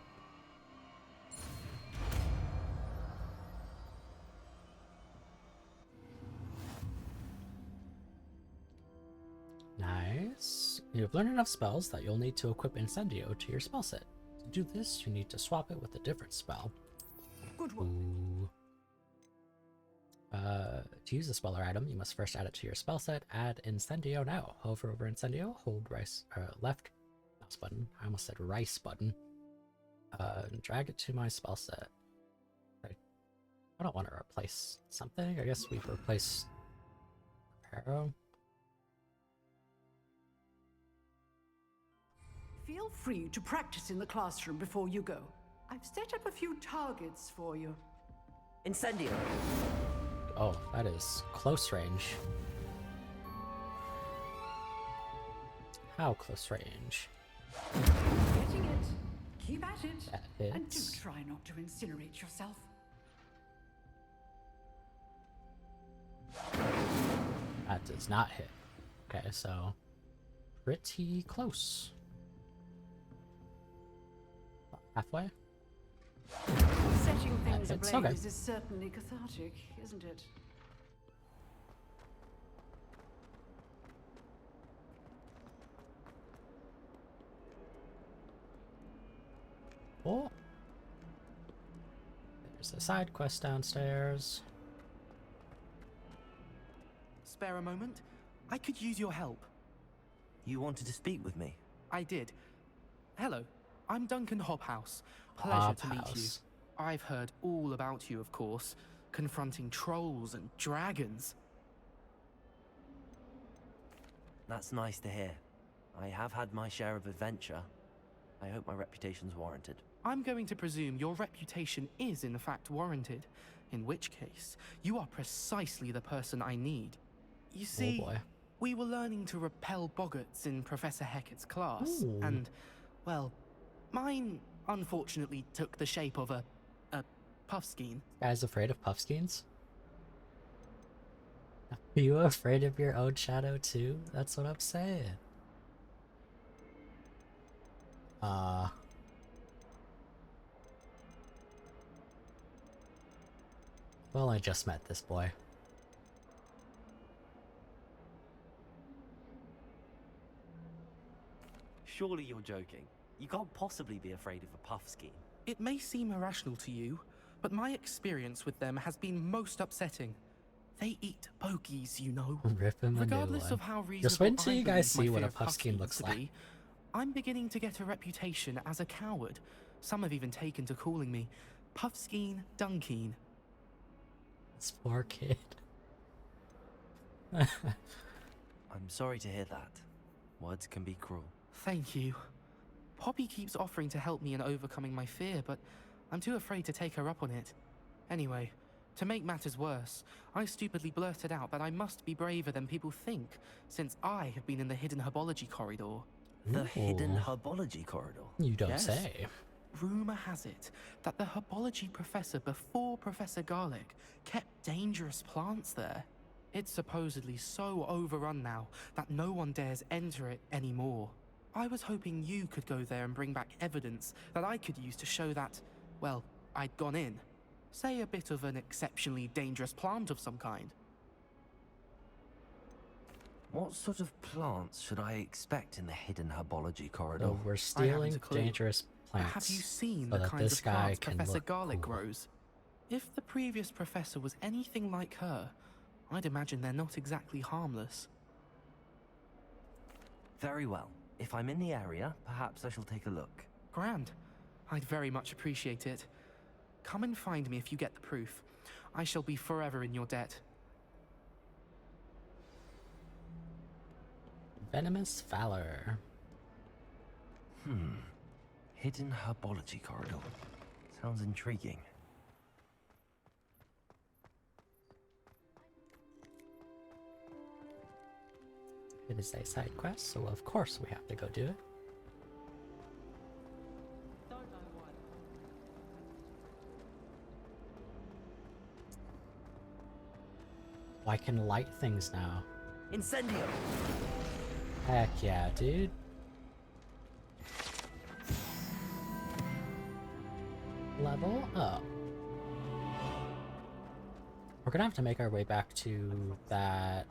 Nice. You've learned enough spells that you'll need to equip Incendio to your spell set. To do this, you need to swap it with a different spell. Good work. Ooh. To use a spell or item, you must first add it to your spell set. Add Incendio now. Hover over Incendio, hold left mouse button. I almost said rice button. Drag it to my spell set. I don't want to replace something. I guess we've replaced Arrow. Feel free to practice in the classroom before you go. I've set up a few targets for you. Incendio. Oh, that is close range. How close range? Getting it. Keep at it. That And do hits. try not to incinerate yourself. That does not hit. Okay, so pretty close. Halfway? Setting things hits, ablaze okay. is certainly cathartic, isn't it? Oh. There's a side quest downstairs. Spare a moment? I could use your help. You wanted to speak with me? I did. Hello, I'm Duncan Hobhouse. Pleasure to meet you. Hobhouse. I've heard all about you, of course, confronting trolls and dragons. That's nice to hear. I have had my share of adventure. I hope my reputation's warranted. I'm going to presume your reputation is in fact warranted, in which case, you are precisely the person I need. You see, boy. we were learning to repel boggarts in Professor Hecat's class, Ooh. and, well, mine unfortunately took the shape of a puffskein. Guys afraid of puffskeins? Are you afraid of your own shadow too? That's what I'm saying. Well, I just met this boy. Surely you're joking. You can't possibly be afraid of a puffskein. It may seem irrational to you, but my experience with them has been most upsetting. They eat bogies, you know. Rip him a new Regardless one. of how reasonable Just wait until I you guys believe see my what fear a of puffskein puffskeins looks to like. be, I'm beginning to get a reputation as a coward. Some have even taken to calling me Puffskein Dunkeen. This poor kid. I'm sorry to hear that. Words can be cruel. Thank you. Poppy keeps offering to help me in overcoming my fear, but I'm too afraid to take her up on it. Anyway, to make matters worse, I stupidly blurted out that I must be braver than people think, since I have been in the hidden herbology corridor. The hidden Ooh. herbology corridor? You don't Yes. say. Rumor has it that the herbology professor before Professor Garlic kept dangerous plants there. It's supposedly so overrun now that no one dares enter it anymore. I was hoping you could go there and bring back evidence that I could use to show that, well, I'd gone in. Say a bit of an exceptionally dangerous plant of some kind. What sort of plants should I expect in the hidden herbology corridor? So we're I stealing haven't a clue. dangerous plants. Have you seen so the that kinds this of guy plants can Professor look Garlic cool. grows? If the previous professor was anything like her, I'd imagine they're not exactly harmless. Very well. If I'm in the area, perhaps I shall take a look. Grand. I'd very much appreciate it. Come and find me if you get the proof. I shall be forever in your debt. Venomous Valor. Hidden herbology corridor. Sounds intriguing. It is a side quest, so of course we have to go do it. Oh, I can light things now. Incendio! Heck yeah, dude. Level up. We're gonna have to make our way back to that,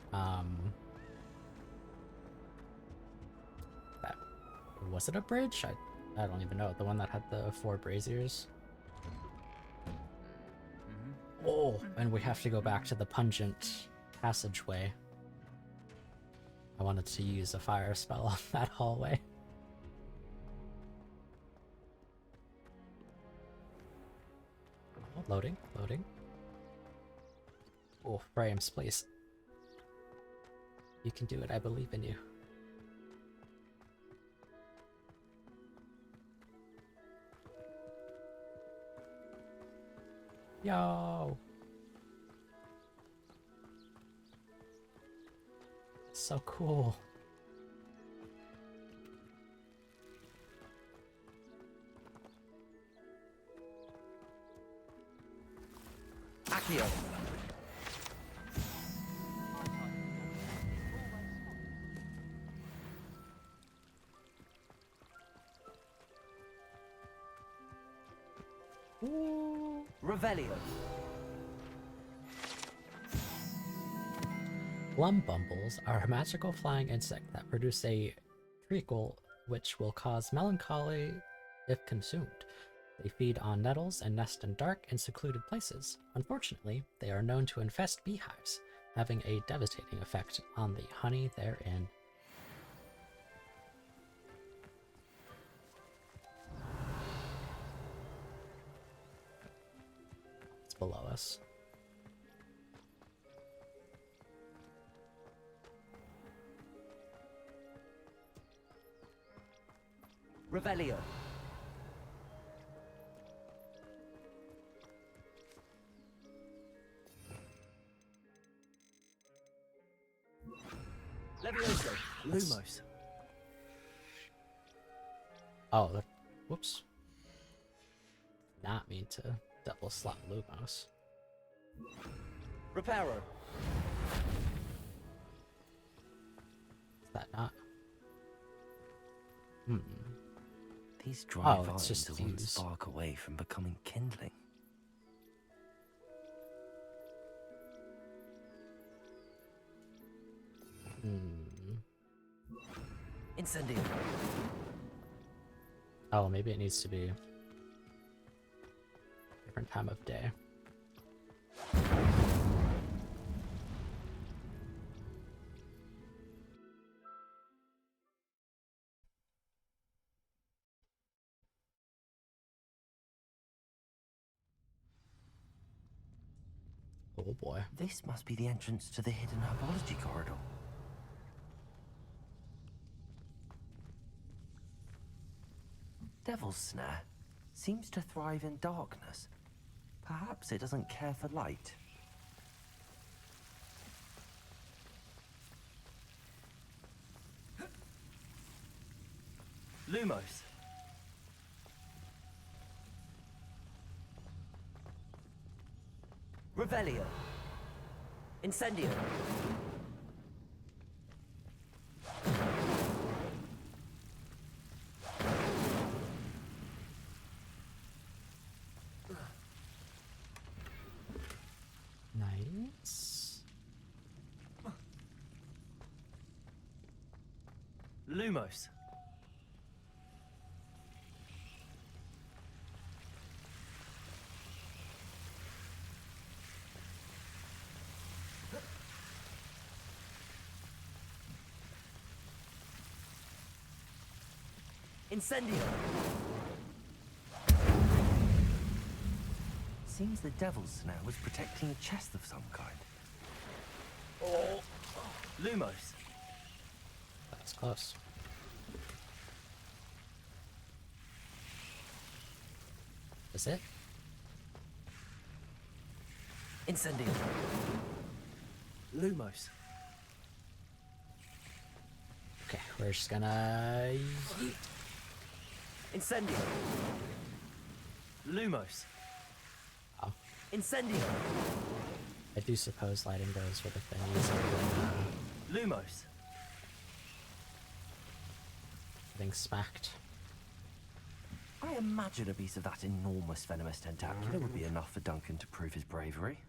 that, was it a bridge? I don't even know. The one that had the 4 braziers. Oh, and we have to go back to the pungent passageway. I wanted to use a fire spell on that hallway. Oh, loading, loading. Oh, frames, please. You can do it, I believe in you. Yo! So cool. Accio! Ooh. Revelio! Blumbumbles are a magical flying insect that produce a treacle which will cause melancholy if consumed. They feed on nettles and nest in dark and secluded places. Unfortunately, they are known to infest beehives, having a devastating effect on the honey therein. It's below us. Revelio! Levioso! Lumos! Oh, whoops. Not mean to double slot Lumos. Reparo! Is that not? These dry Oh, vines it's just are one fuse. spark away from becoming kindling. Incendio! Oh, maybe it needs to be different time of day. Oh boy. This must be the entrance to the hidden herbology corridor. Devil's Snare seems to thrive in darkness. Perhaps it doesn't care for light. Lumos. Revelio. Incendio. Nice. Lumos. Incendio! Seems the Devil's Snare was protecting a chest of some kind. Oh! Lumos! That's close. Is it? Incendio! Lumos! Okay, we're just gonna... Incendio. Lumos. Oh. Incendio. I do suppose lighting those would have been easier than Lumos. getting smacked. I imagine a piece of that enormous venomous tentacular would be enough for Duncan to prove his bravery.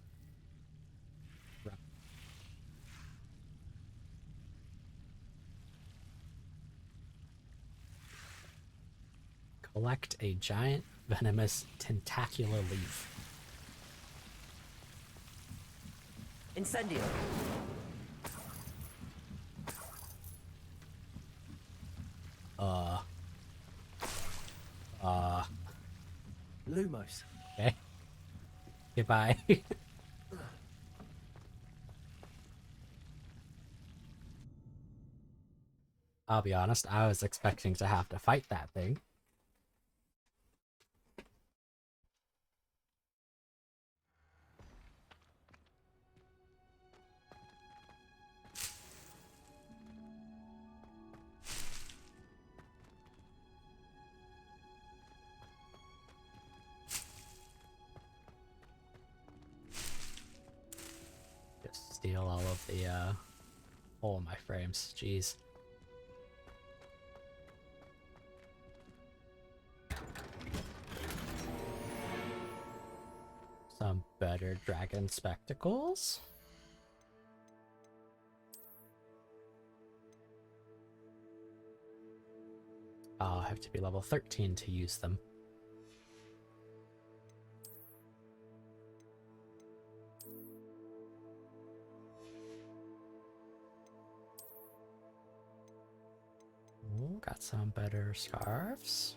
Collect a giant venomous tentacular leaf. Incendio. Lumos. Okay. Goodbye. I'll be honest, I was expecting to have to fight that thing. Just steal all of the, all of my frames. Jeez. Some better dragon spectacles. I'll have to be level 13 to use them. Ooh, got some better scarves.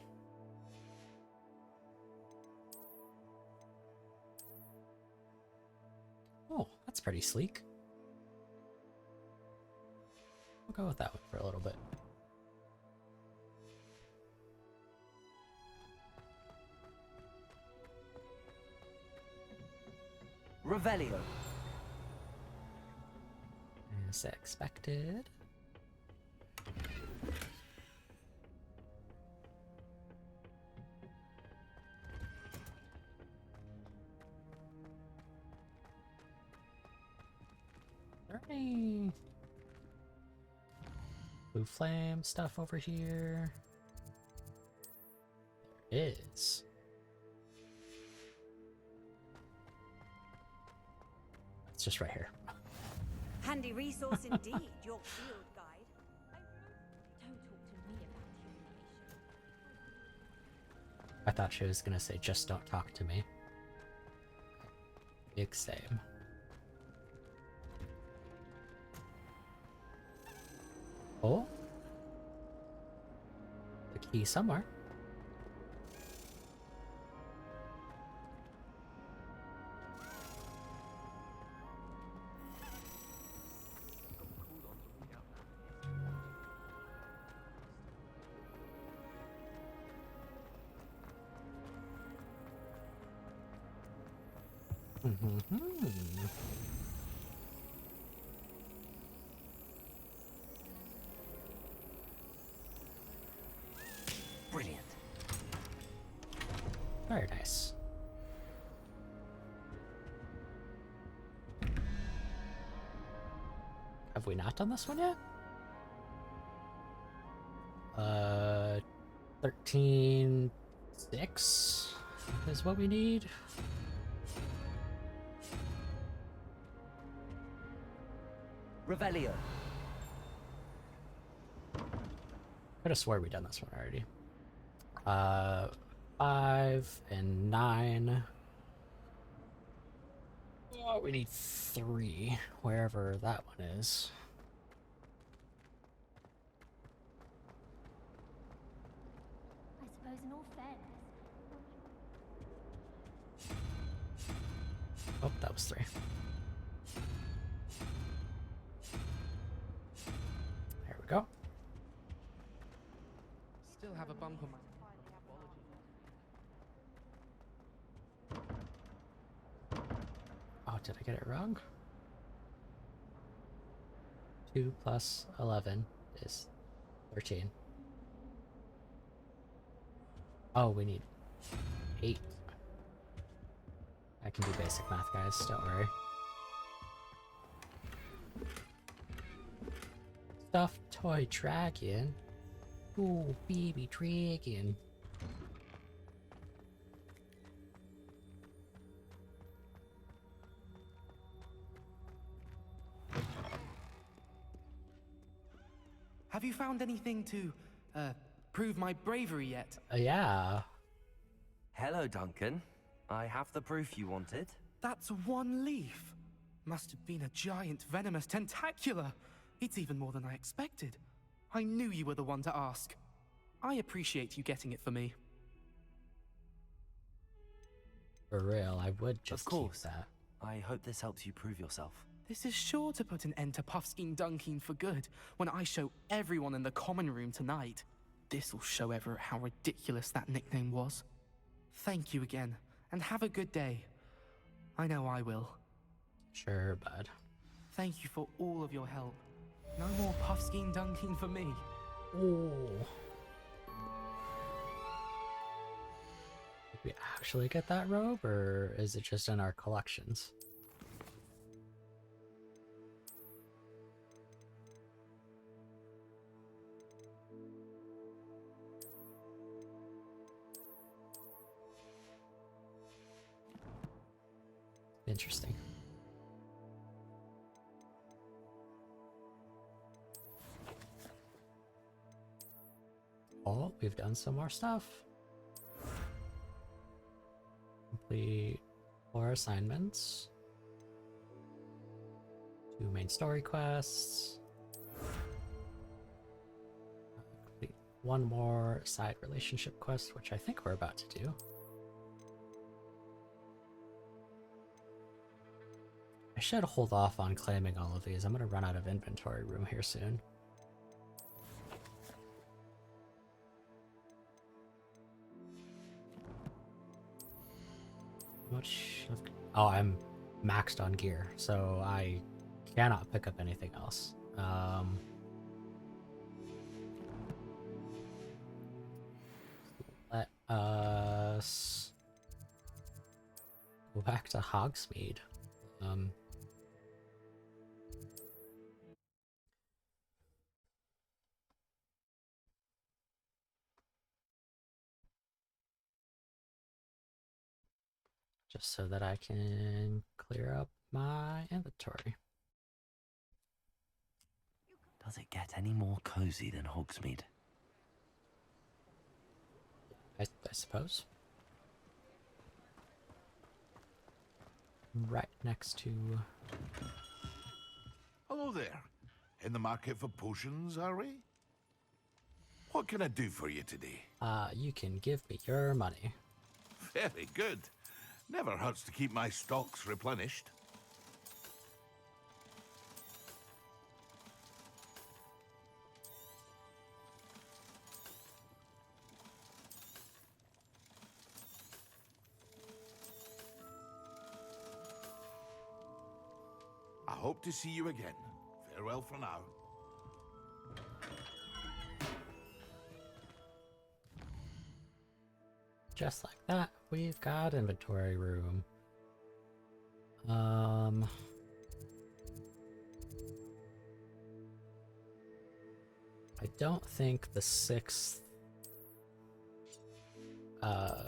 Oh, that's pretty sleek. We'll go with that one for a little bit. Revelio. As expected. Any blue flame stuff over here? There is. It's just right here. Handy resource indeed, your field guide. Don't talk to me about humiliation. I thought she was gonna say, just don't talk to me. Big same. Oh? The key somewhere. Brilliant. Very nice. Have we not done this one yet? 13.6 is what we need. Revelio. Could have swore we done this one already. 5 and 9. Oh, we need 3, wherever that one is. I suppose in all fairness. Oh, that was 3. There we go. Still have a bump on my... Oh, did I get it wrong? 2 plus 11 is 13. Oh, we need 8. I can do basic math, guys, don't worry. Stuffed toy dragon. Ooh, baby dragon. Have you found anything to, prove my bravery yet? Yeah. Hello, Duncan. I have the proof you wanted. That's one leaf. Must have been a giant venomous tentacula. It's even more than I expected. I knew you were the one to ask. I appreciate you getting it for me. For real, I would just Of course. keep that. I hope this helps you prove yourself. This is sure to put an end to Puffskein Dunkeen for good when I show everyone in the common room tonight. This'll show Everett how ridiculous that nickname was. Thank you again, and have a good day. I know I will. Sure, bud. Thank you for all of your help. No more Puffskein Dunkeen for me. Ooh. Did we actually get that robe, or is it just in our collections? Interesting. Oh, we've done some more stuff. Complete 4 assignments. 2 main story quests. Complete 1 more side relationship quest, which I think we're about to do. I should hold off on claiming all of these. I'm gonna run out of inventory room here soon. Oh, I'm maxed on gear, so I cannot pick up anything else. Let us go back to Hogsmeade. Just so that I can clear up my inventory. Does it get any more cozy than Hogsmeade? I suppose. Right next to... Hello there. In the market for potions, are we? What can I do for you today? You can give me your money. Very good. Never hurts to keep my stocks replenished. I hope to see you again. Farewell for now. Just like that, we've got inventory room. I don't think the 6th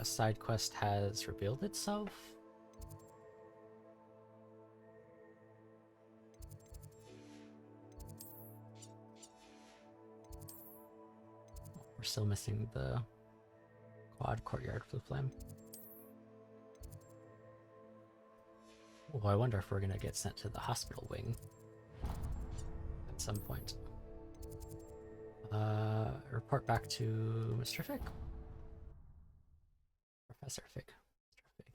side quest has revealed itself. We're still missing the quad courtyard blue flame. Oh, I wonder if we're gonna get sent to the hospital wing at some point. Report back to Mr. Fig. Professor Fig. Mr. Fig.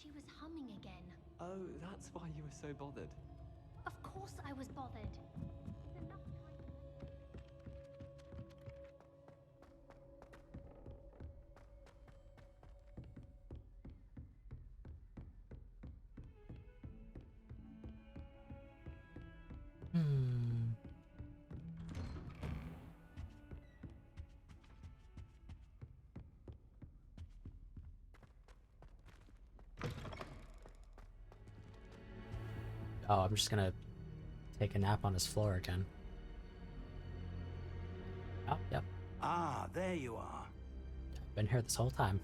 She was humming again. Oh, that's why you were so bothered. Of course I was bothered. There's enough Oh, I'm just gonna take a nap on his floor again. Oh, yep. Ah, there you are. Been here this whole time.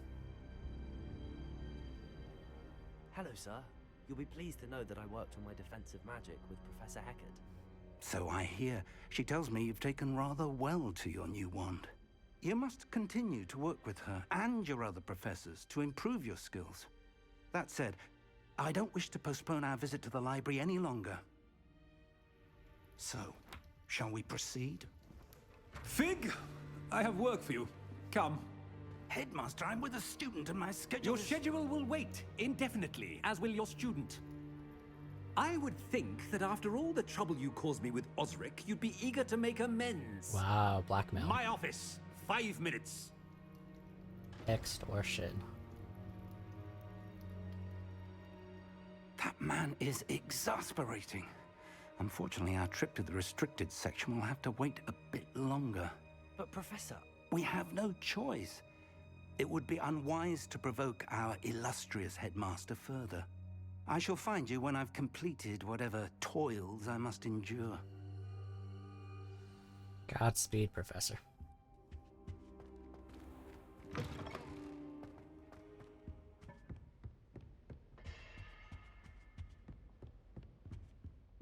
Hello, sir. You'll be pleased to know that I worked on my defensive magic with Professor Heckert. So I hear. She tells me you've taken rather well to your new wand. You must continue to work with her and your other professors to improve your skills. That said, I don't wish to postpone our visit to the library any longer. So, shall we proceed? Fig, I have work for you. Come. Headmaster, I'm with a student and my schedule Your schedule will wait indefinitely, as will your student. I would think that after all the trouble you caused me with Osric, you'd be eager to make amends. Wow, blackmail. My office. 5 minutes. Extortion. That man is exasperating. Unfortunately, our trip to the restricted section will have to wait a bit longer. But, Professor... We have no choice. It would be unwise to provoke our illustrious headmaster further. I shall find you when I've completed whatever toils I must endure. Godspeed, Professor.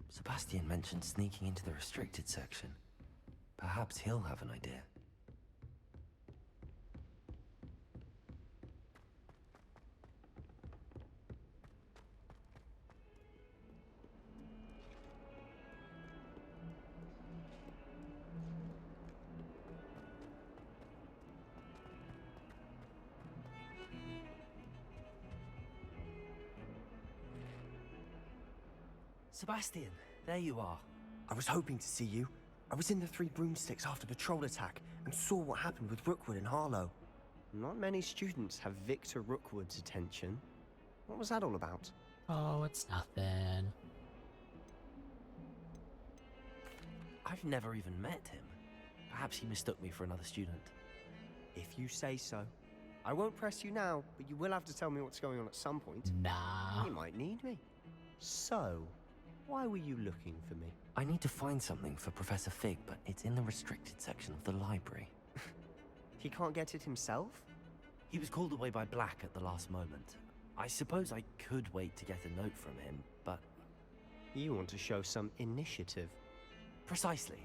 Sebastian mentioned sneaking into the restricted section. Perhaps he'll have an idea. Sebastian, there you are. I was hoping to see you. I was in the Three Broomsticks after the troll attack and saw what happened with Rookwood and Harlow. Not many students have Victor Rookwood's attention. What was that all about? Oh, it's nothing. I've never even met him. Perhaps he mistook me for another student. If you say so. I won't press you now, but you will have to tell me what's going on at some point. Nah. You might need me. So, why were you looking for me? I need to find something for Professor Fig, but it's in the restricted section of the library. He can't get it himself? He was called away by Black at the last moment. I suppose I could wait to get a note from him, but... You want to show some initiative. Precisely.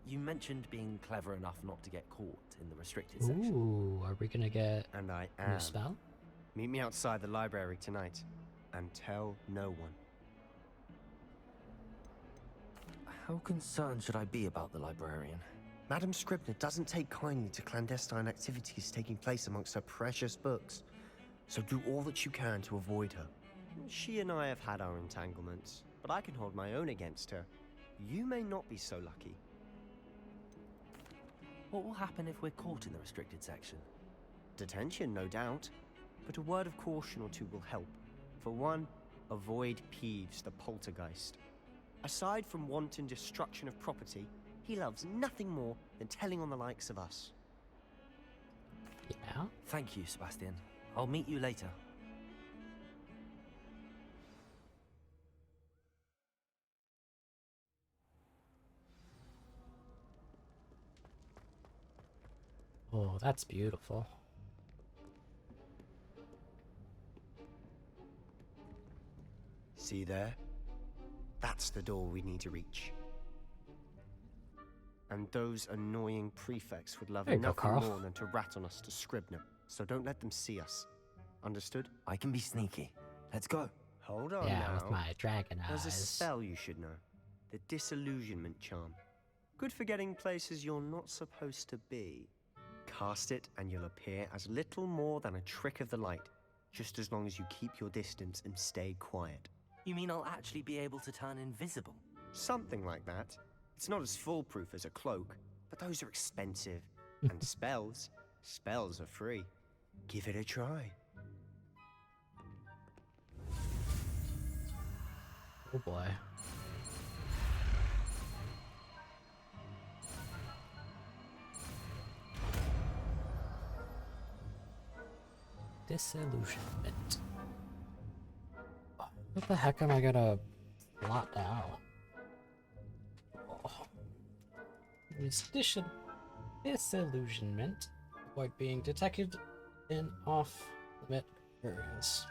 You mentioned being clever enough not to get caught in the restricted section. Ooh, are we gonna get and I a am. new spell? Meet me outside the library tonight, and tell no one. How concerned should I be about the librarian? Madam Scribner doesn't take kindly to clandestine activities taking place amongst her precious books, so do all that you can to avoid her. She and I have had our entanglements, but I can hold my own against her. You may not be so lucky. What will happen if we're caught in the restricted section? Detention, no doubt, but a word of caution or two will help. For one, avoid Peeves, the poltergeist. Aside from wanton destruction of property, he loves nothing more than telling on the likes of us. Yeah? Thank you, Sebastian. I'll meet you later. Oh, that's beautiful. See there? That's the door we need to reach. And those annoying prefects would love There you go, nothing Carl. more than to rat on us to Scribner. So don't let them see us. Understood? I can be sneaky. Let's go. Hold on Yeah, now. with my dragon There's a eyes. spell you should know. The Disillusionment Charm. Good for getting places you're not supposed to be. Cast it and you'll appear as little more than a trick of the light, just as long as you keep your distance and stay quiet. You mean I'll actually be able to turn invisible? Something like that. It's not as foolproof as a cloak, but those are expensive. And spells are free. Give it a try. Oh boy. Disillusionment. What the heck am I gonna A lot now. Oh. Disillusionment. Avoid being detected in off-limit areas.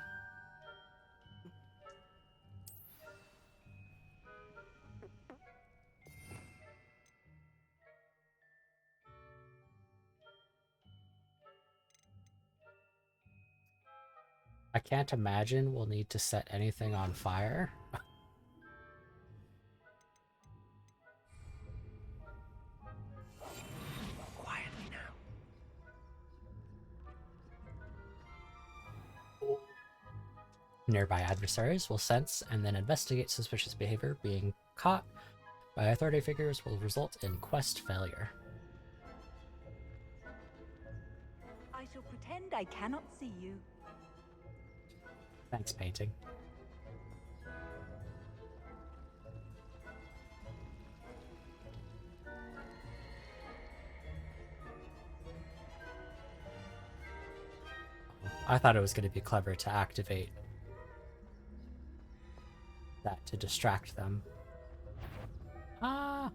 I can't imagine we'll need to set anything on fire. Quietly now. Nearby adversaries will sense and then investigate suspicious behavior. Being caught by authority figures will result in quest failure. I shall pretend I cannot see you. Thanks, painting. I thought it was going to be clever to activate that to distract them. Ah!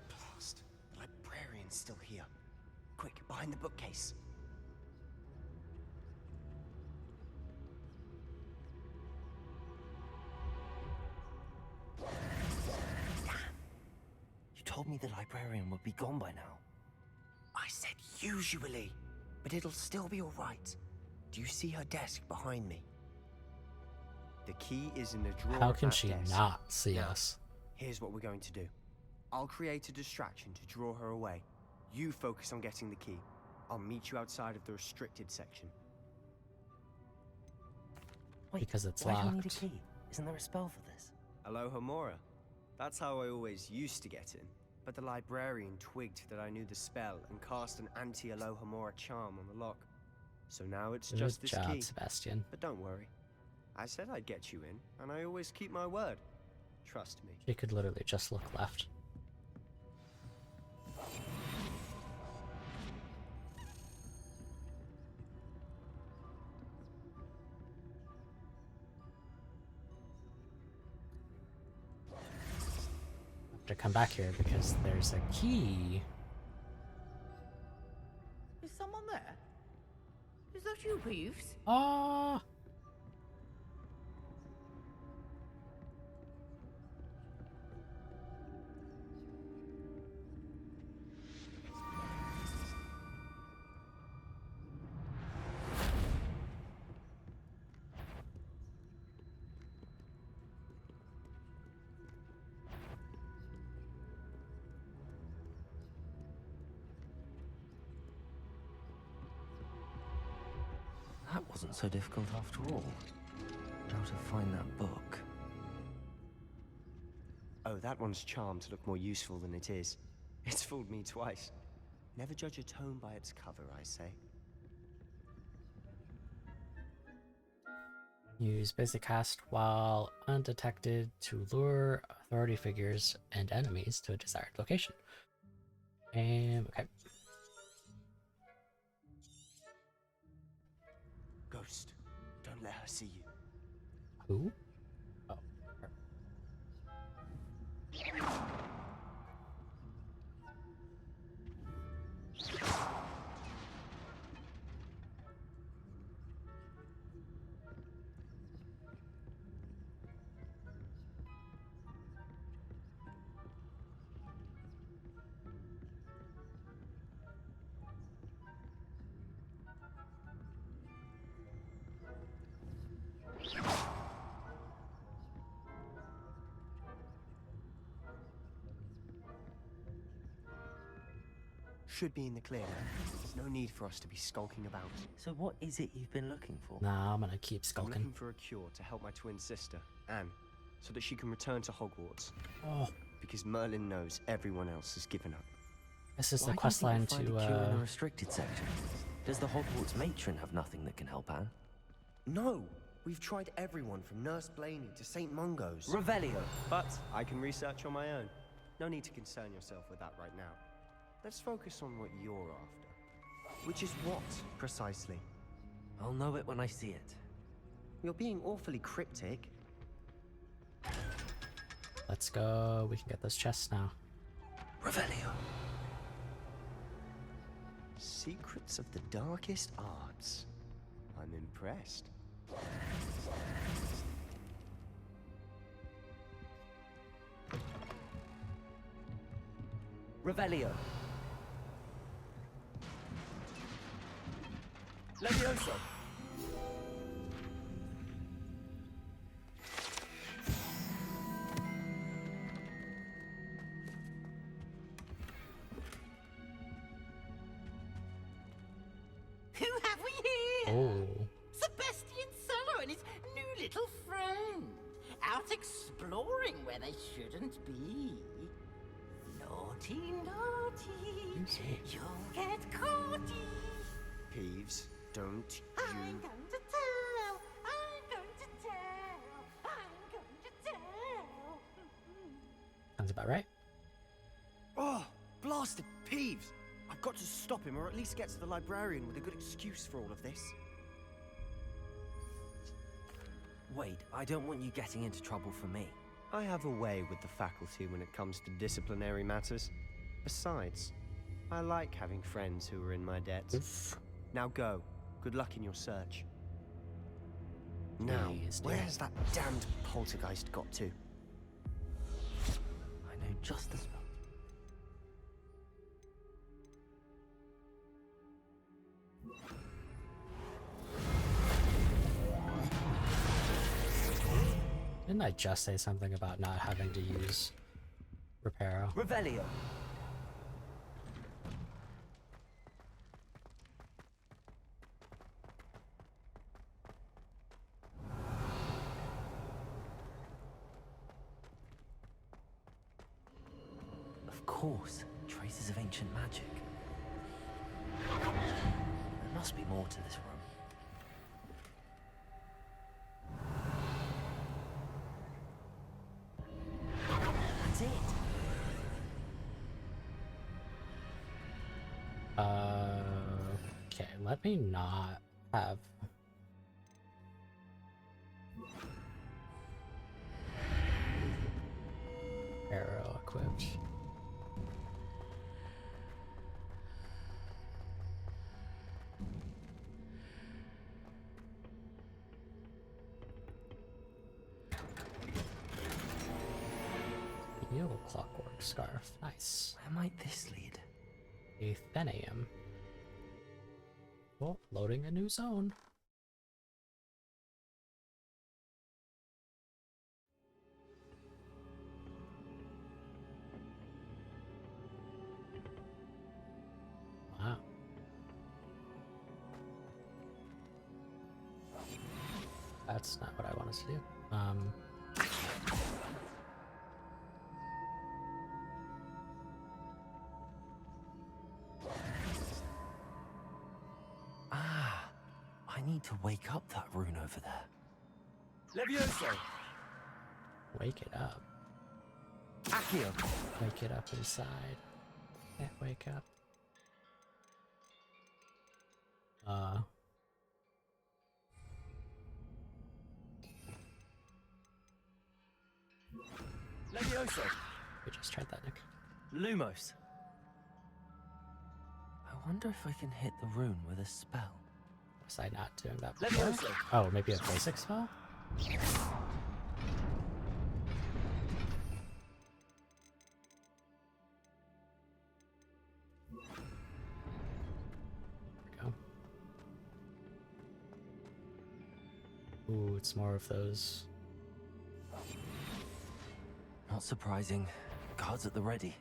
Blast. The librarian's still here. Quick, behind the bookcase. You told me the librarian would be gone by now. I said usually, but it'll still be all right. Do you see her desk behind me? The key is in the drawer. How of can that she desk. not see Now, us? Here's what we're going to do. I'll create a distraction to draw her away. You focus on getting the key. I'll meet you outside of the restricted section. Wait, Because it's why do you need a locked. key? Isn't there a spell for this? Aloha Mora. That's how I always used to get in. But the librarian twigged that I knew the spell and cast an anti-Aloha Mora charm on the lock. So now it's Good just this job, key. Sebastian. But don't worry. I said I'd get you in, and I always keep my word. Trust me. She could literally just look left. To come back here because there's a key. Is someone there? Is that you, Peeves? Ah! That wasn't so difficult after all. How to find that book. Oh, that one's charmed to look more useful than it is. It's fooled me twice. Never judge a tome by its cover, I say. Use basic cast while undetected to lure authority figures and enemies to a desired location. Okay. Ghost, don't let her see you. Who? Oh. her. Should be in the clear now. There's no need for us to be skulking about. So what is it you've been looking for? Nah, I'm gonna keep I'm skulking. looking for a cure to help my twin sister, Anne, so that she can return to Hogwarts. Oh. Because Merlin knows everyone else has given up. This is Why the quest line can't people find to a cure in the restricted section? Does the Hogwarts matron have nothing that can help Anne? No! We've tried everyone from Nurse Blaney to St. Mungo's. Revelio. But I can research on my own. No need to concern yourself with that right now. Let's focus on what you're after. Which is what, precisely? I'll know it when I see it. You're being awfully cryptic. Let's go. We can get those chests now. Revelio. Secrets of the darkest arts. I'm impressed. Revelio. Levioso. Who have we here? Oh. Sebastian Cello and his new little friend. Out exploring where they shouldn't be. Naughty, naughty. You'll get caughty. Peeves, don't I'm going to tell. I'm going to tell. I'm going to tell. Sounds about right. Oh, blasted Peeves! I've got to stop him, or at least get to the librarian with a good excuse for all of this. Wait, I don't want you getting into trouble for me. I have a way with the faculty when it comes to disciplinary matters. Besides, I like having friends who are in my debt. Oof. Now go. Good luck in your search. Now, Jeez, where dude. has that damned poltergeist got to? I know just the spell. Didn't I just say something about not having to use Reparo? Revelio. Of course, traces of ancient magic. There must be more to this room. That's it. Okay, let me not have... arrow equipped. Heal clockwork scarf. Nice. Where might this lead? Athenium. Oh, loading a new zone. Wow. That's not what I wanted to do. I need to wake up that rune over there. Levioso! Wake it up. Accio! Wake it up inside. Can't wake up. Levioso! We just tried that, Nick. Lumos. I wonder if I can hit the rune with a spell. Was I not doing that before? Levioso! Oh, maybe a basic spell? There we go. Ooh, it's more of those. Not surprising. Guards at the ready.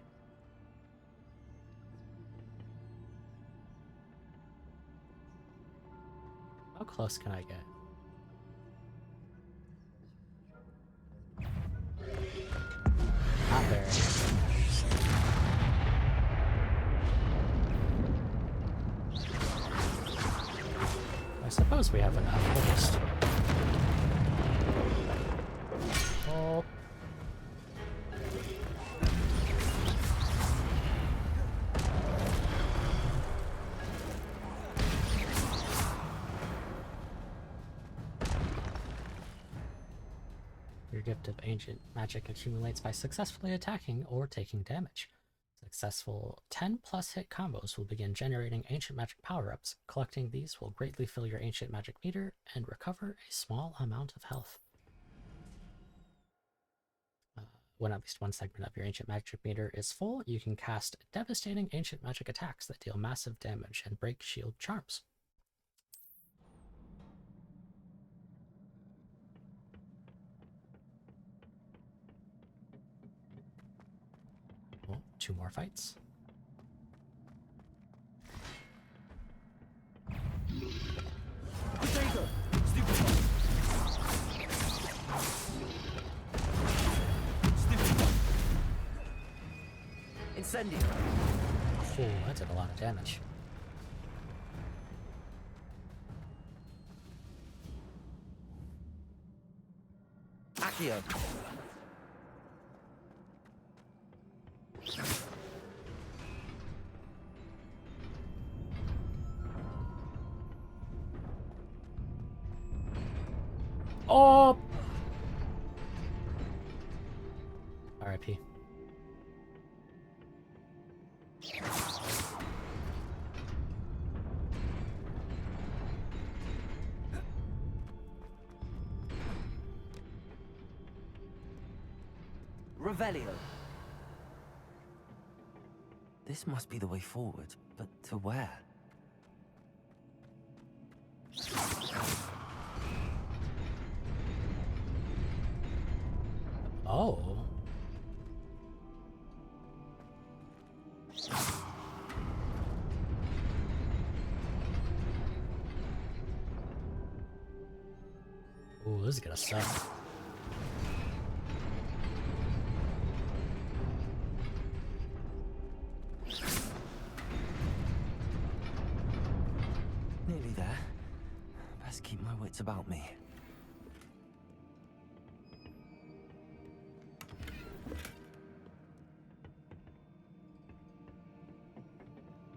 How close can I get? Not very. I suppose we have enough. We'll just gift of ancient magic accumulates by successfully attacking or taking damage. Successful 10 plus hit combos will begin generating ancient magic power-ups. Collecting these will greatly fill your ancient magic meter and recover a small amount of health. When at least one segment of your ancient magic meter is full, you can cast devastating ancient magic attacks that deal massive damage and break shield charms. Oh, 2 more fights. Incendio. Oh, that did a lot of damage. Accio. Oh! R.I.P. Revelio. This must be the way forward, but to where? Oh. Ooh, this is gonna suck. Nearly there. Best keep my wits about me.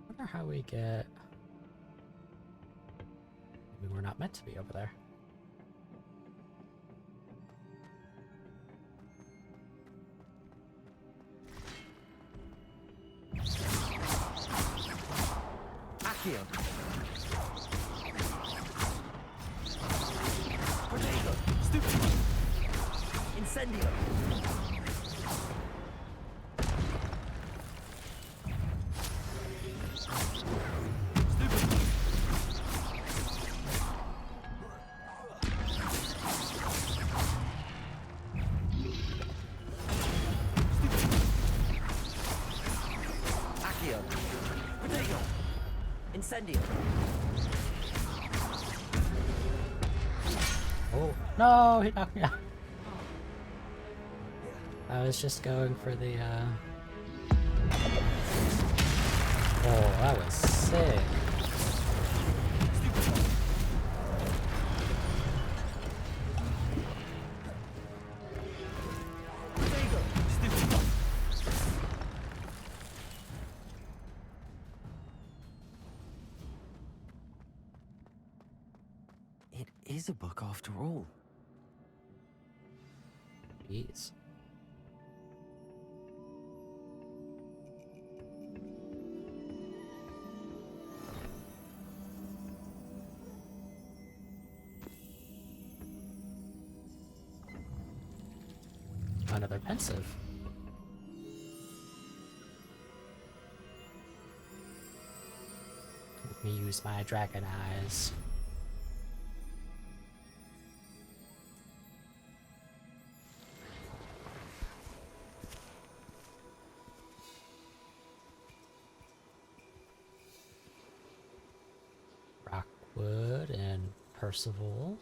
I wonder how we get... Maybe we're not meant to be over there. Accio. Protego. Stupid. Incendio. Accio. Protego. Incendio. Oh, no, he knocked me out. I was just going for the, Oh, that was sick. It is a book after all. Jeez. Another pensive. Let me use my dragon eyes. Rockwood and Percival.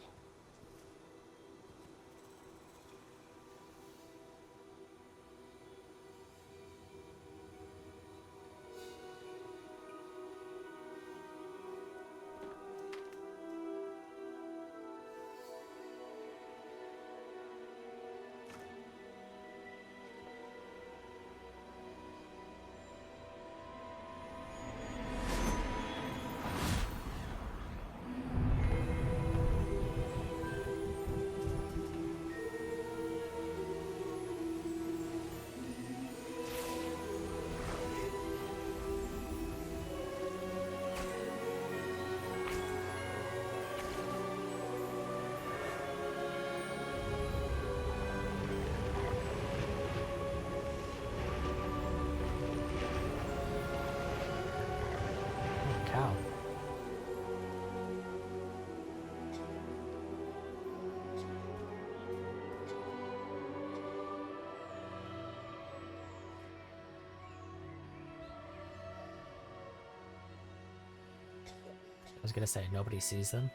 was gonna say, nobody sees them.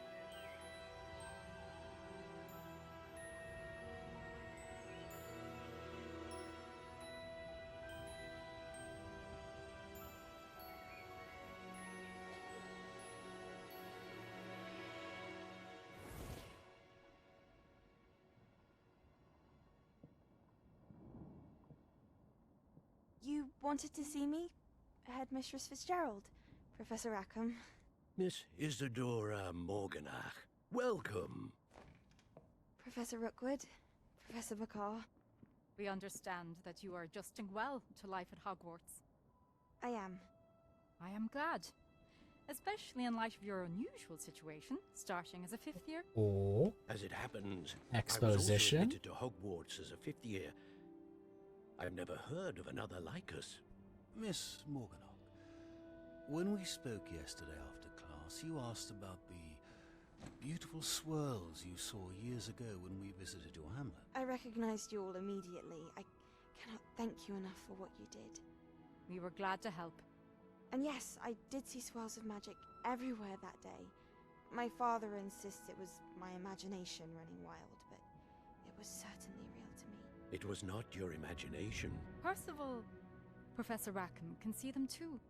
You wanted to see me? Headmistress Fitzgerald, Professor Rackham. Miss Isadora Morganach, welcome. Professor Rookwood, Professor McCaw. We understand that you are adjusting well to life at Hogwarts. I am. I am glad. Especially in light of your unusual situation, starting as a 5th year. Oh. As it happens, Exposition. I was also admitted to Hogwarts as a 5th year. I've never heard of another like us. Miss Morganach, when we spoke yesterday after class, you asked about the beautiful swirls you saw years ago when we visited your hamlet. I recognized you all immediately. I cannot thank you enough for what you did. We were glad to help. And yes, I did see swirls of magic everywhere that day. My father insists it was my imagination running wild, but it was certainly real to me. It was not your imagination. Percival, Professor Rackham can see them too,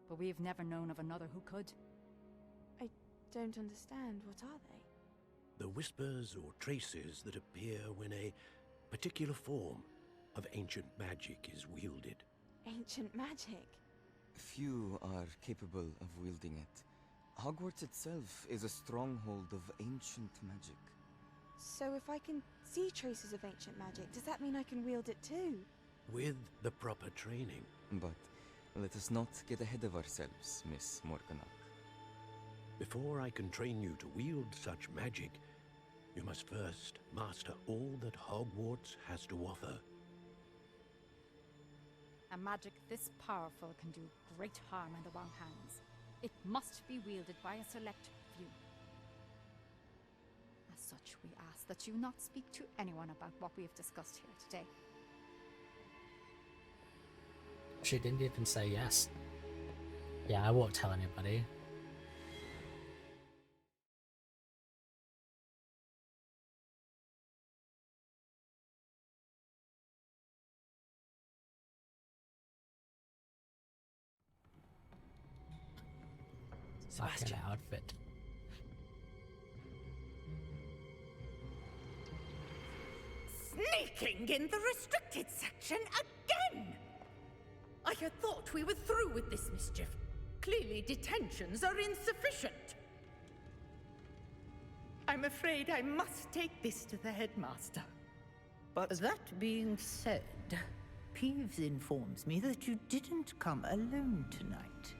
but we have never known of another who could. I don't understand. What are they? The whispers or traces that appear when a particular form of ancient magic is wielded. Ancient magic? Few are capable of wielding it. Hogwarts itself is a stronghold of ancient magic. So if I can see traces of ancient magic, does that mean I can wield it too? With the proper training. But let us not get ahead of ourselves, Miss Morganach. Before I can train you to wield such magic, you must first master all that Hogwarts has to offer. A magic this powerful can do great harm in the wrong hands. It must be wielded by a select few. As such, we ask that you not speak to anyone about what we have discussed here today. She didn't even say yes. Yeah, I won't tell anybody. Fucking outfit. Sneaking in the restricted section again! I had thought we were through with this mischief. Clearly detentions are insufficient. I'm afraid I must take this to the headmaster. But that being said, Peeves informs me that you didn't come alone tonight.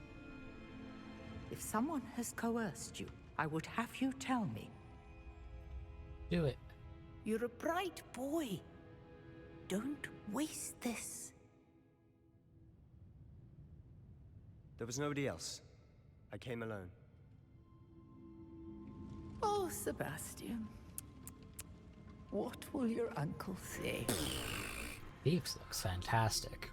If someone has coerced you, I would have you tell me. Do it. You're a bright boy. Don't waste this. There was nobody else. I came alone. Oh, Sebastian. What will your uncle say? Peeves looks fantastic.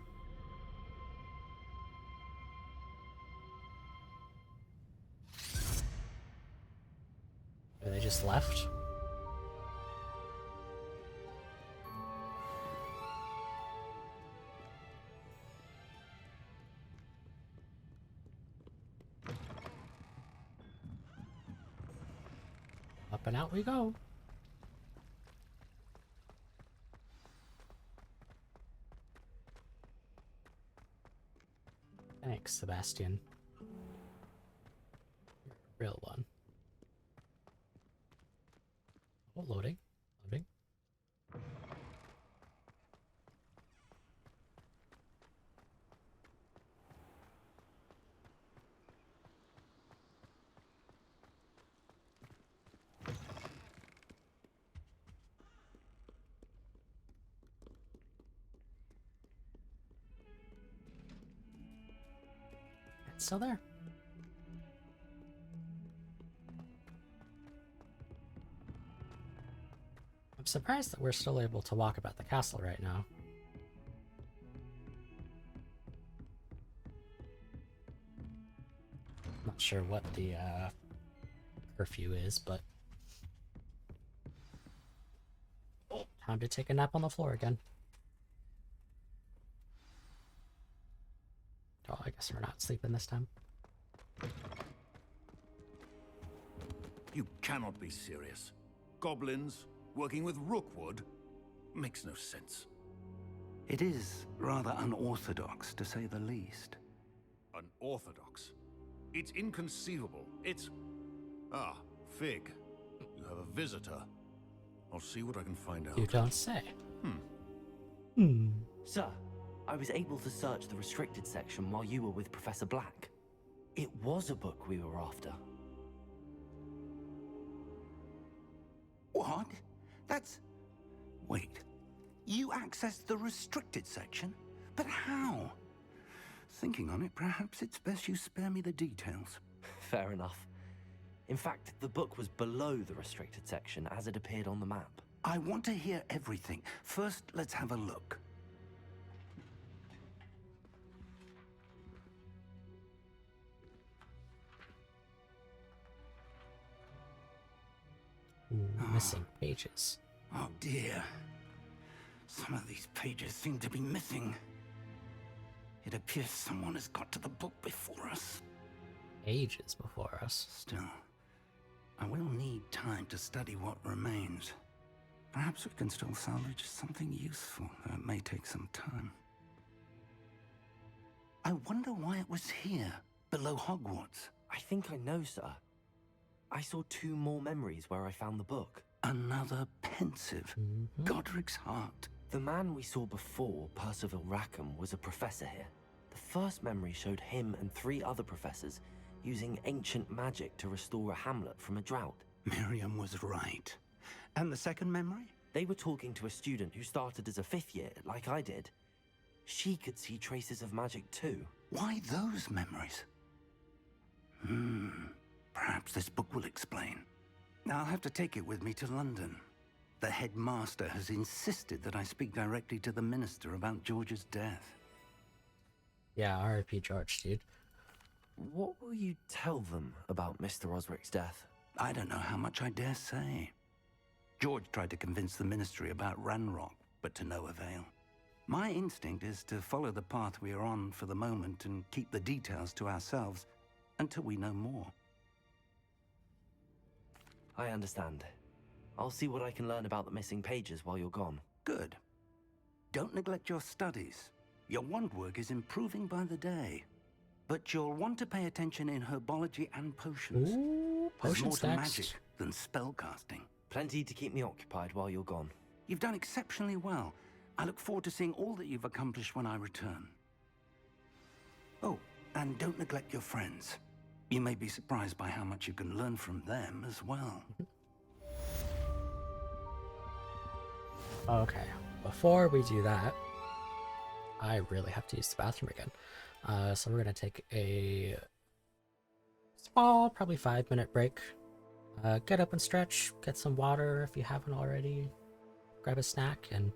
They just left? Up and out we go. Thanks, Sebastian. You're a real one. Oh, loading. Loading. It's still there. I'm surprised that we're still able to walk about the castle right now. Not sure what the curfew is, but time to take a nap on the floor again. Oh, I guess we're not sleeping this time. You cannot be serious. Goblins working with Rookwood makes no sense. It is rather unorthodox, to say the least. Unorthodox? It's inconceivable. It's... Ah, Fig. You have a visitor. I'll see what I can find out. You don't say. Sir, I was able to search the restricted section while you were with Professor Black. It was a book we were after. What? That's... Wait. You accessed the restricted section? But how? Thinking on it, perhaps it's best you spare me the details. Fair enough. In fact, the book was below the restricted section as it appeared on the map. I want to hear everything. First, let's have a look. Missing pages. Oh dear. Some of these pages seem to be missing. It appears someone has got to the book before us. Ages before us. Still, I will need time to study what remains. Perhaps we can still salvage something useful, though it may take some time. I wonder why it was here, below Hogwarts. I think I know, sir. I saw 2 more memories where I found the book. Another pensive. Godric's heart. The man we saw before, Percival Rackham, was a professor here. The first memory showed him and 3 other professors using ancient magic to restore a hamlet from a drought. Miriam was right. And the second memory? They were talking to a student who started as a 5th year, like I did. She could see traces of magic too. Why those memories? Perhaps this book will explain. I'll have to take it with me to London. The headmaster has insisted that I speak directly to the minister about George's death. Yeah, R.I.P. George, dude. What will you tell them about Mr. Osric's death? I don't know how much I dare say. George tried to convince the ministry about Ranrock, but to no avail. My instinct is to follow the path we are on for the moment and keep the details to ourselves until we know more. I understand. I'll see what I can learn about the missing pages while you're gone. Good. Don't neglect your studies. Your wand work is improving by the day. But you'll want to pay attention in herbology and potions. Ooh, There's more to stacks. magic than spellcasting. Plenty to keep me occupied while you're gone. You've done exceptionally well. I look forward to seeing all that you've accomplished when I return. Oh, and don't neglect your friends. You may be surprised by how much you can learn from them as well. Okay, before we do that, I really have to use the bathroom again. So we're gonna take a small, probably 5-minute break. Get up and stretch, get some water if you haven't already, grab a snack, and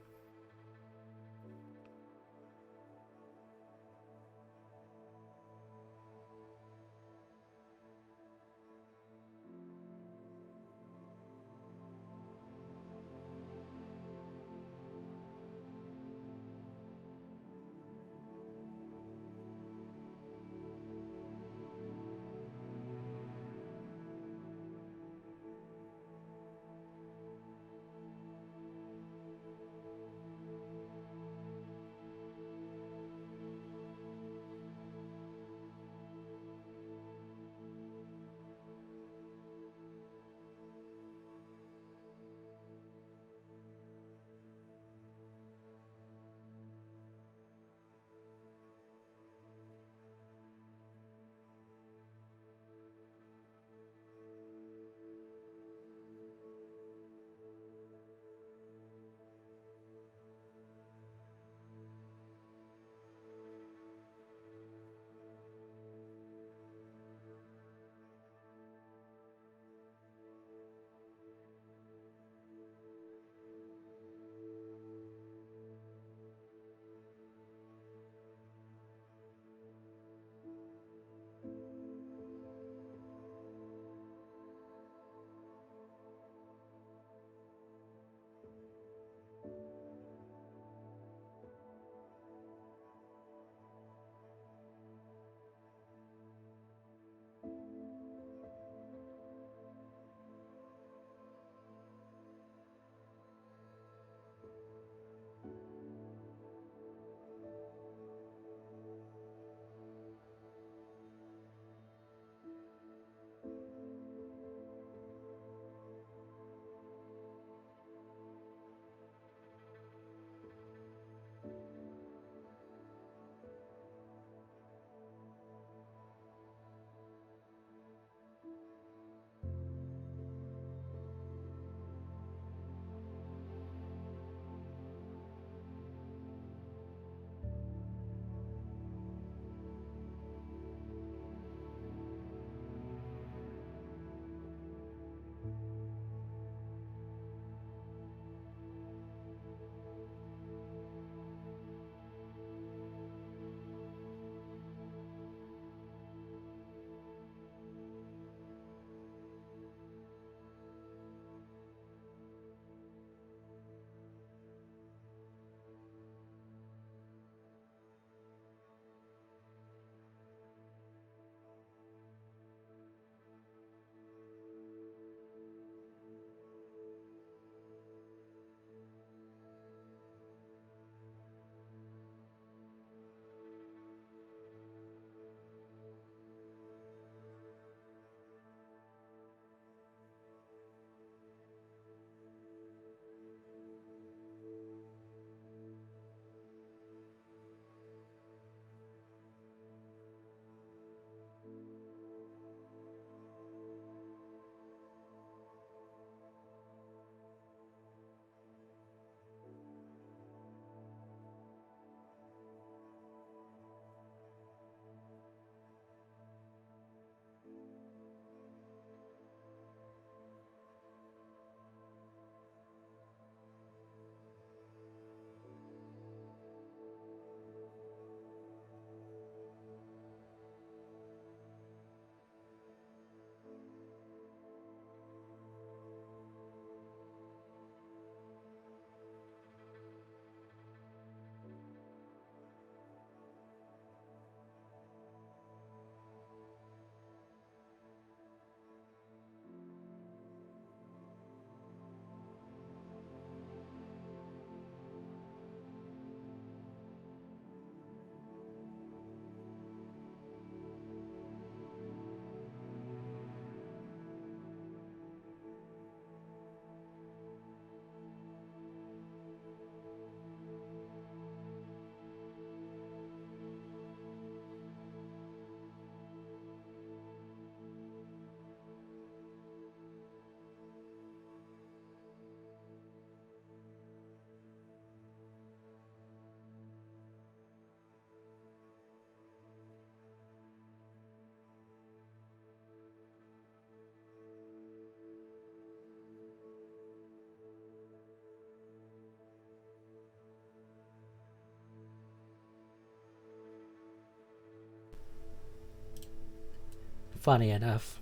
funny enough,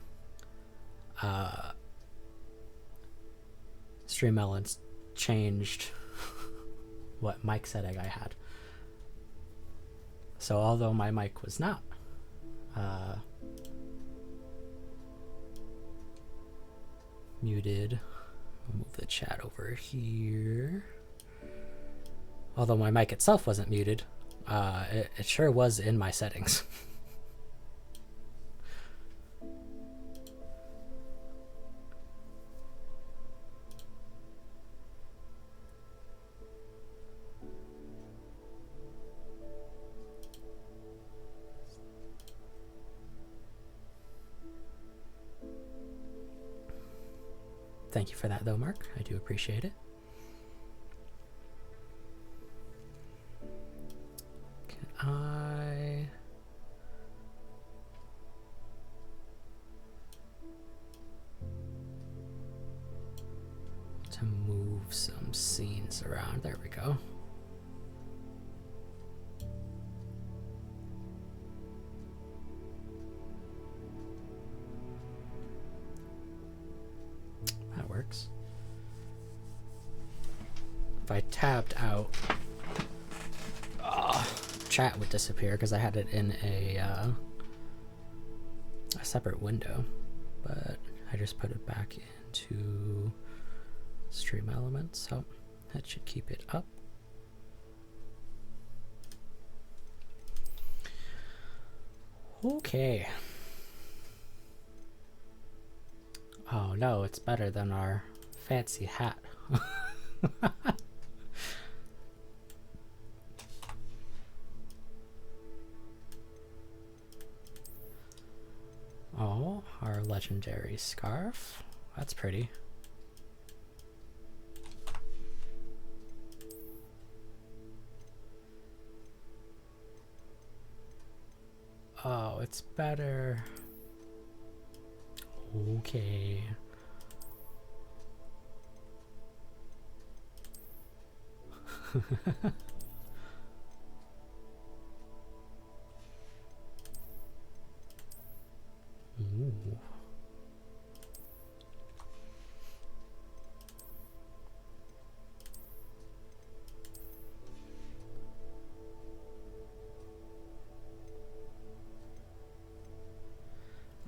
Stream Elements changed what mic setting I had. So although my mic was not muted, I'll move the chat over here. Although my mic itself wasn't muted, it sure was in my settings. Thank you for that, though, Mark. I do appreciate it. Can I... to move some scenes around. There we go. That works. If I tabbed out, chat would disappear because I had it in a separate window, but I just put it back into Stream Elements, so that should keep it up. Okay. Oh no, it's better than our fancy hat. Oh, our legendary scarf. That's pretty. Oh, it's better. Okay. Ooh.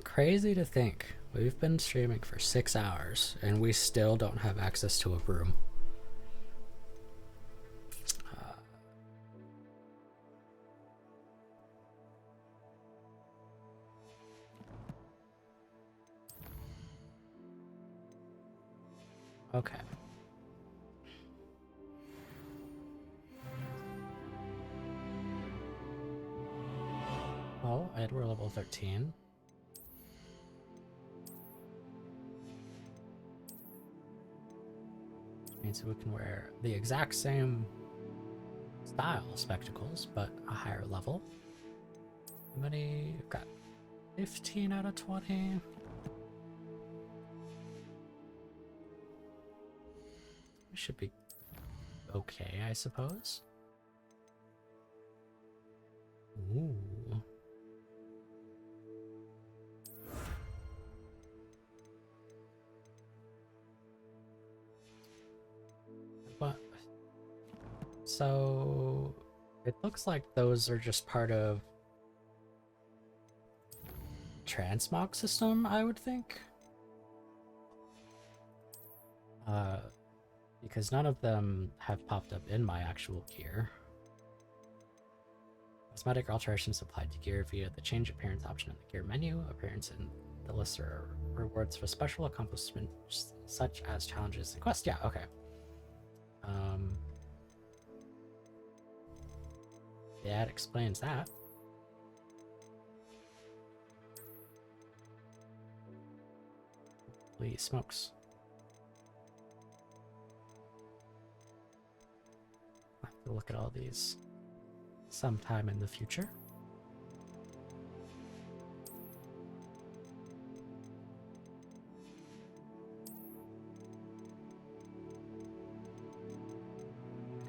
Crazy to think. We've been streaming for 6 hours and we still don't have access to a broom. Okay. Oh, and we're level 13. Means we can wear the exact same style spectacles, but a higher level. How many? We've got 15 out of 20. We should be okay, I suppose. Ooh. But so it looks like those are just part of transmog system, I would think. Because none of them have popped up in my actual gear. Cosmetic alterations applied to gear via the change appearance option in the gear menu. Appearance in the list are rewards for special accomplishments such as challenges and quests. Yeah, okay. Yeah, it explains that. Holy smokes. I have to look at all these sometime in the future.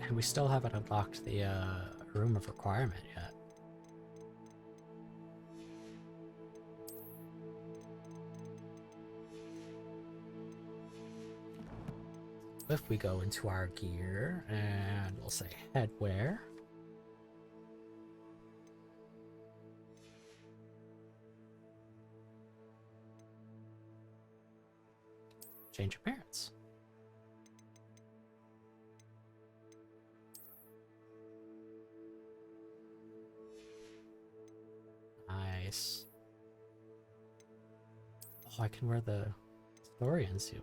And we still haven't unlocked the room of requirement yet. if we go into our gear and we'll say headwear. Change appearance. Nice. Oh, I can wear the historian suit.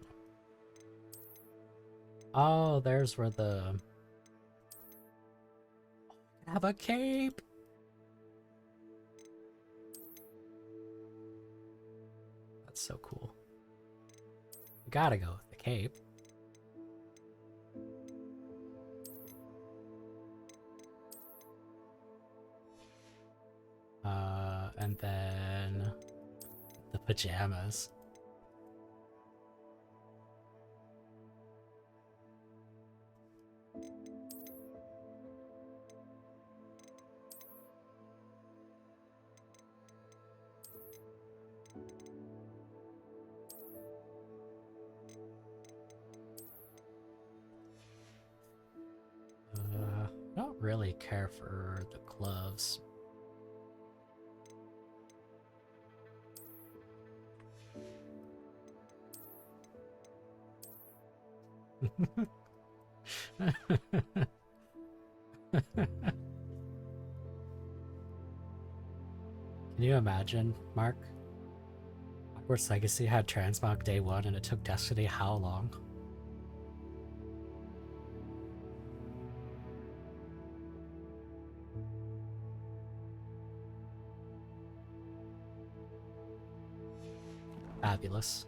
Oh, there's where the... Oh, I can have a cape! That's so cool. We gotta go with the cape. And then the pajamas. I don't really care for the gloves. Can you imagine, Mark? Hogwarts Legacy had Transmog Day 1 and it took Destiny how long? Fabulous.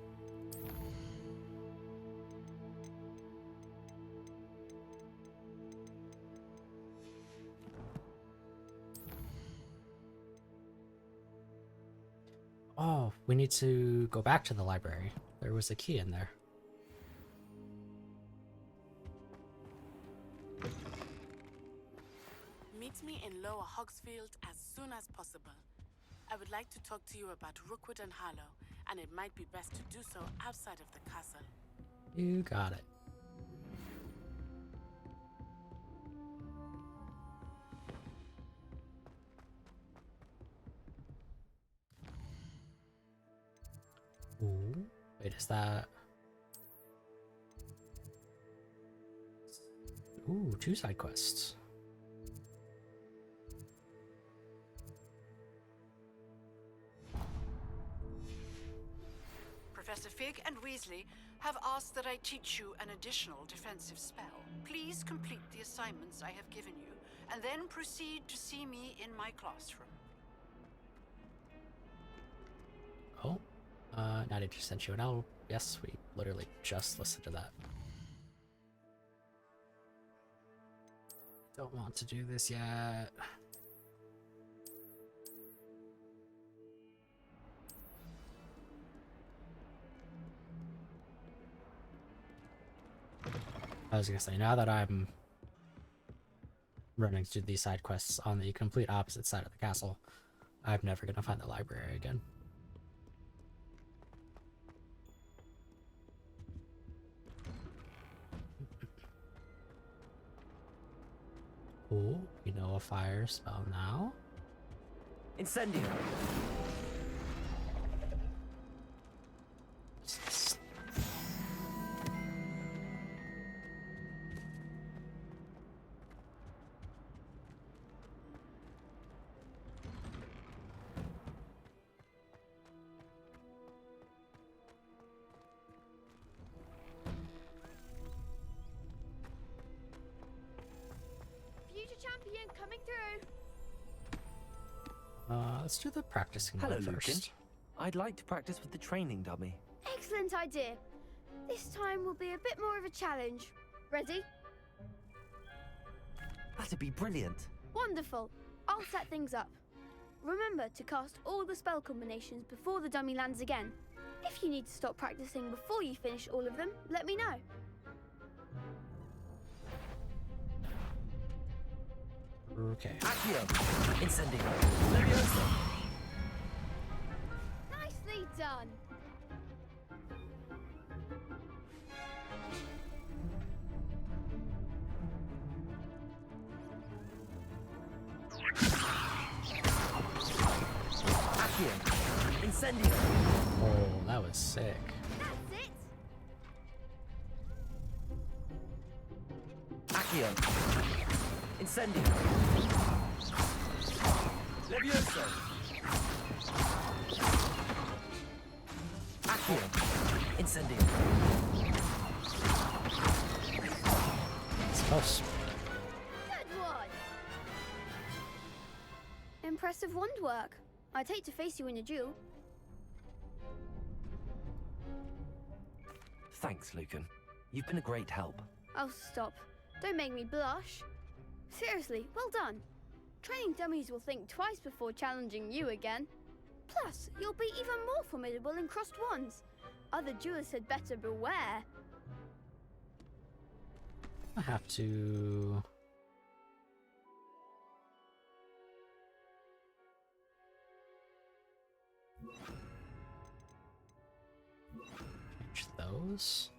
Oh, we need to go back to the library. There was a key in there. Meet me in Lower Hogsfield as soon as possible. I would like to talk to you about Rookwood and Harlow, and it might be best to do so outside of the castle. You got it. Ooh, wait, is that... Ooh, 2 side quests. Professor Fig and Weasley have asked that I teach you an additional defensive spell. Please complete the assignments I have given you, and then proceed to see me in my classroom. Oh, not interested in you now. Yes, we literally just listened to that. Don't want to do this yet. I was gonna say, now that I'm running through these side quests on the complete opposite side of the castle, I'm never gonna find the library again. Oh, we know a fire spell now. Incendio. Future champion coming through. Let's do the practicing Hello, one Lucan. first. I'd like to practice with the training dummy. Excellent idea. This time will be a bit more of a challenge. Ready? That'd be brilliant. Wonderful. I'll set things up. Remember to cast all the spell combinations before the dummy lands again. If you need to stop practicing before you finish all of them, let me know. Okay. Accio. Incendio. Leviosa. Nicely done. Accio. Incendio. Oh, that was sick. That's it. Accio. Incendio. Levioso. Accio. Incendio. It's close. Good one. Impressive wand work. I'd hate to face you in a duel. Thanks, Lucan. You've been a great help. Oh, stop. Don't make me blush. Seriously, well done. Training dummies will think twice before challenging you again. Plus, you'll be even more formidable in crossed wands. Other duelists had better beware. I have to... change those.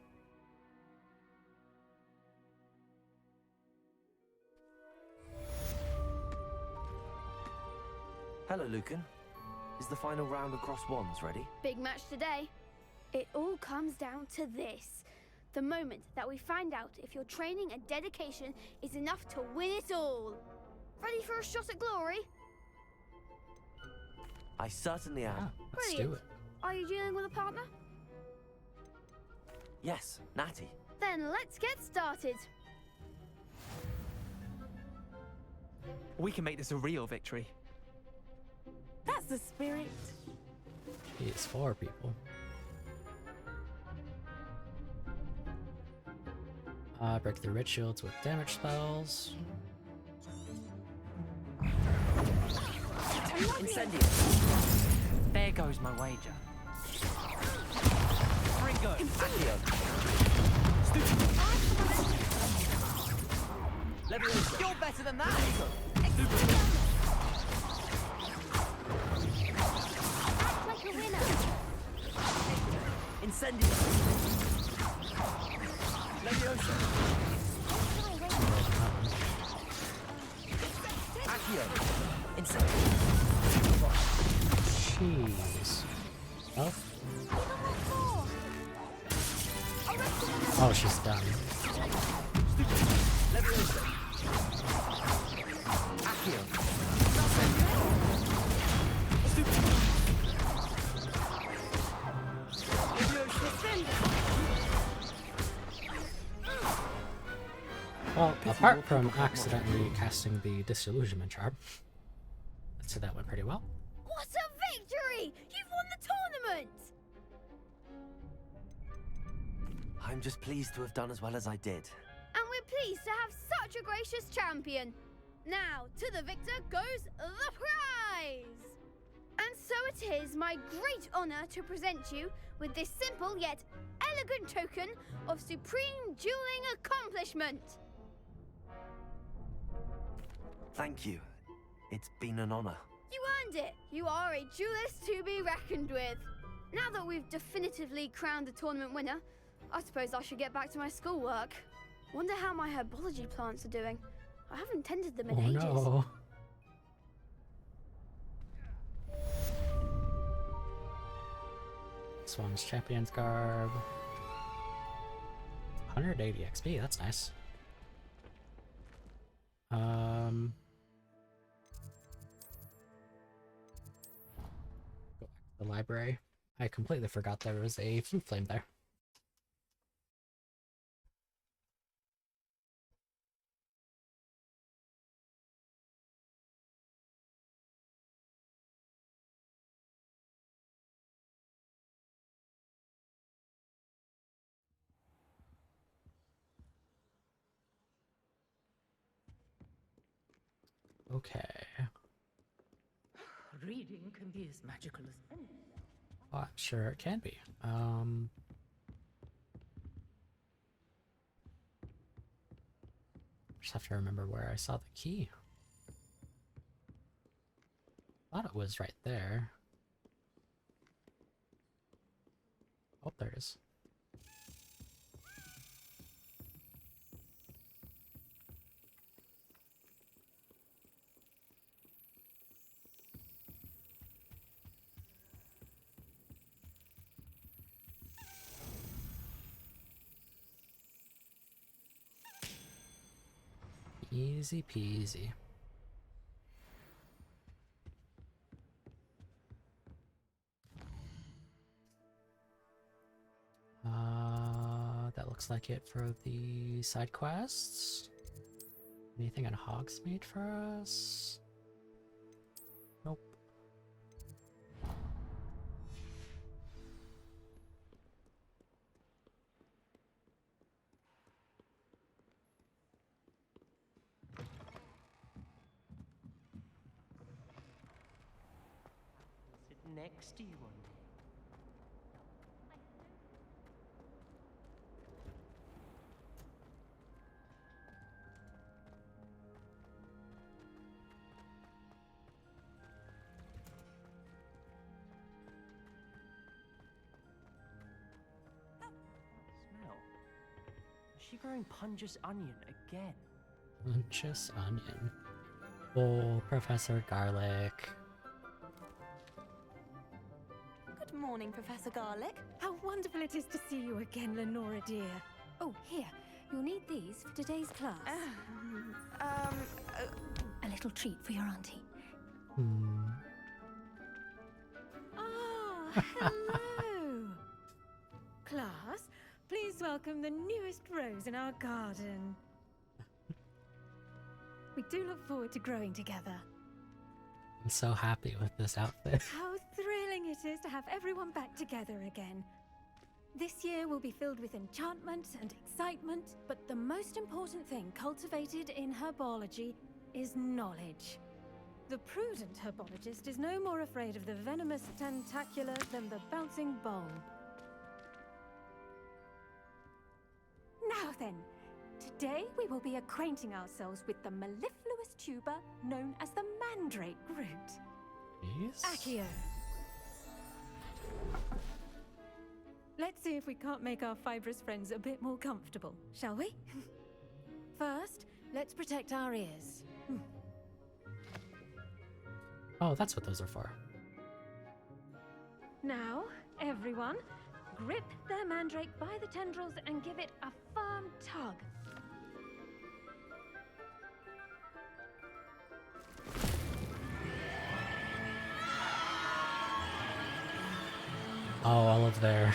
Hello, Lucan. Is the final round of cross wands ready? Big match today. It all comes down to this. The moment that we find out if your training and dedication is enough to win it all. Ready for a shot at glory? I certainly am. Let's Brilliant. do it. Are you dealing with a partner? Yes, Natty. Then let's get started. We can make this a real victory. That's the spirit. Jeez, 4 people. Break the red shields with damage spells. Incendio. There goes my wager. Ringo. Accio. Levioso. You're better than that! Act like a winner. Incendio. Levioso. Accio. Incendio. Jeez. Oh. Oh, she's done. Levioso. Accio. Well, apart from accidentally casting the disillusionment charm, I'd say that went pretty well. What a victory! You've won the tournament! I'm just pleased to have done as well as I did. And we're pleased to have such a gracious champion. Now, to the victor goes the prize! And so it is my great honor to present you with this simple yet elegant token of supreme dueling accomplishment. Thank you. It's been an honor. You earned it. You are a duelist to be reckoned with. Now that we've definitively crowned the tournament winner, I suppose I should get back to my schoolwork. Wonder how my herbology plants are doing. I haven't tended them in ages. No. This one's Champion's Garb. 180 XP, that's nice. Go back to the library. I completely forgot there was a flute flame there. Okay. Reading can be as magical as anything. Well, I'm sure it can be. Just have to remember where I saw the key. Thought it was right there. Oh, there it is. Easy peasy. That looks like it for the side quests. Anything in Hogsmeade for us? Nope. Sit next to you one day. Smell. Is she growing Pungus onion again? Lunchus onion. Oh, Professor Garlic. Good morning, Professor Garlic. How wonderful it is to see you again, Lenora dear. Oh, here. You'll need these for today's class. A little treat for your auntie. Ah, hello! Class, please welcome the newest rose in our garden. We do look forward to growing together. I'm so happy with this outfit. How thrilling it is to have everyone back together again. This year will be filled with enchantment and excitement, but the most important thing cultivated in herbology is knowledge. The prudent herbologist is no more afraid of the venomous tentacular than the bouncing bulb. Now then, today we will be acquainting ourselves with the mellifluous tuber known as the mandrake root. Yes. Accio. Let's see if we can't make our fibrous friends a bit more comfortable, shall we? First, let's protect our ears. Oh, that's what those are for. Now, everyone, grip their mandrake by the tendrils and give it a firm tug. Oh, all of their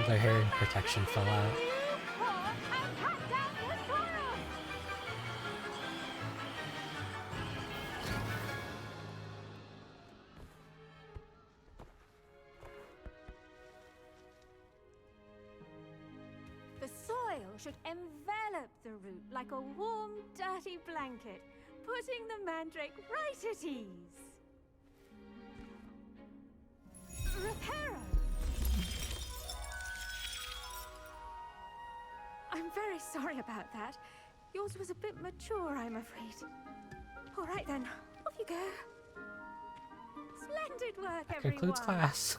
their hearing protection fell out. The soil should envelop the root like a warm, dirty blanket, putting the mandrake right at ease. Reparo! I'm very sorry about that. Yours was a bit mature, I'm afraid. All right then, off you go. Splendid work, That everyone. concludes class.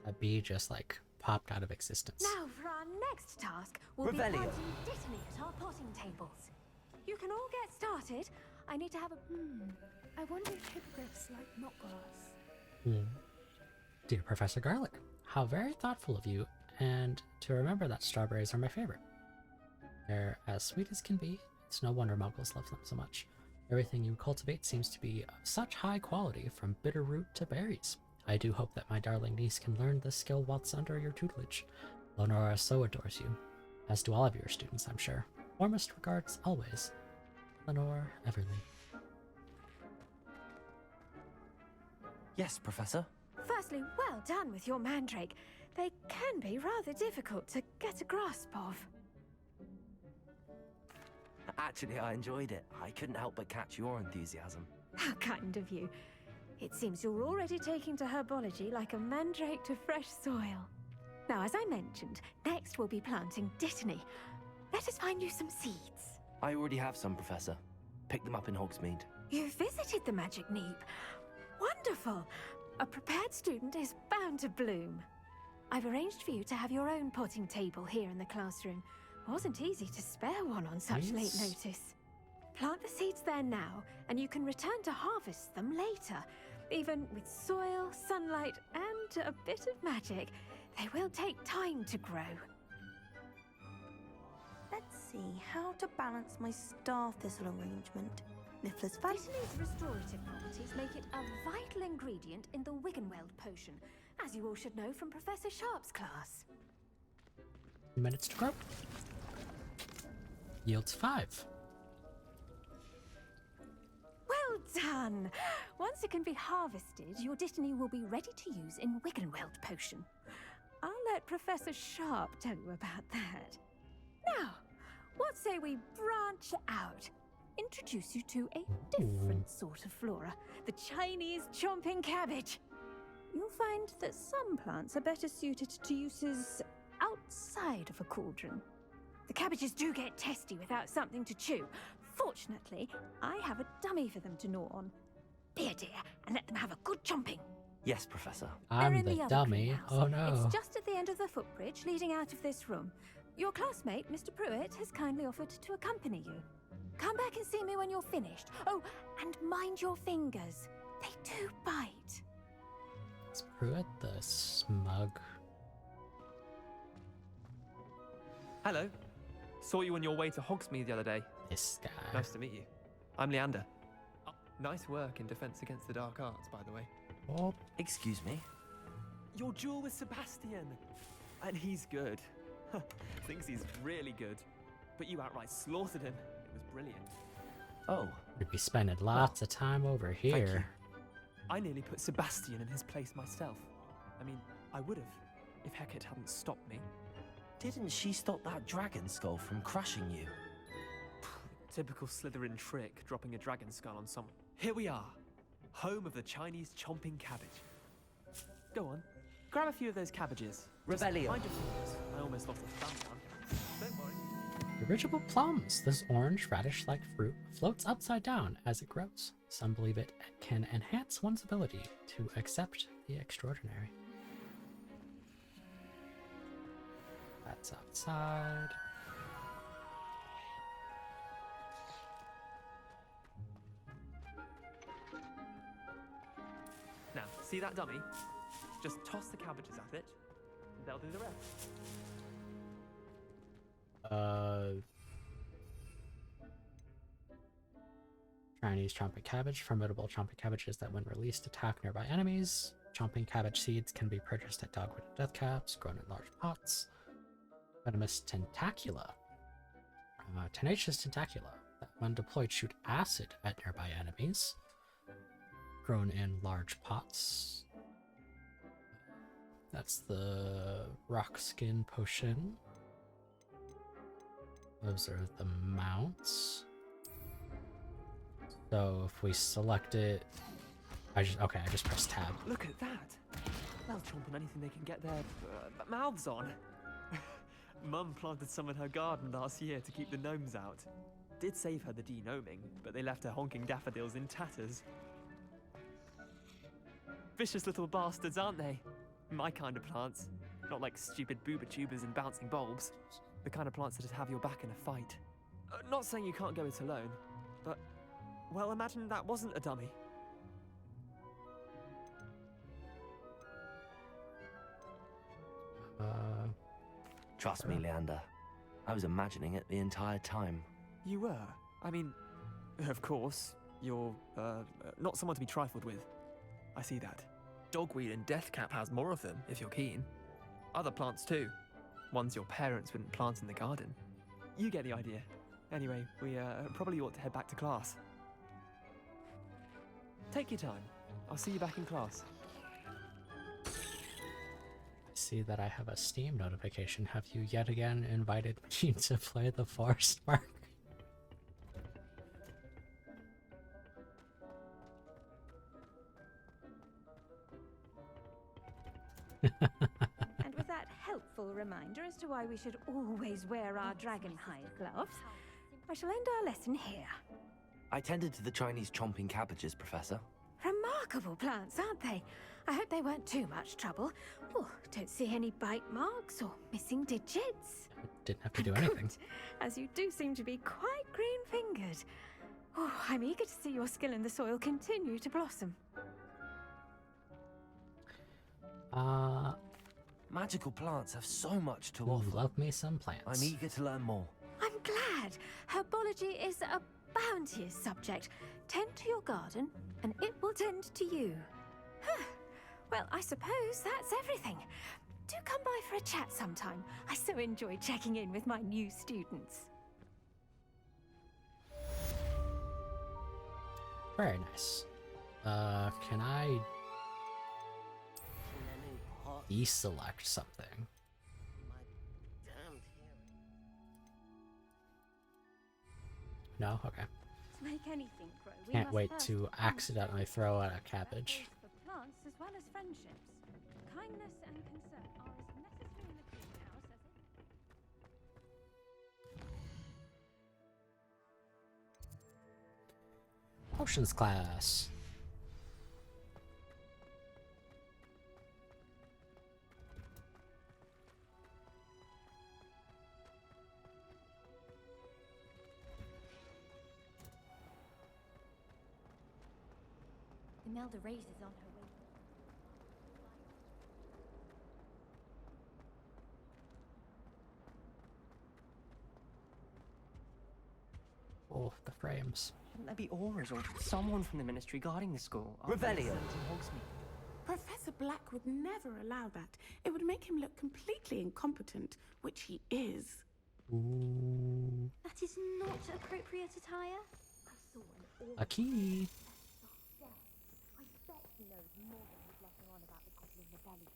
That bee just like popped out of existence. Now for our next task, we'll be Revelio. planting Dittany at our potting tables. You can all get started. I need to have a... I wonder if hippogriffs like not grass. Dear Professor Garlic, how very thoughtful of you, and to remember that strawberries are my favorite. They're as sweet as can be. It's no wonder muggles love them so much. Everything you cultivate seems to be of such high quality, from bitter root to berries. I do hope that my darling niece can learn this skill whilst under your tutelage. Lenora so adores you, as do all of your students, I'm sure. Warmest regards always, Lenore Everly. Yes, Professor. Firstly, well done with your mandrake. They can be rather difficult to get a grasp of. Actually, I enjoyed it. I couldn't help but catch your enthusiasm. How kind of you. It seems you're already taking to herbology like a mandrake to fresh soil. Now, as I mentioned, next we'll be planting Dittany. Let us find you some seeds. I already have some, Professor. Picked them up in Hogsmeade. You visited the Magic Neep. Wonderful! A prepared student is bound to bloom. I've arranged for you to have your own potting table here in the classroom. Wasn't easy to spare one on such late notice. Plant the seeds there now, and you can return to harvest them later. Even with soil, sunlight, and a bit of magic, they will take time to grow. see how to balance my star thistle arrangement. Niffler's fan. Brittany's restorative properties make it a vital ingredient in the Wiggenweld potion, as you all should know from Professor Sharp's class. Minutes to grow. Yields 5. Well done! Once it can be harvested, your Dittany will be ready to use in Wiggenweld potion. I'll let Professor Sharp tell you about that. Now, what say we branch out? Introduce you to a different sort of flora, the Chinese chomping cabbage. You'll find that some plants are better suited to uses outside of a cauldron. The cabbages do get testy without something to chew. Fortunately, I have a dummy for them to gnaw on. Here, dear, and let them have a good chomping. Yes, Professor. They're I'm in the other dummy. greenhouse. Oh no. It's just at the end of the footbridge leading out of this room. Your classmate, Mr. Pruitt, has kindly offered to accompany you. Come back and see me when you're finished. Oh, and mind your fingers. They do bite. Is Pruitt the smug? Hello. Saw you on your way to Hogsmeade the other day. This guy. Nice to meet you. I'm Leander. Oh, nice work in Defense Against the Dark Arts, by the way. Oh. Excuse me? Your duel with Sebastian. And he's good. Thinks he's really good. But you outright slaughtered him. It was brilliant. Oh. We'd be spending lots of time over here. I nearly put Sebastian in his place myself. I mean, I would have, if Hecate hadn't stopped me. Didn't she stop that dragon skull from crushing you? Typical Slytherin trick, dropping a dragon skull on someone. Here we are, home of the Chinese chomping cabbage. Go on, grab a few of those cabbages. Rebellion. Mind your fingers. I almost lost a thumb down. Don't worry. Dirigible plums. This orange radish-like fruit floats upside down as it grows. Some believe it can enhance one's ability to accept the extraordinary. That's outside. Now, see that dummy? Just toss the cabbages at it, and they'll do the rest. Chinese chomping cabbage. Formidable chomping cabbages that, when released, attack nearby enemies. Chomping cabbage seeds can be purchased at Dogwood and Death Caps, grown in large pots. Venomous tentacula. Tenacious tentacula that, when deployed, shoot acid at nearby enemies. Grown in large pots. That's the rock skin potion. Those are the mounts. So if we select it, I just press tab. Look at that! They'll chomp on anything they can get their mouths on. Mum planted some in her garden last year to keep the gnomes out. Did save her the de-gnoming, but they left her honking daffodils in tatters. Vicious little bastards, aren't they? My kind of plants. Not like stupid booba tubers and bouncing bulbs. The kind of plants that'd have your back in a fight. Not saying you can't go it alone, but, well, imagine that wasn't a dummy. Trust me, Leander. I was imagining it the entire time. You were? I mean, of course, you're, not someone to be trifled with. I see that. Dogweed and Deathcap has more of them, if you're keen. Other plants too. Ones your parents wouldn't plant in the garden. You get the idea. Anyway, we probably ought to head back to class. Take your time. I'll see you back in class. I see that I have a Steam notification. Have you yet again invited me to play the Forest Park? And with that helpful reminder as to why we should always wear our dragon hide gloves, I shall end our lesson here. I tended to the Chinese chomping cabbages, Professor. Remarkable plants, aren't they? I hope they weren't too much trouble. Oh, don't see any bite marks or missing digits. Didn't have to do anything. Good, as you do seem to be quite green-fingered. Oh, I'm eager to see your skill in the soil continue to blossom. Magical plants have so much to offer. Love me some plants. I'm eager to learn more. I'm glad. said, herbology is a bounteous subject. Tend to your garden, and it will tend to you. Well, I suppose that's everything. Do come by for a chat sometime. I so enjoy checking in with my new students. Very nice. Can I deselect something? No? Okay. To make anything grow, we Can't must wait first to plant accidentally throw out a cabbage. for plants as well as friendships. Kindness and concern are as necessary in the greenhouse as in... Potions class. Imelda raises on her way. Oh, the frames. Shouldn't there be auras or someone from the ministry guarding the school? Revelio. Professor Black would never allow that. It would make him look completely incompetent, which he is. Ooh. That is not appropriate attire. I saw an A key. I bet he knows more than he's letting on about the Goblin Rebellion.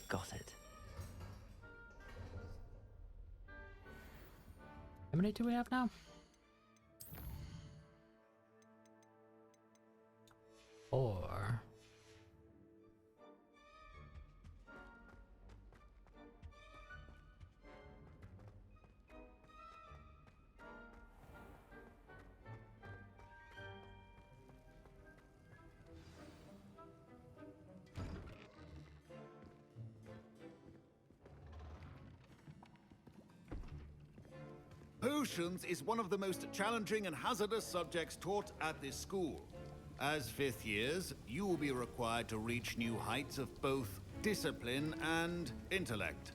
Got it. How many do we have now? 4. Potions is one of the most challenging and hazardous subjects taught at this school. As 5th years, you will be required to reach new heights of both discipline and intellect.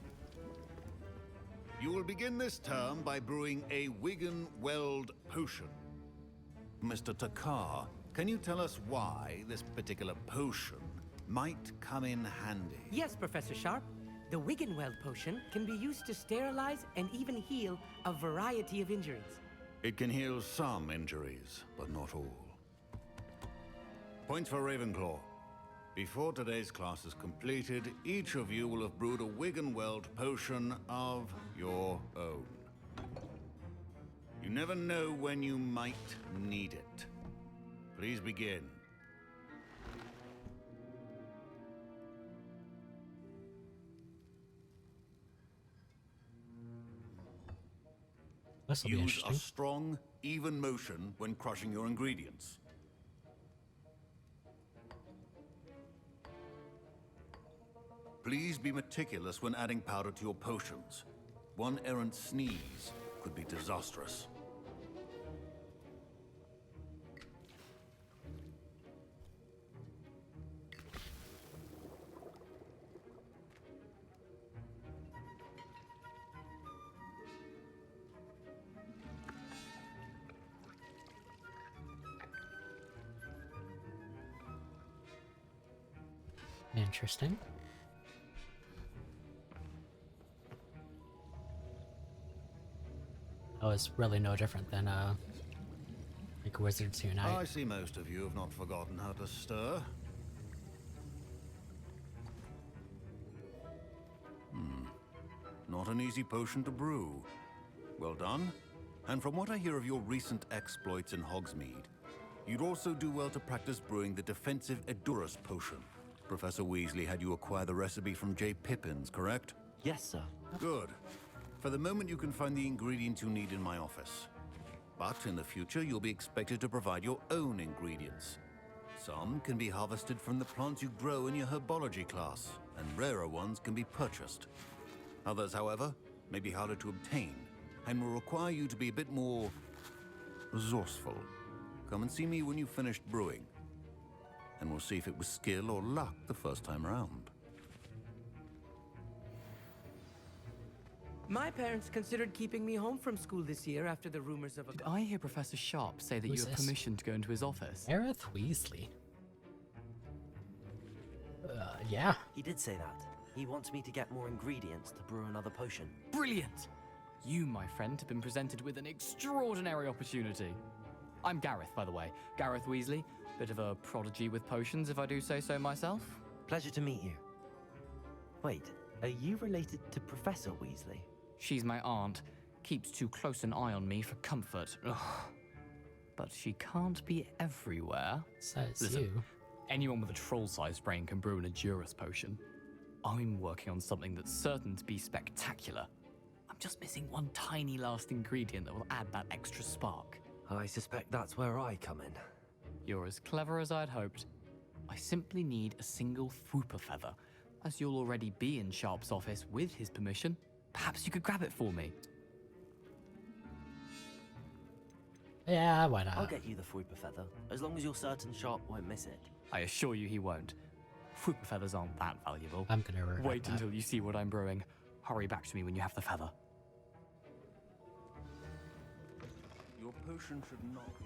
You will begin this term by brewing a Wigan-Weld potion. Mr. Takar, can you tell us why this particular potion might come in handy? Yes, Professor Sharp. The Wiggenweld potion can be used to sterilize and even heal a variety of injuries. It can heal some injuries, but not all. Points for Ravenclaw. Before today's class is completed, each of you will have brewed a Wiggenweld potion of your own. You never know when you might need it. Please begin. This'll be Use interesting. a strong, even motion when crushing your ingredients. Please be meticulous when adding powder to your potions. One errant sneeze could be disastrous. Interesting. Oh, it's really no different than like Wizards Unite. I see most of you have not forgotten how to stir. Not an easy potion to brew. Well done. And from what I hear of your recent exploits in Hogsmeade, you'd also do well to practice brewing the defensive Edurus potion. Professor Weasley had you acquire the recipe from J. Pippin's, correct? Yes, sir. Good. For the moment, you can find the ingredients you need in my office. But in the future, you'll be expected to provide your own ingredients. Some can be harvested from the plants you grow in your herbology class, and rarer ones can be purchased. Others, however, may be harder to obtain, and will require you to be a bit more resourceful. Come and see me when you've finished brewing. And we'll see if it was skill or luck the first time around. My parents considered keeping me home from school this year after the rumors of a... Did I hear Professor Sharp say that Who's you have this? permission to go into his office? Gareth Weasley. Yeah. He did say that. He wants me to get more ingredients to brew another potion. Brilliant! You, my friend, have been presented with an extraordinary opportunity. I'm Gareth, by the way. Gareth Weasley. Bit of a prodigy with potions, if I do say so myself. Pleasure to meet you. Wait, are you related to Professor Weasley? She's my aunt. Keeps too close an eye on me for comfort. Ugh. But she can't be everywhere. Says Listen, you. anyone with a troll-sized brain can brew an Adurus potion. I'm working on something that's certain to be spectacular. I'm just missing one tiny last ingredient that will add that extra spark. I suspect that's where I come in. You're as clever as I'd hoped. I simply need a single Fwooper feather. As you'll already be in Sharp's office with his permission, perhaps you could grab it for me. Yeah, why not? I'll get you the Fwooper feather, as long as you're certain Sharp won't miss it. I assure you he won't. Fwooper feathers aren't that valuable. I'm gonna regret Wait that. until you see what I'm brewing. Hurry back to me when you have the feather. Your potion should not be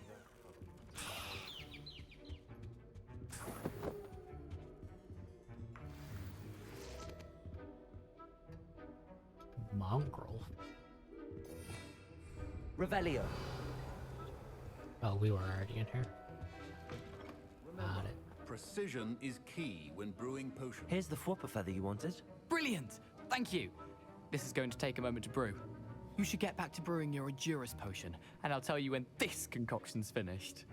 Mongrel. Revelio. Oh, we were already in here. Got it. Precision is key when brewing potions. Here's the Fwooper feather you wanted. Brilliant! Thank you! This is going to take a moment to brew. You should get back to brewing your Adurus potion, and I'll tell you when this concoction's finished.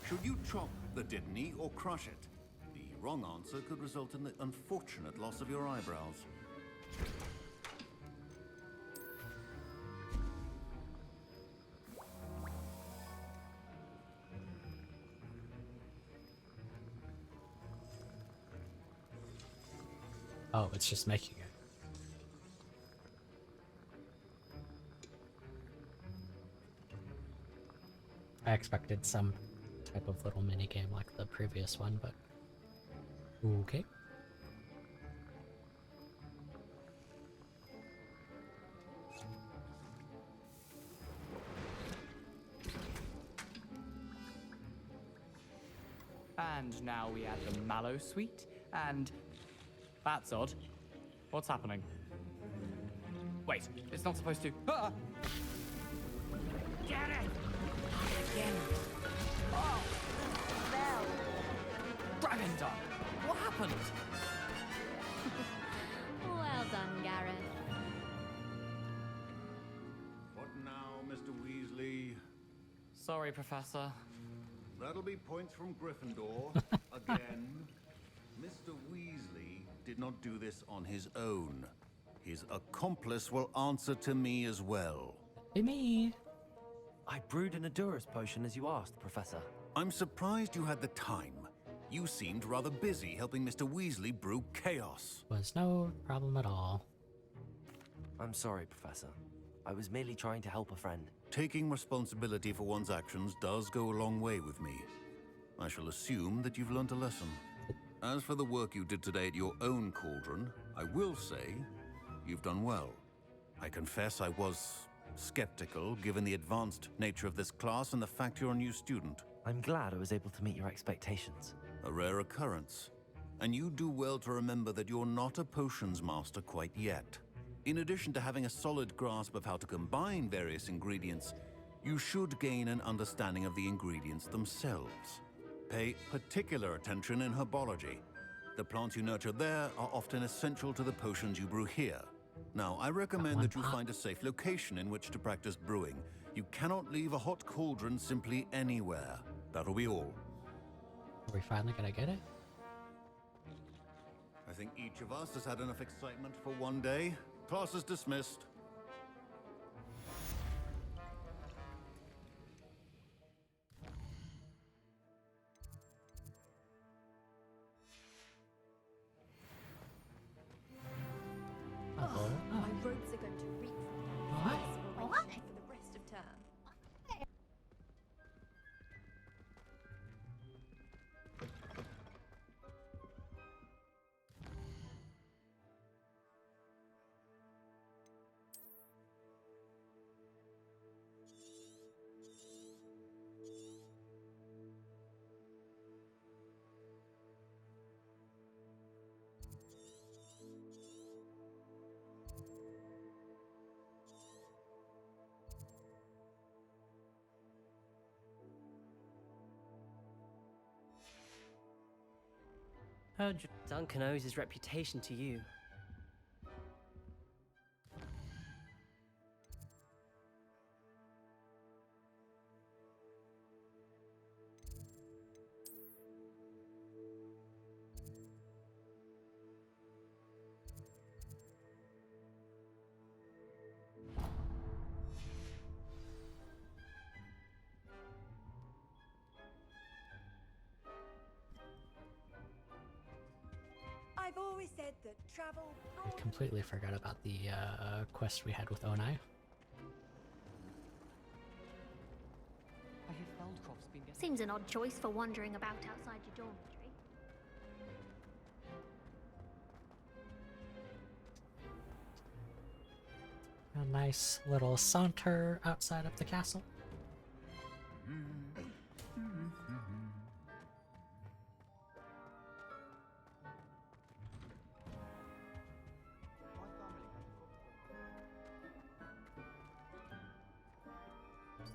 Should you chop the Didney or crush it? The wrong answer could result in the unfortunate loss of your eyebrows. Oh, it's just making it. I expected some type of little mini game like the previous one, but okay. And now we add the mallow sweet, and... That's odd. What's happening? Wait, it's not supposed to... Ah! Get it! Again. Oh! Dragon Dog! What happened? Well done, Gareth. What now, Mr. Weasley? Sorry, Professor. That'll be points from Gryffindor. Again. Mr. Weasley did not do this on his own. His accomplice will answer to me as well. Hey, me. I brewed an Adurus potion as you asked, Professor. I'm surprised you had the time. You seemed rather busy helping Mr. Weasley brew chaos. Was no problem at all. I'm sorry, Professor. I was merely trying to help a friend. Taking responsibility for one's actions does go a long way with me. I shall assume that you've learnt a lesson. As for the work you did today at your own cauldron, I will say you've done well. I confess I was skeptical given the advanced nature of this class and the fact you're a new student. I'm glad I was able to meet your expectations. A rare occurrence. And you do well to remember that you're not a potions master quite yet. In addition to having a solid grasp of how to combine various ingredients, you should gain an understanding of the ingredients themselves. Pay particular attention in herbology. The plants you nurture there are often essential to the potions you brew here. Now, I recommend that you find a safe location in which to practice brewing. You cannot leave a hot cauldron simply anywhere. That'll be all. Are we finally gonna get it? I think each of us has had enough excitement for one day. Class is dismissed. My robes are going to reek from What? for the rest of Duncan owes his reputation to you. I've always said that travel. I completely forgot about the quest we had with Onai. I hear Feldcroft's been getting... Seems an odd choice for wandering about outside your dormitory. A nice little saunter outside of the castle.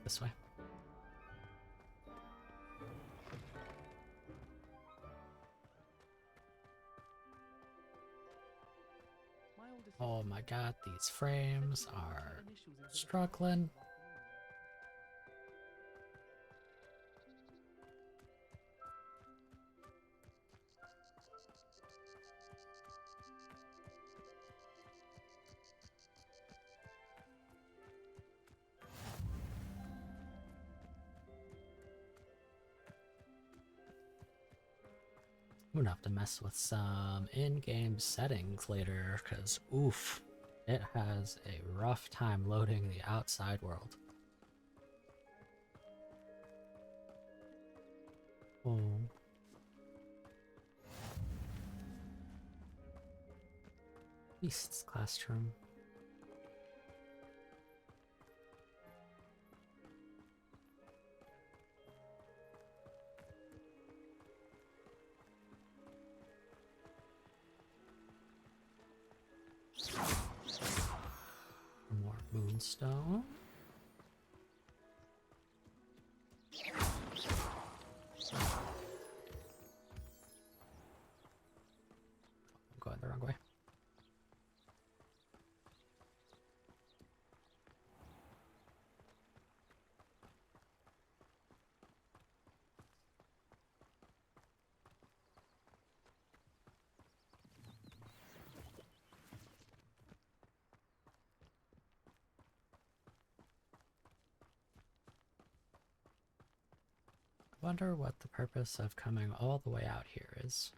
This way. Oh my god, these frames are struggling. I'm gonna have to mess with some in-game settings later, because oof, it has a rough time loading the outside world. Oh. Beast's classroom. More moonstone. I'm going the wrong way. Wonder what the purpose of coming all the way out here is.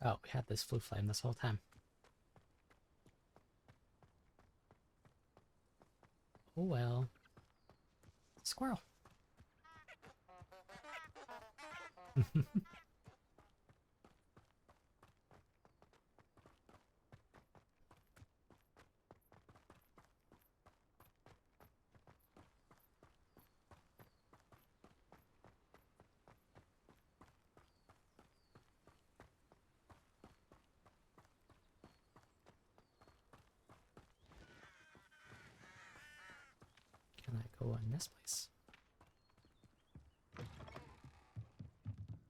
Oh, we had this blue flame this whole time. Oh well. Squirrel. Can I go in this place?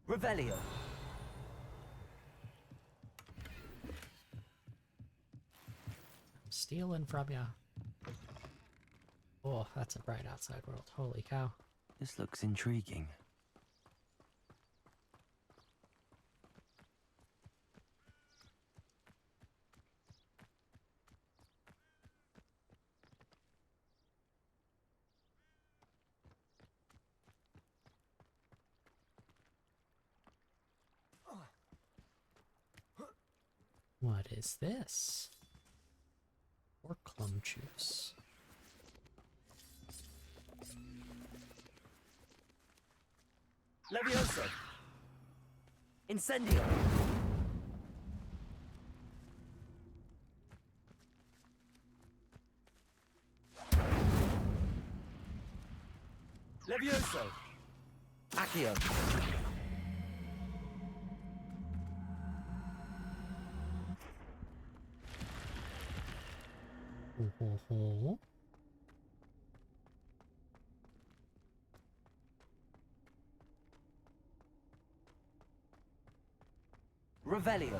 Revelio. I'm stealing from ya. Oh, that's a bright outside world. Holy cow. This looks intriguing. What is this? Orclum juice. Levioso! Incendio! Levioso! Accio! Revelio.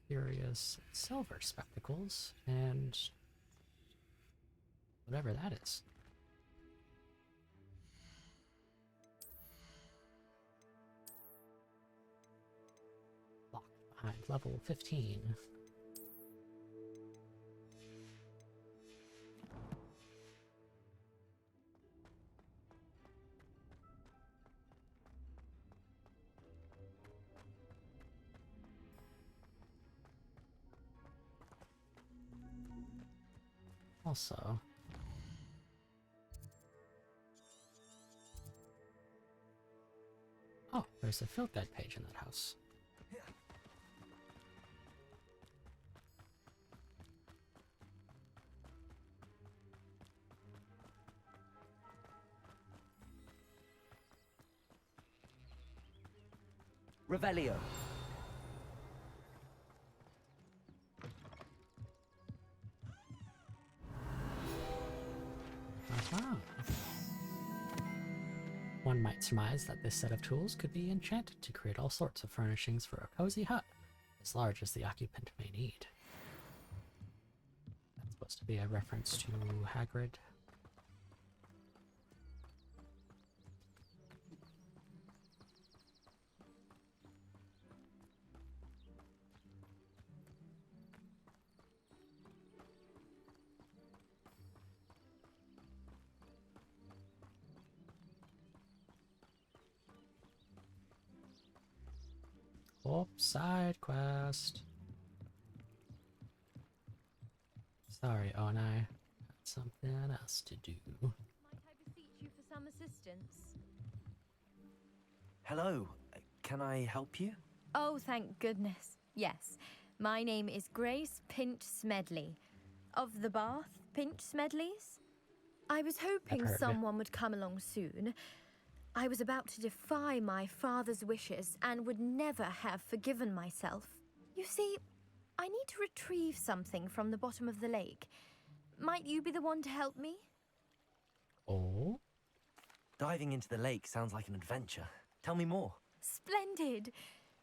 Curious silver spectacles and whatever that is. Locked behind level 15. Also, oh, there's a field guide page in that house. Revelio. One might surmise that this set of tools could be enchanted to create all sorts of furnishings for a cozy hut, as large as the occupant may need. That's supposed to be a reference to Hagrid. Oh, side quest. Sorry, Onai. Had something else to do. Might I beseech you for some assistance? Hello. Can I help you? Oh, thank goodness. Yes. My name is Grace Pinch Smedley. Of the Bath Pinch Smedleys? I was hoping heard of it. someone would come along soon. I was about to defy my father's wishes and would never have forgiven myself. You see, I need to retrieve something from the bottom of the lake. Might you be the one to help me? Oh? Diving into the lake sounds like an adventure. Tell me more. Splendid!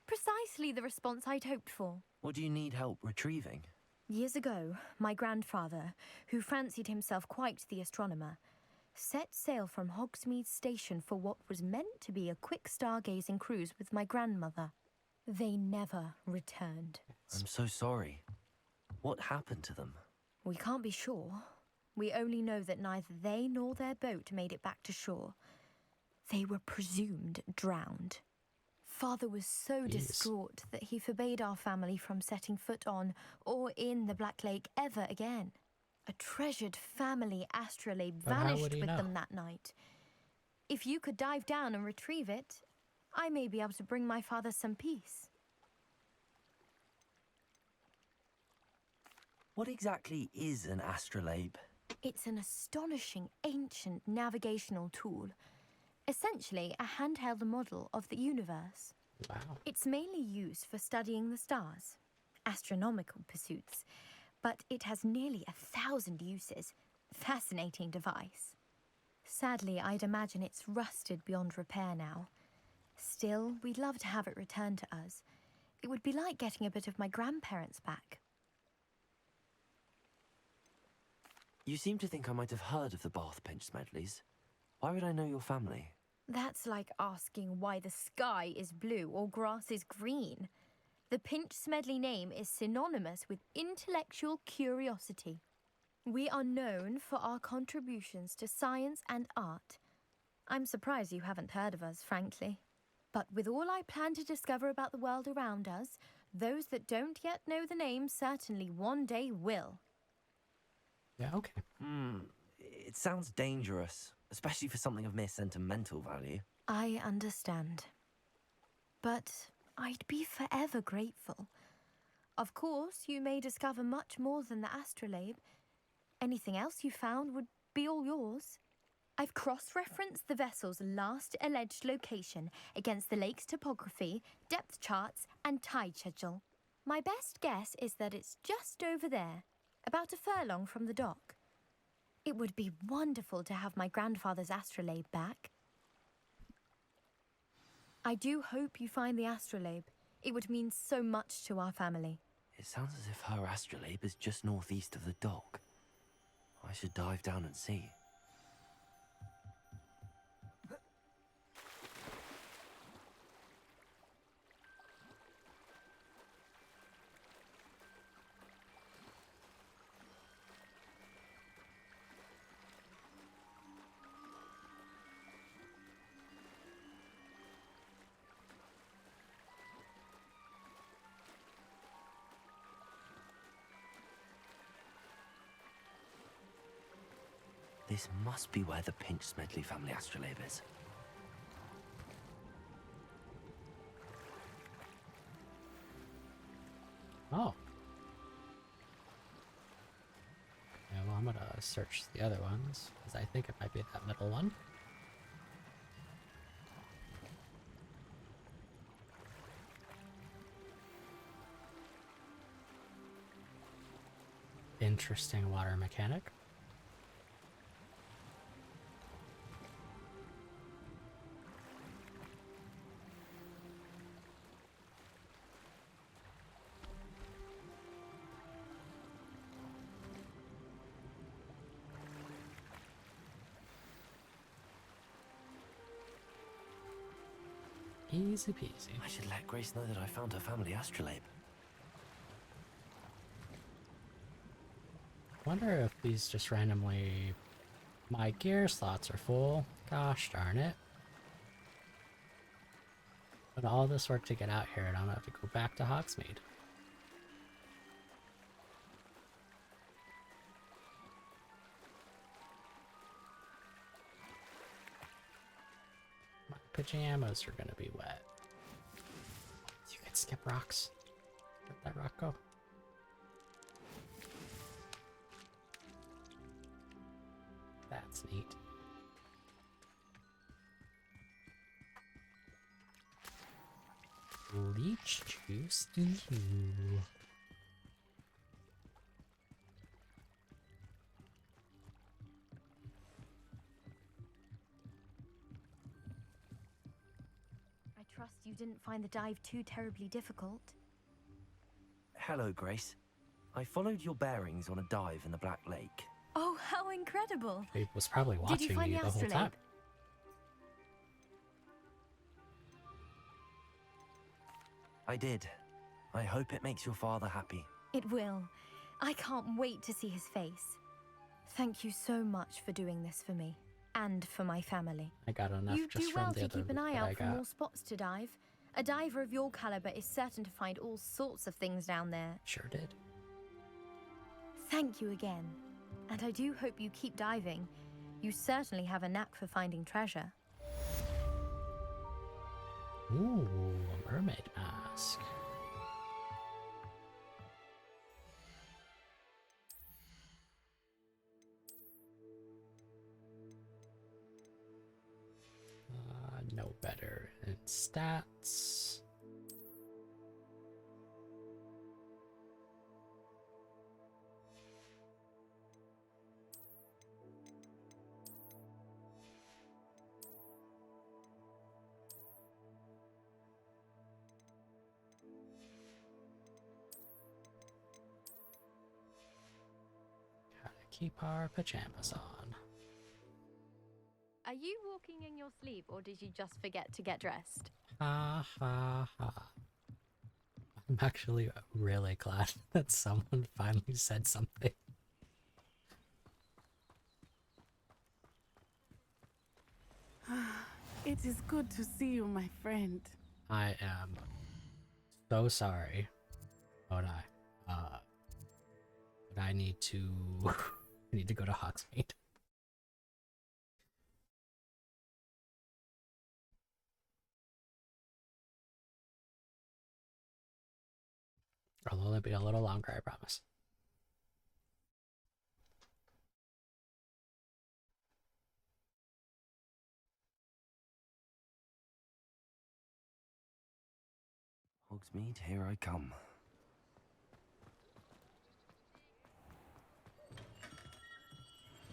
Precisely the response I'd hoped for. What do you need help retrieving? Years ago, my grandfather, who fancied himself quite the astronomer, set sail from Hogsmeade Station for what was meant to be a quick stargazing cruise with my grandmother. They never returned. I'm so sorry. What happened to them? We can't be sure. We only know that neither they nor their boat made it back to shore. They were presumed drowned. Father was so distraught that he forbade our family from setting foot on or in the Black Lake ever again. A treasured family astrolabe vanished with them that night. If you could dive down and retrieve it, I may be able to bring my father some peace. What exactly is an astrolabe? It's an astonishing ancient navigational tool. Essentially, a handheld model of the universe. Wow. It's mainly used for studying the stars, astronomical pursuits, but it has nearly 1,000 uses. Fascinating device. Sadly, I'd imagine it's rusted beyond repair now. Still, we'd love to have it returned to us. It would be like getting a bit of my grandparents back. You seem to think I might have heard of the Bath Pinch Smedleys. Why would I know your family? That's like asking why the sky is blue or grass is green. The Pinch Smedley name is synonymous with intellectual curiosity. We are known for our contributions to science and art. I'm surprised you haven't heard of us, frankly. But with all I plan to discover about the world around us, those that don't yet know the name certainly one day will. Yeah, okay. It sounds dangerous, especially for something of mere sentimental value. I understand. But I'd be forever grateful. Of course, you may discover much more than the astrolabe. Anything else you found would be all yours. I've cross-referenced the vessel's last alleged location against the lake's topography, depth charts, and tide schedule. My best guess is that it's just over there, about a furlong from the dock. It would be wonderful to have my grandfather's astrolabe back. I do hope you find the astrolabe. It would mean so much to our family. It sounds as if her astrolabe is just northeast of the dock. I should dive down and see. This must be where the Pinch Smedley family astrolabe is. Oh. Yeah, well, I'm gonna search the other ones, because I think it might be that middle one. Interesting water mechanic. Easy peasy. I should let Grace know that I found her family astrolabe. Wonder if these just randomly... My gear slots are full. Gosh darn it. But all this work to get out here and I'm gonna have to go back to Hogsmeade. My pajamas are gonna be wet. You can skip rocks. Where'd that rock go? That's neat. Leech juice. Ew. I trust you didn't find the dive too terribly difficult. Hello, Grace. I followed your bearings on a dive in the Black Lake. Oh, how incredible! He was probably watching Did you find me the the whole astrolabe? time. I did. I hope it makes your father happy. It will. I can't wait to see his face. Thank you so much for doing this for me. And for my family. I got enough You just do from well the to other keep an loot eye that I out for got. more spots to dive. A diver of your caliber is certain to find all sorts of things down there. Sure did. Thank you again. And I do hope you keep diving. You certainly have a knack for finding treasure. Ooh, a mermaid mask. No better in stats. Gotta keep our pajamas on. Are you walking in your sleep, or did you just forget to get dressed? Ha ha ha. I'm actually really glad that someone finally said something. It is good to see you, my friend. I am so sorry, but I need to I need to go to Hogsmeade. It'll only be a little longer, I promise. Hogsmeade, here I come.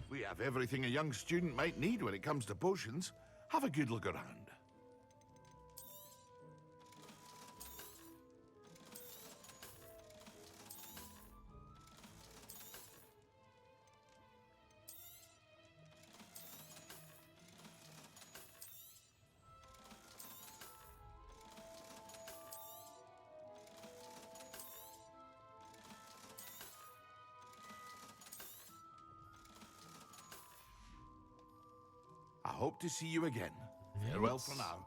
We have everything a young student might need when it comes to potions. Have a good look around. I hope to see you again. Farewell for now.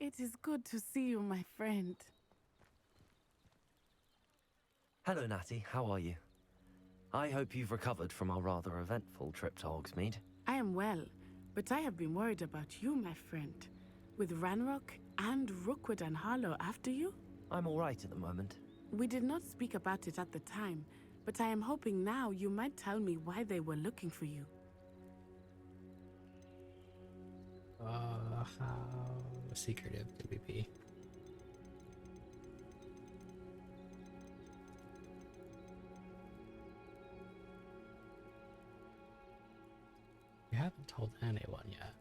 It is good to see you, my friend. Hello, Natty. How are you? I hope you've recovered from our rather eventful trip to Hogsmeade. I am well, but I have been worried about you, my friend. With Ranrock and Rookwood and Harlow after you? I'm all right at the moment. We did not speak about it at the time, but I am hoping now you might tell me why they were looking for you. How secretive did we be? We haven't told anyone yet.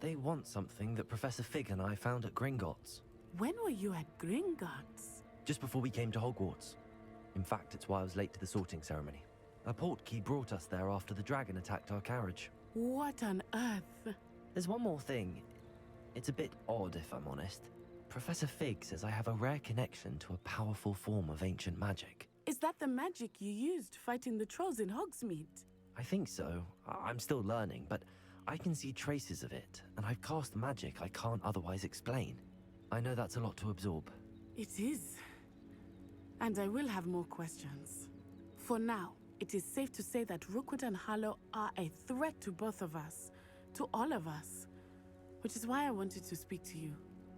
They want something that Professor Fig and I found at Gringotts. When were you at Gringotts? Just before we came to Hogwarts. In fact, it's why I was late to the sorting ceremony. A portkey brought us there after the dragon attacked our carriage. What on earth? There's one more thing. It's a bit odd, if I'm honest. Professor Fig says I have a rare connection to a powerful form of ancient magic. Is that the magic you used fighting the trolls in Hogsmeade? I think so. I'm still learning, but I can see traces of it, and I've cast magic I can't otherwise explain. I know that's a lot to absorb. It is. And I will have more questions. For now, it is safe to say that Rookwood and Harlow are a threat to both of us, to all of us. Which is why I wanted to speak to you.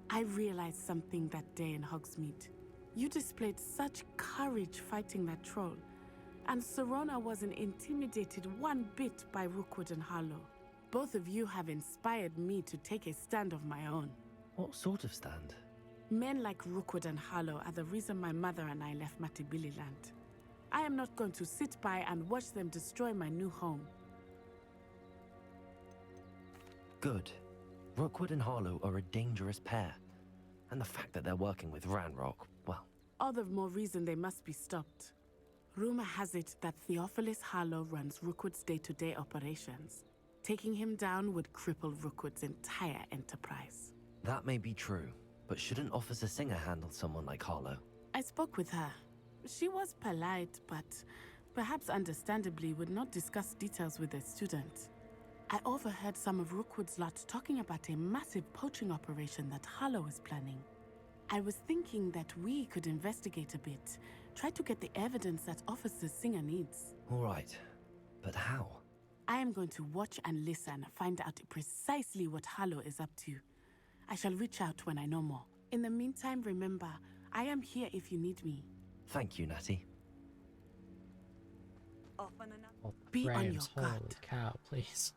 I realized something that day in Hogsmeade. You displayed such courage fighting that troll, and Serona wasn't intimidated one bit by Rookwood and Harlow. Both of you have inspired me to take a stand of my own. What sort of stand? Men like Rookwood and Harlow are the reason my mother and I left Matabeleland. I am not going to sit by and watch them destroy my new home. Good. Rookwood and Harlow are a dangerous pair. And the fact that they're working with Ranrock, well... All the more reason they must be stopped. Rumor has it that Theophilus Harlow runs Rookwood's day-to-day operations. Taking him down would cripple Rookwood's entire enterprise. That may be true, but shouldn't Officer Singer handle someone like Harlow? I spoke with her. She was polite, but perhaps understandably would not discuss details with a student. I overheard some of Rookwood's lot talking about a massive poaching operation that Harlow is planning. I was thinking that we could investigate a bit, try to get the evidence that Officer Singer needs. All right, but how? I am going to watch and listen, find out precisely what Harlow is up to. I shall reach out when I know more. In the meantime, remember, I am here if you need me. Thank you, Natty. Oh, Be on your frames, guard. holy cow, please.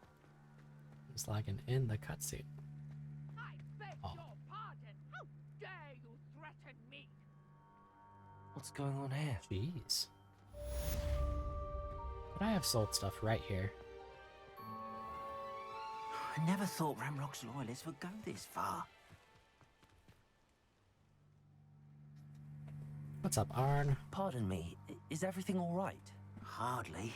It's lagging in the cutscene. Oh, Pardon. How dare you threaten me? What's going on here? jeez. But I have sold stuff right here. I never thought Ramrock's loyalists would go this far. What's up, Arn? Pardon me, is everything all right? Hardly.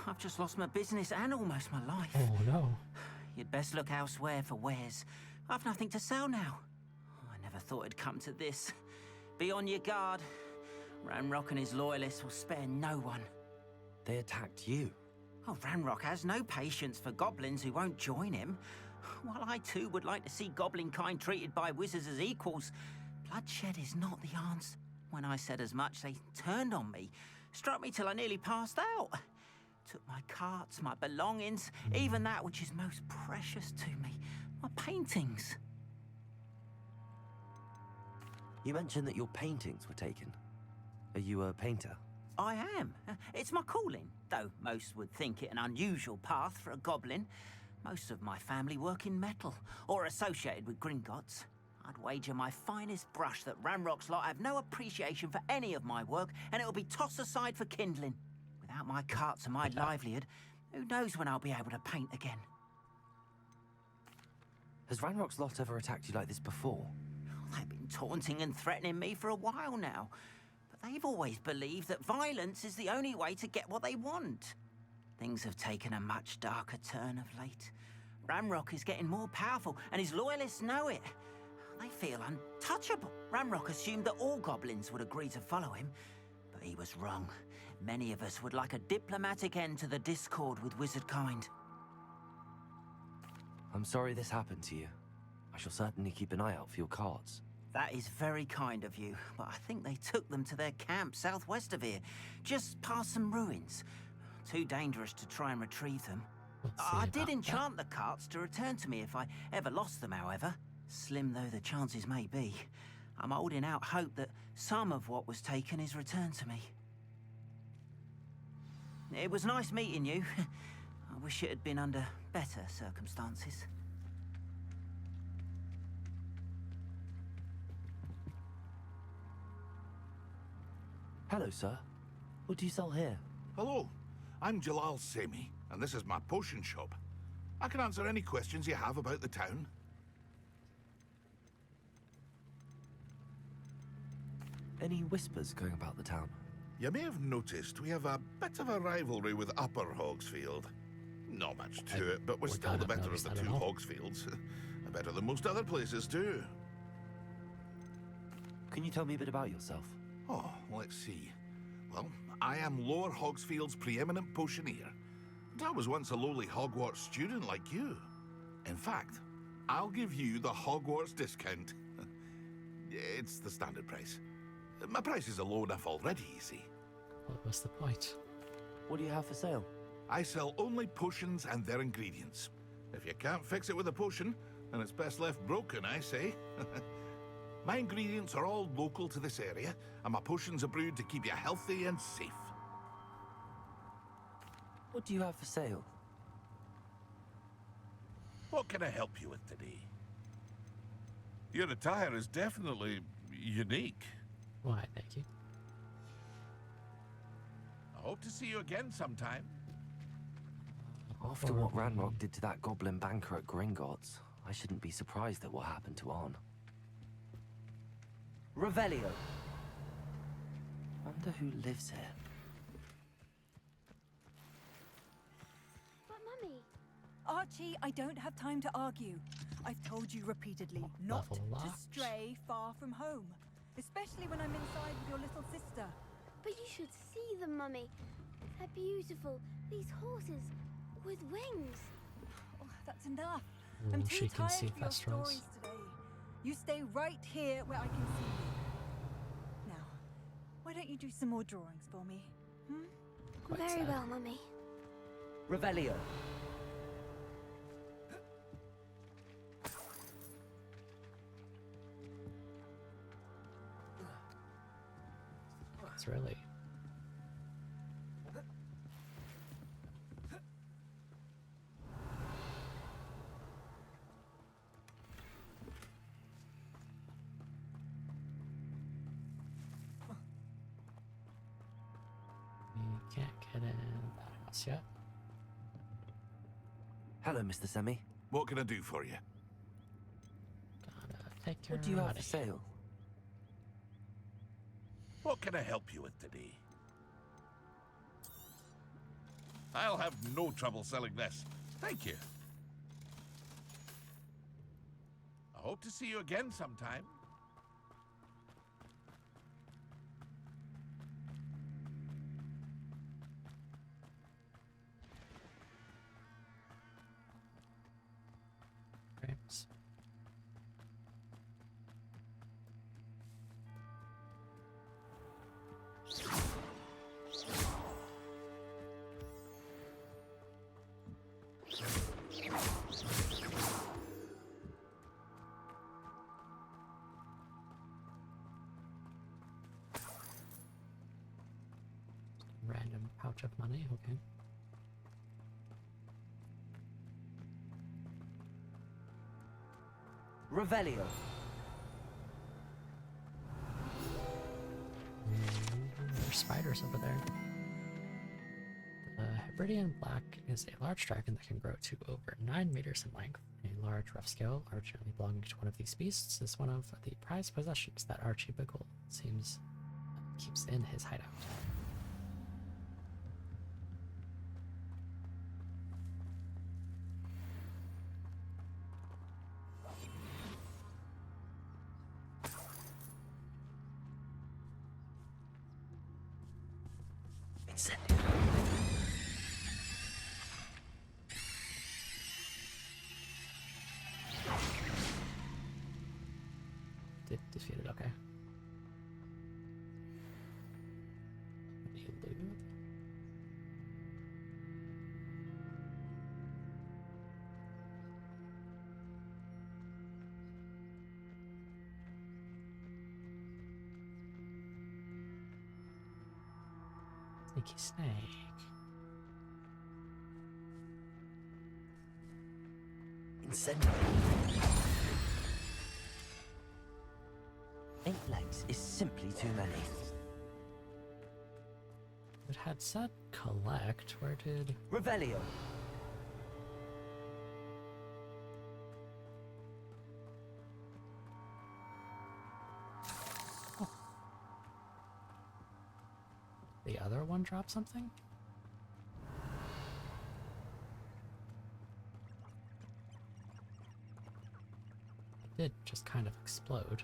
I've just lost my business and almost my life. Oh no. You'd best look elsewhere for wares. I've nothing to sell now. I never thought it'd come to this. Be on your guard. Ramrock and his loyalists will spare no one. They attacked you? Oh, Ramrock has no patience for goblins who won't join him. While I too would like to see goblin kind treated by wizards as equals, bloodshed is not the answer. When I said as much, they turned on me, struck me till I nearly passed out. Took my carts, my belongings, even that which is most precious to me, my paintings. You mentioned that your paintings were taken. Are you a painter? I am. It's my calling, though most would think it an unusual path for a goblin. Most of my family work in metal, or associated with Gringotts. I'd wager my finest brush that Ramrock's lot have no appreciation for any of my work, and it'll be tossed aside for kindling. Without my carts and my livelihood, who knows when I'll be able to paint again? Has Ranrock's lot ever attacked you like this before? They've been taunting and threatening me for a while now. But they've always believed that violence is the only way to get what they want. Things have taken a much darker turn of late. Ramrock is getting more powerful, and his loyalists know it. They feel untouchable. Ramrock assumed that all goblins would agree to follow him, but he was wrong. Many of us would like a diplomatic end to the discord with wizard kind. I'm sorry this happened to you. I shall certainly keep an eye out for your cards. That is very kind of you, but I think they took them to their camp southwest of here, just past some ruins. Too dangerous to try and retrieve them. I did enchant the carts to return to me if I ever lost them, however. Slim though the chances may be, I'm holding out hope that some of what was taken is returned to me. It was nice meeting you. I wish it had been under better circumstances. Hello, sir. What do you sell here? Hello, I'm Jalal Semi, and this is my potion shop. I can answer any questions you have about the town. Any whispers going about the town? You may have noticed we have a bit of a rivalry with Upper Hogsfield. Not much to it, but we're still the better of the two Hogsfields. Better than most other places, too. Can you tell me a bit about yourself? Oh, let's see. Well, I am Lower Hogsfield's preeminent potioneer. And I was once a lowly Hogwarts student like you. In fact, I'll give you the Hogwarts discount. It's the standard price. My prices are low enough already, you see. What was the point? What do you have for sale? I sell only potions and their ingredients. If you can't fix it with a potion, then it's best left broken, I say. My ingredients are all local to this area, and my potions are brewed to keep you healthy and safe. What do you have for sale? What can I help you with today? Your attire is definitely unique. Why, thank you. I hope to see you again sometime. After what Ranrock did to that goblin banker at Gringotts, I shouldn't be surprised at what happened to Arn. Revelio. Wonder who lives here. But Mummy... Archie, I don't have time to argue. I've told you repeatedly not to stray far from home. Especially when I'm inside with your little sister. But you should see them, Mummy. They're beautiful. These horses with wings. Oh, that's enough. Ooh, I'm too she can tired see for your stories today. You stay right here where I can see you. Now, why don't you do some more drawings for me? Very well, Mummy. Revelio. It's really... We can't get in that house yet. Hello, Mr. Semi. What can I do for you? Gotta take care What do you of have for sale? What can I help you with today? I'll have no trouble selling this. Thank you. I hope to see you again sometime. Frames. Random pouch of money, okay. Revelio. There's spiders over there. The Hebridean Black is a large dragon that can grow to over 9 meters in length. A large, rough scale, originally belonging to one of these beasts, is one of the prized possessions that Archie Bickle seems keeps in his hideout. Defeated, okay. Any loot? Sneaky snake. Incendio. 8 legs is simply too many. It had said collect. Where did... Revelio. Oh. The other one dropped something? It did just kind of explode.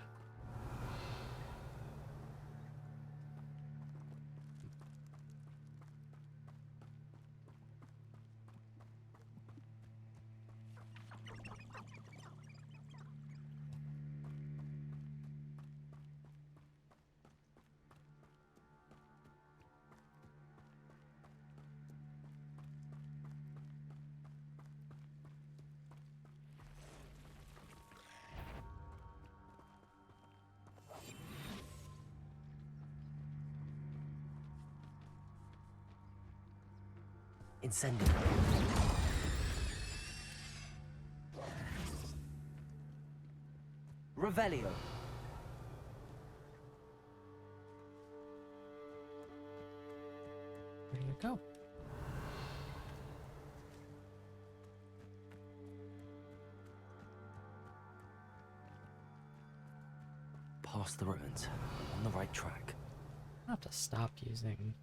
Incendio. Revelio. Ready to go. Past the ruins. I'm on the right track. I have to stop using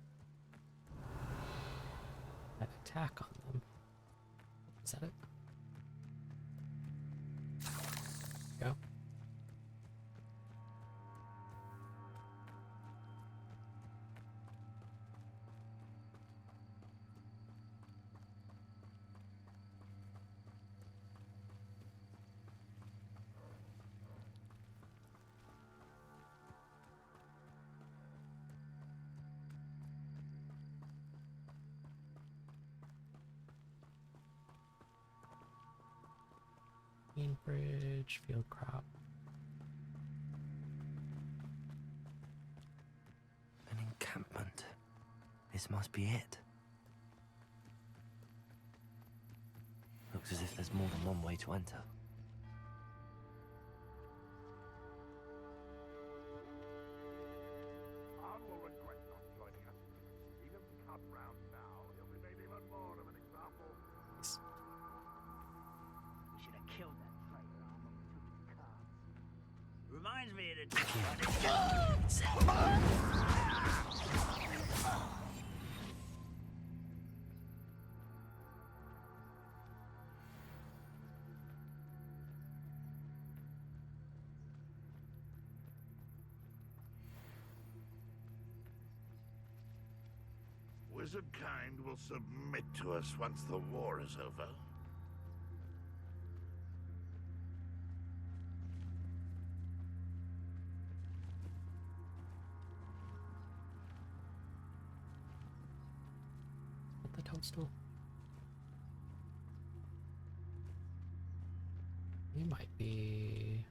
that attack on them. Is that it? Go. Cambridge, field crop. An encampment. This must be it. Looks as if there's more than one way to enter. Anne will regret not joining us. See him come round now. He'll be made even more of an example. We should have killed that traitor armor we took his cards. Reminds me of the... Wizard kind will submit to us once the war is over. What the toadstool? He might be.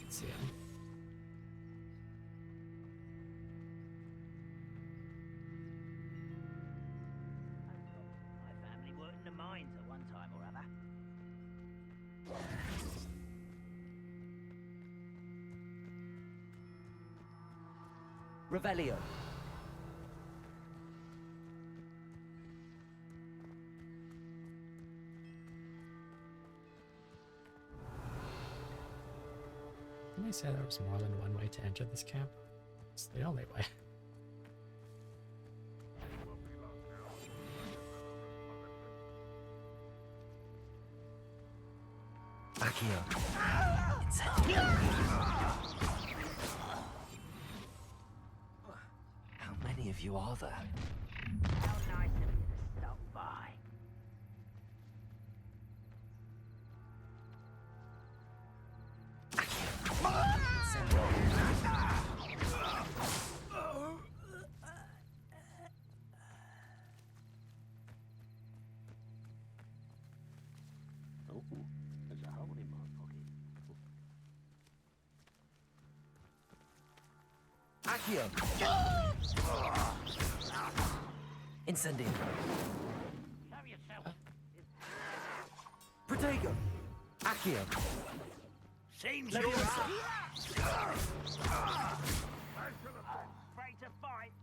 See him. My family worked in the mines at one time or other. Revelio. Didn't they say there was more than one way to enter this camp? It's the only way. Accio. How many of you are there? How nice of you to stop by. Oh, there's a hole in my pocket. Accio. Incendio. Have yourself. Protego. Accio. Seems Let you're me up. answer. Afraid to fight.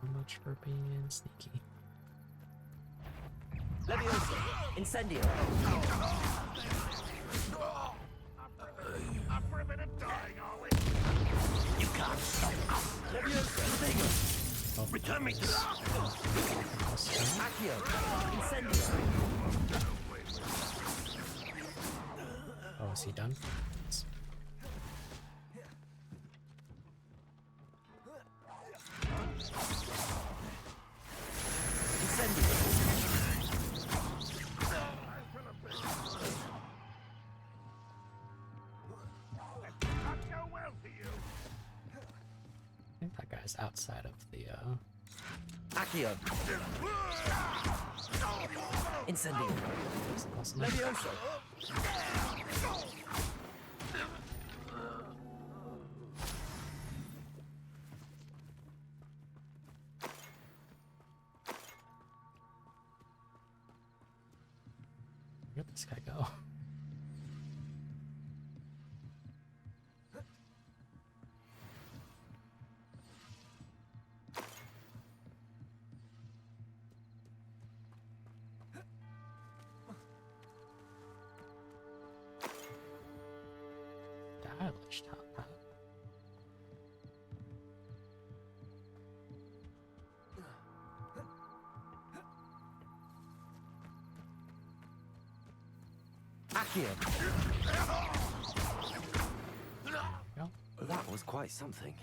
How much for being sneaky? Leviosa. Incendio. Up for a bit of dying, are we? You can't stop us. Leviosa. Protego. Return me to Accio. Incendio. Oh, is he done? I think that guy's outside of the Accio. Incendio. Leviosa. Where'd this guy go? Stylish top hat. Accio. Go. That was quite something.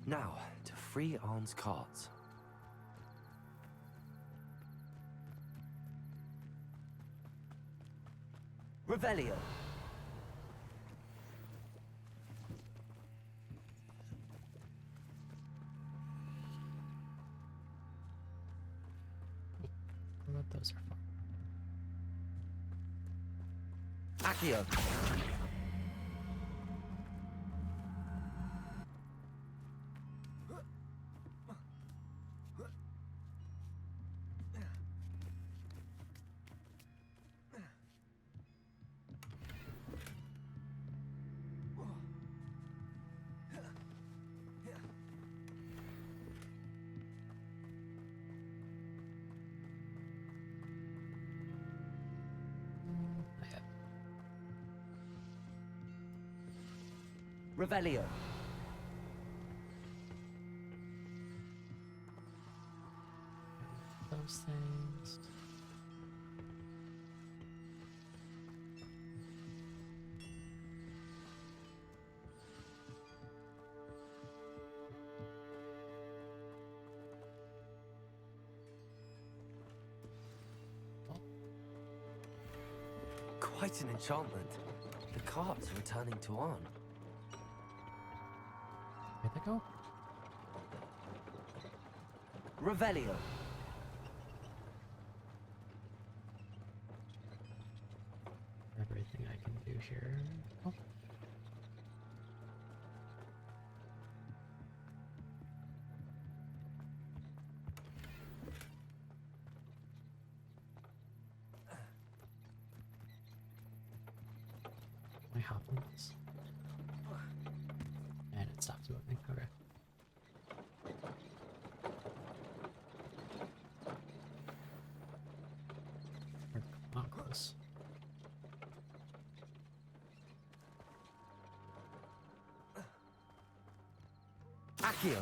Now, to free Arn's cards. Revelio. Accio. Revelio. Those things. Quite an enchantment. The carts are returning to Arn. Where'd they go? Revelio. Everything I can do here. Oh. My happens. And it stops moving. Okay. We're not close. Accio.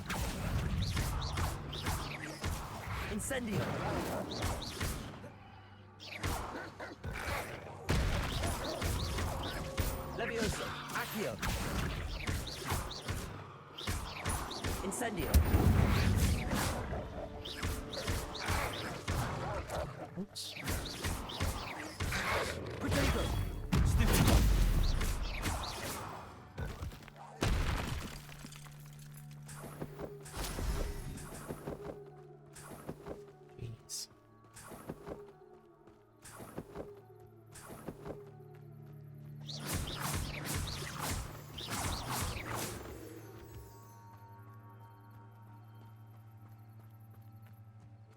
Incendio. Levioso. Accio. Incendio. Oops. Potato. Jeez.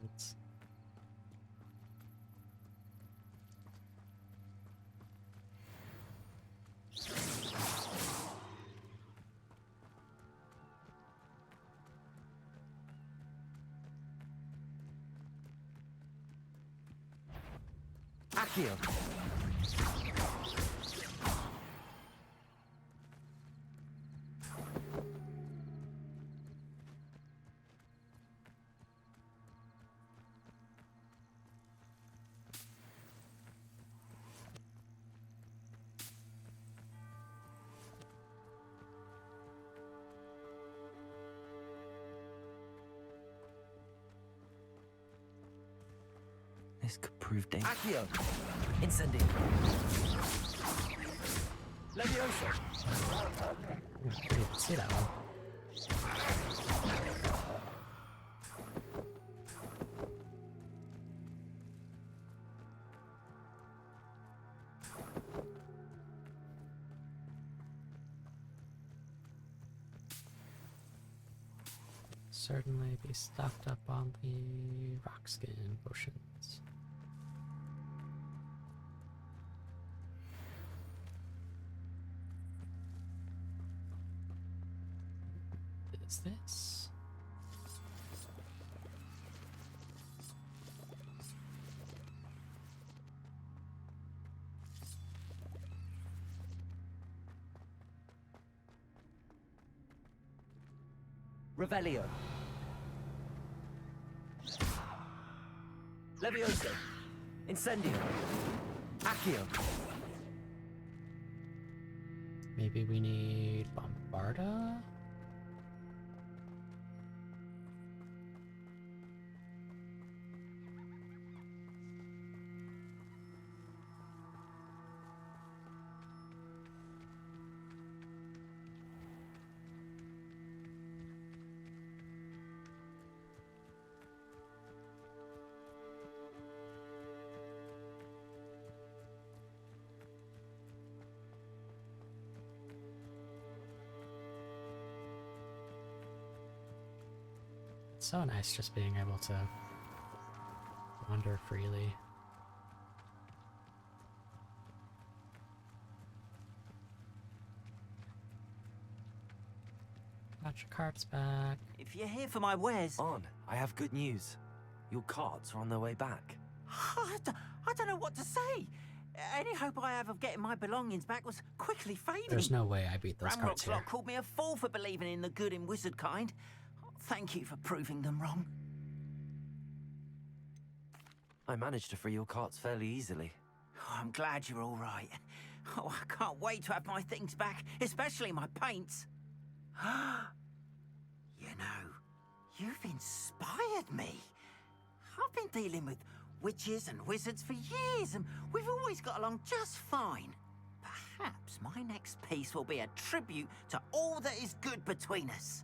Oops. Accio. This could prove dangerous. Accio. Incendio. Levioso. Ooh, I didn't see that one. Certainly be stocked up on the rock skin potions. What is this? Revelio. Levioso. Incendio. Accio. Maybe we need Bombarda? So nice just being able to wander freely. Got your carts back. If you're here for my wares... On, I have good news. Your carts are on their way back. I don't know what to say. Any hope I have of getting my belongings back was quickly fading. There's no way I beat those carts here. Ramrock's lot called me a fool for believing in the good and wizard kind. Thank you for proving them wrong. I managed to free your carts fairly easily. Oh, I'm glad you're all right. Oh, I can't wait to have my things back, especially my paints. You know, you've inspired me. I've been dealing with witches and wizards for years, and we've always got along just fine. Perhaps my next piece will be a tribute to all that is good between us.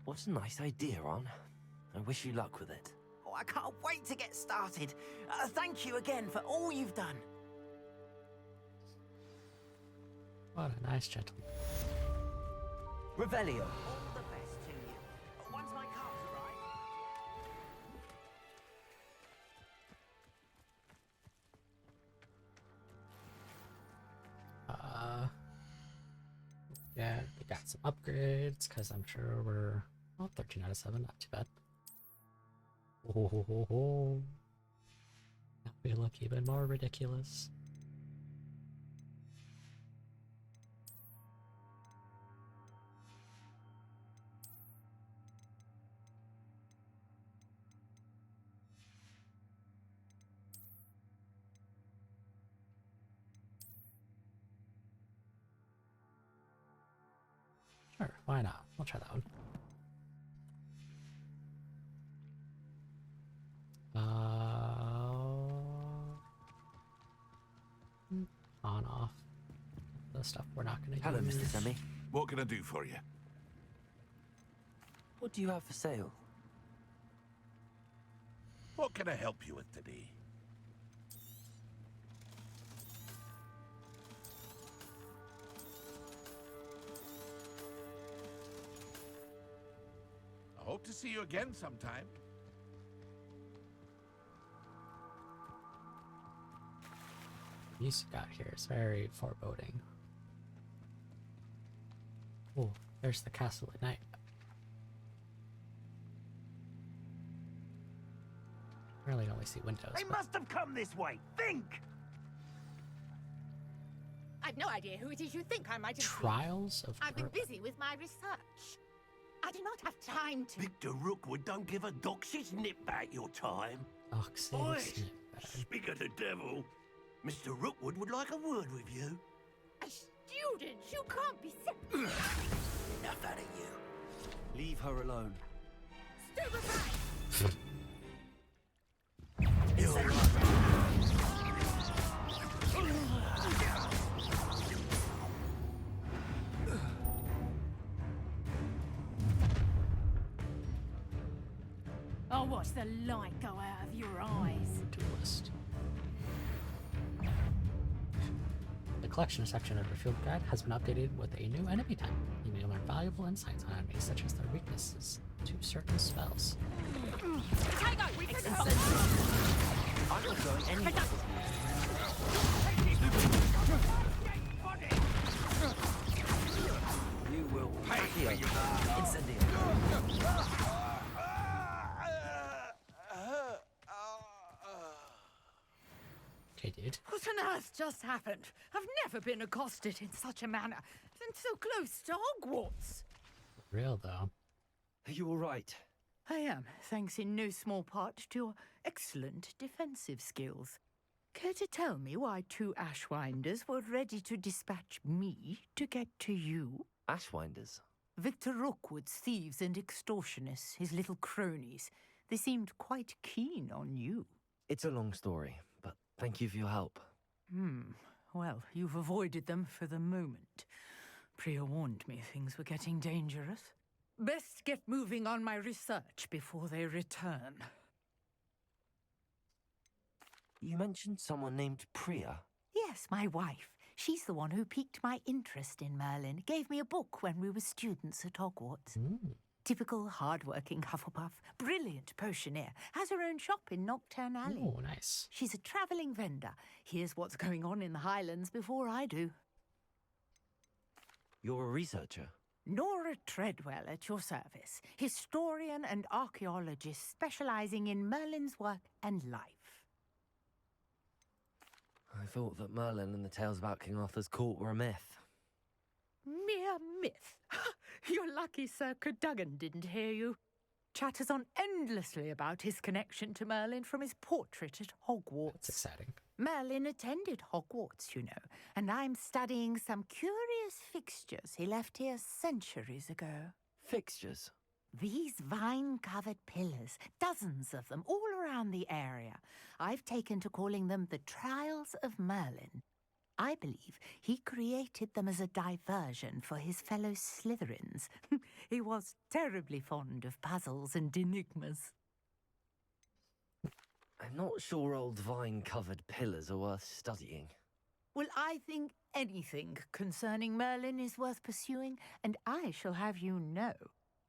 What a nice idea, Ron. I wish you luck with it. Oh, I can't wait to get started. Thank you again for all you've done. What a nice gentleman. Revelio. All the best to you. Once my cards arrive. Yeah, we got some upgrades, because I'm sure we're... Oh, 13 out of 7, not too bad. Oh, now we look even more ridiculous. Sure, why not? We'll try that one. On, off. The stuff we're not going to Hello, use. Mr. Semi. What can I do for you? What do you have for sale? What can I help you with today? I hope to see you again sometime. The music out here is very foreboding. Oh, there's the castle at night. I really only see windows. They must have come this way. Think! I've no idea who it is you think I might have Trials of I've been Purple. busy with my research. I do not have time to... Victor Rookwood don't give a doxy's nip back your time. Oxy's Speak of the devil, Mr. Rookwood would like a word with you. A student? You can't be... Enough out of you. Leave her alone. Stupefy! I'll watch the light go out of your eyes. Duelist. The collection section of your field guide has been updated with a new enemy type. You may learn valuable insights on enemies, such as their weaknesses to certain spells. Tiger, we can help! I'm not going anywhere. You will pay for your incendiary. Okay, dude. What on earth just happened? I've never been accosted in such a manner, and so close to Hogwarts. Real though. Are you all right? I am, thanks in no small part to your excellent defensive skills. Care to tell me why two Ashwinders were ready to dispatch me to get to you? Ashwinders? Victor Rookwood's thieves and extortionists, his little cronies. They seemed quite keen on you. It's a long story, but thank you for your help. Well, you've avoided them for the moment. Priya warned me things were getting dangerous. Best get moving on my research before they return. You mentioned someone named Priya. Yes, my wife. She's the one who piqued my interest in Merlin. Gave me a book when we were students at Hogwarts. Typical hard-working Hufflepuff, brilliant potioneer, has her own shop in Nocturne Alley. Oh, nice. She's a travelling vendor. Here's what's going on in the Highlands before I do. You're a researcher? Nora Treadwell at your service, historian and archaeologist specialising in Merlin's work and life. I thought that Merlin and the tales about King Arthur's court were a myth. Mere myth. You're lucky Sir Cadogan didn't hear you. Chatters on endlessly about his connection to Merlin from his portrait at Hogwarts. That's exciting. Merlin attended Hogwarts, you know, and I'm studying some curious fixtures he left here centuries ago. Fixtures? These vine-covered pillars, dozens of them, all around the area. I've taken to calling them the Trials of Merlin. I believe he created them as a diversion for his fellow Slytherins. He was terribly fond of puzzles and enigmas. I'm not sure old vine-covered pillars are worth studying. Well, I think anything concerning Merlin is worth pursuing, and I shall have you know,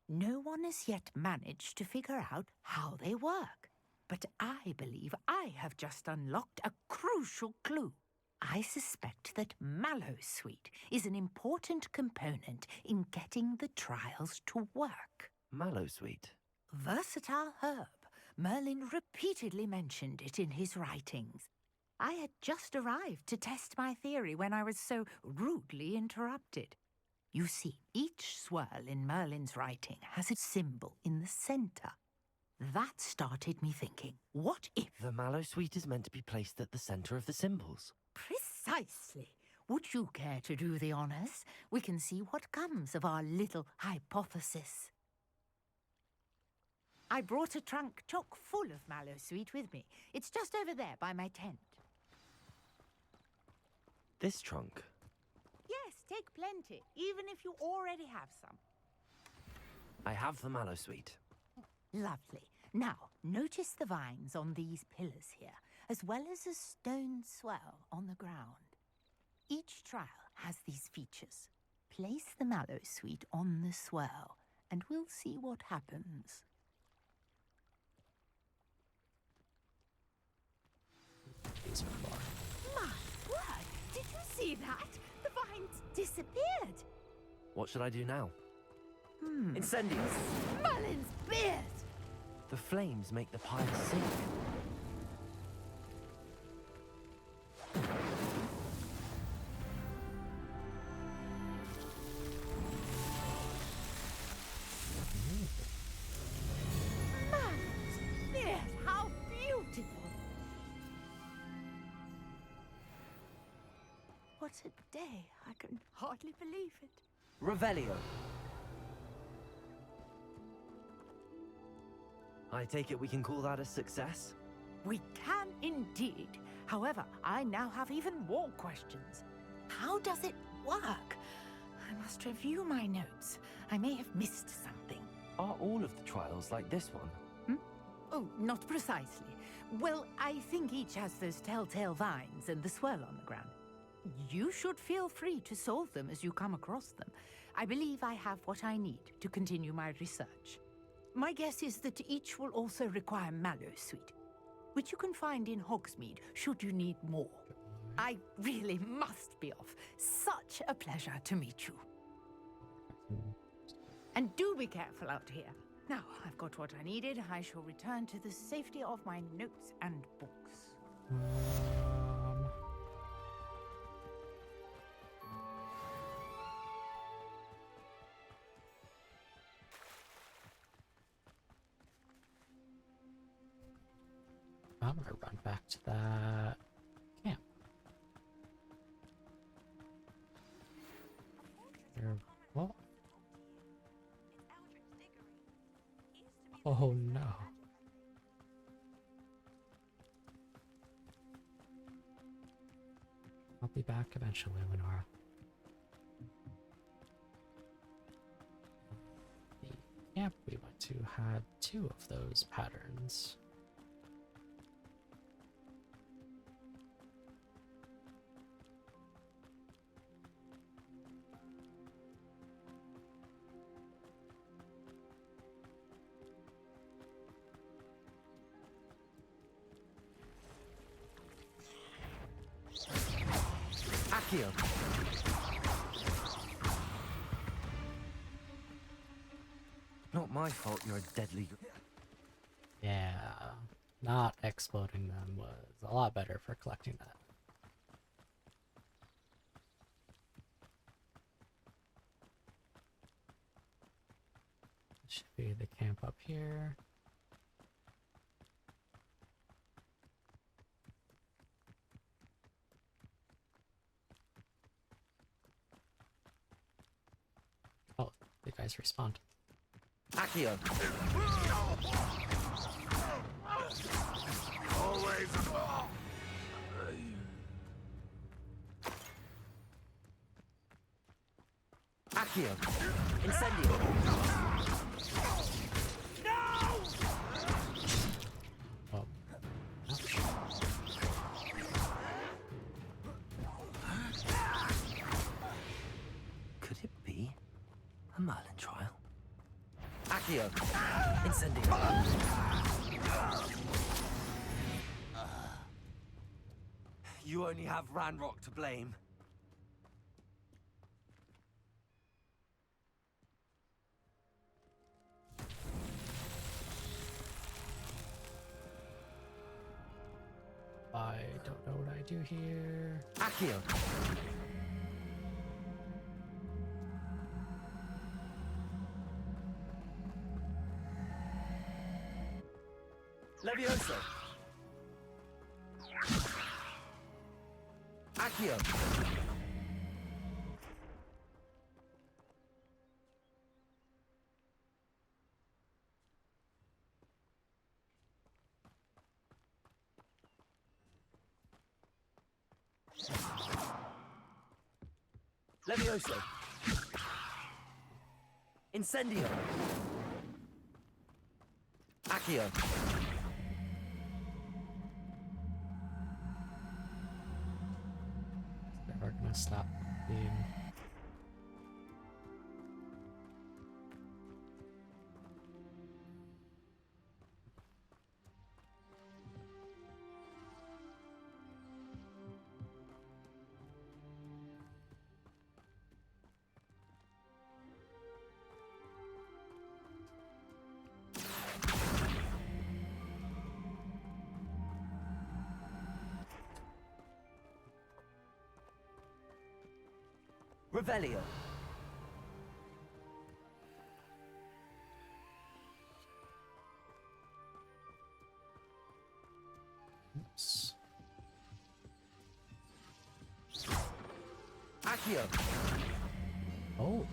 no one has yet managed to figure out how they work. But I believe I have just unlocked a crucial clue. I suspect that Mallowsweet is an important component in getting the trials to work. Mallowsweet? Versatile herb. Merlin repeatedly mentioned it in his writings. I had just arrived to test my theory when I was so rudely interrupted. You see, each swirl in Merlin's writing has a symbol in the centre. That started me thinking, what if... The Mallowsweet is meant to be placed at the centre of the symbols. Precisely. Would you care to do the honours? We can see what comes of our little hypothesis. I brought a trunk chock full of Mallowsweet with me. It's just over there by my tent. This trunk? Yes, take plenty, even if you already have some. I have the Mallowsweet. Lovely. Now, notice the vines on these pillars here, as well as a stone swell on the ground. Each trial has these features. Place the Mallowsweet on the swell, and we'll see what happens. My word! Did you see that? The vines disappeared! What should I do now? Incendies! Merlin's beard! The flames make the pile sink. Merlin's beard! How beautiful! What a day! I can hardly believe it. Revelio. I take it we can call that a success? We can indeed. However, I now have even more questions. How does it work? I must review my notes. I may have missed something. Are all of the trials like this one? Oh, not precisely. Well, I think each has those telltale vines and the swirl on the ground. You should feel free to solve them as you come across them. I believe I have what I need to continue my research. My guess is that each will also require Mallowsweet, which you can find in Hogsmeade should you need more. I really must be off. Such a pleasure to meet you. And do be careful out here. Now, I've got what I needed. I shall return to the safety of my notes and books. I'm gonna run back to that camp. What? Oh no. I'll be back eventually, Lenora. The camp we went to had 2 of those patterns. Accio. Not my fault you're a deadly... Yeah, not exploding them was a lot better for collecting that. Should be the camp up here. Oh, the guys respawned. Accio. Always. Accio. Incendio. Oh. Could it be a Merlin trial? Accio. Incendio. You only have Ranrock to blame. I don't know what I do here. Accio. Levioso. Accio. Levioso. Incendio. Accio. Never gonna stop being. Revelio. Oops. Accio. Oh.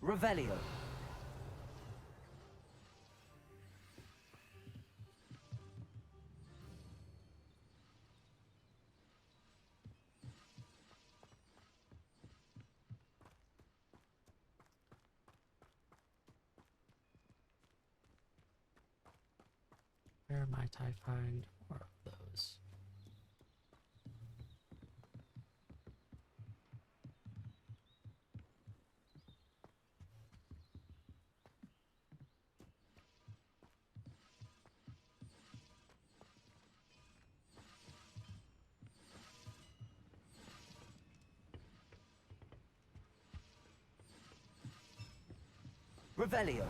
Revelio. Where might I find more of those? Revelio.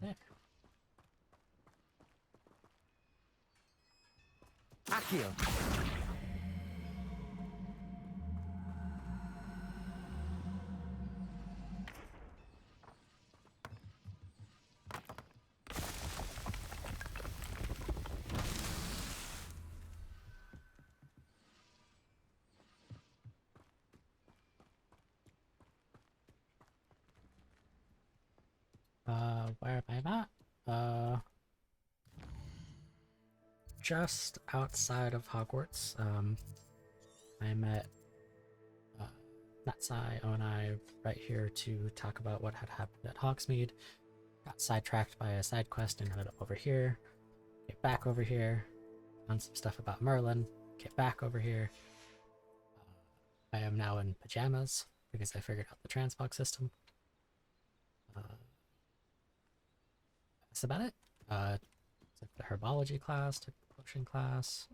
There. Accio. Where am I at? just outside of Hogwarts. I met Natsai Onai right here to talk about what had happened at Hogsmeade. Got sidetracked by a side quest and ended up over here. Get back over here. Found some stuff about Merlin. Get back over here. I am now in pajamas because I figured out the transport system. That's about it. Took the herbology class, took the potion class.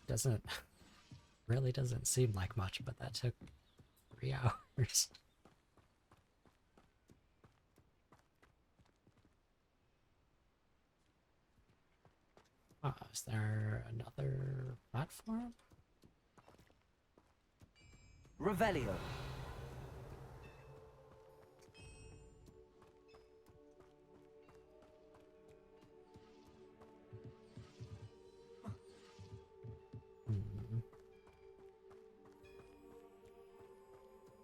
Yeah, really doesn't seem like much, but that took 3 hours. Is there another platform? Revelio.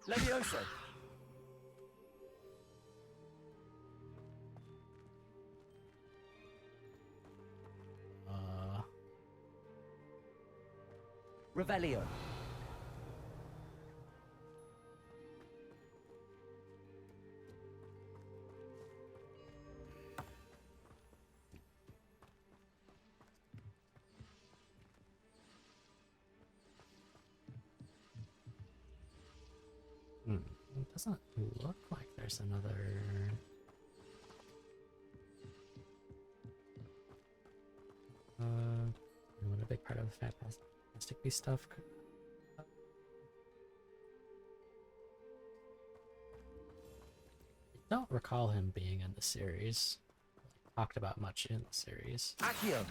Levioso. Revelio. It doesn't look like there's another... what a big part of the Fantastic Beasts stuff. I don't recall him being in the series. Talked about much in the series. Accio.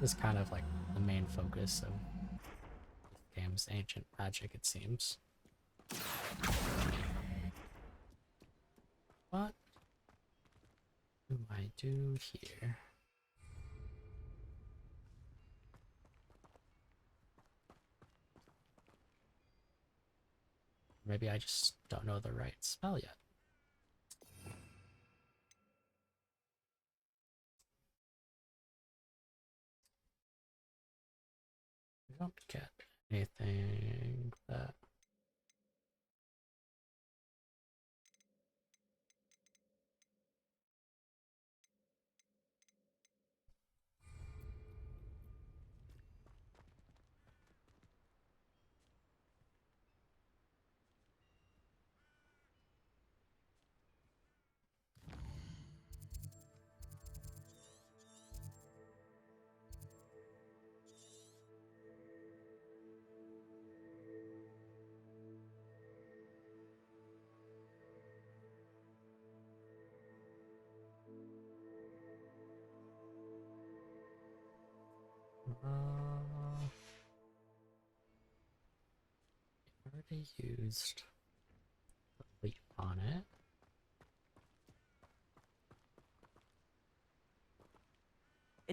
This is kind of like the main focus of the game's ancient magic, it seems. What do I do here? Maybe I just don't know the right spell yet. I don't get anything that... already used the leaf on it.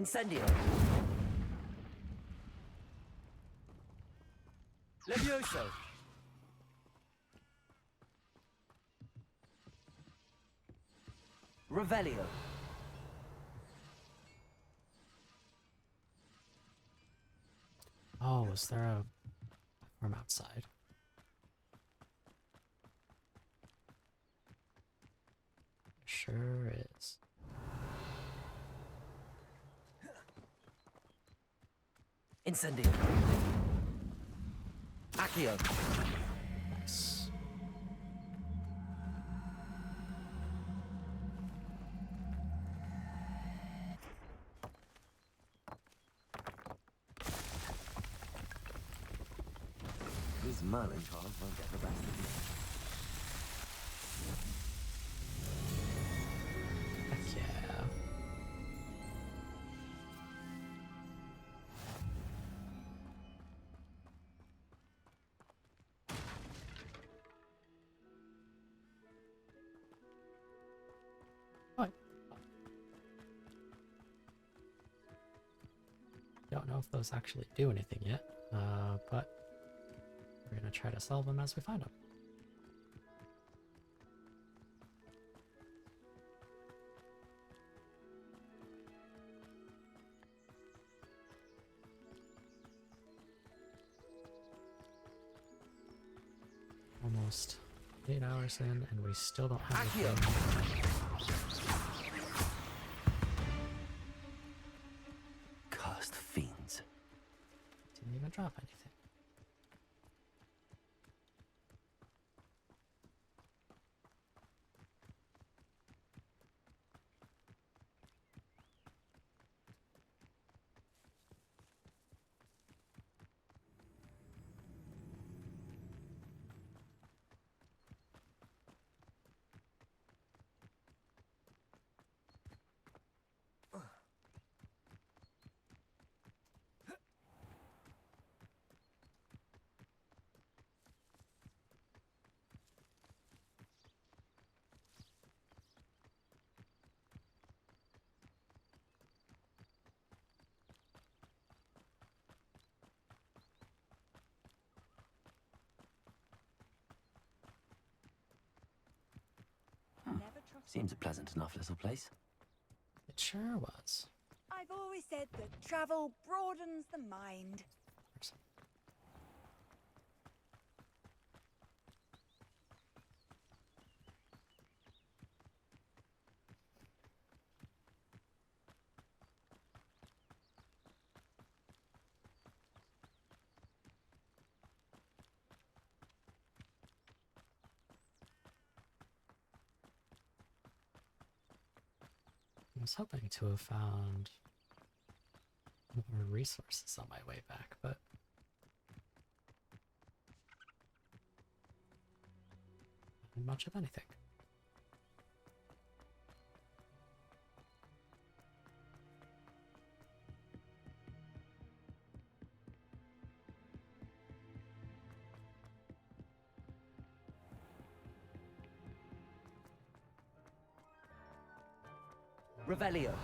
Incendio. Levioso. Revelio. Oh, is there a platform outside? Sure is. Incendio. Accio. Nice. These Merlin cards won't get the best of me. Heck yeah. What? Don't know if those actually do anything yet, but gonna try to solve them as we find them. Almost 8 hours in, and we still don't have anything. Cursed fiends. Didn't even drop anything. Seems a pleasant enough little place. It sure was. I've always said that travel broadens the mind. I was hoping to have found more resources on my way back, but not much of anything. Revelio.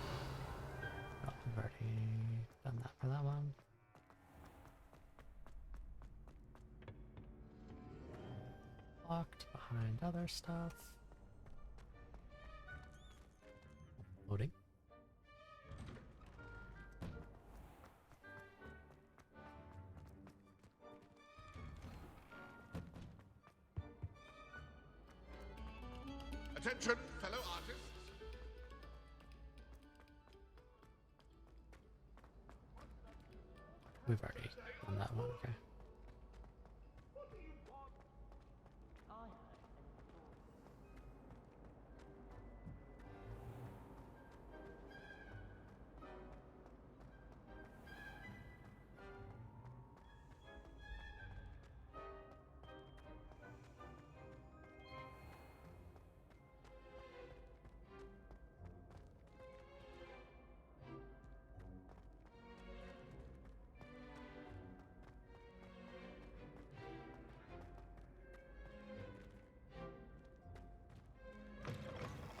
Oh, I've already done that for that one. Locked behind other stuff. Loading. Attention, fellow artists. We've already done that one, okay.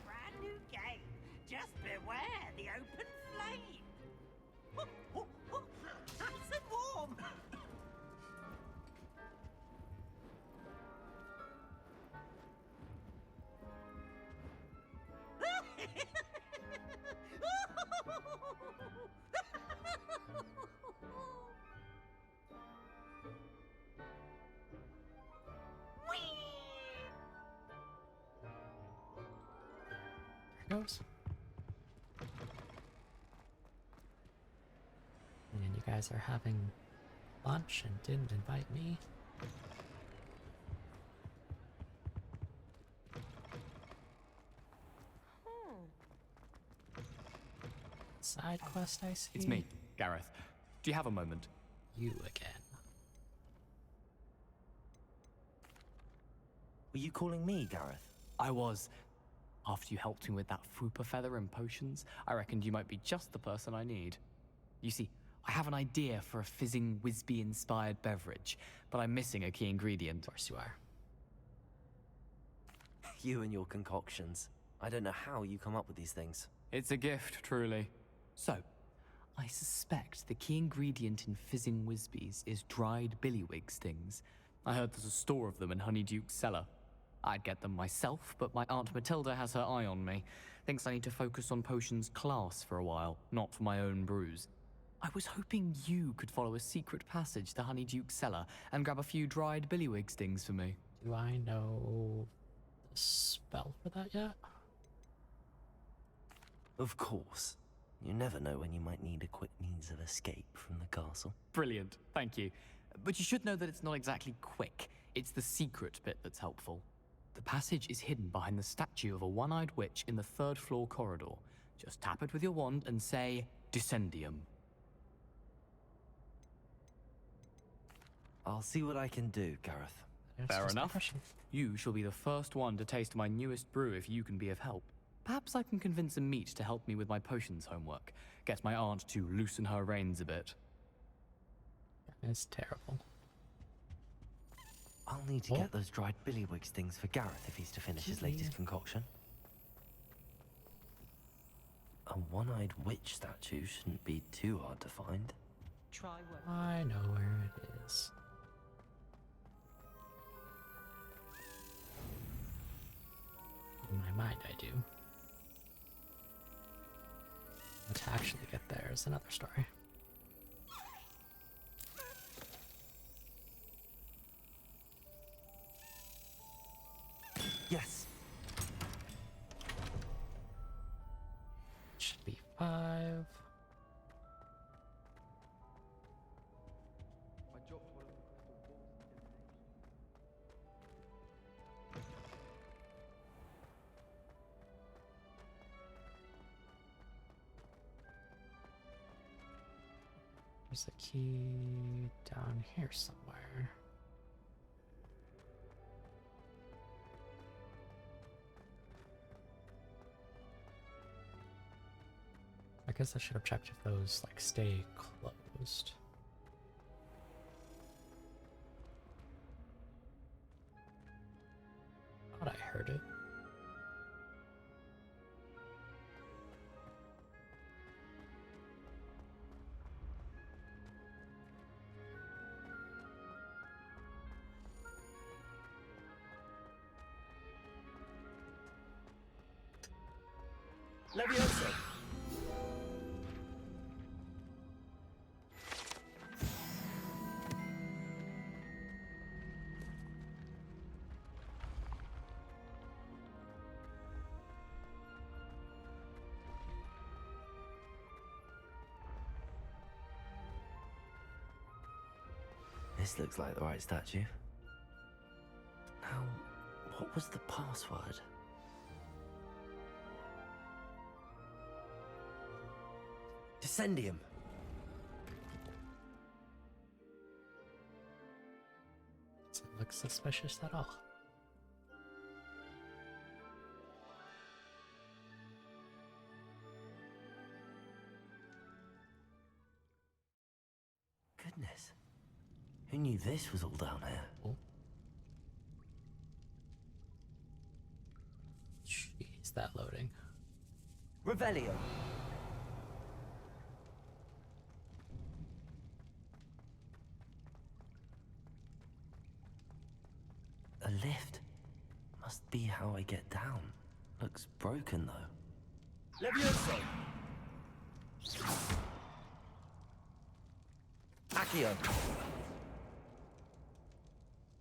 Brand new game. Just beware the open flame. Nice and warm. There it goes. And you guys are having lunch and didn't invite me. Side quest, I see. It's me, Gareth. Do you have a moment? You again. Were you calling me, Gareth? I was. After you helped me with that fupa feather and potions, I reckoned you might be just the person I need. You see, I have an idea for a fizzing Whizbee-inspired beverage, but I'm missing a key ingredient. Of course you are. You and your concoctions. I don't know how you come up with these things. It's a gift, truly. So, I suspect the key ingredient in fizzing Whizbees is dried billywig stings. I heard there's a store of them in Honeyduke's cellar. I'd get them myself, but my Aunt Matilda has her eye on me. Thinks I need to focus on potions class for a while, not for my own brews. I was hoping you could follow a secret passage to Honeyduke's cellar and grab a few dried billywig stings for me. Do I know the spell for that yet? Of course. You never know when you might need a quick means of escape from the castle. Brilliant, thank you. But you should know that it's not exactly quick. It's the secret bit that's helpful. The passage is hidden behind the statue of a one-eyed witch in the 3rd floor corridor. Just tap it with your wand and say, Descendium. I'll see what I can do, Gareth. Fair enough. You shall be the first one to taste my newest brew if you can be of help. Perhaps I can convince a meat to help me with my potions homework. Get my aunt to loosen her reins a bit. It's terrible. I'll need to get those dried billywig stings for Gareth if he's to finish his latest concoction. A one-eyed witch statue shouldn't be too hard to find. I know where it is. In my mind, I do. But to actually get there is another story. Yes. Should be 5. There's a key down here somewhere. I guess I should have checked if those like stay closed. Thought I heard it. Leviosa! This looks like the right statue. Now, what was the password? Descendium. Doesn't look suspicious at all. Goodness. Who knew this was all down here? Oh. Jeez, that loading. Revelio. A lift. Must be how I get down. Looks broken though. Leviosa! Accio.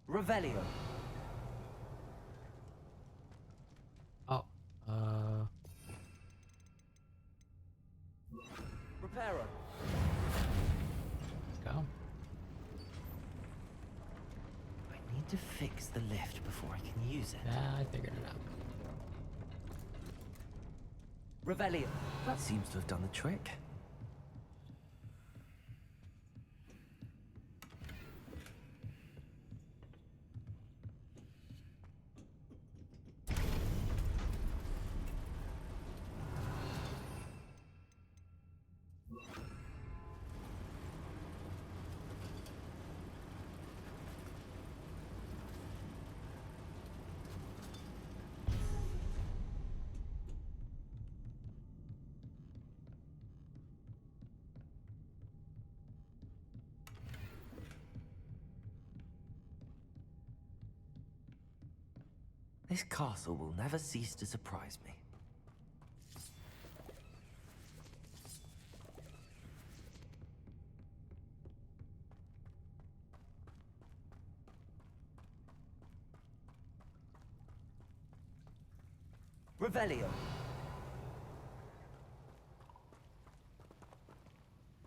Revelio. Oh, Reparo. Let's go. I need to fix the lift before I can use it. Yeah, I figured it out. Revelio. That seems to have done the trick. This castle will never cease to surprise me. Revelio.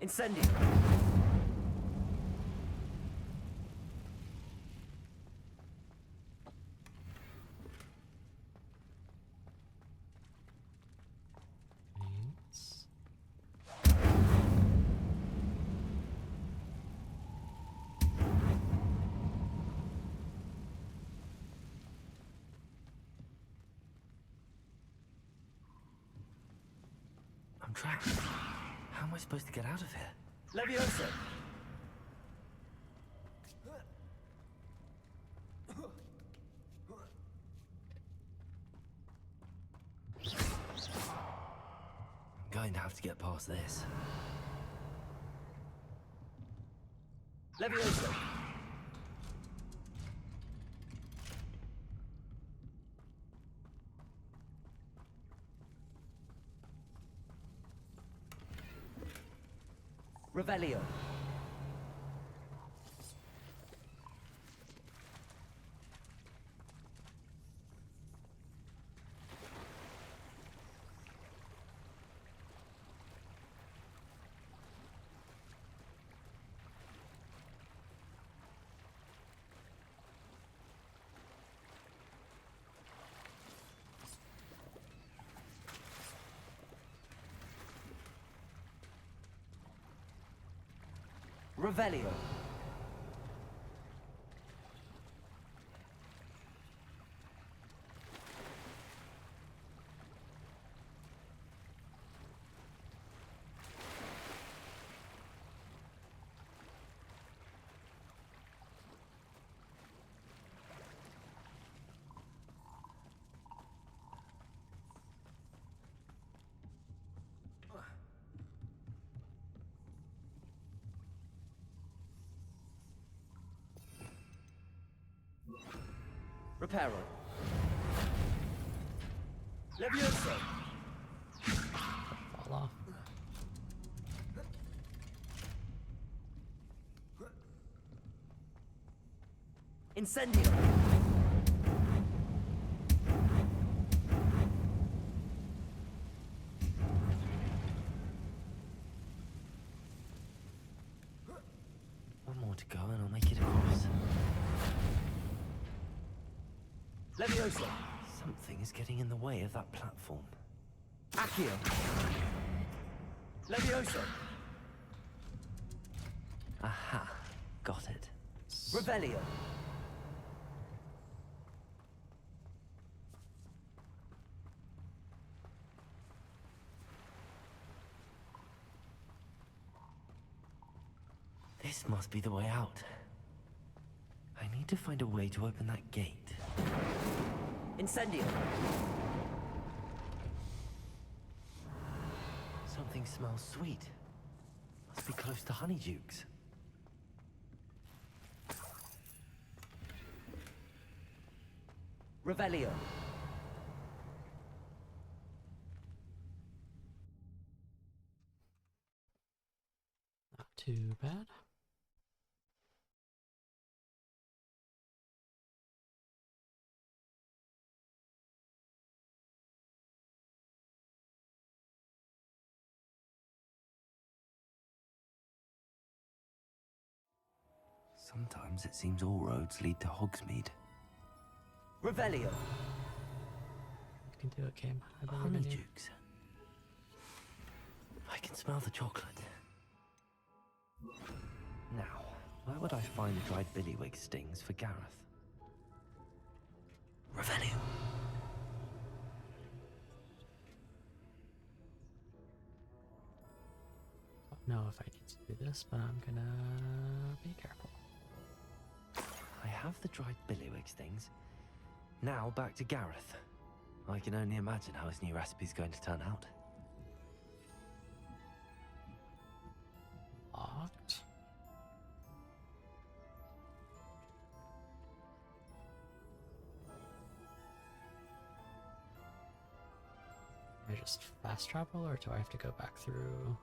Incendio. I'm trapped. How am I supposed to get out of here? Levioso! I'm going to have to get past this. Levioso! Revelio. Revelio. Reparo. Levioso. Fall off. Incendio. One more to go and I'll make it across. Levioso! Something is getting in the way of that platform. Accio! Levioso! Aha! Got it. Revelio! This must be the way out. I need to find a way to open that gate. Incendio! Something smells sweet. Must be close to Honeydukes. Revelio. Not too bad. Sometimes it seems all roads lead to Hogsmeade. Revelio. You can do it, Kim. I believe in you. Honeydukes. I can smell the chocolate. Now, where would I find the dried billywig stings for Gareth? Revelio. Don't know if I need to do this, but I'm gonna be careful. I have the dried billywig stings. Now back to Gareth. I can only imagine how his new recipe's going to turn out. Locked. just fast travel, or do I have to go back through?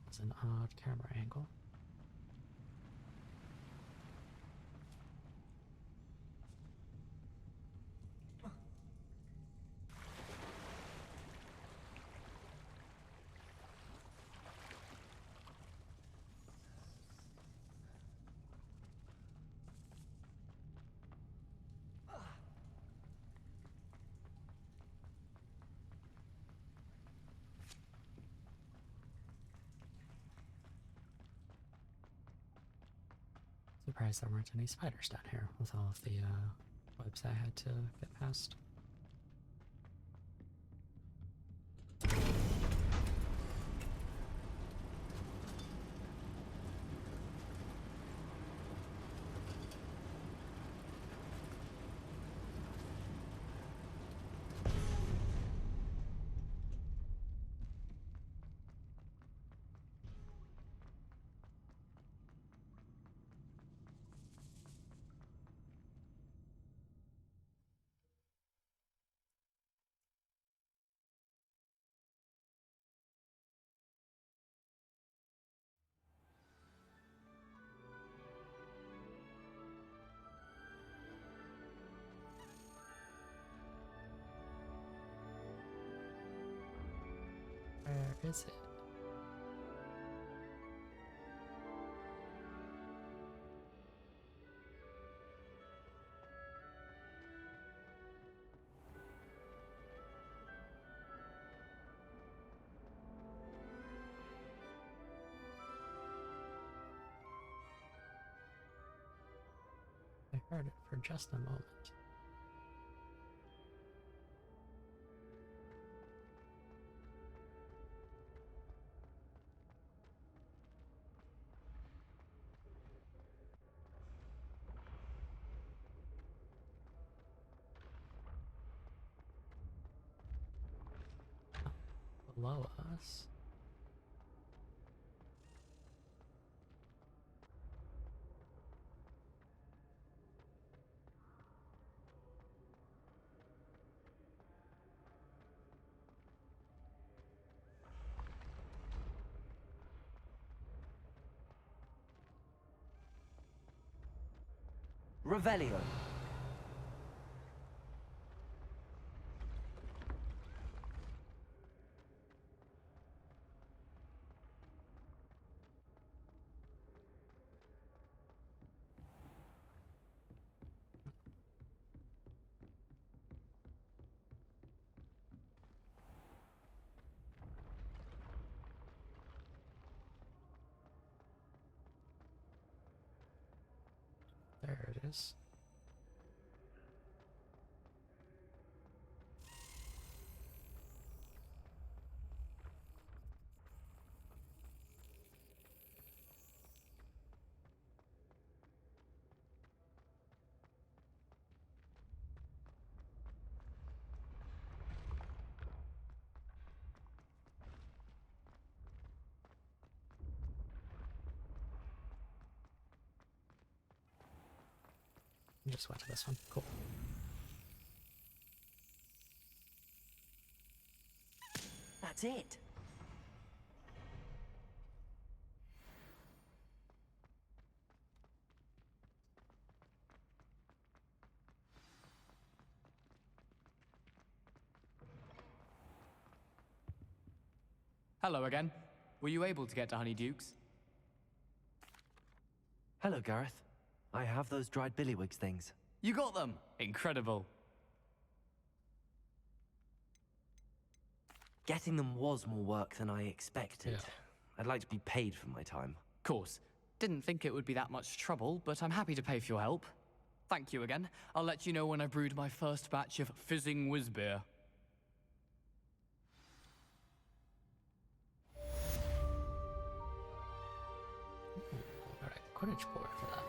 It's an odd camera angle. Surprised there weren't any spiders down here with all of the webs I had to get past. Where is it? I heard it for just a moment. Below us. Revelio. There it is. I just went to this one. Cool. That's it. Hello again. Were you able to get to Honeydukes? Hello, Gareth. I have those dried billywigs things. You got them! Incredible. Getting them was more work than I expected. Yeah. I'd like to be paid for my time. Course. Didn't think it would be that much trouble, but I'm happy to pay for your help. Thank you again. I'll let you know when I brewed my first batch of fizzing whizbeer. Alright, Quidditch board for that.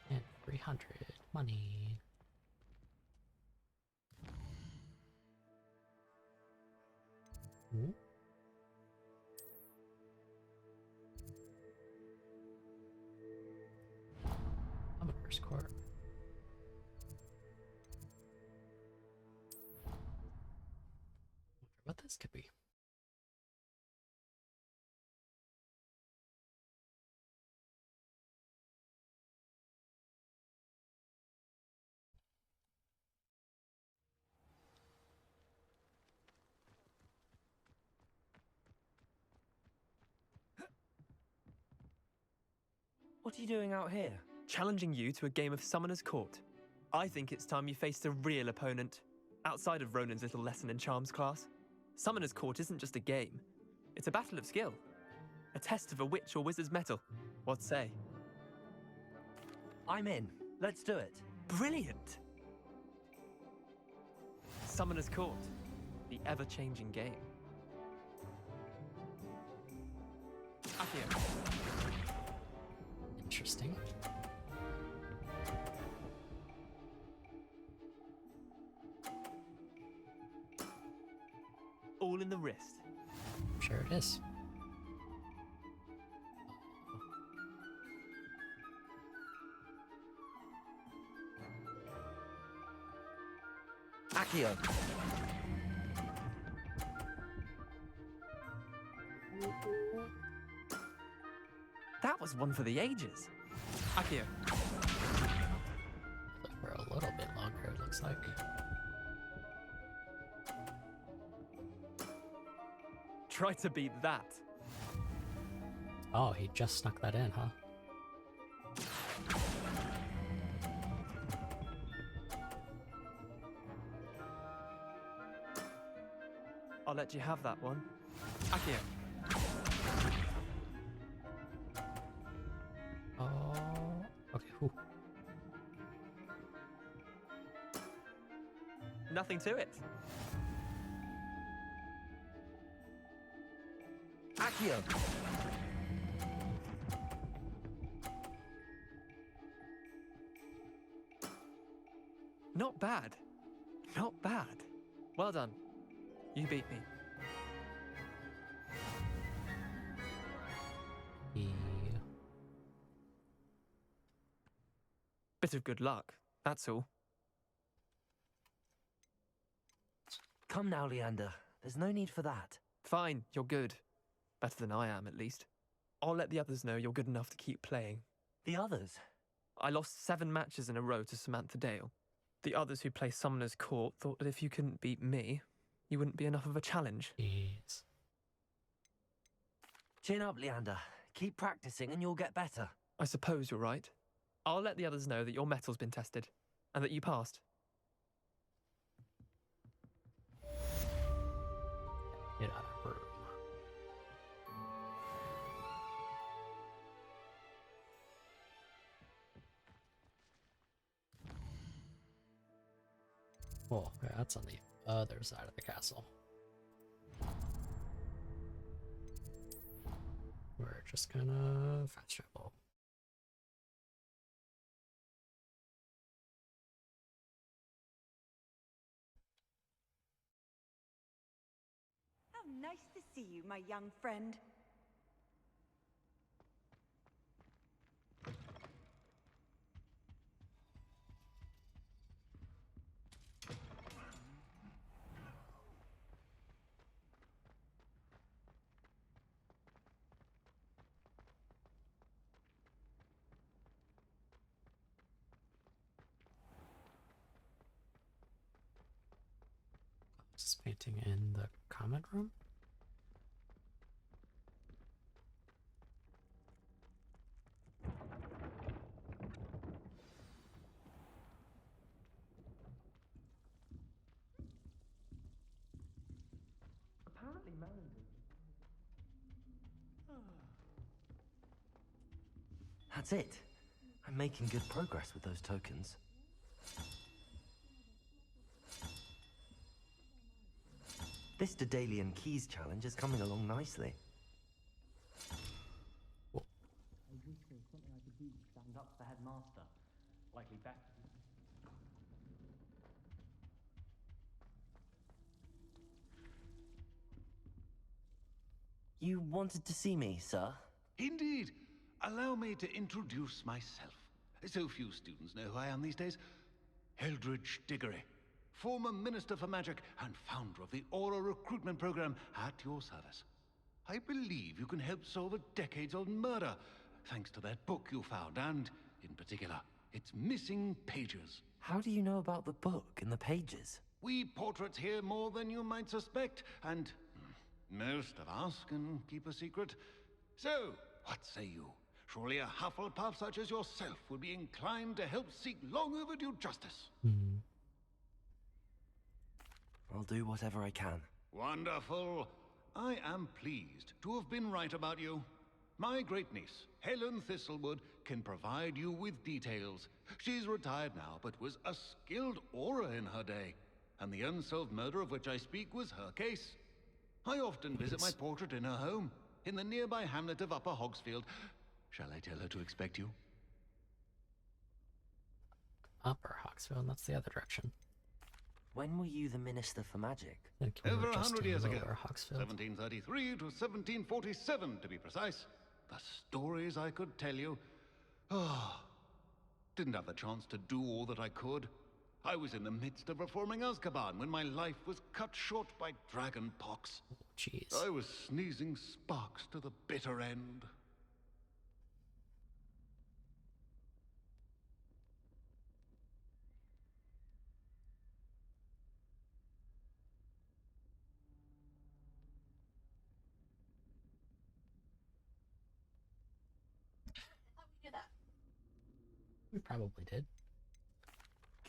And 300 money. Ooh. Summoner's Court. Wonder what this could be. What are you doing out here? Challenging you to a game of Summoner's Court. I think it's time you faced a real opponent, outside of Ronan's little lesson in charms class. Summoner's Court isn't just a game. It's a battle of skill. A test of a witch or wizard's mettle. What say? I'm in. Let's do it. Brilliant! Summoner's Court. The ever-changing game. Akio. Interesting. All in the wrist. Sure it is. Akio. That was one for the ages. Akio. For a little bit longer, it looks like. Try to beat that. Oh, he just snuck that in, huh? I'll let you have that one. Akio. Oh, okay. Whew. Nothing to it. Akio. Not bad. Not bad. Well done. You beat me. Bit of good luck, that's all. Come now, Leander. There's no need for that. Fine, you're good. Better than I am, at least. I'll let the others know you're good enough to keep playing. The others? I lost 7 matches in a row to Samantha Dale. The others who play Summoner's Court thought that if you couldn't beat me, you wouldn't be enough of a challenge. Jeez. Chin up, Leander. Keep practicing and you'll get better. I suppose you're right. I'll let the others know that your metal's been tested, and that you passed. Get out of room. Oh, okay, that's on the other side of the castle. We're just gonna fast travel. How nice to see you, my young friend. Just painting in the comment room. Apparently, Melody. That's it. I'm making good progress with those tokens. This Daedalian Keys challenge is coming along nicely. I wish there was something I could do to stand up to the headmaster. Likely better. You wanted to see me, sir? Indeed. Allow me to introduce myself. So few students know who I am these days. Eldridge Diggory, former Minister for Magic and founder of the Aura recruitment program, at your service. I believe you can help solve a decades-old murder, thanks to that book you found, and, in particular, its missing pages. How do you know about the book and the pages? We portraits hear more than you might suspect, and most of us can keep a secret. So, what say you? Surely a Hufflepuff such as yourself would be inclined to help seek long overdue justice. I'll do whatever I can. Wonderful. I am pleased to have been right about you. My great-niece, Helen Thistlewood, can provide you with details. She's retired now, but was a skilled aura in her day. And the unsolved murder of which I speak was her case. I often visit my portrait in her home, in the nearby hamlet of Upper Hogsfield. Shall I tell her to expect you? Upper Hogsfield, that's the other direction. When were you the Minister for Magic? Over 100 years ago. 1733 to 1747, to be precise. The stories I could tell you. Didn't have the chance to do all that I could. I was in the midst of reforming Azkaban when my life was cut short by dragon pox. Jeez. I was sneezing sparks to the bitter end. We probably did.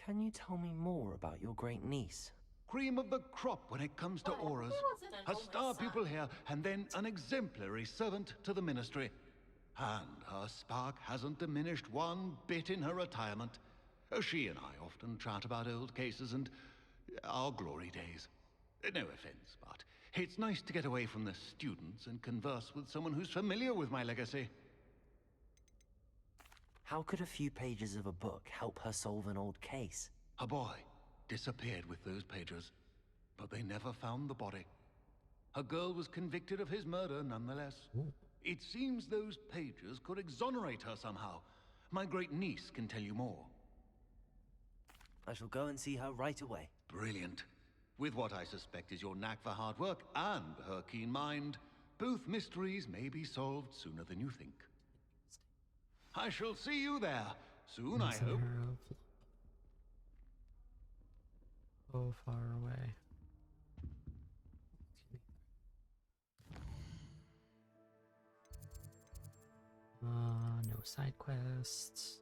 Can you tell me more about your great niece? Cream of the crop when it comes to auras. A star pupil here, and then an exemplary servant to the ministry. And her spark hasn't diminished one bit in her retirement. She and I often chat about old cases and our glory days. No offense, but it's nice to get away from the students and converse with someone who's familiar with my legacy. How could a few pages of a book help her solve an old case? A boy disappeared with those pages, but they never found the body. A girl was convicted of his murder nonetheless. It seems those pages could exonerate her somehow. My great niece can tell you more. I shall go and see her right away. Brilliant. With what I suspect is your knack for hard work and her keen mind, both mysteries may be solved sooner than you think. I shall see you there soon, I hope. So far away. No side quests.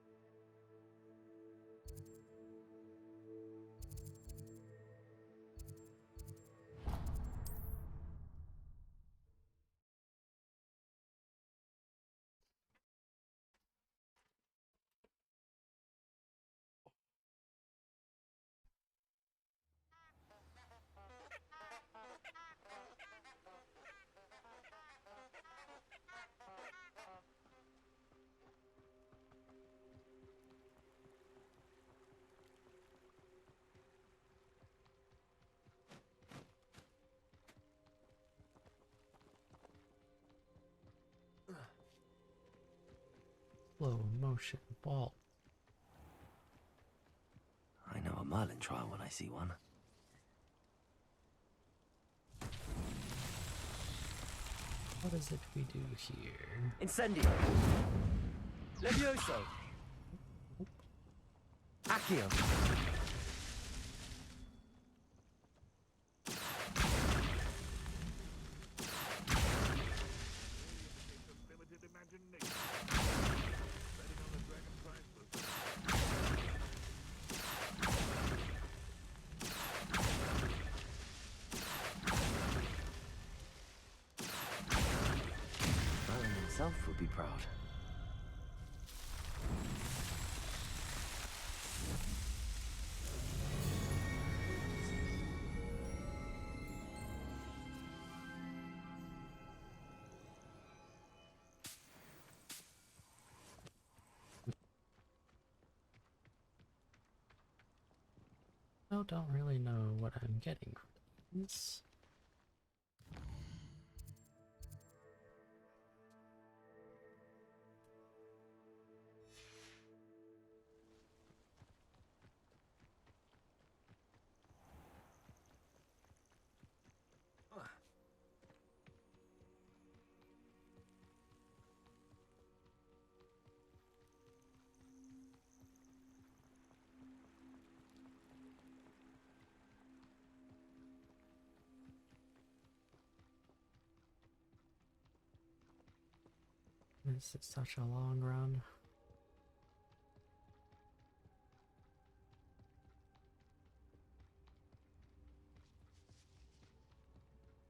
Slow motion ball. I know a Merlin trial when I see one. What is it we do here? Incendio! Levioso! Accio! Would be proud. I don't really know what I'm getting from this. This is such a long run.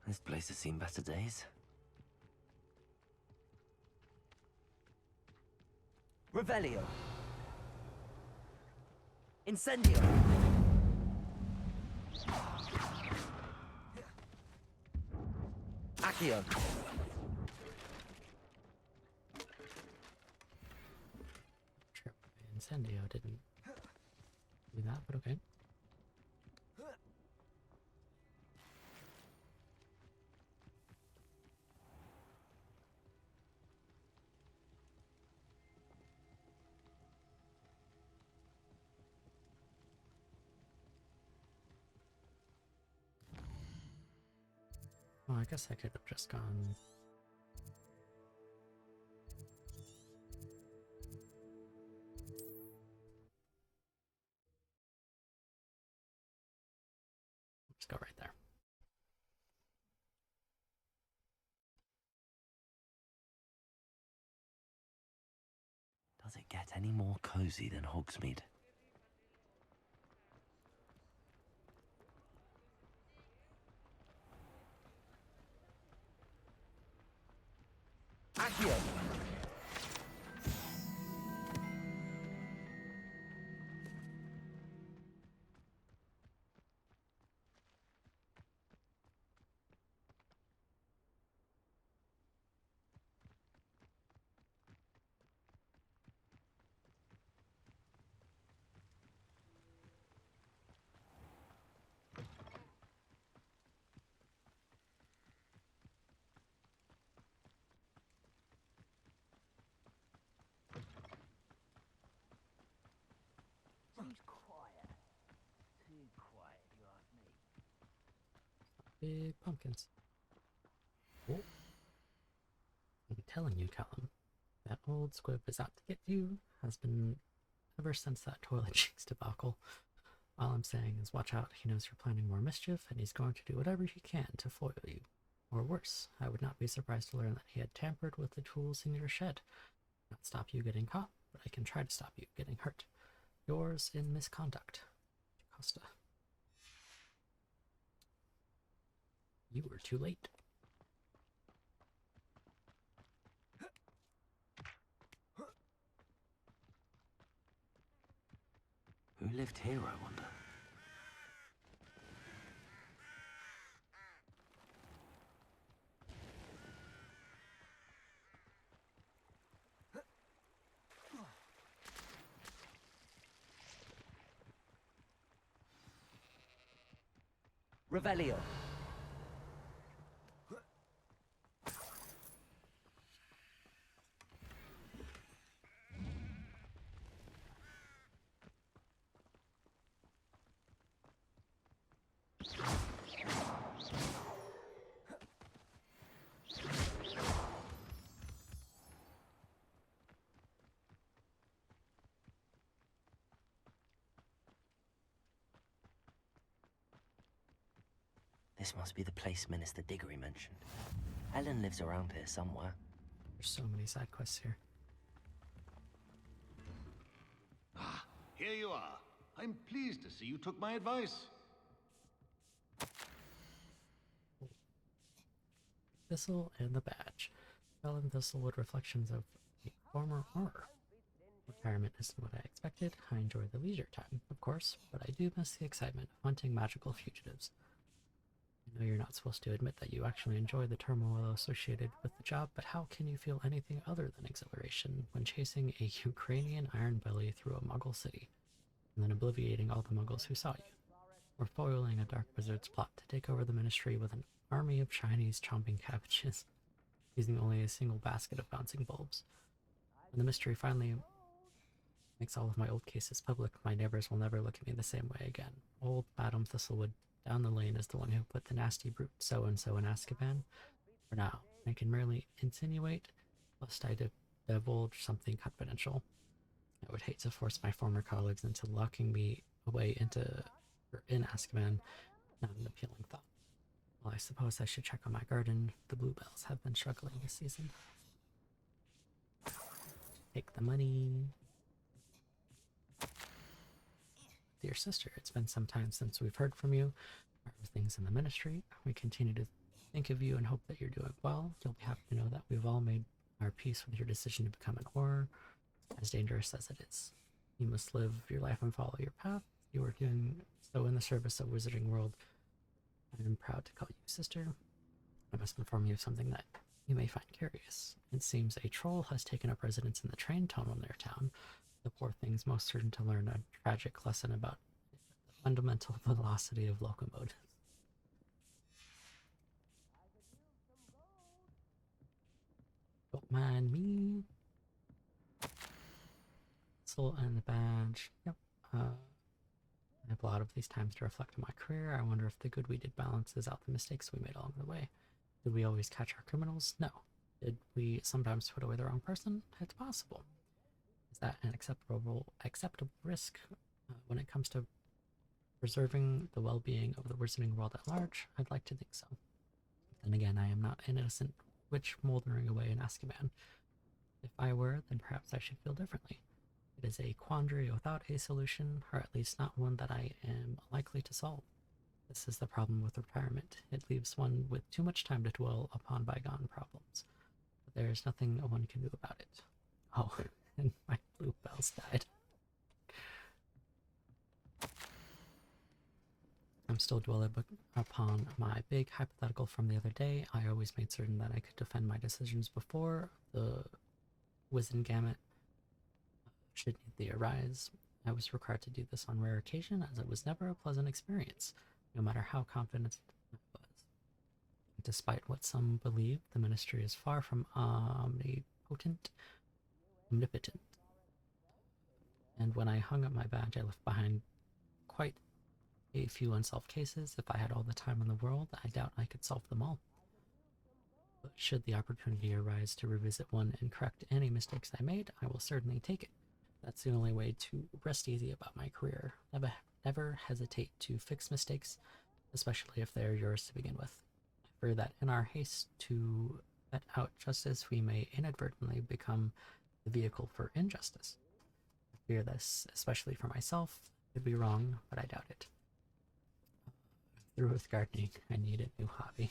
This place has seen better days. Revelio. Incendio. Accio. Sure, Incendio didn't do that, but okay. Well, I guess I could have just gone. Let's go right there. Does it get any more cozy than Hogsmeade? Accio. Seems quiet. Too quiet, you ask me. Big pumpkins. Oh. I'm telling you, Callum, that old squib is out to get you, has been ever since that toilet cheeks debacle. All I'm saying is watch out, he knows you're planning more mischief, and he's going to do whatever he can to foil you. Or worse, I would not be surprised to learn that he had tampered with the tools in your shed. Not stop you getting caught, but I can try to stop you getting hurt. Yours in misconduct, Costa. You were too late. Who lived here, I wonder? Revelio. This must be the place Minister Diggory mentioned. Ellen lives around here somewhere. There's so many side quests here. Ah, here you are. I'm pleased to see you took my advice. Thistle and the badge. Ellen Thistlewood reflections of a former horror. Retirement isn't what I expected. I enjoy the leisure time, of course, but I do miss the excitement of hunting magical fugitives. I know you're not supposed to admit that you actually enjoy the turmoil associated with the job, but how can you feel anything other than exhilaration when chasing a Ukrainian iron belly through a Muggle city, and then obliviating all the Muggles who saw you, or foiling a dark wizard's plot to take over the ministry with an army of Chinese chomping cabbages, using only a single basket of bouncing bulbs? When the mystery finally makes all of my old cases public, my neighbors will never look at me the same way again. Old Madam Thistlewood down the lane is the one who put the nasty brute so-and-so in Azkaban. For now, I can merely insinuate, lest I divulge something confidential. I would hate to force my former colleagues into locking me away in Azkaban, not an appealing thought. Well, I suppose I should check on my garden. The bluebells have been struggling this season. Take the money. Dear sister, it's been some time since we've heard from you. How are things in the ministry? We continue to think of you and hope that you're doing well. You'll be happy to know that we've all made our peace with your decision to become an Auror, as dangerous as it is. You must live your life and follow your path. You are doing so in the service of Wizarding World. I am proud to call you sister. I must inform you of something that you may find curious. It seems a troll has taken up residence in the train tunnel in their town. The poor thing's most certain to learn a tragic lesson about the fundamental velocity of locomotive. Don't mind me. Soul and the badge. Yep. I have a lot of these times to reflect on my career. I wonder if the good we did balances out the mistakes we made along the way. Did we always catch our criminals? No. Did we sometimes put away the wrong person? It's possible. Is that an acceptable risk when it comes to preserving the well-being of the Wizarding World at large? I'd like to think so. Then again, I am not an innocent witch moldering away in Azkaban. If I were, then perhaps I should feel differently. It is a quandary without a solution, or at least not one that I am likely to solve. This is the problem with retirement. It leaves one with too much time to dwell upon bygone problems. But there is nothing one can do about it. Oh, and my blue bells died. I'm still dwelling upon my big hypothetical from the other day. I always made certain that I could defend my decisions before the Wizengamot should need the arise. I was required to do this on rare occasion, as it was never a pleasant experience, no matter how confident I was. Despite what some believe, the ministry is far from omnipotent. And when I hung up my badge, I left behind quite a few unsolved cases. If I had all the time in the world, I doubt I could solve them all. But should the opportunity arise to revisit one and correct any mistakes I made, I will certainly take it. That's the only way to rest easy about my career. Never hesitate to fix mistakes, especially if they are yours to begin with. I fear that in our haste to set out justice, we may inadvertently become the vehicle for injustice. I fear this, especially for myself. Could be wrong, but I doubt it. Through with gardening, I need a new hobby.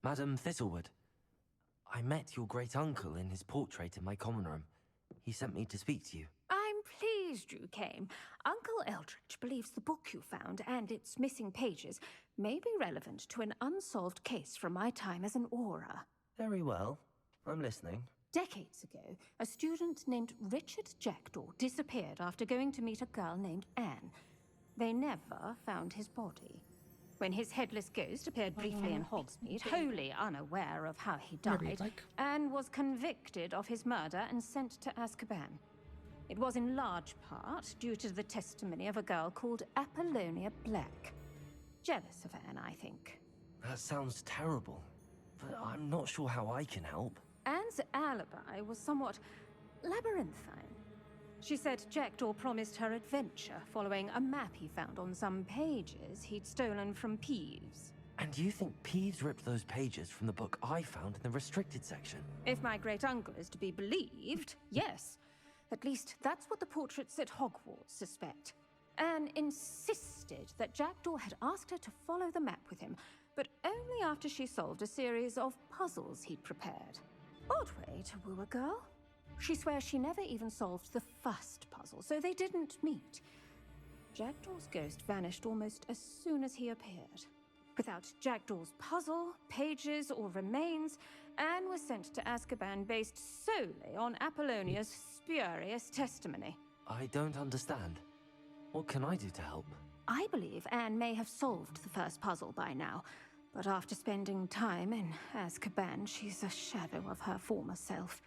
Madam Thistlewood, I met your great-uncle in his portrait in my common room. He sent me to speak to you. I'm pleased you came. Uncle Eldridge believes the book you found and its missing pages may be relevant to an unsolved case from my time as an Auror. Very well. I'm listening. Decades ago, a student named Richard Jackdaw disappeared after going to meet a girl named Anne. They never found his body. When his headless ghost appeared briefly in Hogsmeade, wholly unaware of how he died, Anne was convicted of his murder and sent to Azkaban. It was in large part due to the testimony of a girl called Apollonia Black. Jealous of Anne, I think. That sounds terrible, but I'm not sure how I can help. Anne's alibi was somewhat labyrinthine. She said Jackdaw promised her adventure following a map he found on some pages he'd stolen from Peeves. And you think Peeves ripped those pages from the book I found in the restricted section? If my great-uncle is to be believed, yes. At least that's what the portraits at Hogwarts suspect. Anne insisted that Jackdaw had asked her to follow the map with him, but only after she solved a series of puzzles he'd prepared. Odd way to woo a girl. She swears she never even solved the first puzzle, so they didn't meet. Jackdaw's ghost vanished almost as soon as he appeared. Without Jackdaw's puzzle, pages, or remains, Anne was sent to Azkaban based solely on Apollonia's spurious testimony. I don't understand. What can I do to help? I believe Anne may have solved the first puzzle by now, but after spending time in Azkaban, she's a shadow of her former self.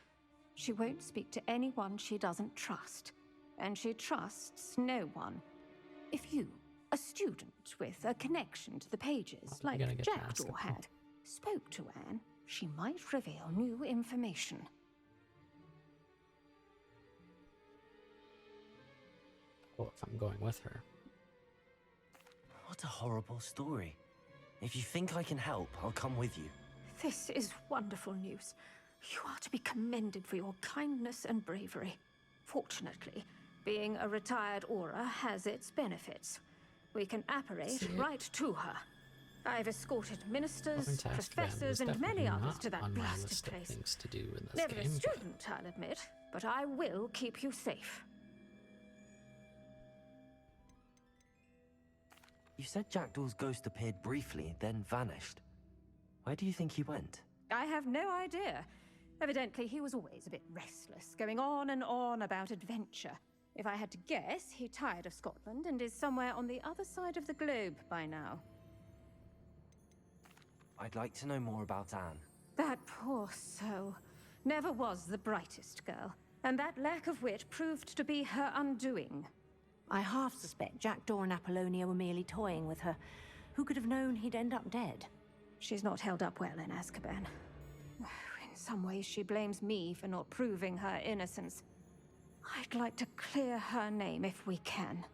She won't speak to anyone she doesn't trust, and she trusts no one. If you, a student with a connection to the pages, like Jackdaw had, spoke to Anne, she might reveal new information. Well, if I'm going with her. What a horrible story. If you think I can help, I'll come with you. This is wonderful news. You are to be commended for your kindness and bravery. Fortunately, being a retired Auror has its benefits. We can apparate right to her. I've escorted ministers, professors, and many others to that blasted place. Things to do in this Never a game, student, I'll admit, but I will keep you safe. You said Jackdaw's ghost appeared briefly, then vanished. Where do you think he went? I have no idea. Evidently, he was always a bit restless, going on and on about adventure. If I had to guess, he tired of Scotland and is somewhere on the other side of the globe by now. I'd like to know more about Anne. That poor soul. Never was the brightest girl, and that lack of wit proved to be her undoing. I half suspect Jackdaw and Apollonia were merely toying with her. Who could have known he'd end up dead? She's not held up well in Azkaban. In some ways, she blames me for not proving her innocence. I'd like to clear her name if we can.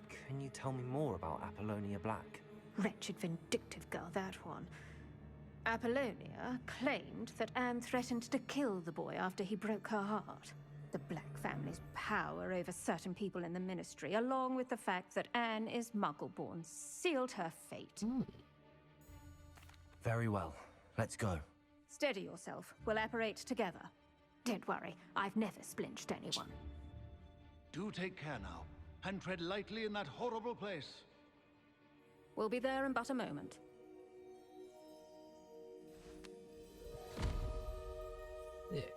Can you tell me more about Apollonia Black? Wretched, vindictive girl, that one. Apollonia claimed that Anne threatened to kill the boy after he broke her heart. The Black family's power over certain people in the Ministry, along with the fact that Anne is Muggle-born, sealed her fate. Very well. Let's go. Steady yourself. We'll apparate together. Don't worry, I've never splinched anyone. Do take care now, and tread lightly in that horrible place. We'll be there in but a moment. Thick.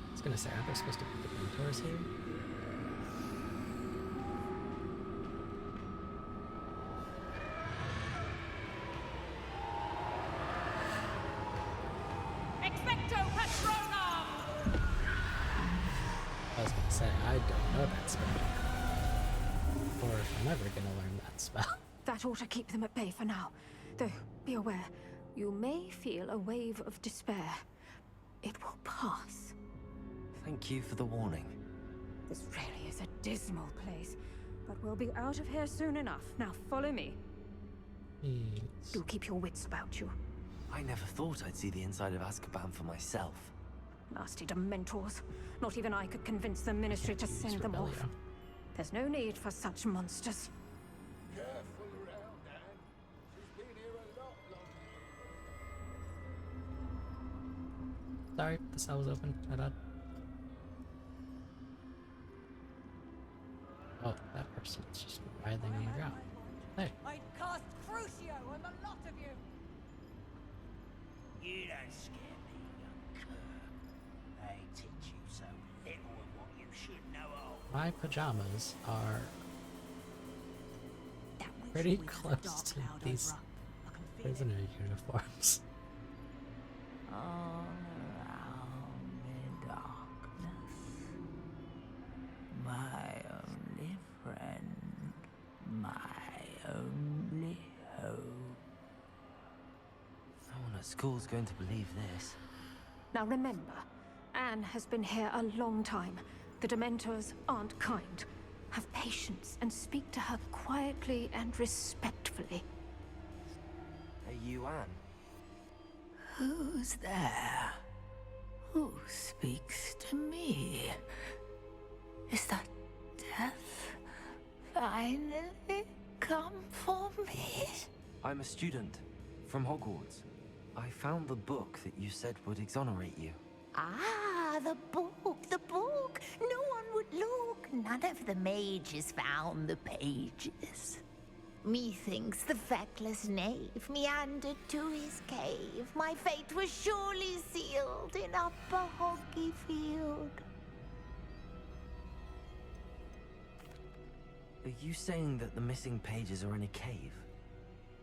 I was gonna say, aren't there supposed to be the mentors here? Expecto Patronum! I was gonna say, I don't know that spell. Or if I'm ever gonna learn that spell. That ought to keep them at bay for now. Though, be aware, you may feel a wave of despair. It will pass. Thank you for the warning. This really is a dismal place, but we'll be out of here soon enough. Now follow me. Do keep your wits about you. I never thought I'd see the inside of Azkaban for myself. Nasty Dementors. Not even I could convince the Ministry to send them off. There's no need for such monsters. Careful around, Anne. She's been here a lot longer. Sorry, the cell was open. My bad. Oh, that person's just writhing on the ground. Hey. I'd cast Crucio on the lot of you. You don't scare me, young cur. They teach you so little of what you should know of. My pajamas are pretty close to these prisoner uniforms. All around in darkness, my only friend, my only hope. No one at school's going to believe this. Now remember, Anne has been here a long time. The Dementors aren't kind. Have patience and speak to her quietly and respectfully. Are you Anne? Who's there? Who speaks to me? Is that death finally come for me? I'm a student from Hogwarts. I found the book that you said would exonerate you. Ah, the book, the book! No one would look. None of the mages found the pages. Methinks the feckless knave meandered to his cave. My fate was surely sealed in Upper Hoggyfield. Are you saying that the missing pages are in a cave?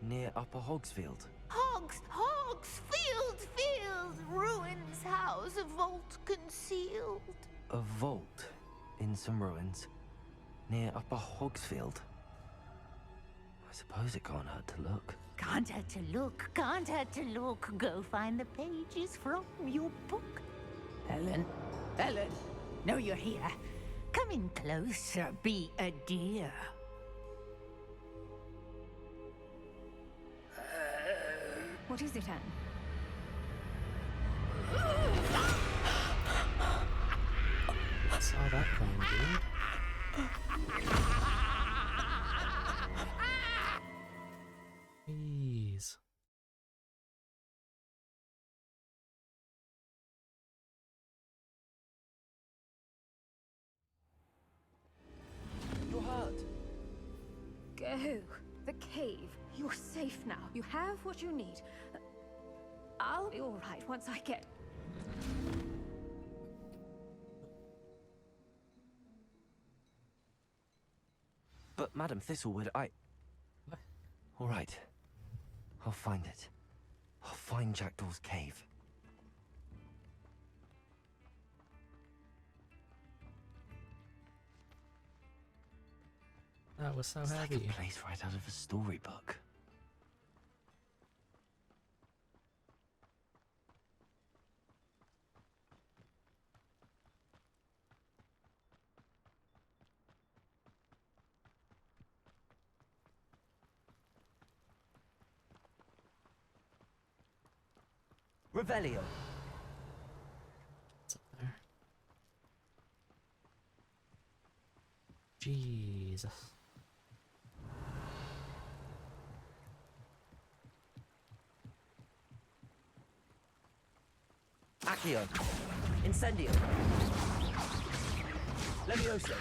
Near Upper Hogsfield? Field! Ruins house, a vault concealed. A vault in some ruins near Upper Hogsfield. I suppose it can't hurt to look. Can't hurt to look, can't hurt to look. Go find the pages from your book. Ellen, Ellen, no, you're here. Come in closer, be a dear. What is it, Anne? I saw that coming, dude. Jeez. You're hurt. Go. The cave. You're safe now. You have what you need. I'll be all right once I get... But Madam Thistlewood, All right. I'll find it. I'll find Jackdaw's cave. That was so It's heavy. like a place right out of a storybook. Revelio. What's up there? Jesus. Accio. Incendio. Levioso.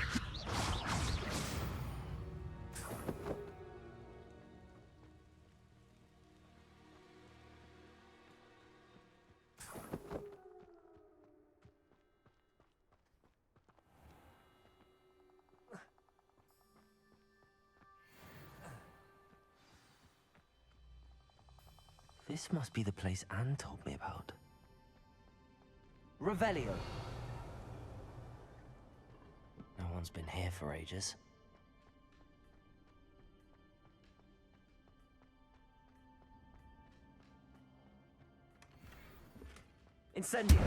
This must be the place Anne told me about. Revelio. No one's been here for ages. Incendio.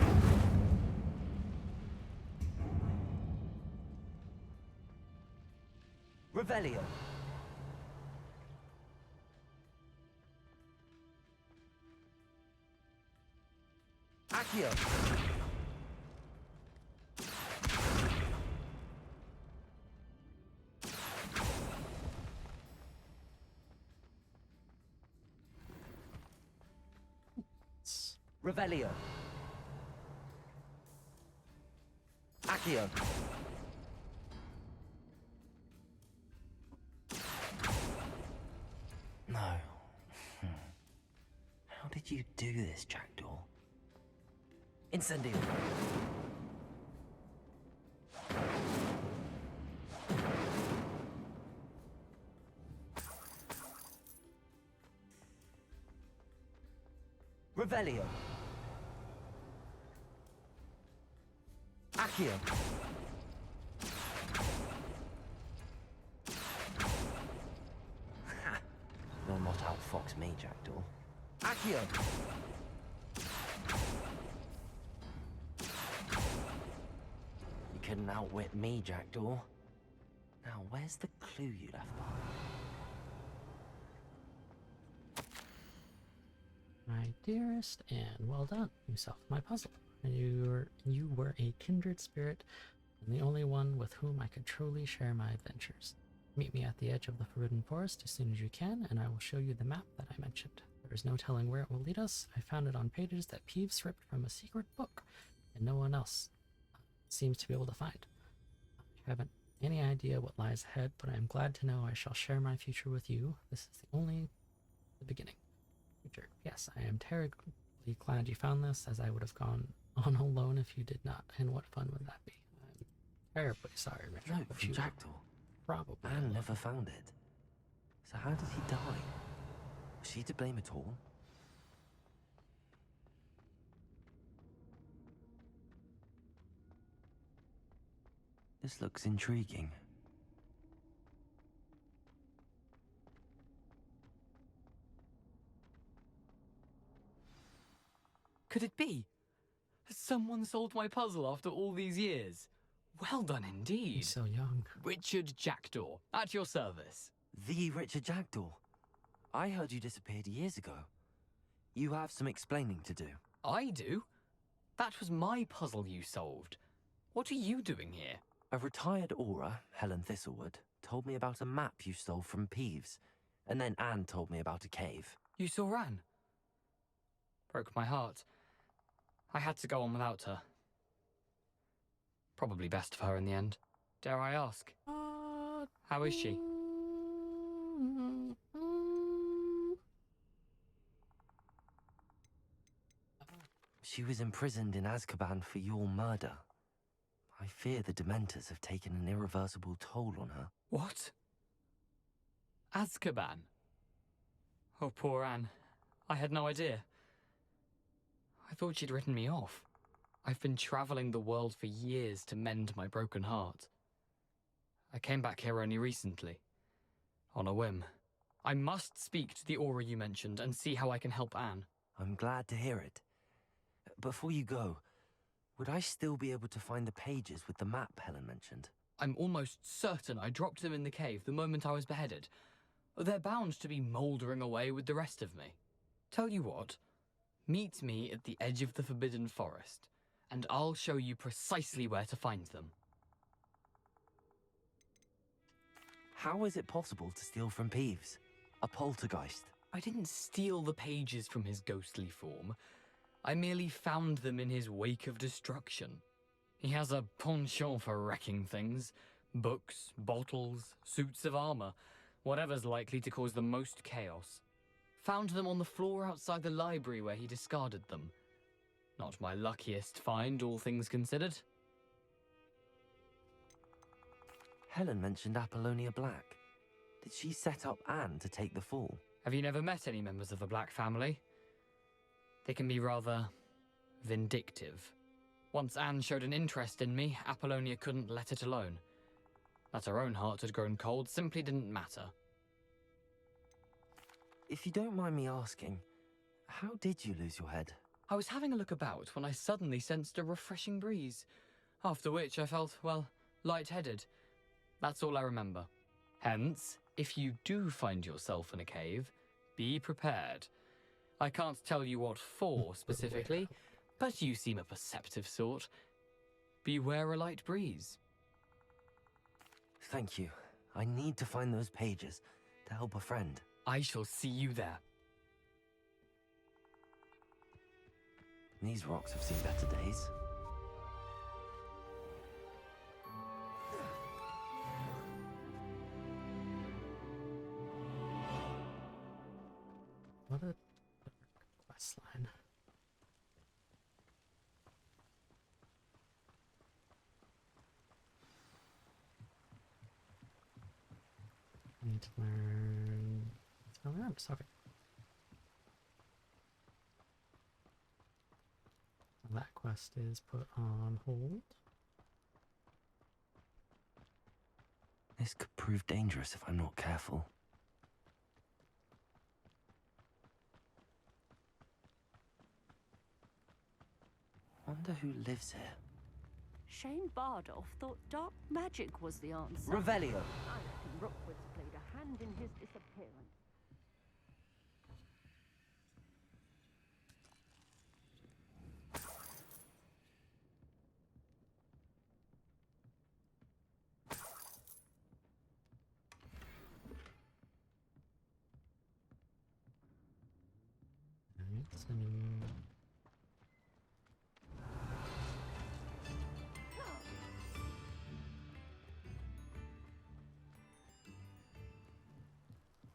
Revelio. Accio. Revelio. Accio. No. How did you do this, Jackdaw? Incendio. Revelio. Accio. You'll not outfox me, Jackdaw. Accio. You couldn't outwit me, Jackdaw. Now, where's the clue you left behind? My dearest Anne, well done. You solved my puzzle. You were a kindred spirit, and the only one with whom I could truly share my adventures. Meet me at the edge of the Forbidden Forest as soon as you can, and I will show you the map that I mentioned. There is no telling where it will lead us. I found it on pages that Peeves ripped from a secret book, and no one else seems to be able to find. I haven't any idea what lies ahead, but I am glad to know I shall share my future with you. This is the beginning. Future. Yes, I am terribly glad you found this, as I would have gone on alone if you did not. And what fun would that be? I'm terribly sorry, Richard. No, from Jackdaw. Probably. Anne never found it. So how did he die? Was she to blame at all? This looks intriguing. Could it be? Has someone solved my puzzle after all these years? Well done indeed. He's so young. Richard Jackdaw, at your service. The Richard Jackdaw. I heard you disappeared years ago. You have some explaining to do. I do? That was my puzzle you solved. What are you doing here? A retired aura, Helen Thistlewood, told me about a map you stole from Peeves, and then Anne told me about a cave. You saw Anne? Broke my heart. I had to go on without her. Probably best for her in the end. Dare I ask? How is she? She was imprisoned in Azkaban for your murder. I fear the Dementors have taken an irreversible toll on her. What? Azkaban? Oh, poor Anne. I had no idea. I thought she'd written me off. I've been traveling the world for years to mend my broken heart. I came back here only recently. On a whim. I must speak to the aura you mentioned and see how I can help Anne. I'm glad to hear it. Before you go, would I still be able to find the pages with the map Helen mentioned? I'm almost certain I dropped them in the cave the moment I was beheaded. They're bound to be mouldering away with the rest of me. Tell you what, meet me at the edge of the Forbidden Forest, and I'll show you precisely where to find them. How is it possible to steal from Peeves? A poltergeist? I didn't steal the pages from his ghostly form. I merely found them in his wake of destruction. He has a penchant for wrecking things. Books, bottles, suits of armor, whatever's likely to cause the most chaos. Found them on the floor outside the library where he discarded them. Not my luckiest find, all things considered. Helen mentioned Apollonia Black. Did she set up Anne to take the fall? Have you never met any members of the Black family? They can be rather vindictive. Once Anne showed an interest in me, Apollonia couldn't let it alone. That her own heart had grown cold simply didn't matter. If you don't mind me asking, how did you lose your head? I was having a look about when I suddenly sensed a refreshing breeze, after which I felt, well, lightheaded. That's all I remember. Hence, if you do find yourself in a cave, be prepared. I can't tell you what for specifically, but you seem a perceptive sort. Beware a light breeze. Thank you. I need to find those pages to help a friend. I shall see you there. These rocks have seen better days. What a quest line. Need to learn. Oh, maps. Okay. That quest is put on hold. This could prove dangerous if I'm not careful. Wonder who lives here. Shane Bardolph thought dark magic was the answer. Revelio. I reckon Rookwood's played a hand in his disappearance.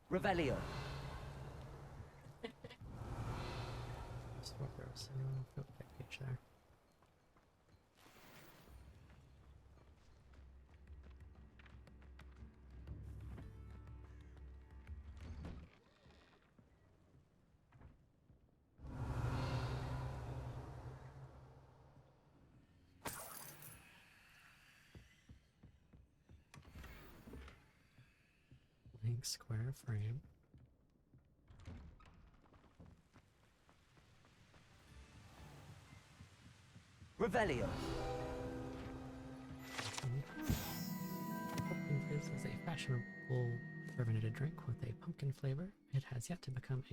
Revelio. Just what there was a page there. Blank square frame. Revelio. Pumpkin Fizz is a fashionable carbonated drink with a pumpkin flavor. It has yet to become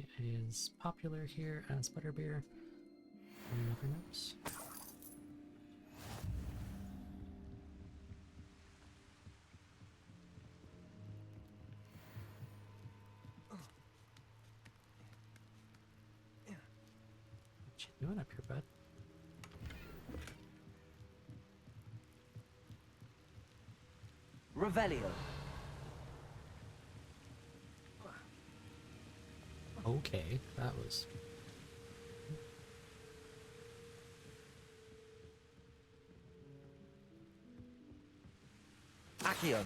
as popular here as butterbeer. One never knows. What you doing up here, bud? Revelio. Okay, that was... Accio.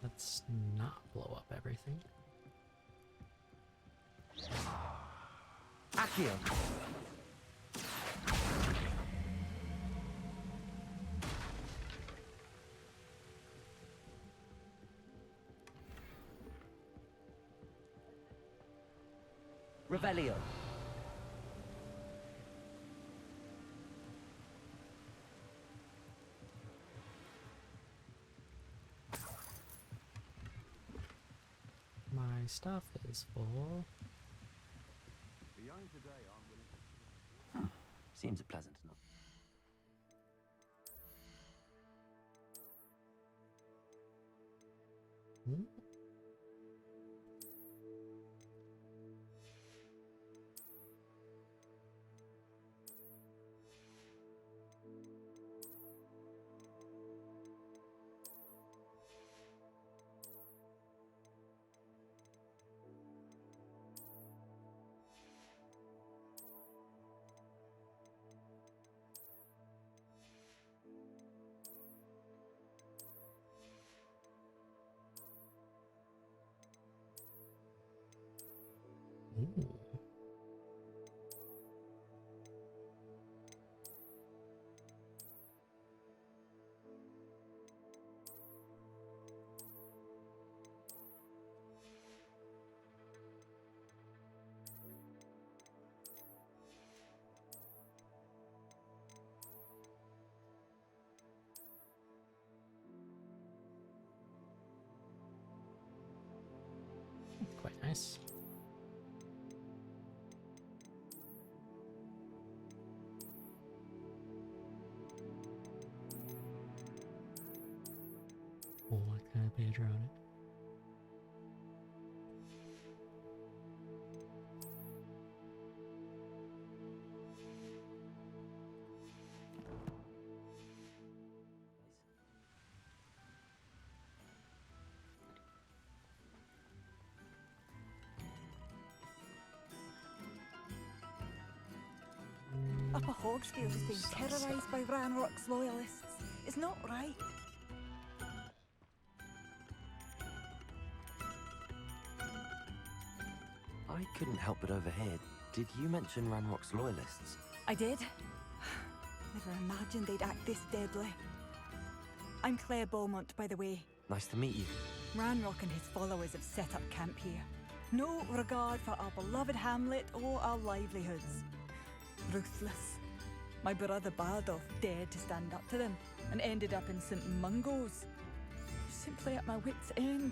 Let's not blow up everything. Accio. Revelio. My stuff is full. Seems pleasant enough. Hmm? Ooh. Quite nice. Oh, what kind of page are on it? Upper Hogsfield is being terrorised by Ranrock's loyalists. It's not right. I couldn't help but overhear. Did you mention Ranrock's loyalists? I did. Never imagined they'd act this deadly. I'm Claire Beaumont, by the way. Nice to meet you. Ranrock and his followers have set up camp here. No regard for our beloved hamlet or our livelihoods. Ruthless. My brother Bardolph dared to stand up to them and ended up in St. Mungo's. Simply at my wit's end.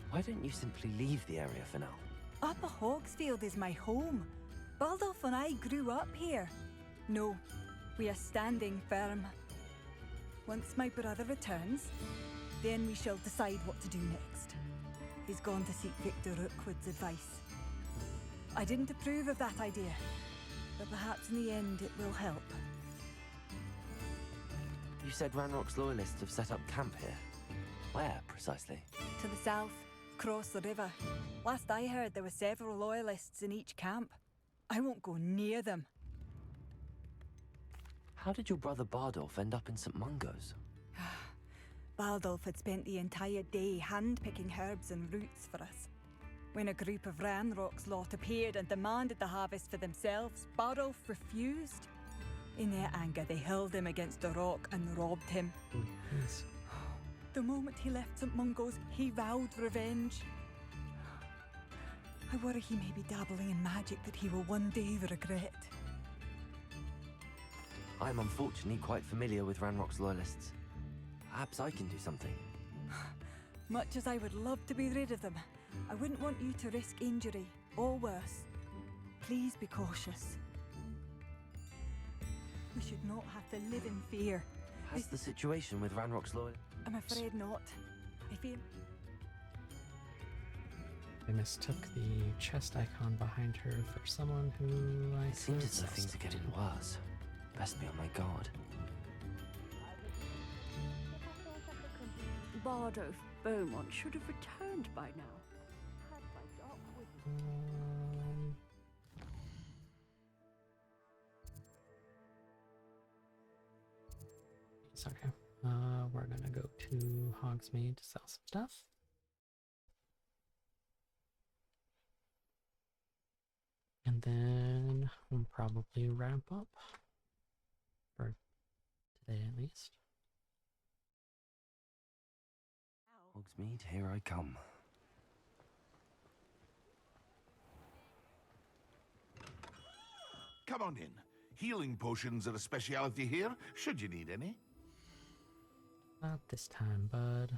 Why don't you simply leave the area for now? Upper Hogsfield is my home. Bardolph and I grew up here. No, we are standing firm. Once my brother returns, then we shall decide what to do next. He's gone to seek Victor Rookwood's advice. I didn't approve of that idea, but perhaps in the end it will help. You said Ranrock's loyalists have set up camp here. Where, precisely? To the south, across the river. Last I heard, there were several loyalists in each camp. I won't go near them. How did your brother Bardolph end up in St. Mungo's? Bardolph had spent the entire day hand-picking herbs and roots for us. When a group of Ranrock's lot appeared and demanded the harvest for themselves, Bardolph refused. In their anger, they hurled him against a rock and robbed him. Yes. The moment he left St. Mungo's, he vowed revenge. I worry he may be dabbling in magic that he will one day regret. I'm unfortunately quite familiar with Ranrock's loyalists. Perhaps I can do something. Much as I would love to be rid of them, I wouldn't want you to risk injury, or worse. Please be cautious. We should not have to live in fear. Has the situation with Ranrock's loyalists... I'm afraid not. I fear... I mistook the chest icon behind her for someone who I It seems could as though sell things are stuff getting to. worse. Best be on my guard. Bardo of Beaumont should have returned by now. Had my dark wit. It's okay. We're gonna go to Hogsmeade to sell some stuff. And then we'll probably wrap up. For today at least. Hogsmeade, here I come. Come on in. Healing potions are a speciality here, should you need any. Not this time, bud.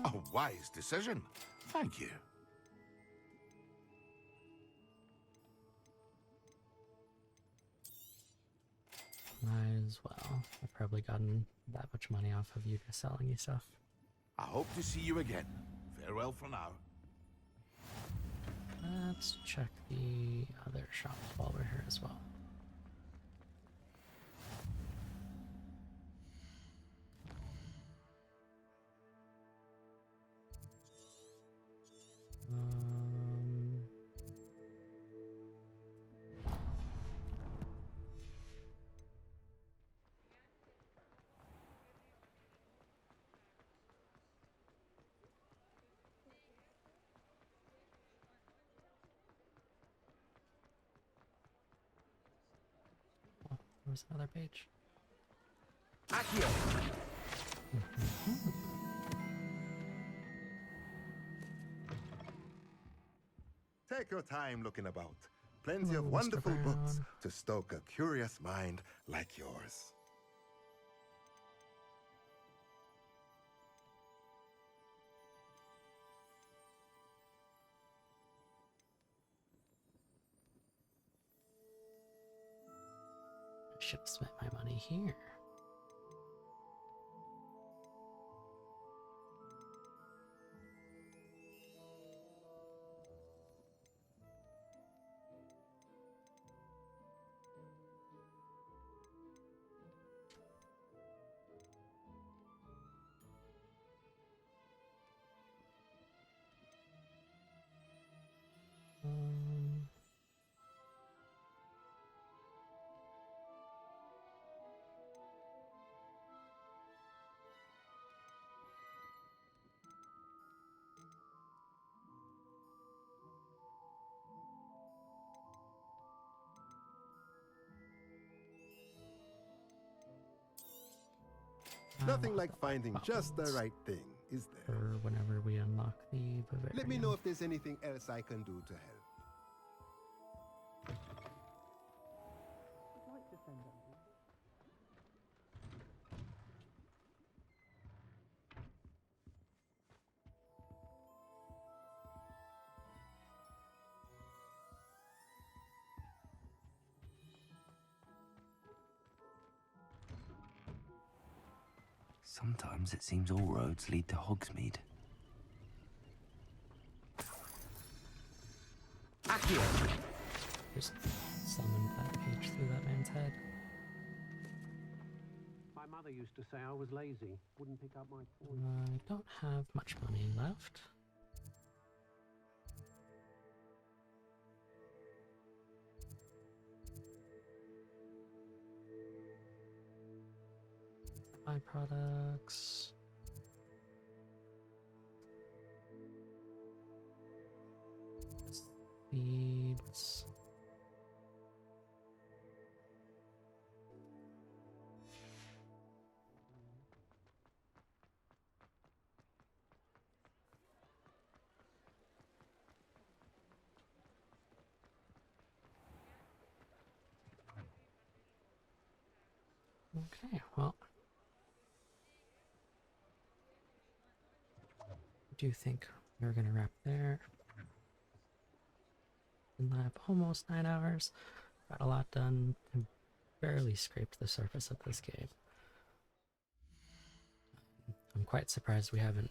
A wise decision. Thank you. Might as well. I've probably gotten that much money off of you just selling you stuff. I hope to see you again. Farewell for now. Let's check the other shops while we're here as well. There's another page. Accio! Take your time looking about. Plenty Hello, of Mr. wonderful books Brown. to stoke a curious mind like yours. I should have spent my money here. Nothing like finding just the right thing, is there? For whenever we unlock the Bavarian. Let me know if there's anything else I can do to help. Sometimes it seems all roads lead to Hogsmeade. Accio! Just summoned that page through that man's head. My mother Father used to say I was lazy, wouldn't pick up my toys. I don't have much money left. Byproducts. Seeds. Okay, well, I do think we're gonna wrap there. In lab almost 9 hours. Got a lot done. I barely scraped the surface of this game. I'm quite surprised we haven't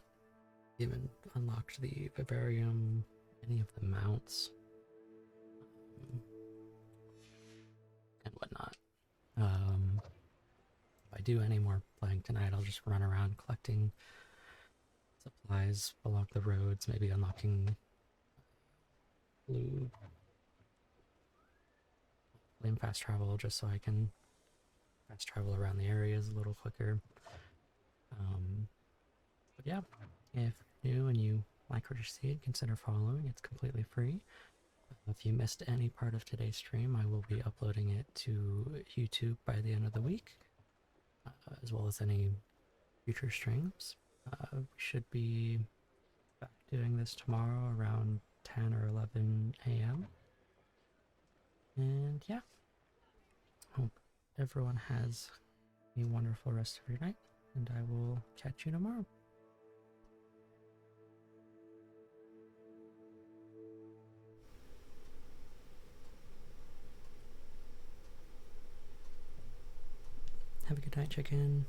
even unlocked the vivarium, any of the mounts, and whatnot. If I do any more playing tonight, I'll just run around collecting supplies along the roads, maybe unlocking blue flame fast travel just so I can fast travel around the areas a little quicker. But yeah, if you're new and you like what you see, consider following. It's completely free. If you missed any part of today's stream, I will be uploading it to YouTube by the end of the week, as well as any future streams. We should be back doing this tomorrow around 10 or 11 a.m. And yeah, hope everyone has a wonderful rest of your night, and I will catch you tomorrow. Have a good night, chicken.